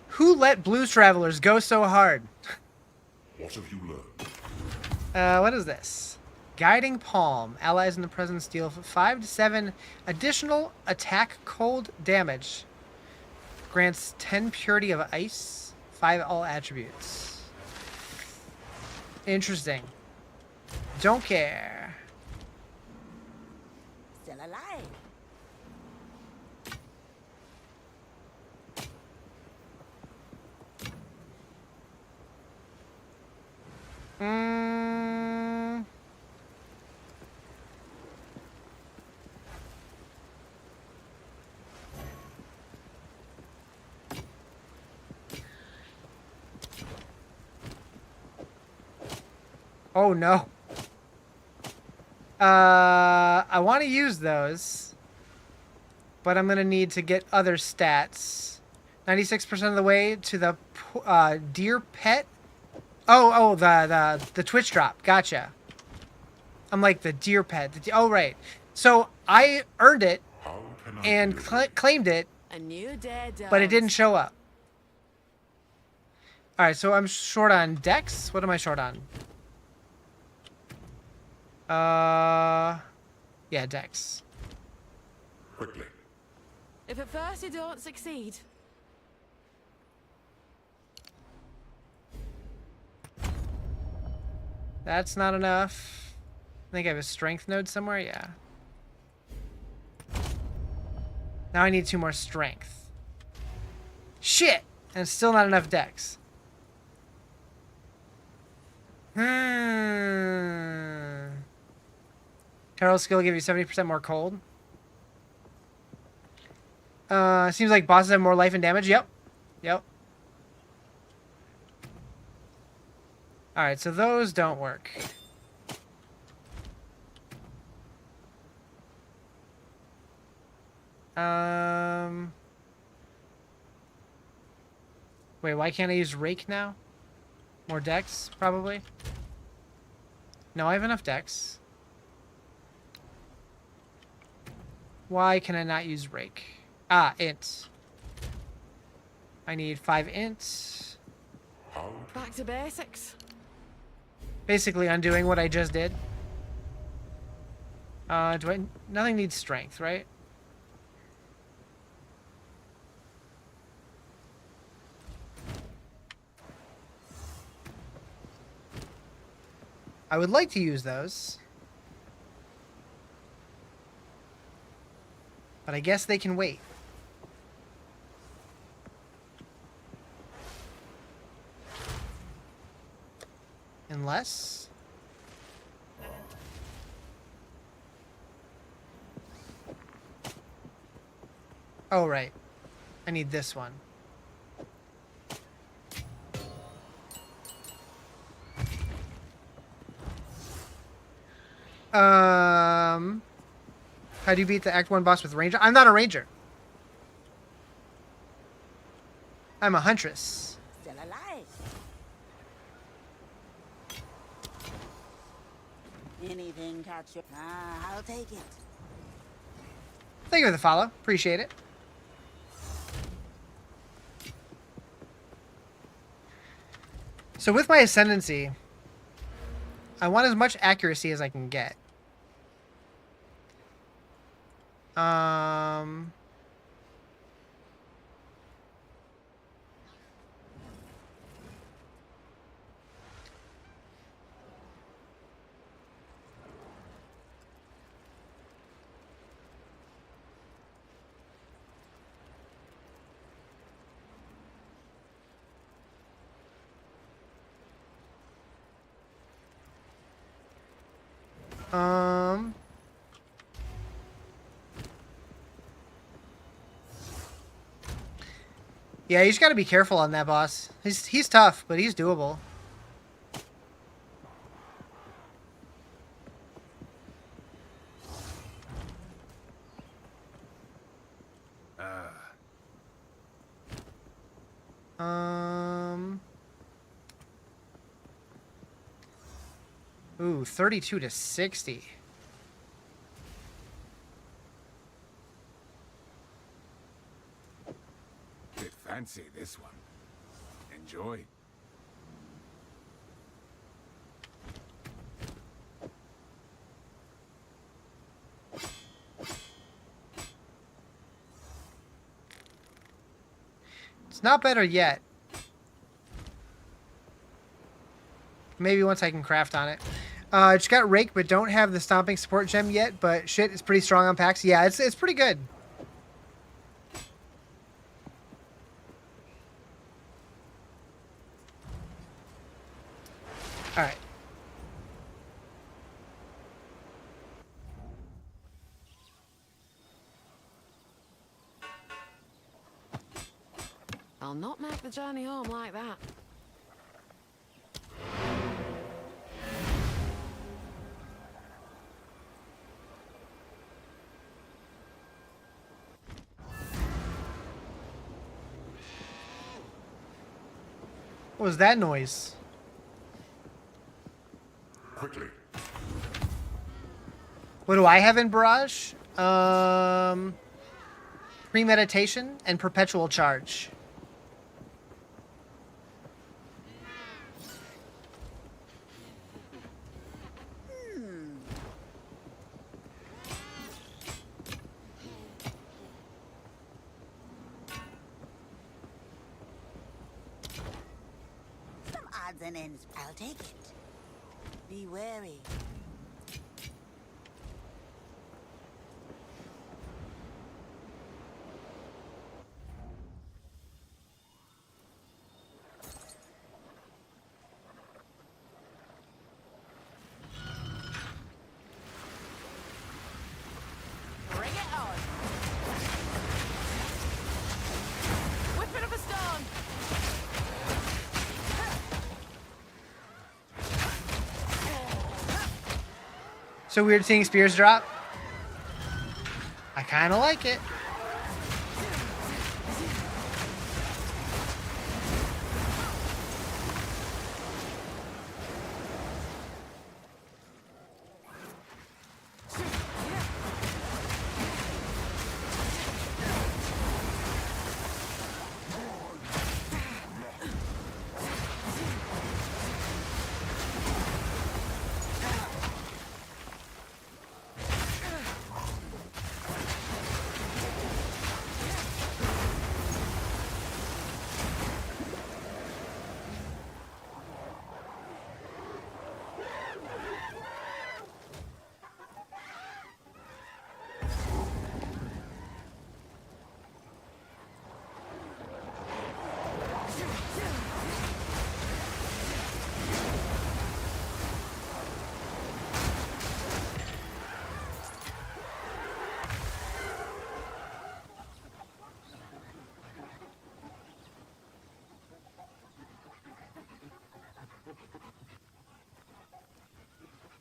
Who let Blues Travelers go so hard? What have you learned? What is this? Guiding Palm. Allies in the presence deal 5 to 7 additional attack cold damage. Grants 10 purity of ice, 5 all attributes. Interesting. Don't care. Still alive. Oh no. I want to use those, but I'm gonna need to get other stats. 96% of the way to the deer pet. Oh, the Twitch drop. Gotcha. I'm like the deer pet. Oh right. So I earned it How can I and claimed it, A new day dawns. but it didn't show up. All right, so I'm short on dex. What am I short on? Yeah, dex. quickly? If at first you don't succeed, That's not enough. I think I have a strength node somewhere. Yeah. Now I need 2 more strength. Shit! And it's still not enough dex. Terrell skill give you 70% more cold. Seems like bosses have more life and damage. Yep. Yep. Alright, so those don't work. Wait, why can't I use rake now? More dex, probably? No, I have enough dex. Why can I not use rake? Ah, int. I need 5 int. back to basics. Basically undoing what I just did. Nothing needs strength, right? I would like to use those. But I guess they can wait. Unless... Oh, right. I need this one. How do you beat the Act 1 boss with Ranger? I'm not a Ranger. I'm a Huntress. Still alive. Anything catch your... I'll take it. Thank you for the follow. Appreciate it. So with my Ascendancy, I want as much accuracy as I can get. Yeah, you just gotta be careful on that boss. He's tough, but he's doable. Ooh, 32 to 60. Bit fancy, this one. Enjoy. It's not better yet. Maybe once I can craft on it. Just got Rake, but don't have the Stomping Support Gem yet, but shit, it's pretty strong on packs. Yeah, it's pretty good. Alright. I'll not make the journey home like that. What was that noise? Quickly. What do I have in Barrage? Premeditation and Perpetual Charge. Some odds and ends. I'll take it. Be wary. Bring it on. Whipping up a stone. So weird seeing spears drop. I kind of like it.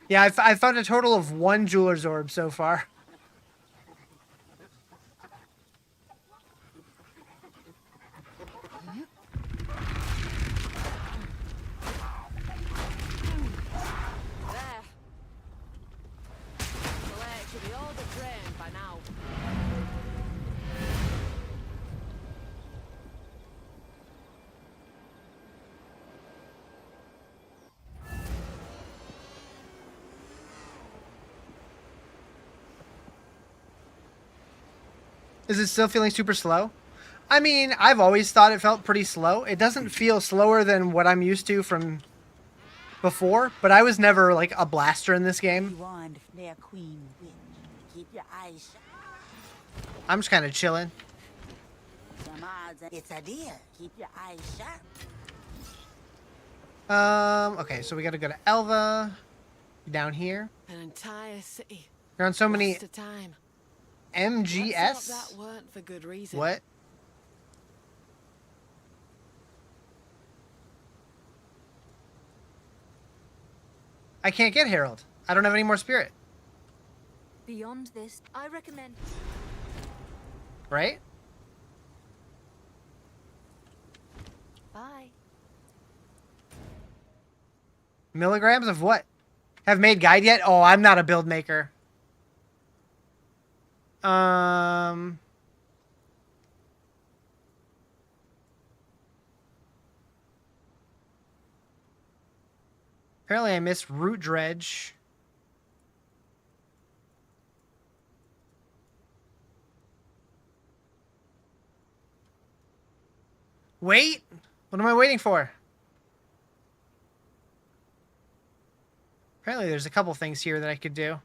Yeah, I've found a total of 1 Jeweler's Orb so far. There. The lake should be all but drained by now. Is it still feeling super slow? I mean, I've always thought it felt pretty slow. It doesn't feel slower than what I'm used to from before, but I was never like a blaster in this game. Warned their queen witch. Keep your eyes shut. I'm just kind of chilling. Some odds. It's a deal. Keep your eyes sharp. Okay, so we gotta go to Elva. Down here. An entire city. You're on so many Lost to time. MGS. Let's hope that weren't for good reason. What? I can't get Herald. I don't have any more spirit. Beyond this, I recommend. Right? Bye. Milligrams of what? Have made guide yet? Oh, I'm not a build maker. Apparently I missed Root Dredge. Wait! What am I waiting for? Apparently there's a couple things here that I could do.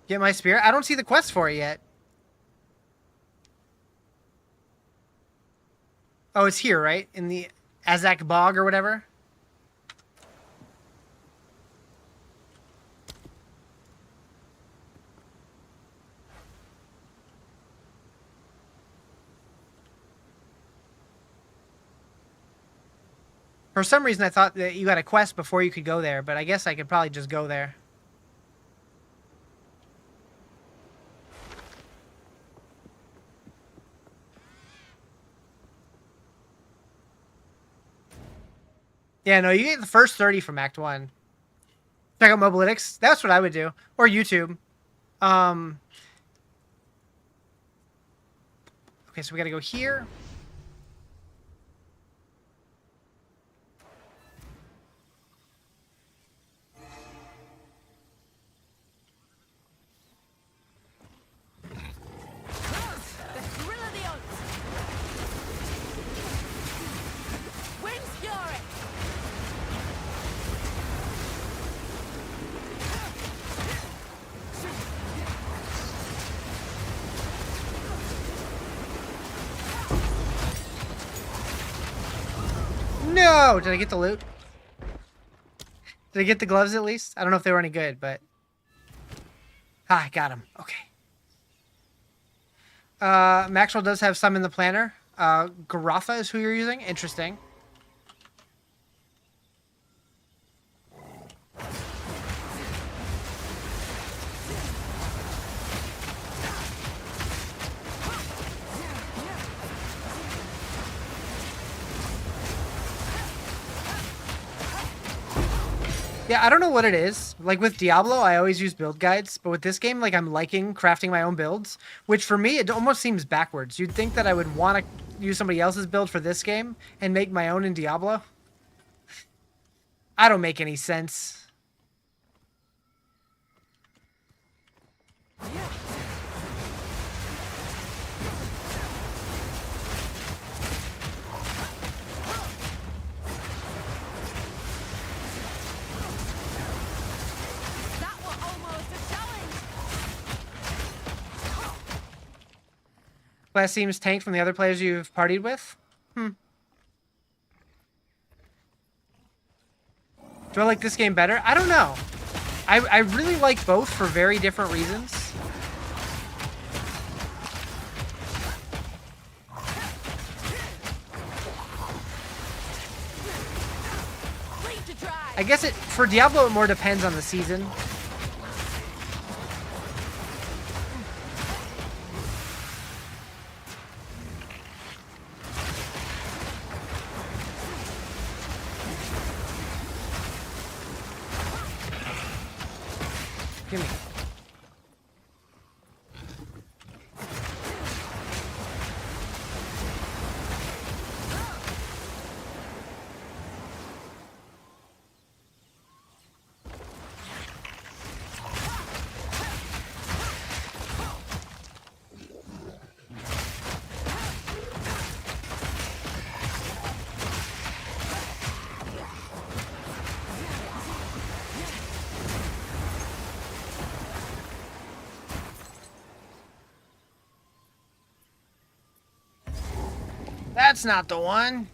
Get my spirit? I don't see the quest for it yet. Oh, it's here, right? In the Azak Bog or whatever? For some reason, I thought that you got a quest before you could go there, but I guess I could probably just go there. Yeah, no, you get the first 30 from Act 1. Check out Mobalytics. That's what I would do. Or YouTube. Okay, so we gotta go here. The thrill of the hunt. Wind's fury. No! Did I get the loot? Did I get the gloves at least? I don't know if they were any good, but... Ah, I got them. Okay. Maxwell does have some in the planner. Garatha is who you're using. Interesting. Yeah, I don't know what it is. Like with Diablo, I always use build guides, but with this game, like I'm liking crafting my own builds, which for me, it almost seems backwards. You'd think that I would want to use somebody else's build for this game and make my own in Diablo. I don't make any sense. That was almost a challenge. Class seems tanked from the other players you've partied with. Do I like this game better? I don't know. I really like both for very different reasons. Lead to drive. I guess it for Diablo it more depends on the season. Give me. That's not the one.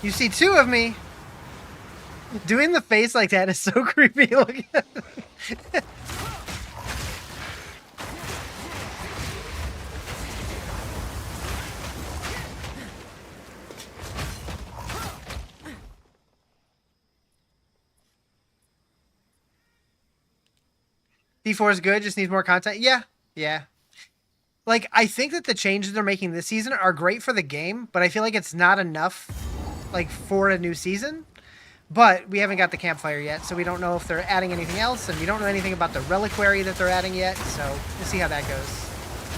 You see two of me. Doing the face like that is so creepy. Look at it. D4 is good, just needs more content. Yeah, yeah. Like, I think that the changes they're making this season are great for the game, but I feel like it's not enough, like, for a new season. But we haven't got the campfire yet, so we don't know if they're adding anything else, and we don't know anything about the reliquary that they're adding yet, so we'll see how that goes.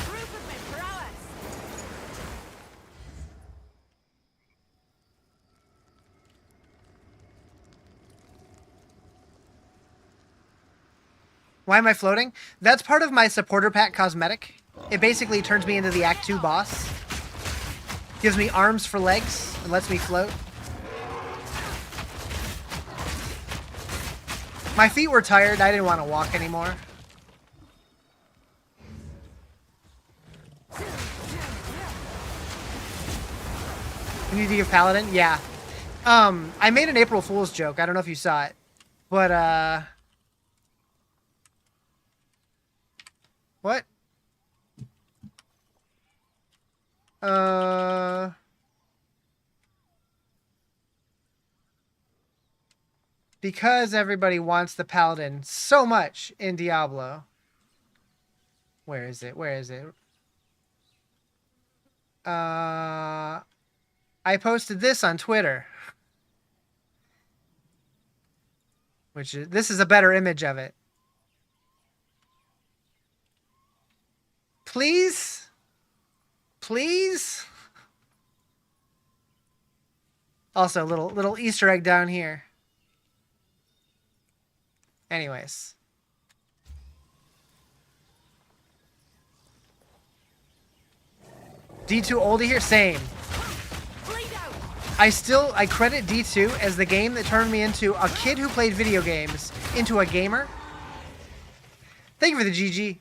Proof of my prowess. Why am I floating? That's part of my supporter pack cosmetic. It basically turns me into the Act 2 boss. Gives me arms for legs and lets me float. My feet were tired. I didn't want to walk anymore. You need to give Paladin? Yeah. I made an April Fool's joke. I don't know if you saw it. But, what? Because everybody wants the paladin so much in Diablo. Where is it? Where is it? I posted this on Twitter. This is a better image of it. Please? Please? Also, little Easter egg down here. Anyways. D2 oldie here? Same. I credit D2 as the game that turned me into a kid who played video games into a gamer. Thank you for the GG.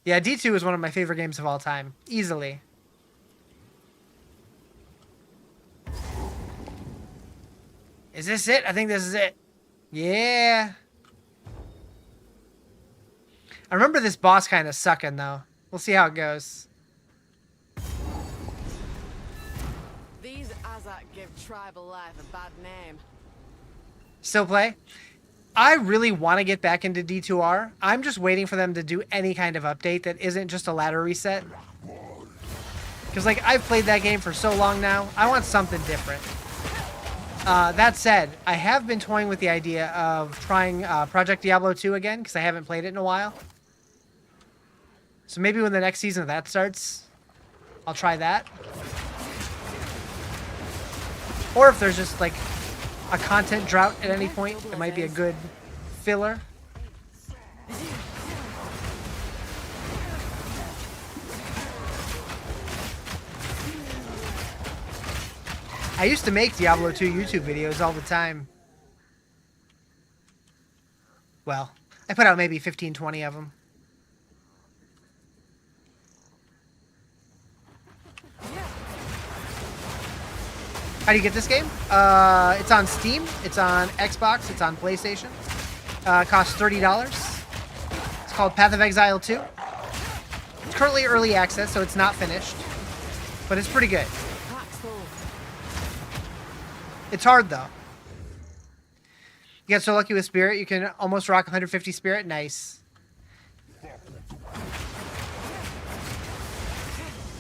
Yeah, D2 is one of my favorite games of all time. Easily. Is this it? I think this is it. Yeah. I remember this boss kind of sucking, though. We'll see how it goes. These Azak give tribal life a bad name. Still play? I really want to get back into D2R. I'm just waiting for them to do any kind of update that isn't just a ladder reset. Because, like, I've played that game for so long now. I want something different. That said, I have been toying with the idea of trying Project Diablo 2 again, because I haven't played it in a while. So maybe when the next season of that starts, I'll try that. Or if there's just, like, a content drought at any point, it might be a good filler. I used to make Diablo 2 YouTube videos all the time. Well, I put out maybe 15, 20 of them. How do you get this game? It's on Steam, it's on Xbox, it's on PlayStation. It costs $30. It's called Path of Exile 2. It's currently early access, so it's not finished. But it's pretty good. It's hard, though. You get so lucky with Spirit, you can almost rock 150 Spirit. Nice.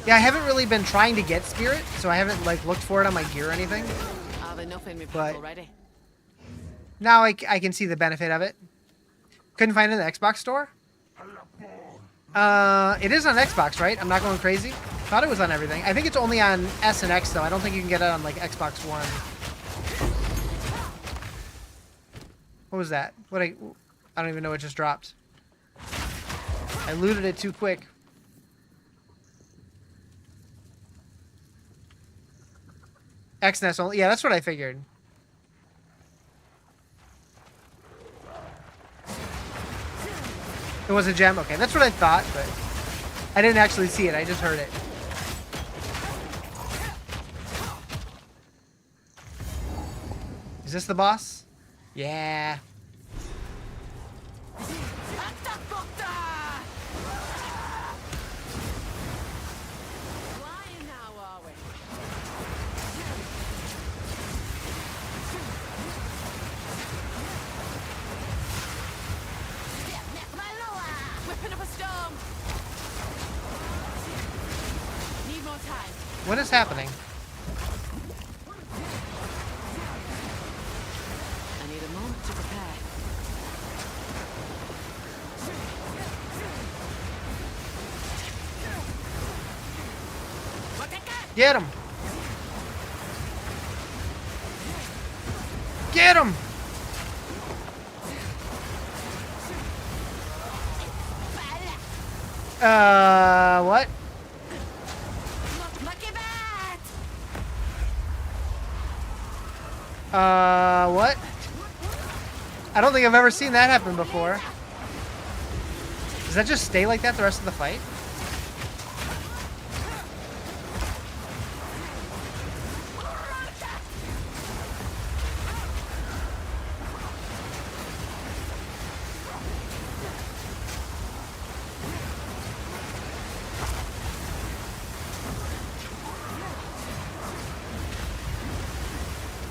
Yeah, I haven't really been trying to get Spirit, so I haven't like looked for it on my gear or anything. But now I can see the benefit of it. Couldn't find it in the Xbox store? It is on Xbox, right? I'm not going crazy? Thought it was on everything. I think it's only on S and X, though. I don't think you can get it on like Xbox One. What was that? I don't even know what just dropped. I looted it too quick. XNES only. Yeah, that's what I figured. It was a gem? Okay, that's what I thought, but I didn't actually see it. I just heard it. Is this the boss? Yeah. What is happening? I need a moment to prepare. Get him! Get him! What? What? I don't think I've ever seen that happen before. Does that just stay like that the rest of the fight?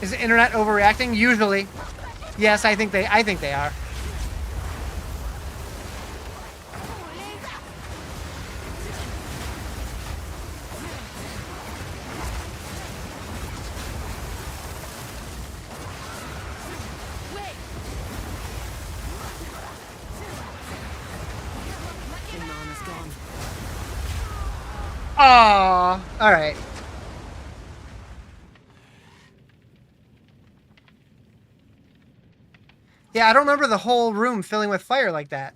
Is the internet overreacting? Usually. Yes, I think they are. Your mana's gone. Aww. All right. Yeah, I don't remember the whole room filling with fire like that.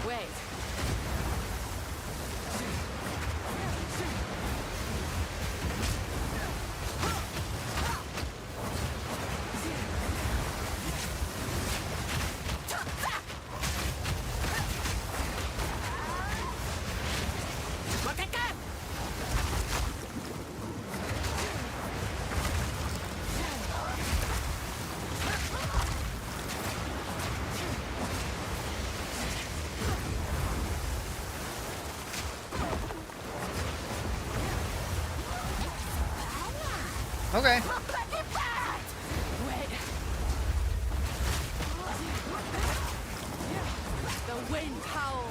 Wait. Okay. Wait. The wind howls.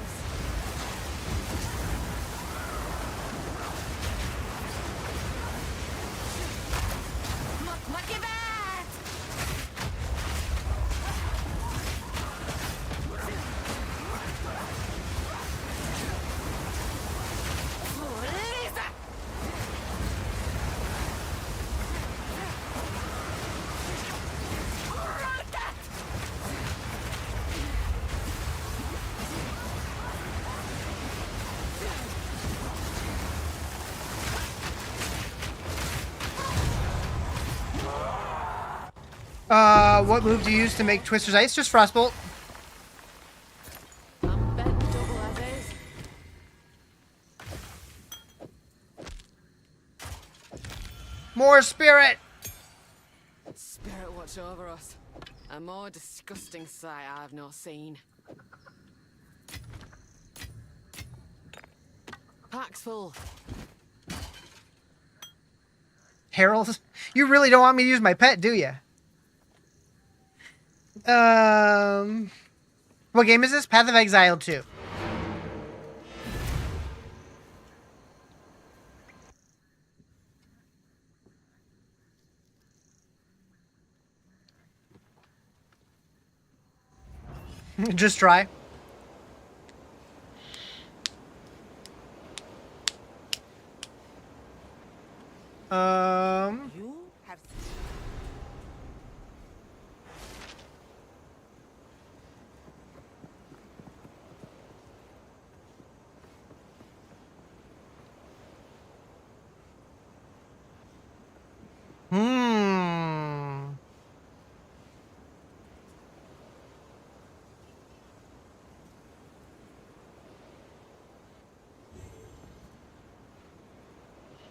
What move do you use to make Twister's Ice? Just Frostbolt. I'm bent double as is. More spirit. Spirit watch over us. A more disgusting sight I've not seen. Pack's full. Harold, you really don't want me to use my pet, do you? What game is this? Path of Exile 2. Just try. You have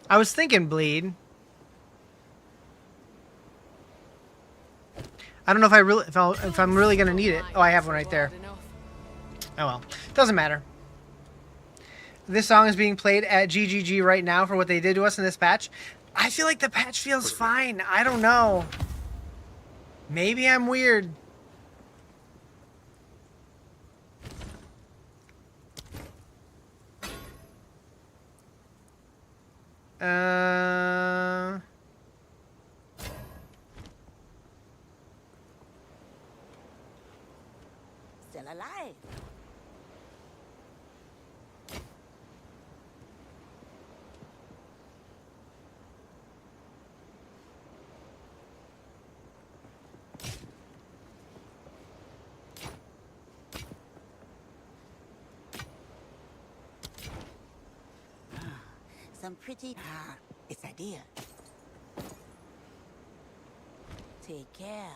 I was thinking bleed. I don't know if I'm really gonna need it. Oh, I have one right there. Oh well, doesn't matter. This song is being played at GGG right now for what they did to us in this patch. I feel like the patch feels fine. I don't know. Maybe I'm weird. still alive. Some pretty... it's idea. Take care.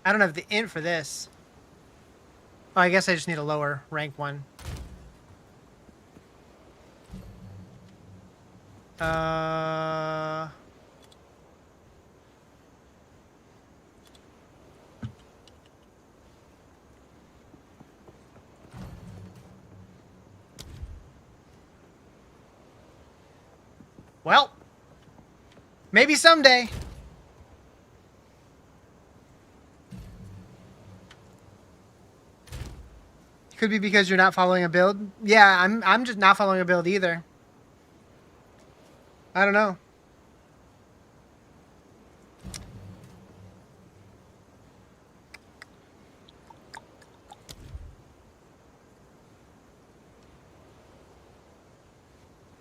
I don't have the int for this. Oh, I guess I just need a lower rank one. Well, maybe someday. Could be because you're not following a build. Yeah, I'm just not following a build either. I don't know.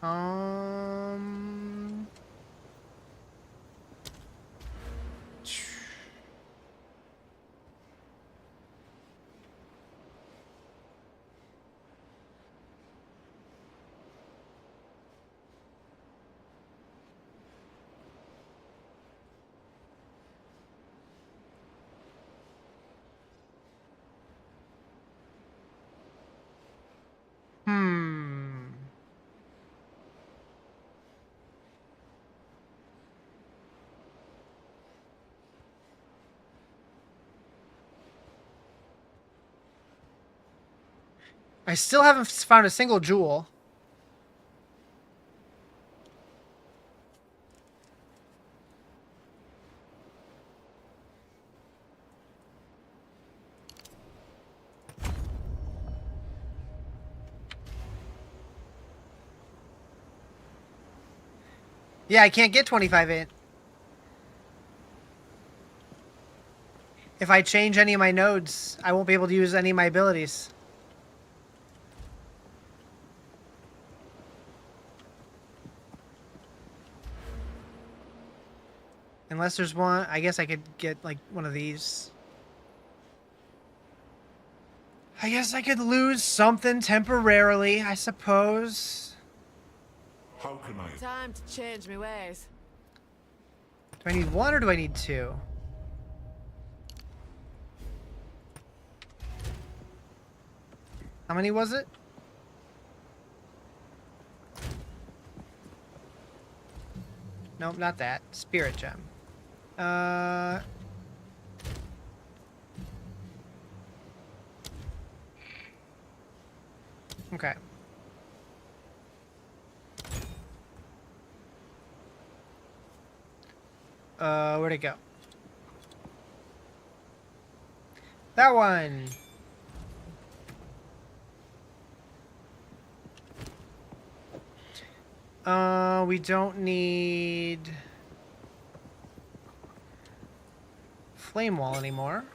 Um. Hmm. I still haven't found a single jewel. Yeah, I can't get 25 int. If I change any of my nodes, I won't be able to use any of my abilities. Unless there's one, I guess I could get like one of these. I guess I could lose something temporarily, I suppose. How can I? Time to change my ways. Do I need one or do I need two? How many was it? Nope, not that. Spirit gem. Okay. Where'd it go? That one. We don't need flame wall anymore.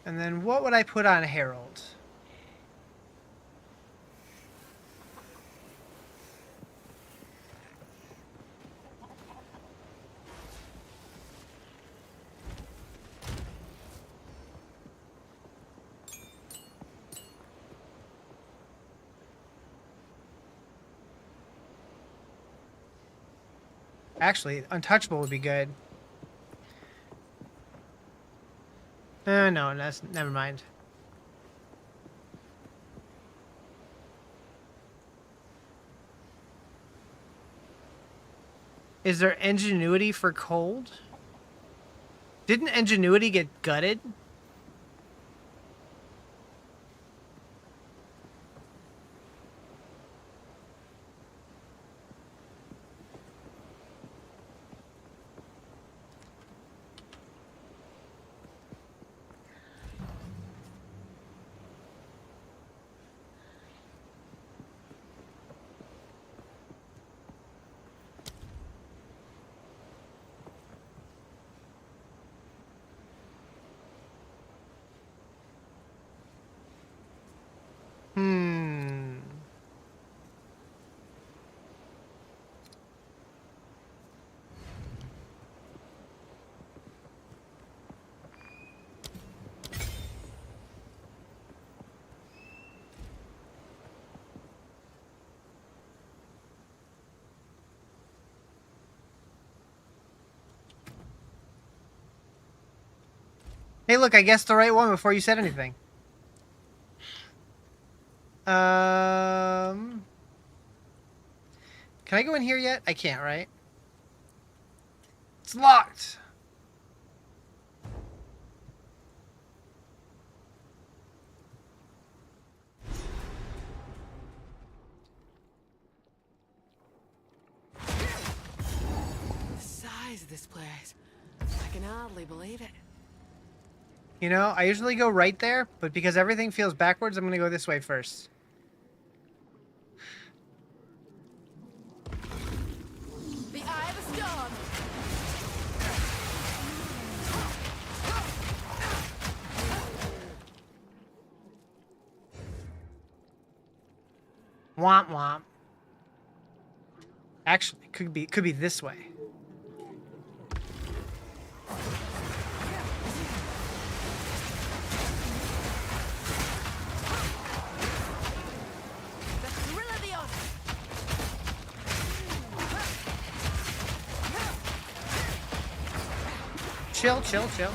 And then what would I put on Herald? Actually, Untouchable would be good. No, that's never mind. Is there Ingenuity for cold? Didn't Ingenuity get gutted? Hmm. Hey, look, I guessed the right one before you said anything. Can I go in here yet? I can't, right? It's locked. The size of this place. I can hardly believe it. You know, I usually go right there, but because everything feels backwards, I'm gonna go this way first. The Eye of the Storm. Womp womp. Actually, could be this way. The thrill of the hunt. Chill, chill, chill.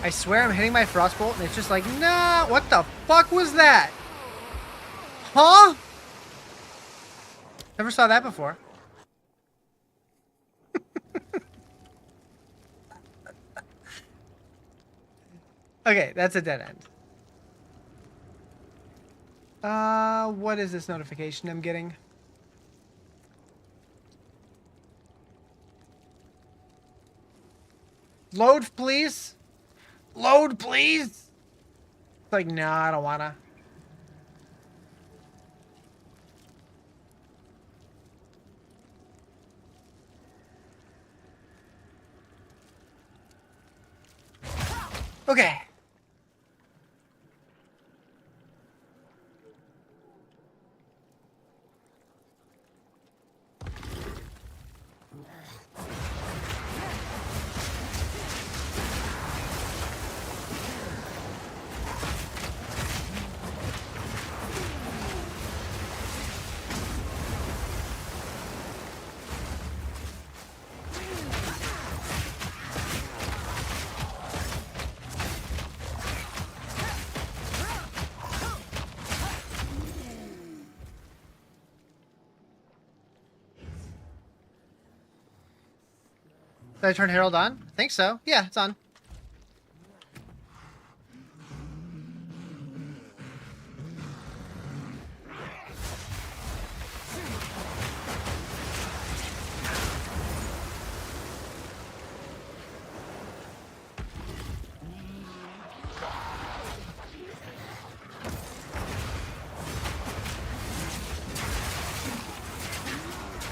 I swear I'm hitting my frostbolt and it's just like, nah, what the fuck was that? Huh? Never saw that before. Okay, that's a dead end. What is this notification I'm getting? Load, please. Load, please. It's like, no, I don't wanna. Okay. Did I turn Herald on? I think so. Yeah, it's on.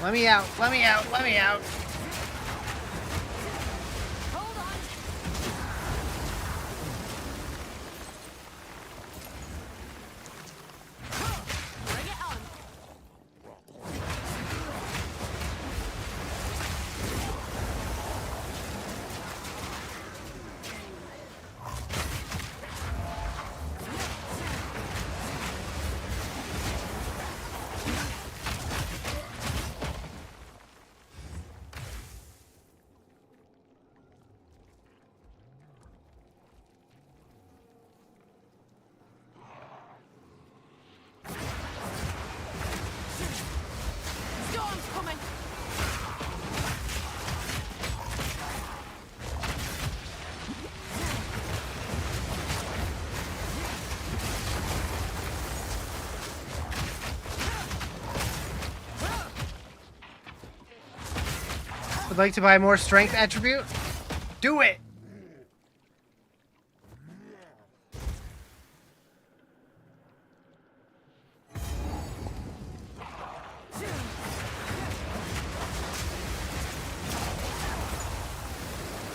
Let me out. Let me out. Let me out. Hold on. Bring it on. Storm's coming. Would like to buy more strength attribute? Do it!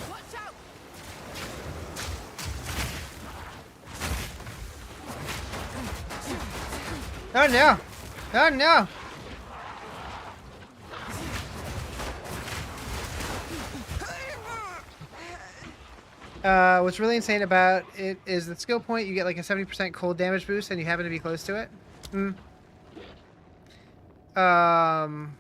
Watch out. Oh no! Oh no! What's really insane about it is the skill point, you get like a 70% cold damage boost and you happen to be close to it. Um.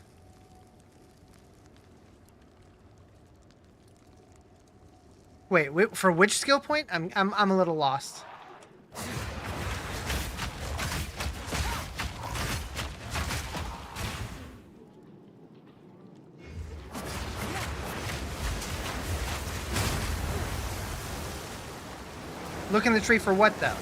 Wait, for which skill point? I'm a little lost. Look in the tree for what, though?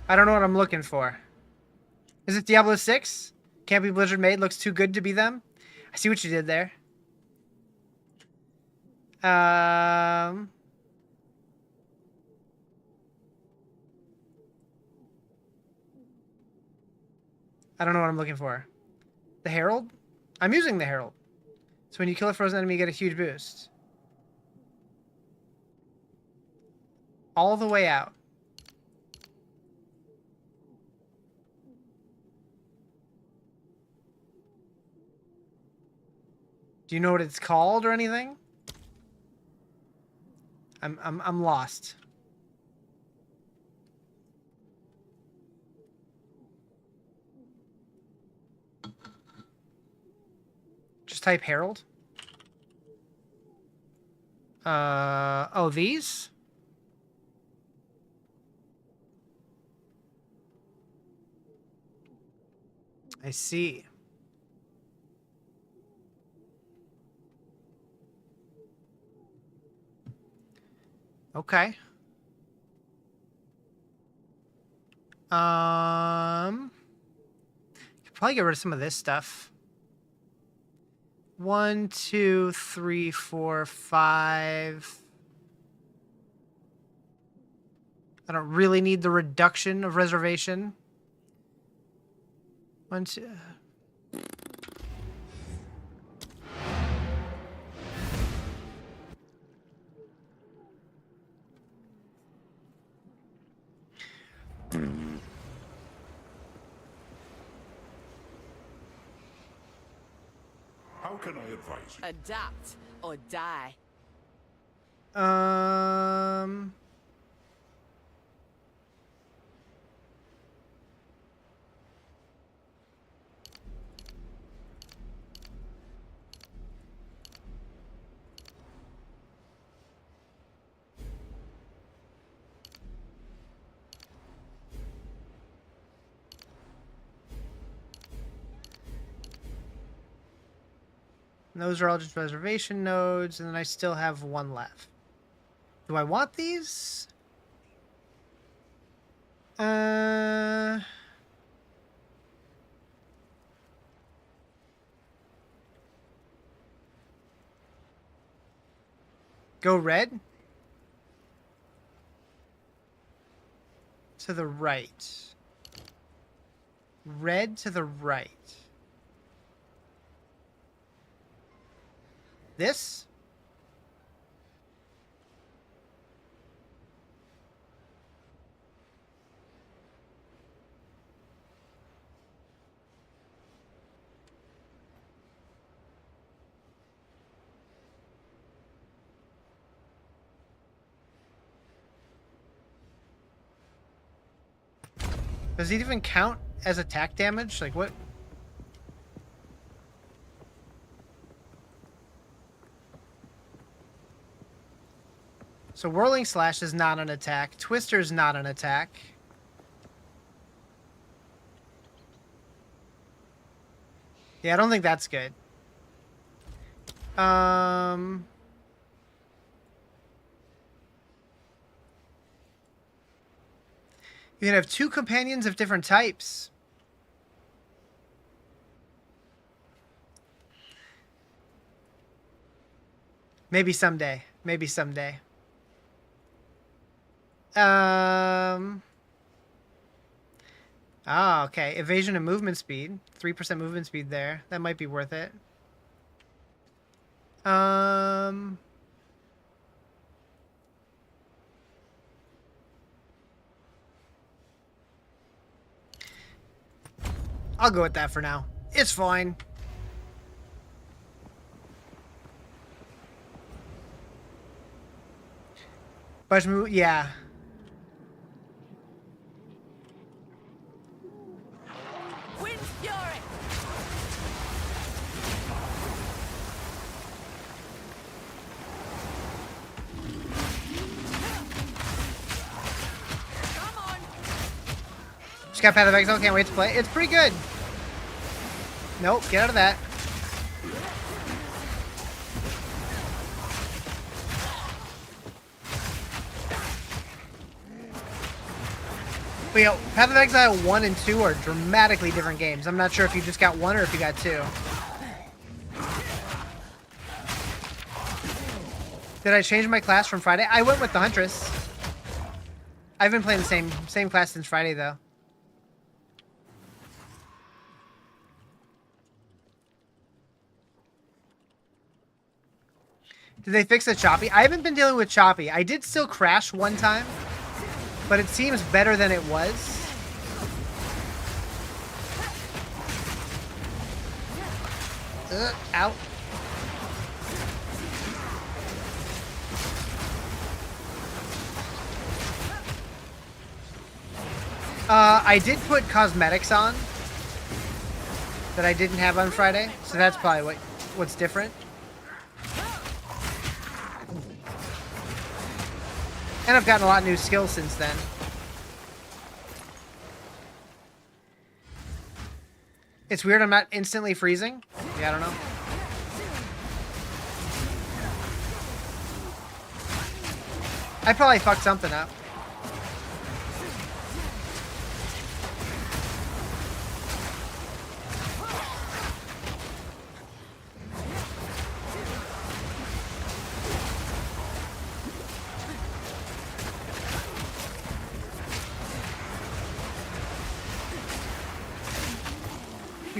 I don't know what I'm looking for. Is it Diablo 6? Can't be Blizzard made. Looks too good to be them. I see what you did there. I don't know what I'm looking for. The Herald? I'm using the Herald. So when you kill a frozen enemy, you get a huge boost. All the way out. Do you know what it's called or anything? I'm lost. Just type Herald. Oh, these? I see. Okay. Could probably get rid of some of this stuff. 1, 2, 3, 4, 5. I don't really need the reduction of reservation. 1, 2. How can I advise you? Adapt or die. And those are all just reservation nodes, and then I still have one left. Do I want these? Go red? To the right. Red to the right. This? Does it even count as attack damage? Like what? So Whirling Slash is not an attack. Twister is not an attack. Yeah, I don't think that's good. You can have 2 companions of different types. Maybe someday. Maybe someday. Ah, okay. Evasion and movement speed. 3% movement speed there. That might be worth it. I'll go with that for now. It's fine. But yeah. Wind Fury! Come on! Just got Path of Exile. Can't wait to play. It's pretty good. Nope. Get out of that. But yeah, Path of Exile 1 and 2 are dramatically different games. I'm not sure if you just got 1 or if you got 2. Did I change my class from Friday? I went with the Huntress. I've been playing the same class since Friday, though. Did they fix the choppy? I haven't been dealing with choppy. I did still crash one time, but it seems better than it was. Out. I did put cosmetics on that I didn't have on Friday, so that's probably what's different. And I've gotten a lot of new skills since then. It's weird I'm not instantly freezing. Yeah, I don't know. I probably fucked something up.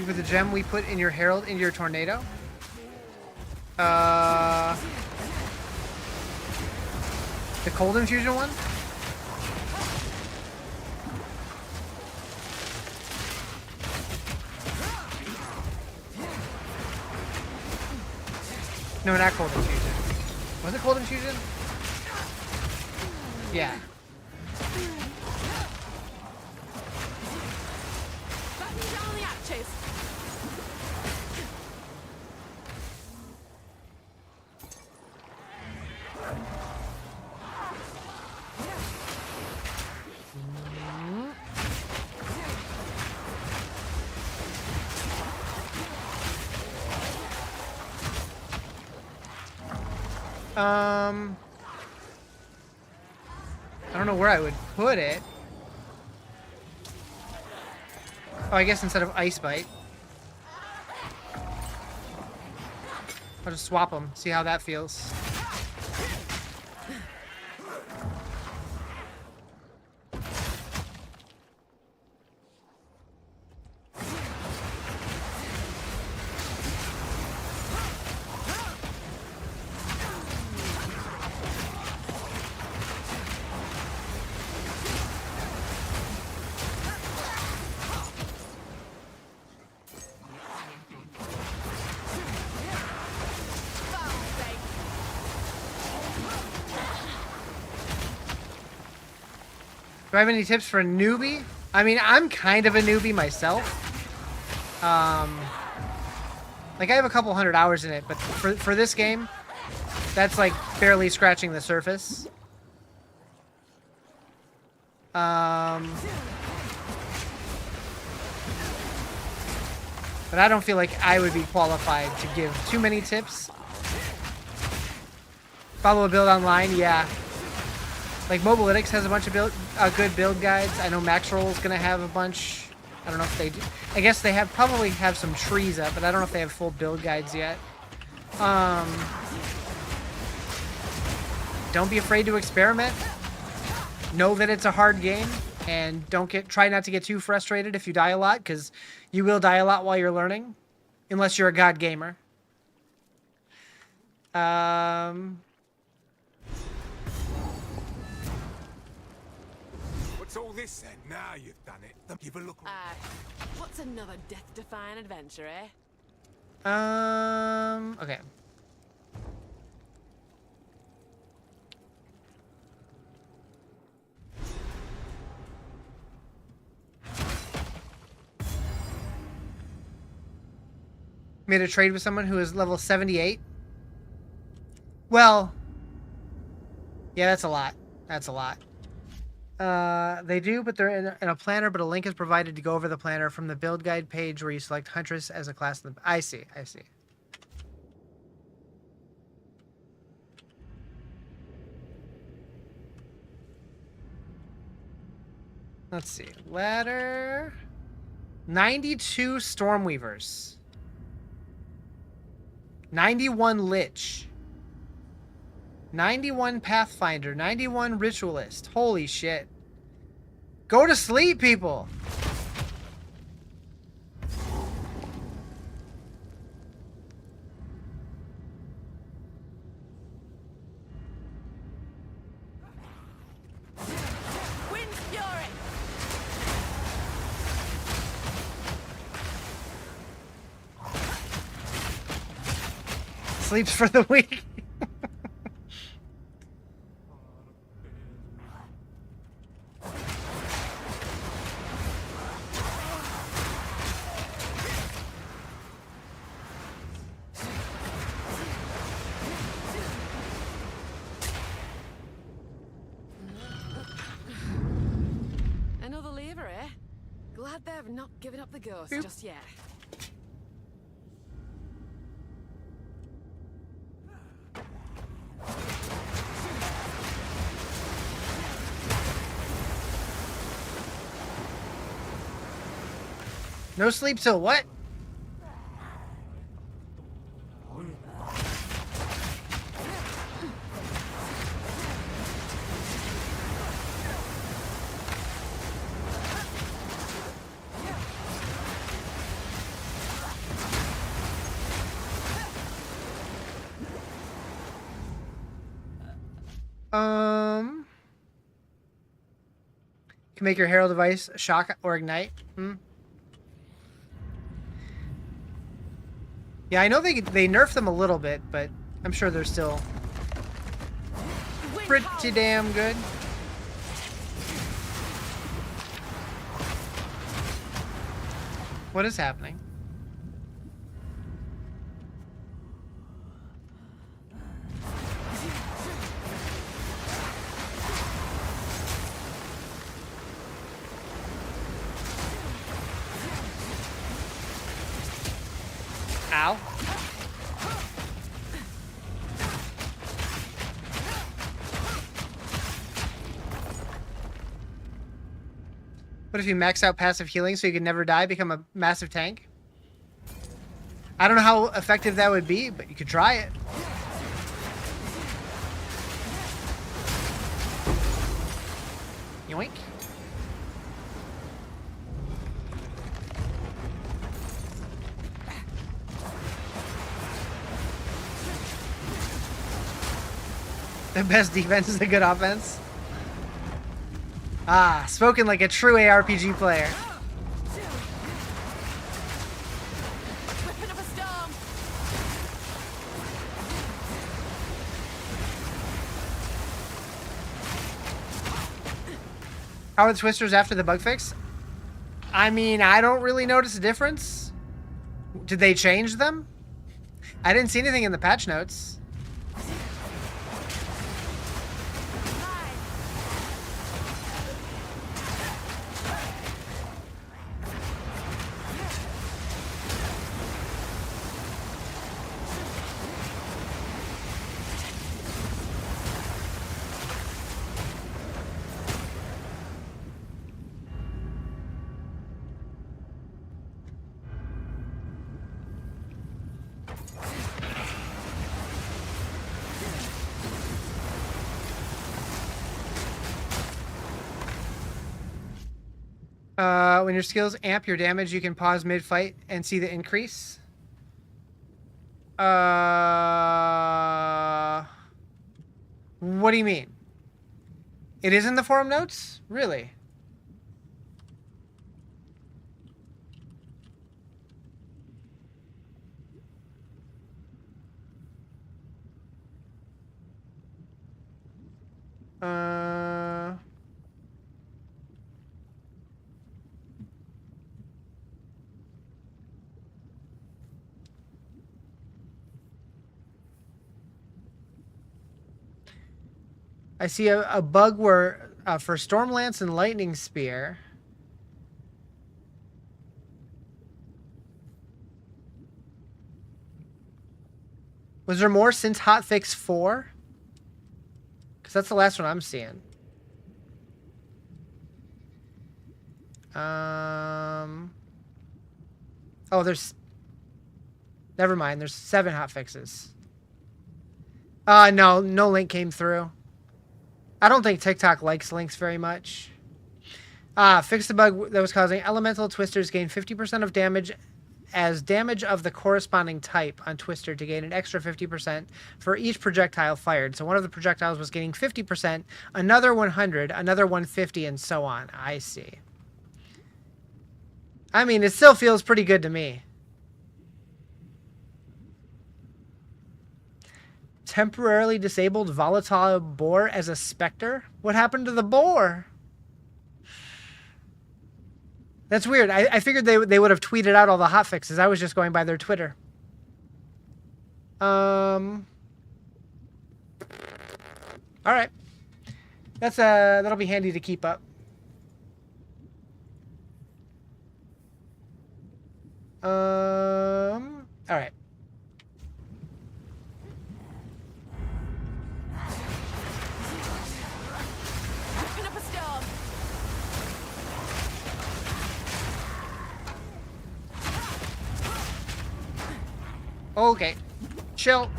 For the gem we put in your herald into your tornado. The cold infusion one? No, not cold infusion. Was it cold infusion? Yeah. Batten down the hatches. I don't know where I would put it. Oh, I guess instead of Ice Bite. I'll just swap them, see how that feels. Do I have any tips for a newbie? I mean, I'm kind of a newbie myself. Like, I have a couple 100 hours in it, but for this game, that's like barely scratching the surface. But I don't feel like I would be qualified to give too many tips. Follow a build online, yeah. Like, Mobilytics has a bunch of good build guides. I know Maxroll's gonna have a bunch. I don't know if they do. I guess they probably have some trees up, but I don't know if they have full build guides yet. Don't be afraid to experiment. Know that it's a hard game, and try not to get too frustrated if you die a lot, because you will die a lot while you're learning, unless you're a god gamer. What's all this then? Now you've done it. Give a look. What's another death-defying adventure, eh? Okay. Made a trade with someone who is level 78. Well, yeah, that's a lot. That's a lot. They do, but they're in a planner, but a link is provided to go over the planner from the build guide page where you select Huntress as a class. I see, I see. Let's see. Ladder. 92 Stormweavers. 91 Lich. 91 Pathfinder. 91 Ritualist. Holy shit. Go to sleep, people! Wind Fury! Sleeps for the week. Another lever, eh? Glad they've not given up the ghost Boop. just yet. No sleep till what? Can make your Herald device shock or ignite. Yeah, I know they nerfed them a little bit, but I'm sure they're still pretty damn good. What is happening? Ow. What if you max out passive healing so you can never die, become a massive tank? I don't know how effective that would be, but you could try it. Yoink. The best defense is a good offense. Ah, spoken like a true ARPG player. Whipping up a storm! How are the twisters after the bug fix? I mean, I don't really notice a difference. Did they change them? I didn't see anything in the patch notes. When your skills amp your damage, you can pause mid-fight and see the increase. What do you mean? It is in the forum notes? Really? Uh... I see a bug where for Stormlance and Lightning Spear. Was there more since hotfix 4? Because that's the last one I'm seeing. Oh, there's... Never mind, there's 7 hotfixes. No link came through. I don't think TikTok likes links very much. Fixed the bug that was causing elemental twisters gain 50% of damage as damage of the corresponding type on Twister to gain an extra 50% for each projectile fired. So one of the projectiles was getting 50%, another 100, another 150, and so on. I see. I mean, it still feels pretty good to me. Temporarily disabled volatile boar as a specter? What happened to the boar? That's weird. I figured they would have tweeted out all the hotfixes. I was just going by their Twitter. All right. That'll be handy to keep up. All right. Open up a storm. Okay. Chill.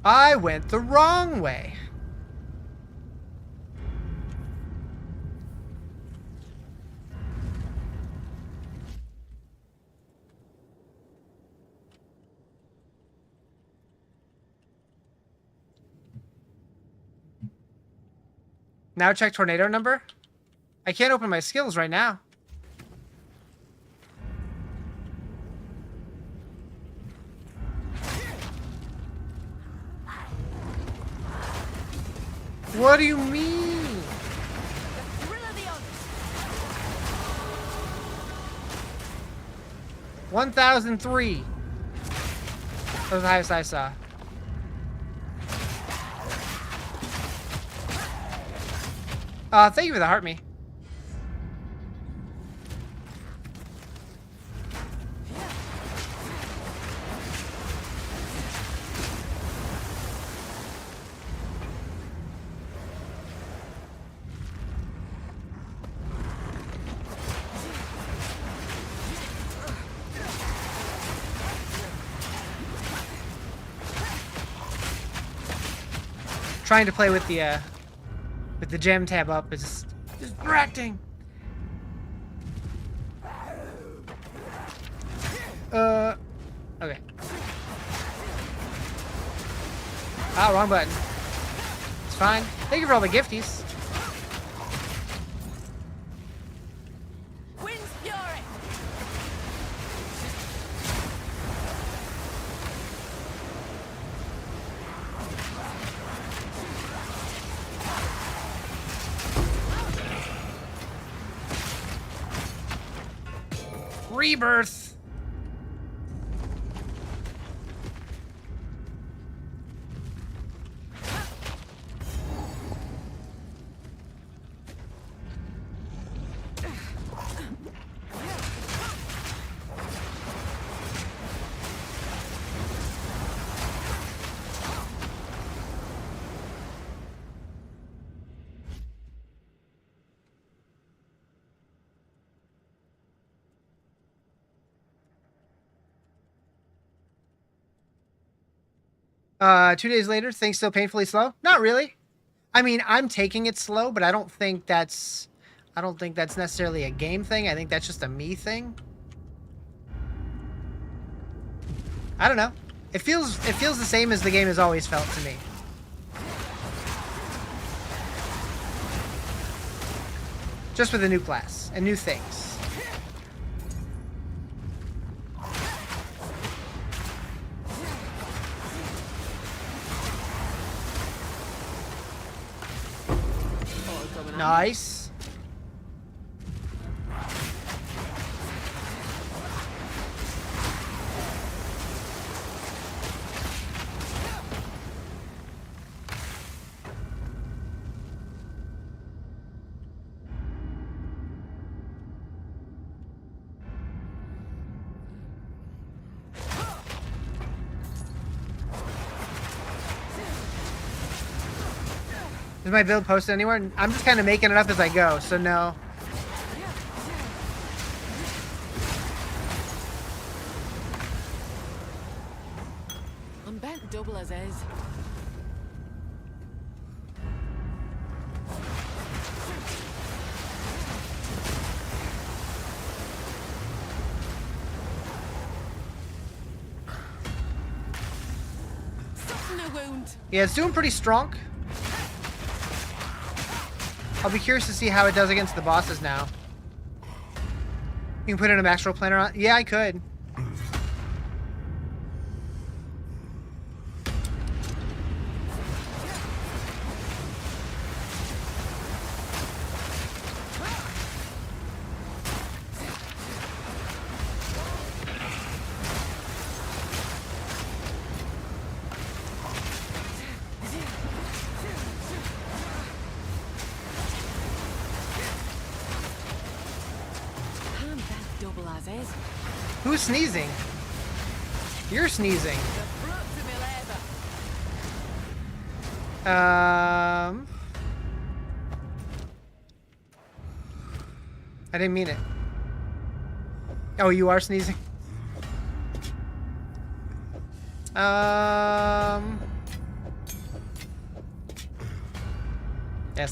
I went the wrong way. Now check tornado number. I can't open my skills right now. What do you mean? 1,003. That was the highest I saw. Thank you for the heart me. Trying to play with the gem tab up is distracting. Okay. Ah, wrong button. It's fine. Thank you for all the gifties. Wind's fury. Rebirth. 2 days later, things still painfully slow? Not really. I mean, I'm taking it slow, but I don't think that's necessarily a game thing. I think that's just a me thing. I don't know. It feels the same as the game has always felt to me. Just with a new class and new things. Nice. Is my build posted anywhere? I'm just kind of making it up as I go, so no. I'm bent double as is. Soften a wound. Yeah, it's doing pretty strong. I'll be curious to see how it does against the bosses now. You can put in a max roll planner on? Yeah, I could. Who's sneezing? You're sneezing. I didn't mean it. Oh, you are sneezing? That's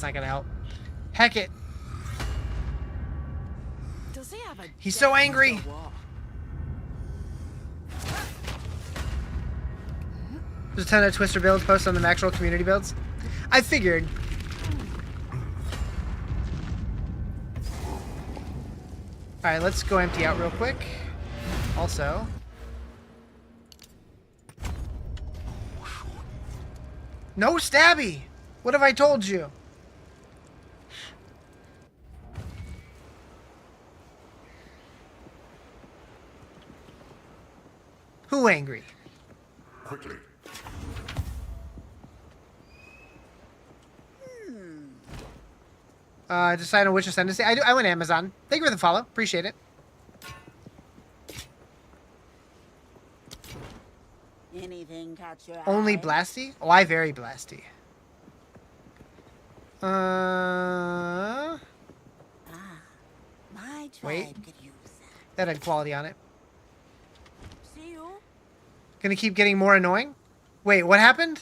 not gonna help. Heck it. Does he have a He's so angry. There's a ton of Twister builds posted on the Maxwell community builds. I figured. Alright, let's go empty out real quick. Also. No stabby! What have I told you? Who angry? Quickly. Decide on which ascendancy. I went Amazon. Thank you for the follow. Appreciate it. Anything catch your Only eye? Blasty? Oh, I vary Blasty. My tribe Wait. could use that. That had quality on it. See you? Gonna keep getting more annoying? Wait, what happened?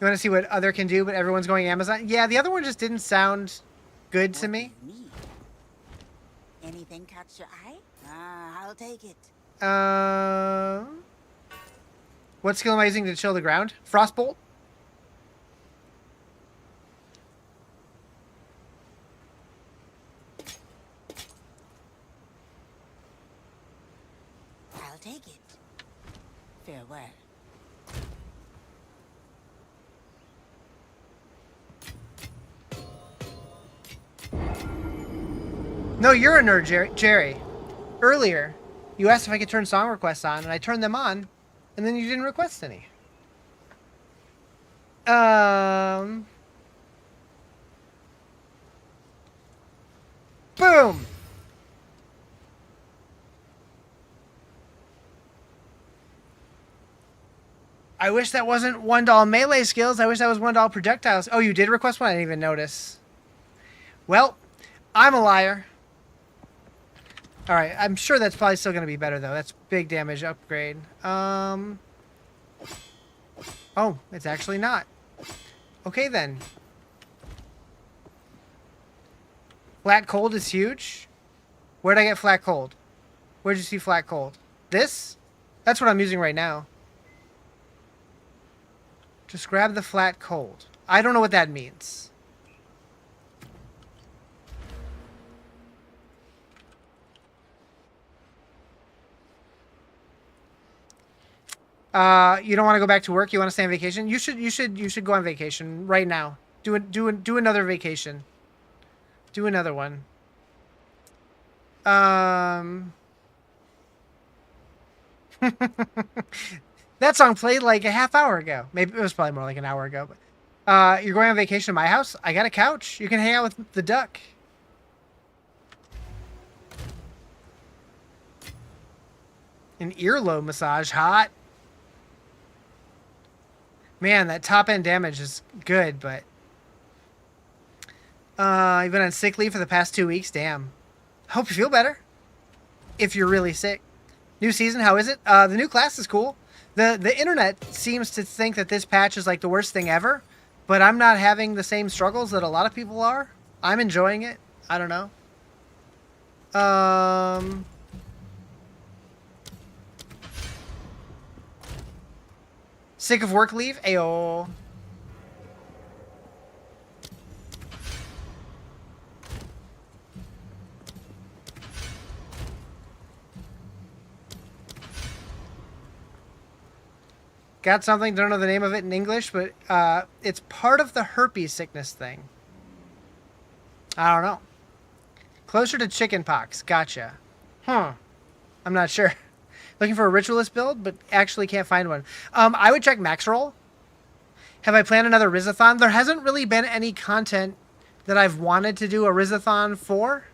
You want to see what other can do, but everyone's going Amazon? Yeah, the other one just didn't sound good to What me. do you need? Anything catch your eye? I'll take it. What skill am I using to chill the ground? Frostbolt? I'll take it. Farewell. No, you're a nerd, Jerry. Earlier, you asked if I could turn song requests on, and I turned them on, and then you didn't request any. Boom! I wish that wasn't $1 melee skills. I wish that was $1 projectiles. Oh, you did request one? I didn't even notice. Well, I'm a liar. Alright, I'm sure that's probably still going to be better, though. That's big damage upgrade. Oh, it's actually not. Okay, then. Flat cold is huge? Where'd I get flat cold? Where'd you see flat cold? This? That's what I'm using right now. Just grab the flat cold. I don't know what that means. You don't want to go back to work? You want to stay on vacation? You should go on vacation right now. Do another vacation. Do another one. That song played like a half hour ago. Maybe it was probably more like an hour ago. But you're going on vacation to my house? I got a couch. You can hang out with the duck. An earlobe massage. Hot. Man, that top end damage is good, but... you've been on sick leave for the past 2 weeks? Damn. Hope you feel better. If you're really sick. New season, how is it? The new class is cool. The internet seems to think that this patch is like the worst thing ever, but I'm not having the same struggles that a lot of people are. I'm enjoying it. I don't know. Sick of work leave? Ayo. Got something, don't know the name of it in English, but it's part of the herpes sickness thing. I don't know. Closer to chicken pox. Gotcha. Huh. I'm not sure. Looking for a ritualist build, but actually can't find one. I would check max roll. Have I planned another Rizathon? There hasn't really been any content that I've wanted to do a Rizathon for.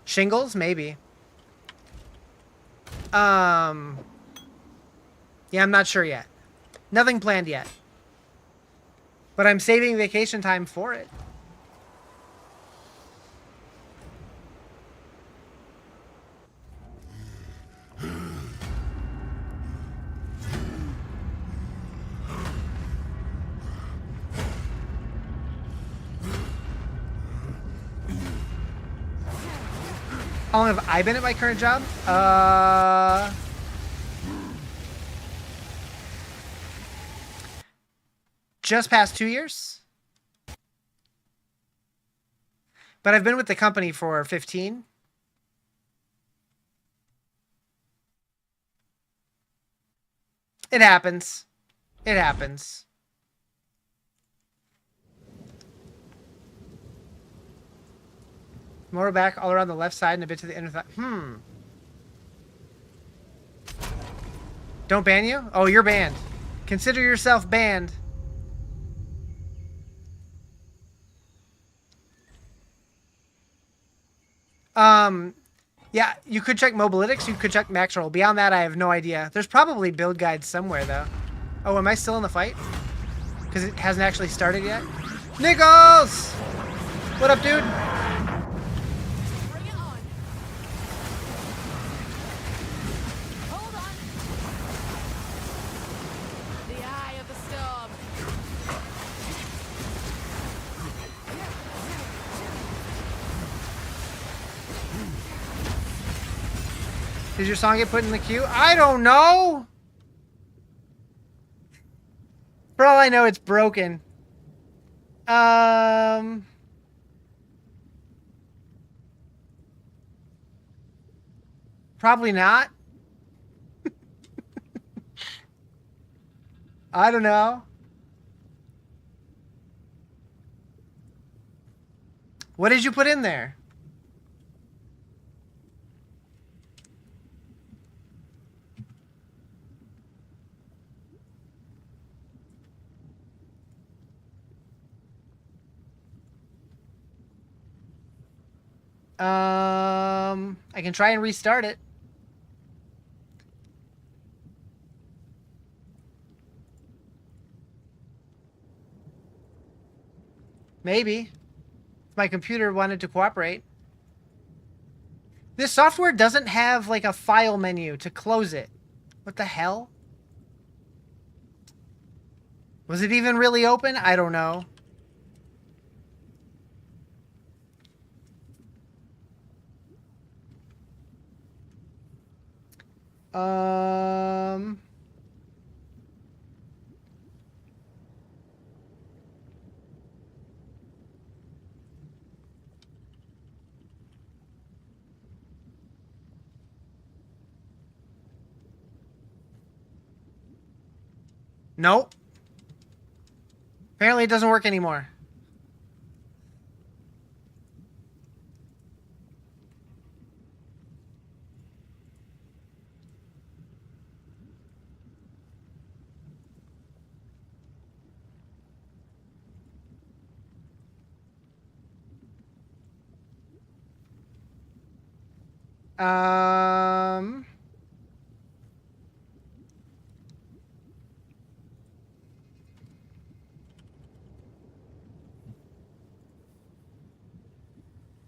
Shingles, maybe. Yeah, I'm not sure yet. Nothing planned yet. But I'm saving vacation time for it. How long have I been at my current job? Just past 2 years. But I've been with the company for 15. It happens. It happens. More back all around the left side and a bit to the inner thigh. Don't ban you? Oh, you're banned. Consider yourself banned. Yeah, you could check Mobalytics, you could check max roll. Beyond that, I have no idea. There's probably build guides somewhere, though. Oh, am I still in the fight? Because it hasn't actually started yet? Nichols! What up, dude? Bring it on. Hold on. The eye of the storm. Did your song get put in the queue? I don't know! For all I know, it's broken. Probably not. I don't know. What did you put in there? I can try and restart it. Maybe. If my computer wanted to cooperate. This software doesn't have, like, a file menu to close it. What the hell? Was it even really open? I don't know. Nope. Apparently it doesn't work anymore.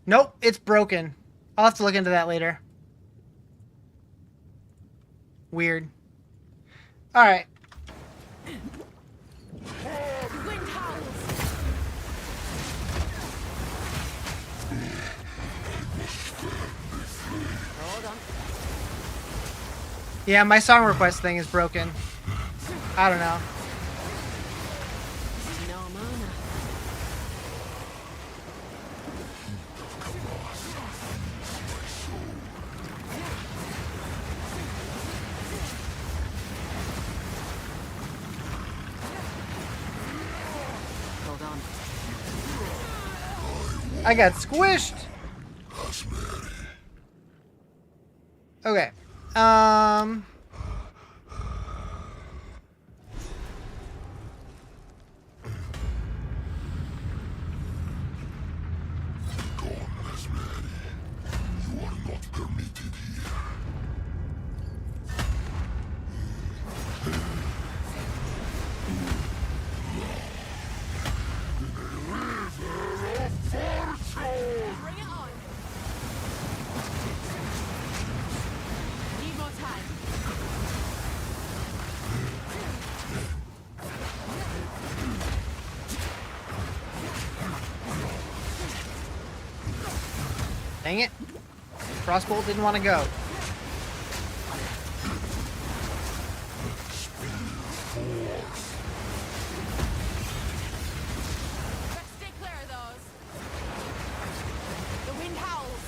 Nope, it's broken. I'll have to look into that later. Weird. Alright. Wind howls. Hold on. Yeah, my song request thing is broken. I don't know. No mana. Hold on. I got squished. Okay. Bring it on. Need more time. Dang it. Crossbolt didn't want to go. Let's stay clear of those. The wind howls.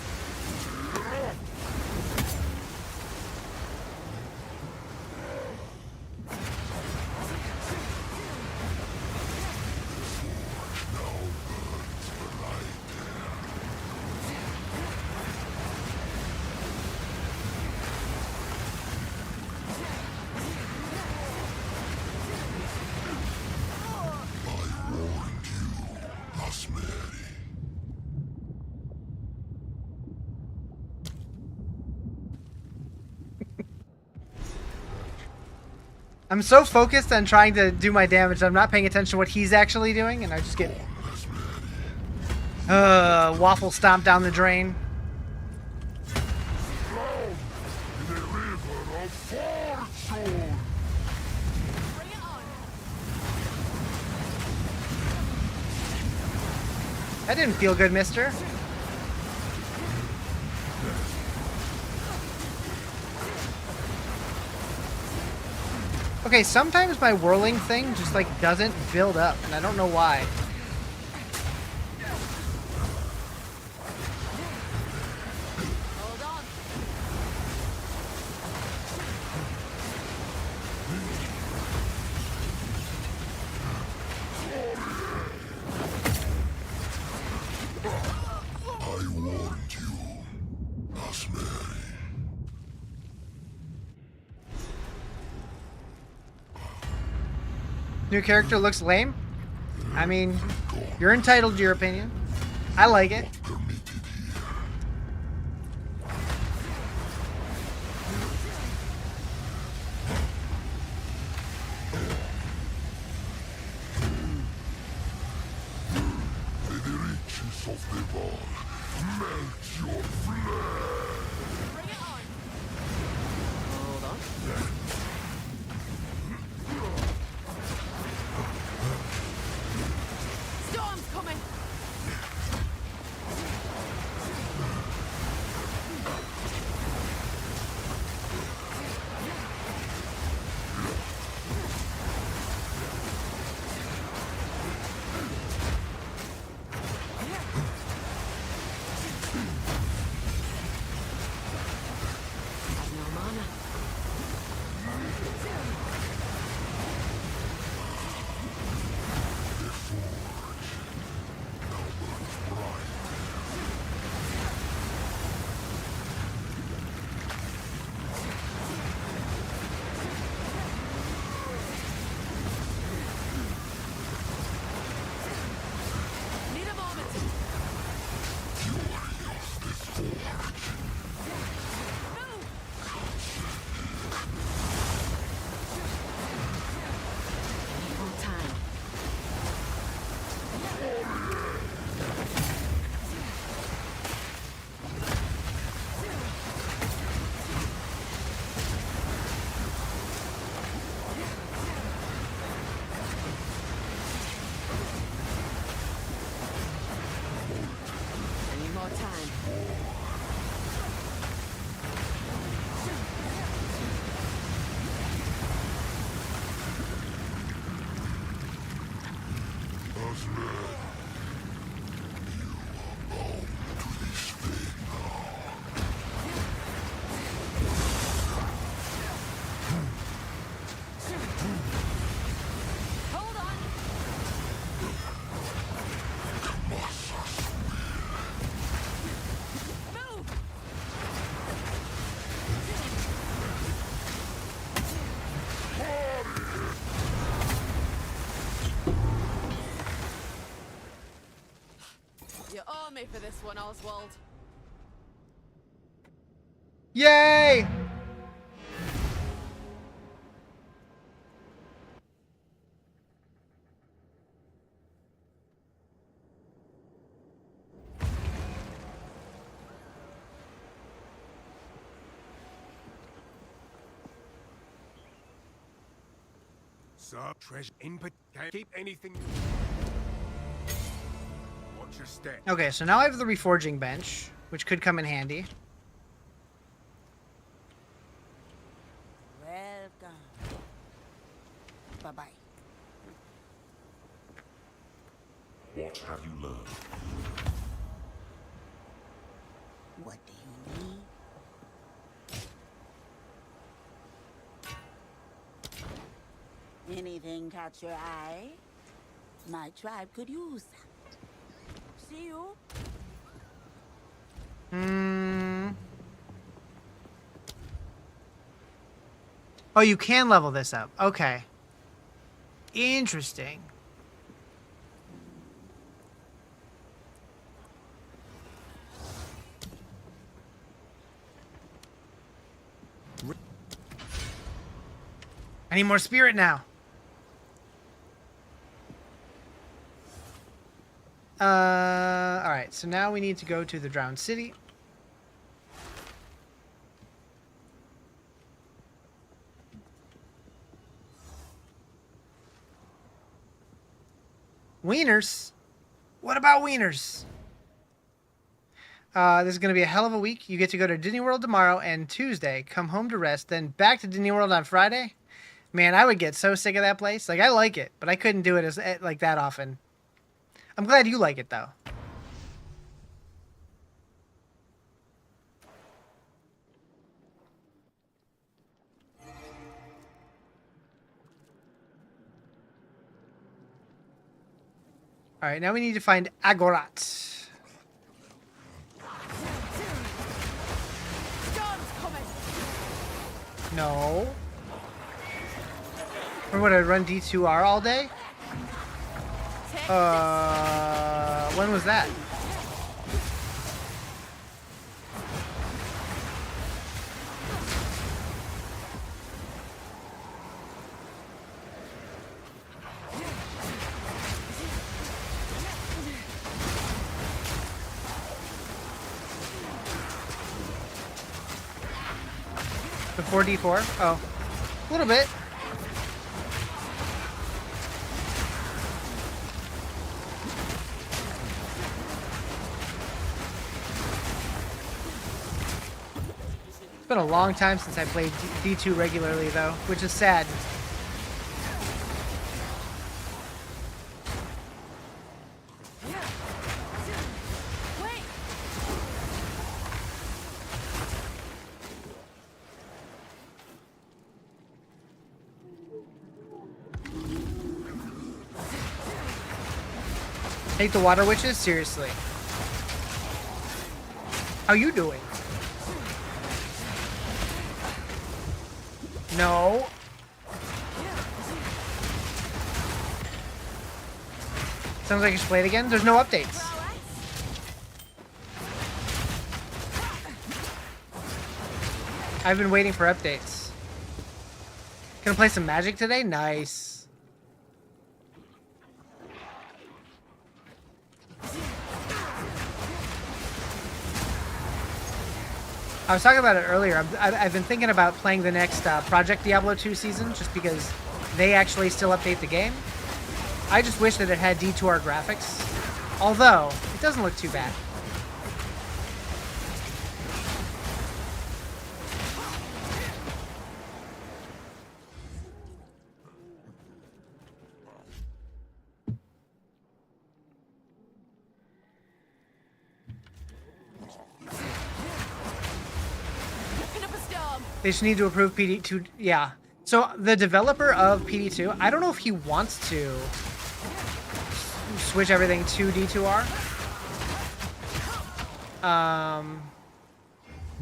I'm so focused on trying to do my damage, I'm not paying attention to what he's actually doing, and I just get waffle stomp down the drain. In a river of fortune. Bring it on. That didn't feel good, mister. Okay, sometimes my whirling thing just like doesn't build up, and I don't know why. Hold on. I warned you, Asmeri. New character looks lame. I mean, you're entitled to your opinion. I like it. this one, Oswald. Yay! Sir, treasure input. Can't keep anything. Watch your step. Okay, so now I have the reforging bench, which could come in handy. Welcome. Bye-bye. What have you learned? What do you need? Anything catch your eye? My tribe could use that. See you. Oh, you can level this up. Okay. Interesting. I need more spirit now. Alright, so now we need to go to the Drowned City. Wieners? What about wieners? This is going to be a hell of a week. You get to go to Disney World tomorrow and Tuesday. Come home to rest, then back to Disney World on Friday. Man, I would get so sick of that place. Like, I like it, but I couldn't do it as like that often. I'm glad you like it, though. Alright, now we need to find Agorat. Storm's coming. No. Or would I run D2R all day? When was that? Before D4? Oh. A little bit. It's been a long time since I played D2 regularly, though, which is sad. Wait. Hate the water witches? Seriously. How you doing? No. Sounds like you should play it again. There's no updates. I've been waiting for updates. Gonna play some Magic today? Nice. I was talking about it earlier. I've been thinking about playing the next Project Diablo 2 season just because they actually still update the game. I just wish that it had D2R graphics. Although, it doesn't look too bad. They just need to approve PD2. Yeah. So the developer of PD2, I don't know if he wants to switch everything to D2R.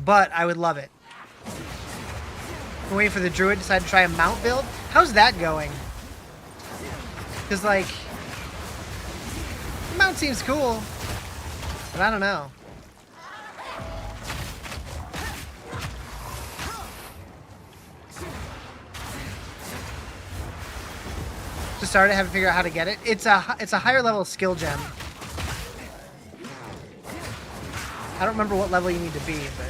But I would love it. I'm waiting for the druid to decide to try a mount build. How's that going? Because, like, the mount seems cool. But I don't know. Just started, haven't figured out how to get it. It's a higher level skill gem. I don't remember what level you need to be, but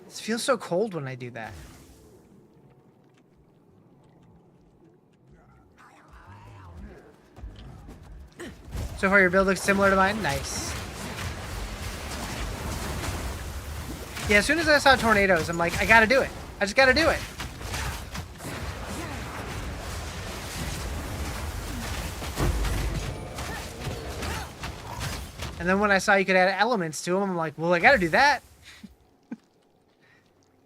it feels so cold when I do that. So far, your build looks similar to mine. Nice. Yeah, as soon as I saw tornadoes, I'm like, I gotta do it. I just gotta do it. And then when I saw you could add elements to them, I'm like, well, I gotta do that.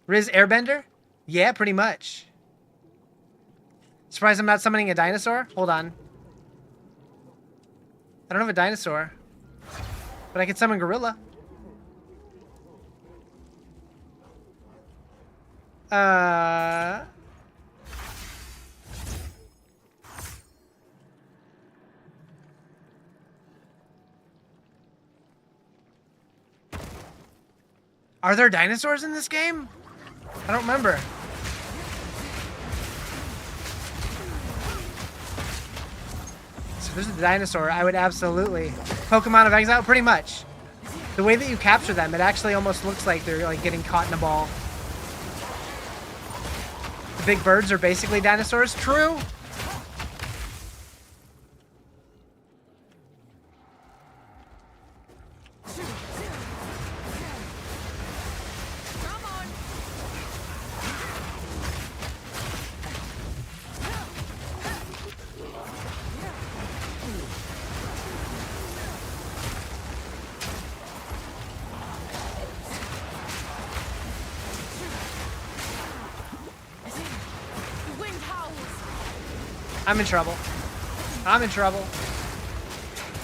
Riz Airbender? Yeah, pretty much. Surprised I'm not summoning a dinosaur? Hold on. I don't have a dinosaur. But I can summon Gorilla. Are there dinosaurs in this game? I don't remember. So there's a dinosaur. I would absolutely. Pokemon of Exile, pretty much. The way that you capture them, it actually almost looks like they're like getting caught in a ball. The big birds are basically dinosaurs. True. I'm in trouble. I'm in trouble.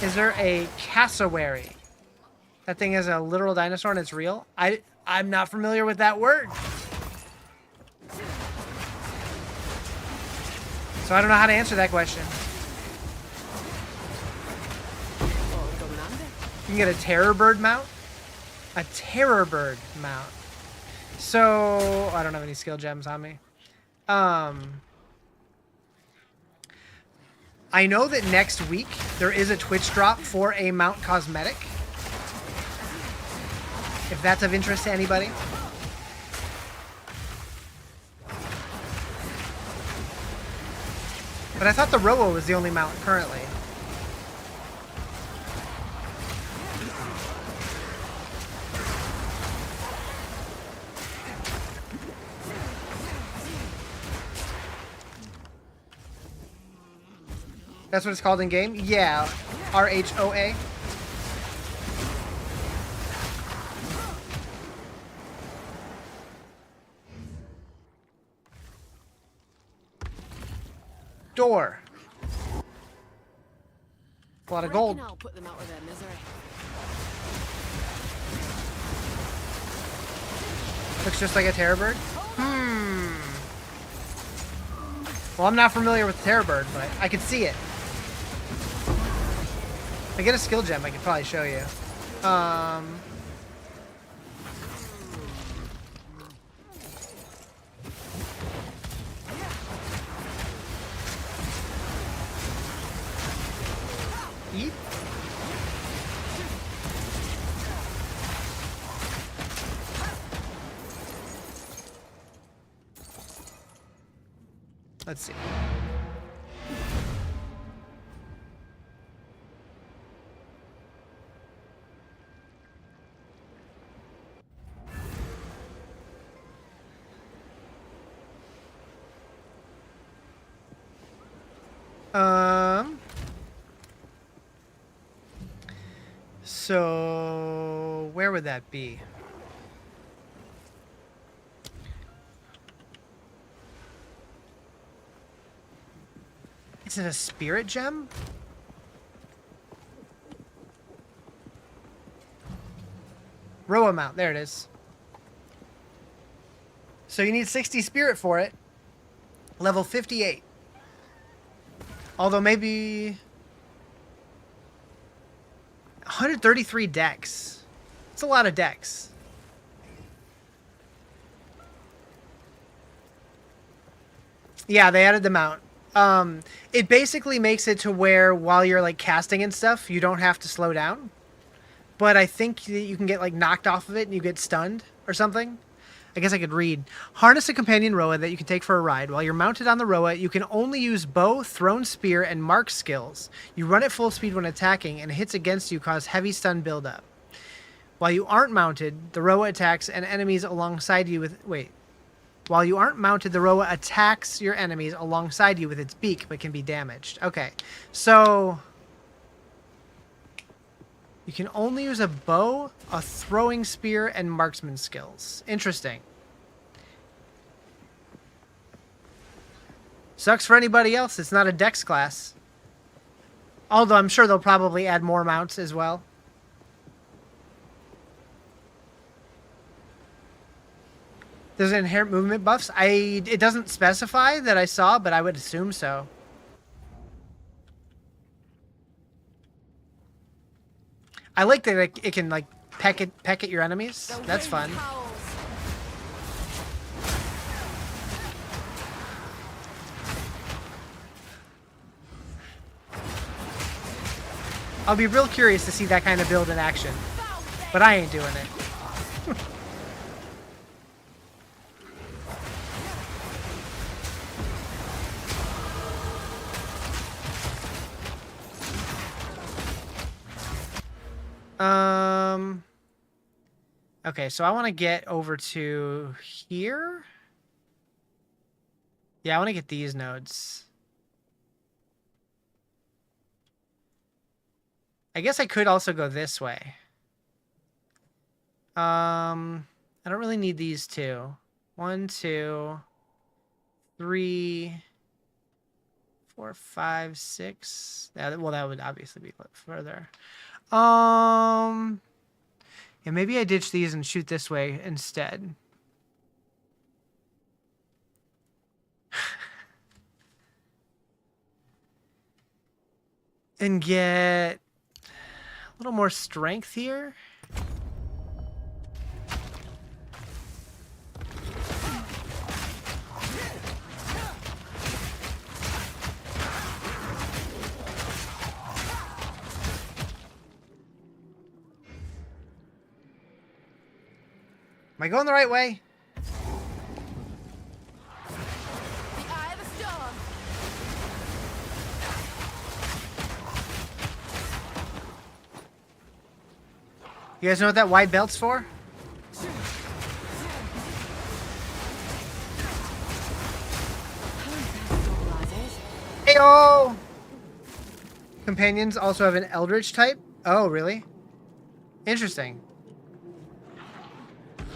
Is there a cassowary? That thing is a literal dinosaur and it's real? I'm not familiar with that word. So I don't know how to answer that question. You can get a terror bird mount? A terror bird mount. So I don't have any skill gems on me. I know that next week there is a Twitch drop for a mount cosmetic. If that's of interest to anybody. But I thought the Robo was the only mount currently. That's what it's called in game? Yeah. RHOA. Door. A lot of gold. I'll put them out of their misery. Looks just like a terror bird. Well, I'm not familiar with terror bird, but I can see it. If I get a skill gem, I could probably show you. Eat. Let's see. So where would that be? Is it a spirit gem? Roa mount. There it is. So you need 60 spirit for it. Level 58. Although maybe 133 decks. It's a lot of decks. Yeah, they added the mount. It basically makes it to where while you're like casting and stuff, you don't have to slow down. But I think that you can get like knocked off of it and you get stunned or something. I guess I could read. Harness a companion Roa that you can take for a ride. While you're mounted on the Roa, you can only use bow, thrown spear, and mark skills. You run at full speed when attacking, and hits against you cause heavy stun buildup. While you aren't mounted, the Roa attacks and enemies alongside you with... Wait. While you aren't mounted, the Roa attacks your enemies alongside you with its beak, but can be damaged. Okay. So... you can only use a bow, a throwing spear, and marksman skills. Interesting. Sucks for anybody else. It's not a dex class. Although I'm sure they'll probably add more mounts as well. There's inherent movement buffs. It doesn't specify that I saw, but I would assume so. I like that it can like peck at your enemies. That's fun. I'll be real curious to see that kind of build in action, but I ain't doing it. Okay, so I want to get over to here. Yeah, I want to get these nodes. I guess I could also go this way. I don't really need these two. 1, 2, 3, 4, 5, 6. Yeah, well, that would obviously be further. Yeah, maybe I ditch these and shoot this way instead. And get a little more strength here. Am I going the right way? The eye of the storm. You guys know what that wide belt's for? Heyo! Companions also have an Eldritch type? Oh, really? Interesting.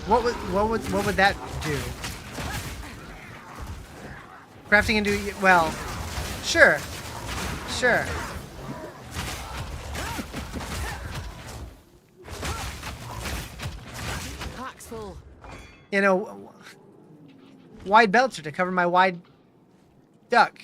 What would that do? Crafting and do well. Sure. Sure. Pack's full. You know, wide belts are to cover my wide duck.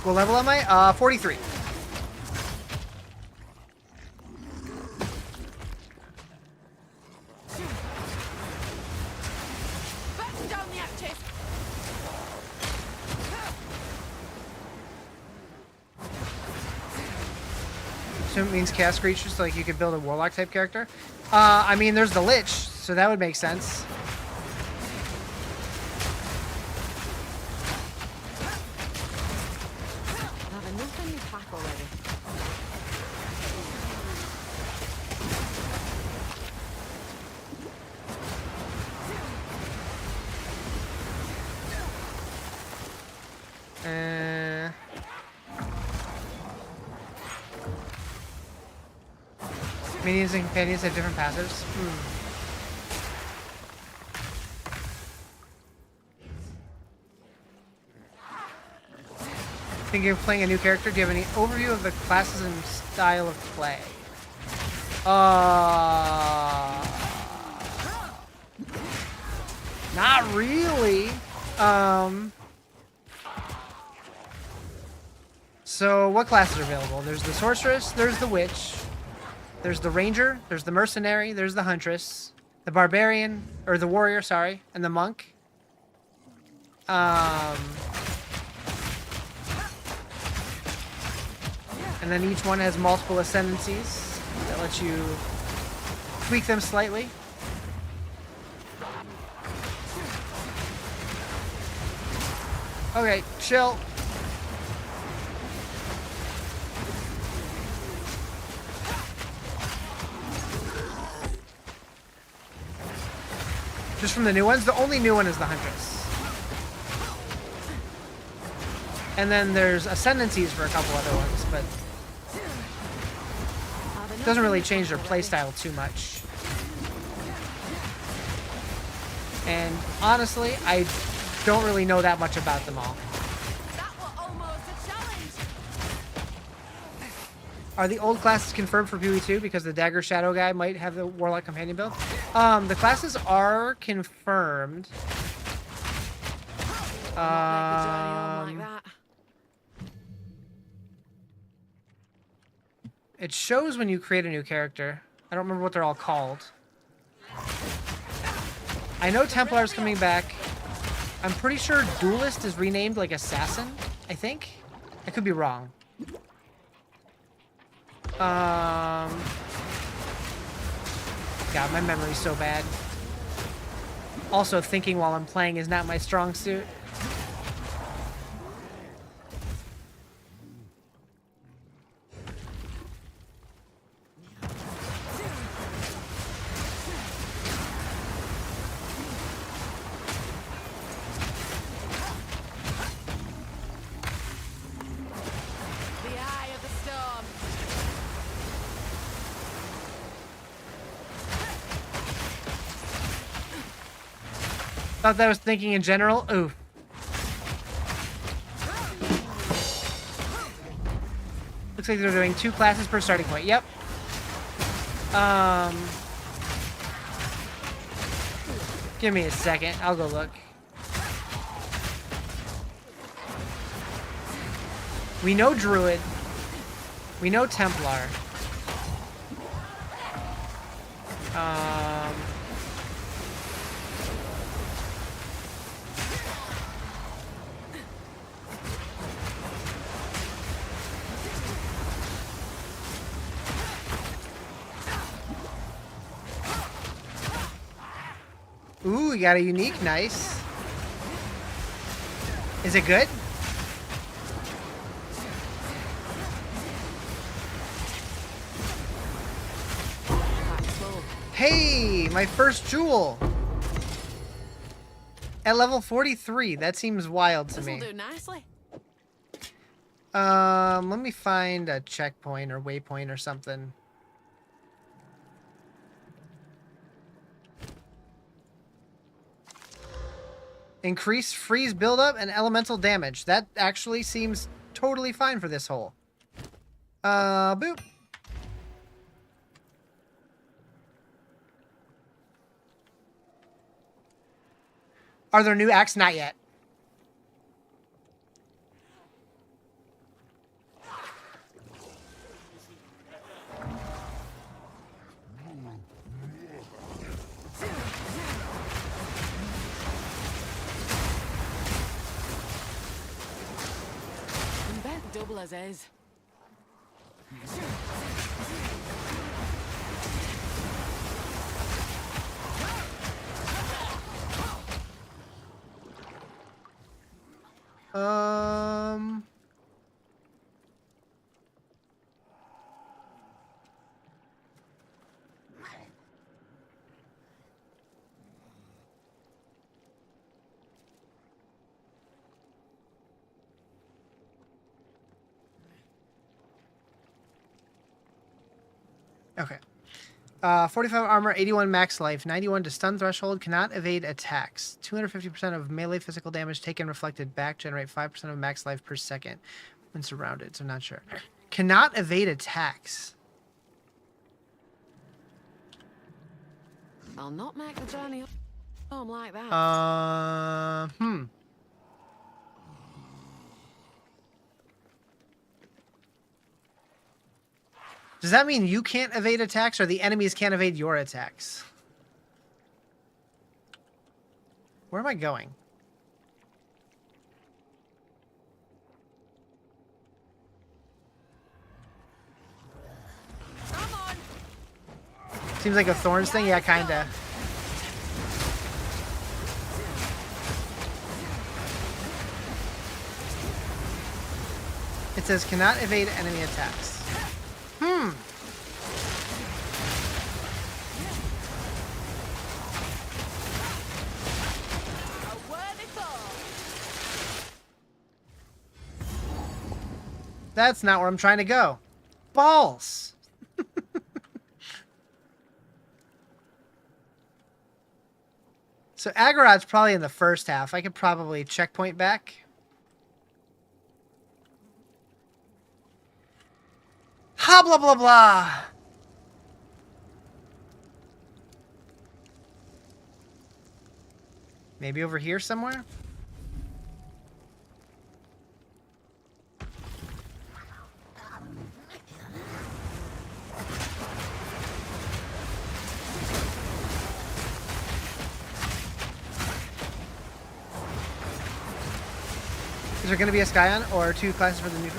What level am I? 43. Batten down the hatches. So it means cast creatures, so like you could build a warlock type character. I mean, there's the Lich, so that would make sense. Have enough in your pack already. Minions and companions have different passives. Thinking of playing a new character? Do you have any overview of the classes and style of play? Not really. So what classes are available? There's the sorceress, there's the witch, there's the ranger, there's the mercenary, there's the huntress, the barbarian, or the warrior, sorry, and the monk. And then each one has multiple ascendancies that let you tweak them slightly. Okay, chill. Just from the new ones, the only new one is the huntress. And then there's ascendancies for a couple other ones, but it doesn't really change their playstyle too much. And honestly, I don't really know that much about them all. That was almost a challenge. Are the old classes confirmed for PoE 2 because the Dagger Shadow guy might have the Warlock Companion build? The classes are confirmed. It shows when you create a new character. I don't remember what they're all called. I know Templar's coming back. I'm pretty sure Duelist is renamed like Assassin, I think. I could be wrong. God, my memory's so bad. Also, thinking while I'm playing is not my strong suit. Thought that I was thinking in general. Ooh. Looks like they're doing 2 classes per starting point. Yep. Give me a second. I'll go look. We know Druid. We know Templar. Ooh, we got a unique. Nice. Is it good? Hey, my first jewel. At level 43. That seems wild to me. This'll do nicely. Let me find a checkpoint or waypoint or something. Increase freeze buildup and elemental damage. That actually seems totally fine for this hole. Boop. Are there new acts? Not yet. Double as is. Okay. 45 armor, 81 max life, 91 to stun threshold, cannot evade attacks. 250% of melee physical damage taken reflected back, generate 5% of max life per second when surrounded, so not sure. Cannot evade attacks. I'll not make the journey home like that. Does that mean you can't evade attacks, or the enemies can't evade your attacks? Where am I going? Come on. Seems like a Thorns thing? Yeah, kinda. It says cannot evade enemy attacks. A worthy call. That's not where I'm trying to go. Balls! So Agarod's probably in the first half. I could probably checkpoint back. Ha blah blah blah! Maybe over here somewhere? Is there going to be a Skyon or 2 classes for the new...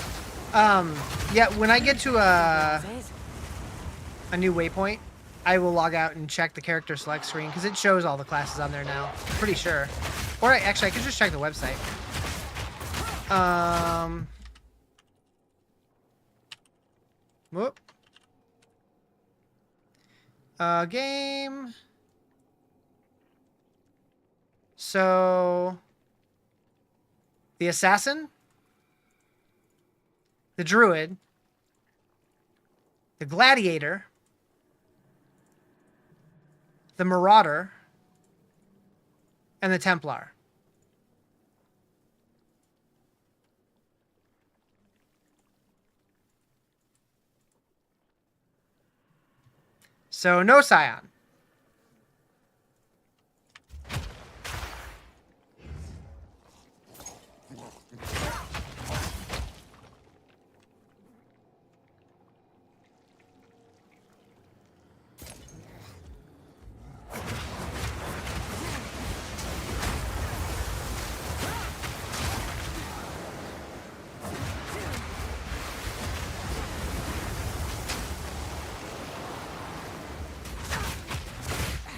yeah, when I get to a new waypoint, I will log out and check the character select screen, because it shows all the classes on there now. I'm pretty sure. Or actually, I could just check the website. Whoop. Game. So... the Assassin, the Druid, the Gladiator, the Marauder, and the Templar. So no Scion.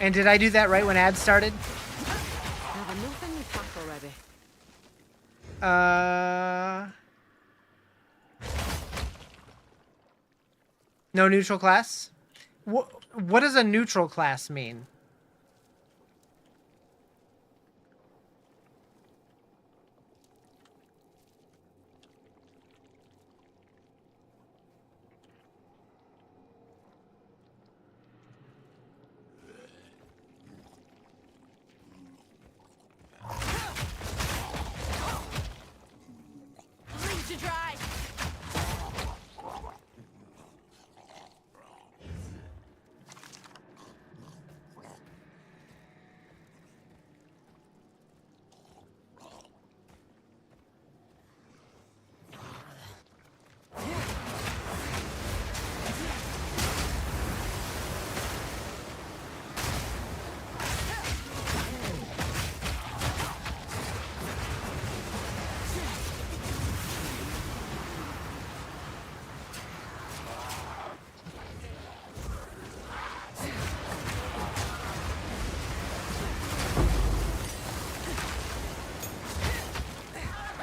And did I do that right when ads started? Have enough in your pack already. No neutral class? What does a neutral class mean? Bleed to dry.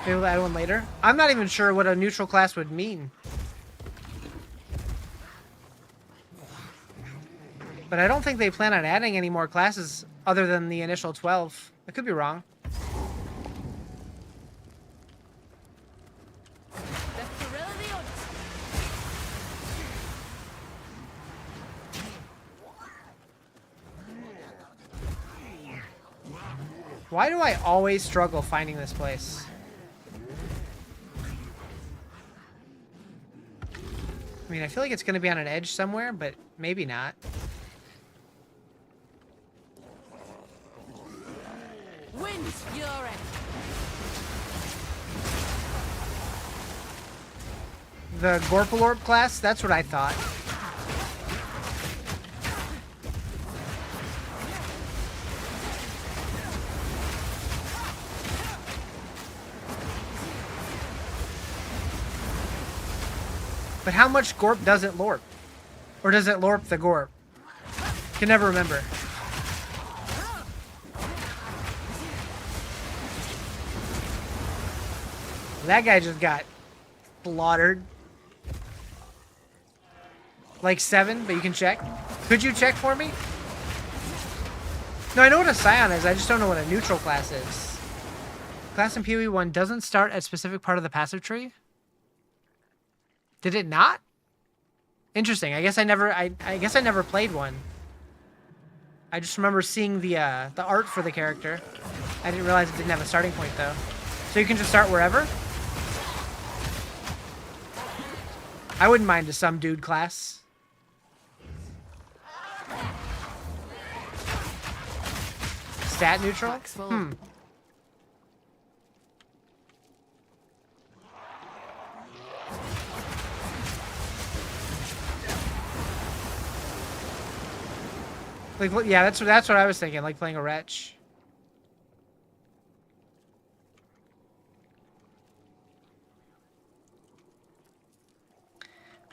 Maybe we'll add one later. I'm not even sure what a neutral class would mean. But I don't think they plan on adding any more classes other than the initial 12. I could be wrong. The thrill of the hunt. Why do I always struggle finding this place? I mean, I feel like it's going to be on an edge somewhere, but maybe not. Wind's fury. The Gorpalorp class? That's what I thought. But how much Gorp does it Lorp? Or does it Lorp the Gorp? Can never remember. That guy just got slaughtered. Like 7, but you can check. Could you check for me? No, I know what a Scion is. I just don't know what a neutral class is. Class in PoE 1 doesn't start at a specific part of the passive tree. Did it not? Interesting. I guess I never played one. I just remember seeing the art for the character. I didn't realize it didn't have a starting point though. So you can just start wherever? I wouldn't mind a some dude class. Stat neutral? Like, yeah, that's what I was thinking, like playing a wretch.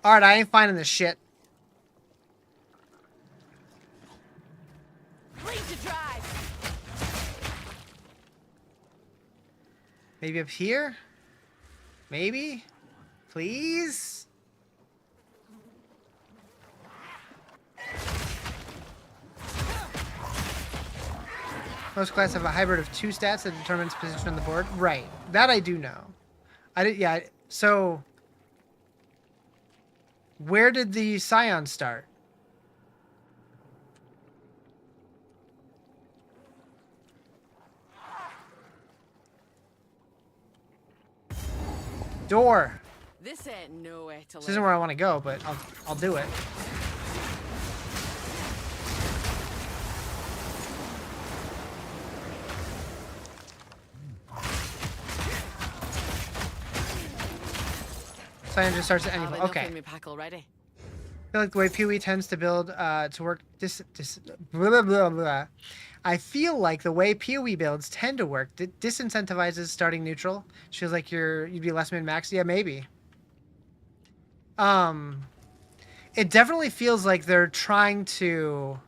Alright, I ain't finding this shit. Lead to drive. Maybe up here? Maybe? Please? Most classes have a hybrid of 2 stats that determines position on the board. Right. That I do know. Yeah, so where did the Scion start? Door. This ain't no way to This live. isn't where I want to go, but I'll do it. Scion just starts at any point. Okay. Me pack already. I feel like the way PoE tends to build to work blah, blah, blah, blah. I feel like the way PoE builds tend to work disincentivizes starting neutral. It feels like you'd be less min-max. Yeah, maybe. It definitely feels like they're trying to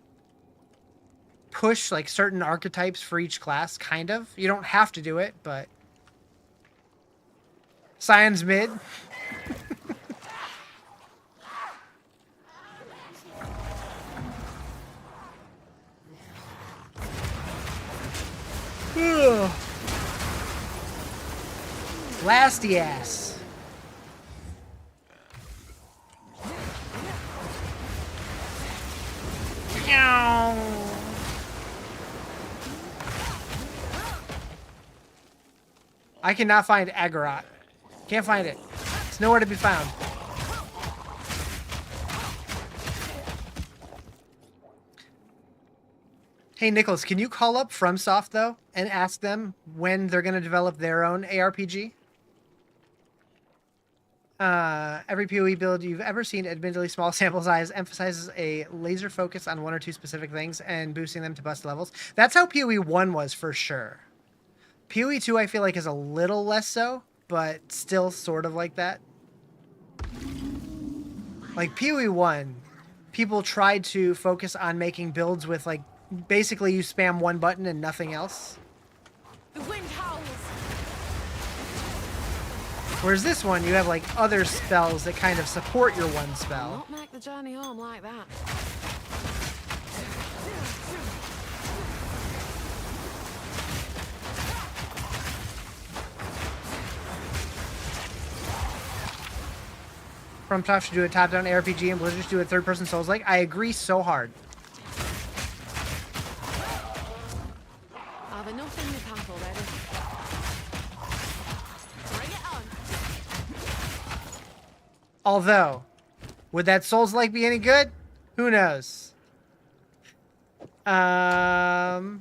push like certain archetypes for each class, kind of. You don't have to do it, but Scion's mid. Blasty ass. I cannot find Agarot. Can't find it. It's nowhere to be found. Hey, Nicholas, can you call up FromSoft, though, and ask them when they're going to develop their own ARPG? Every PoE build you've ever seen, admittedly small sample size, emphasizes a laser focus on 1 or 2 specific things and boosting them to bust levels. That's how PoE 1 was, for sure. PoE 2, I feel like, is a little less so, but still sort of like that. Like, PoE 1, people tried to focus on making builds with, like, basically you spam one button and nothing else. The wind howls. Whereas this one, you have, like, other spells that kind of support your one spell. Not make the journey home like that. FromSoft should do a top-down ARPG and Blizzard should do a third-person Souls-like. I agree so hard. Have enough in the camp already. Bring it on. Although, would that Souls-like be any good? Who knows? Pack's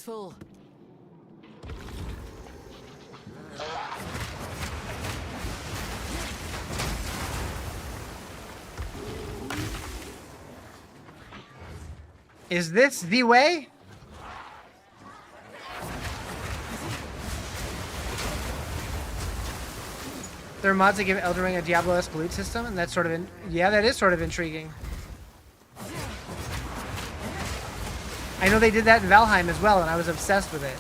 full. Is this the way? There are mods that give Elden Ring a Diablo-esque loot system, and that's sort of yeah, that is sort of intriguing. I know they did that in Valheim as well, and I was obsessed with it.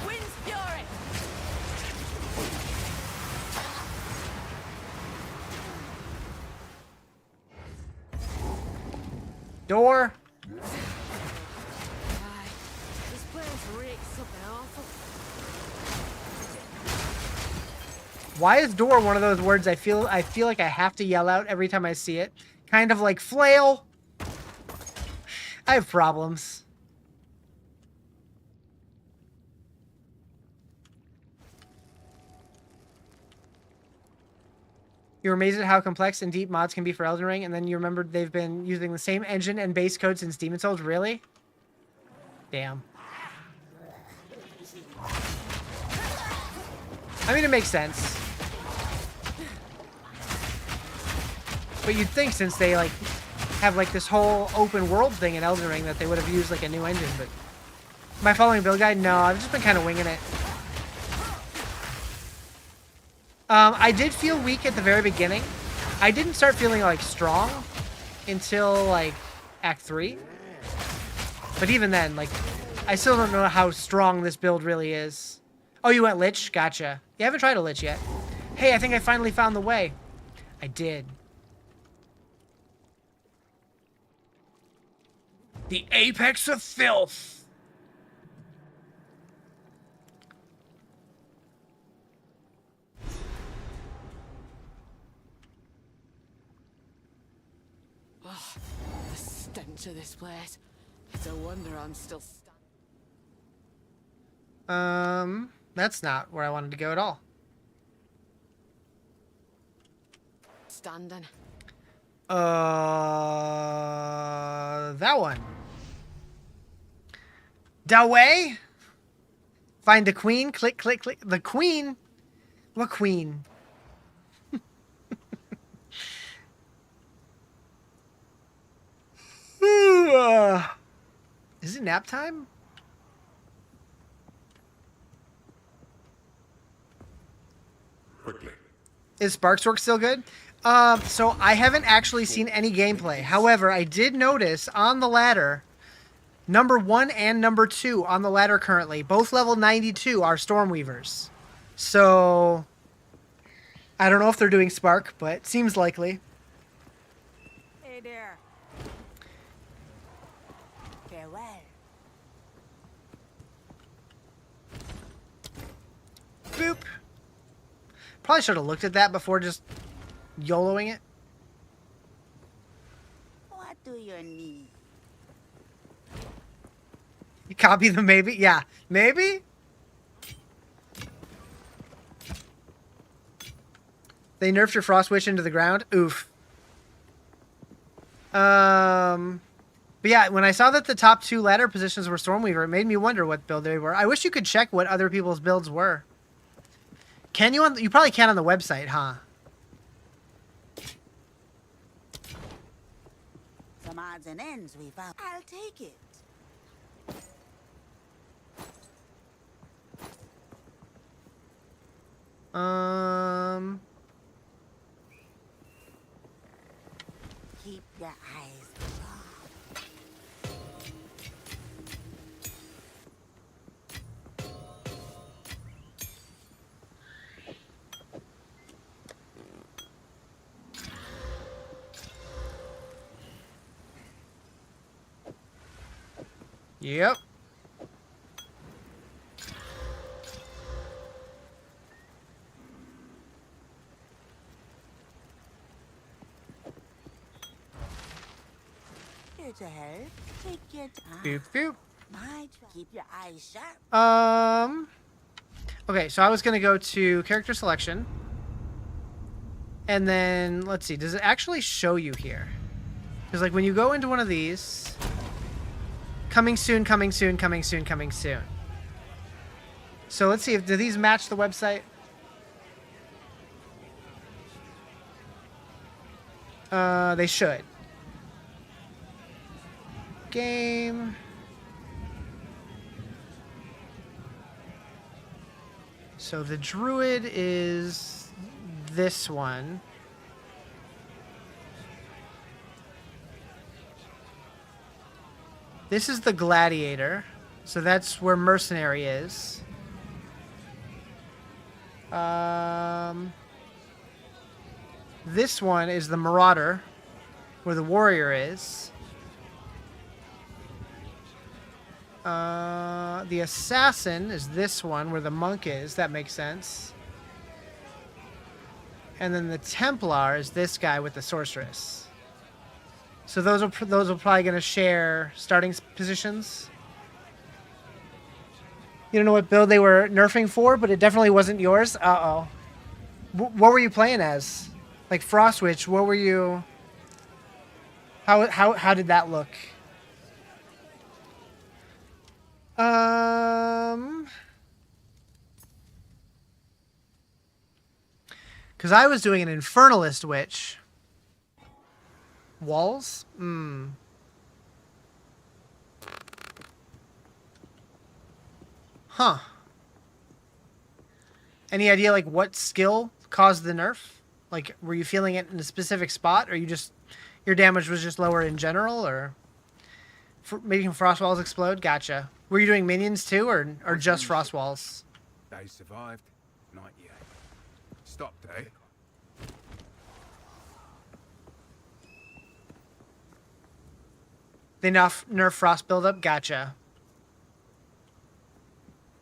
Wind's fury! Door. Aye. This place reeks something awful. Why is door one of those words I feel like I have to yell out every time I see it? Kind of like flail. I have problems. You're amazed at how complex and deep mods can be for Elden Ring, and then you remembered they've been using the same engine and base code since Demon's Souls? Really? Damn. I mean, it makes sense. But you'd think since they, like, have, like, this whole open world thing in Elden Ring that they would have used, like, a new engine, but... Am I following build guide? No, I've just been kind of winging it. I did feel weak at the very beginning. I didn't start feeling, like, strong until, like, Act 3. But even then, like, I still don't know how strong this build really is. Oh, you went Lich? Gotcha. You haven't tried a Lich yet. Hey, I think I finally found the way. I did. The apex of filth. Oh, the stench of this place. It's a wonder I'm still That's not where I wanted to go at all. standing. That one. Da way? Find the queen. Click, click, click. The queen? What queen? Is it nap time? Quickly. Is Sparkswork still good? So I haven't actually seen any gameplay. However, I did notice on the ladder, number 1 and number 2 on the ladder currently, both level 92 are Stormweavers. So I don't know if they're doing Spark, but it seems likely. Hey there. Farewell. Boop. Probably should have looked at that before just YOLOing it. What do you need? You copy them, maybe? Yeah, maybe? They nerfed your Frost Witch into the ground? Oof. But yeah, when I saw that the top 2 ladder positions were Stormweaver, it made me wonder what build they were. I wish you could check what other people's builds were. Can you you probably can on the website, huh? Some odds and ends we found. I'll take it. Keep your eyes sharp. Yep. Here to help. Take your time. Boop, boop. Keep your eyes sharp. Okay, so I was gonna go to character selection. And then, let's see, does it actually show you here? Because, like, when you go into one of these, coming soon, coming soon, coming soon, coming soon. So let's see, do these match the website? They should. Game. So the druid is this one. This is the gladiator. So that's where mercenary is. This one is the marauder, where the warrior is. The assassin is this one, where the monk is. That makes sense. And then the Templar is this guy with the sorceress. So those are probably going to share starting positions. You don't know what build they were nerfing for, but it definitely wasn't yours. Uh-oh. What were you playing as? Like Frost Witch, what were you... How did that look? Because I was doing an Infernalist Witch. Walls? Huh. Any idea, like, what skill caused the nerf? Like, were you feeling it in a specific spot, or you just... Your damage was just lower in general, or... making frost walls explode? Gotcha. Were you doing minions too, or just frost walls? They survived. Not yet. Stopped, eh? They nerf frost buildup? Gotcha.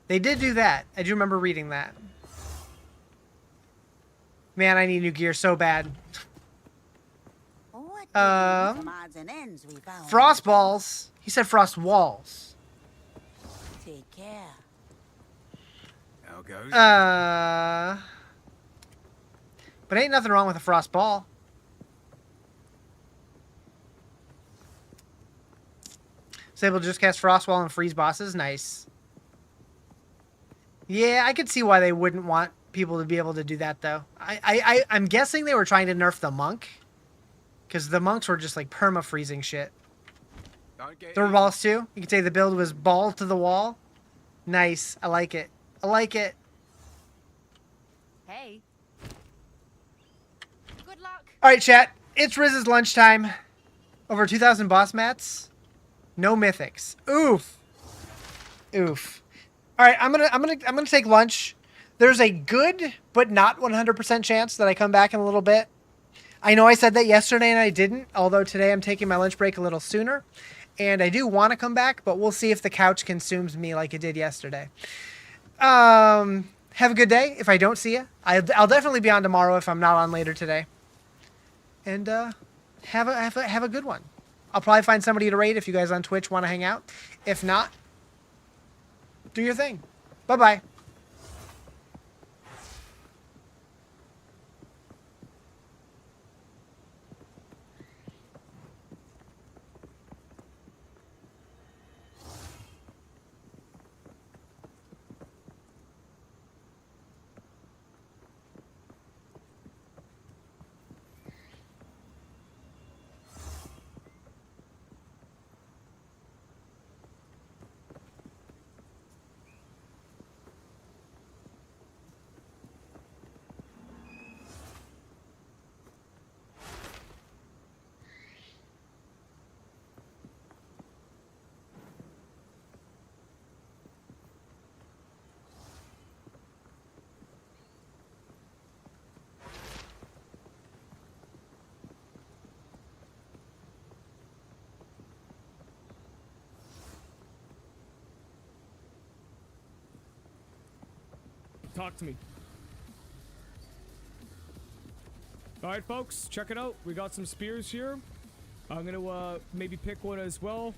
They did do that. I do remember reading that. Man, I need new gear so bad. Frost balls. He said frost walls. Take care. How goes? But ain't nothing wrong with a frost ball. So able to just cast frost wall and freeze bosses. Nice. Yeah, I could see why they wouldn't want people to be able to do that, though. I'm guessing they were trying to nerf the monk. Because the monks were just, like, perma-freezing shit. There were balls, too? You could say the build was ball to the wall. Nice. I like it. I like it. Hey. Good luck. All right, chat. It's Riz's lunchtime. Over 2,000 boss mats. No mythics. Oof. Oof. All right, I'm gonna take lunch. There's a good but not 100% chance that I come back in a little bit. I know I said that yesterday and I didn't, although today I'm taking my lunch break a little sooner. And I do want to come back, but we'll see if the couch consumes me like it did yesterday. Have a good day. If I don't see you, I'll definitely be on tomorrow if I'm not on later today. And have a good one. I'll probably find somebody to raid if you guys on Twitch want to hang out. If not, do your thing. Bye-bye. Talk to me. Alright, folks, check it out. We got some spears here. I'm gonna maybe pick one as well.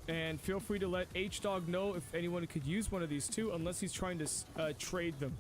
And feel free to let H-Dog know if anyone could use one of these too, unless he's trying to trade them.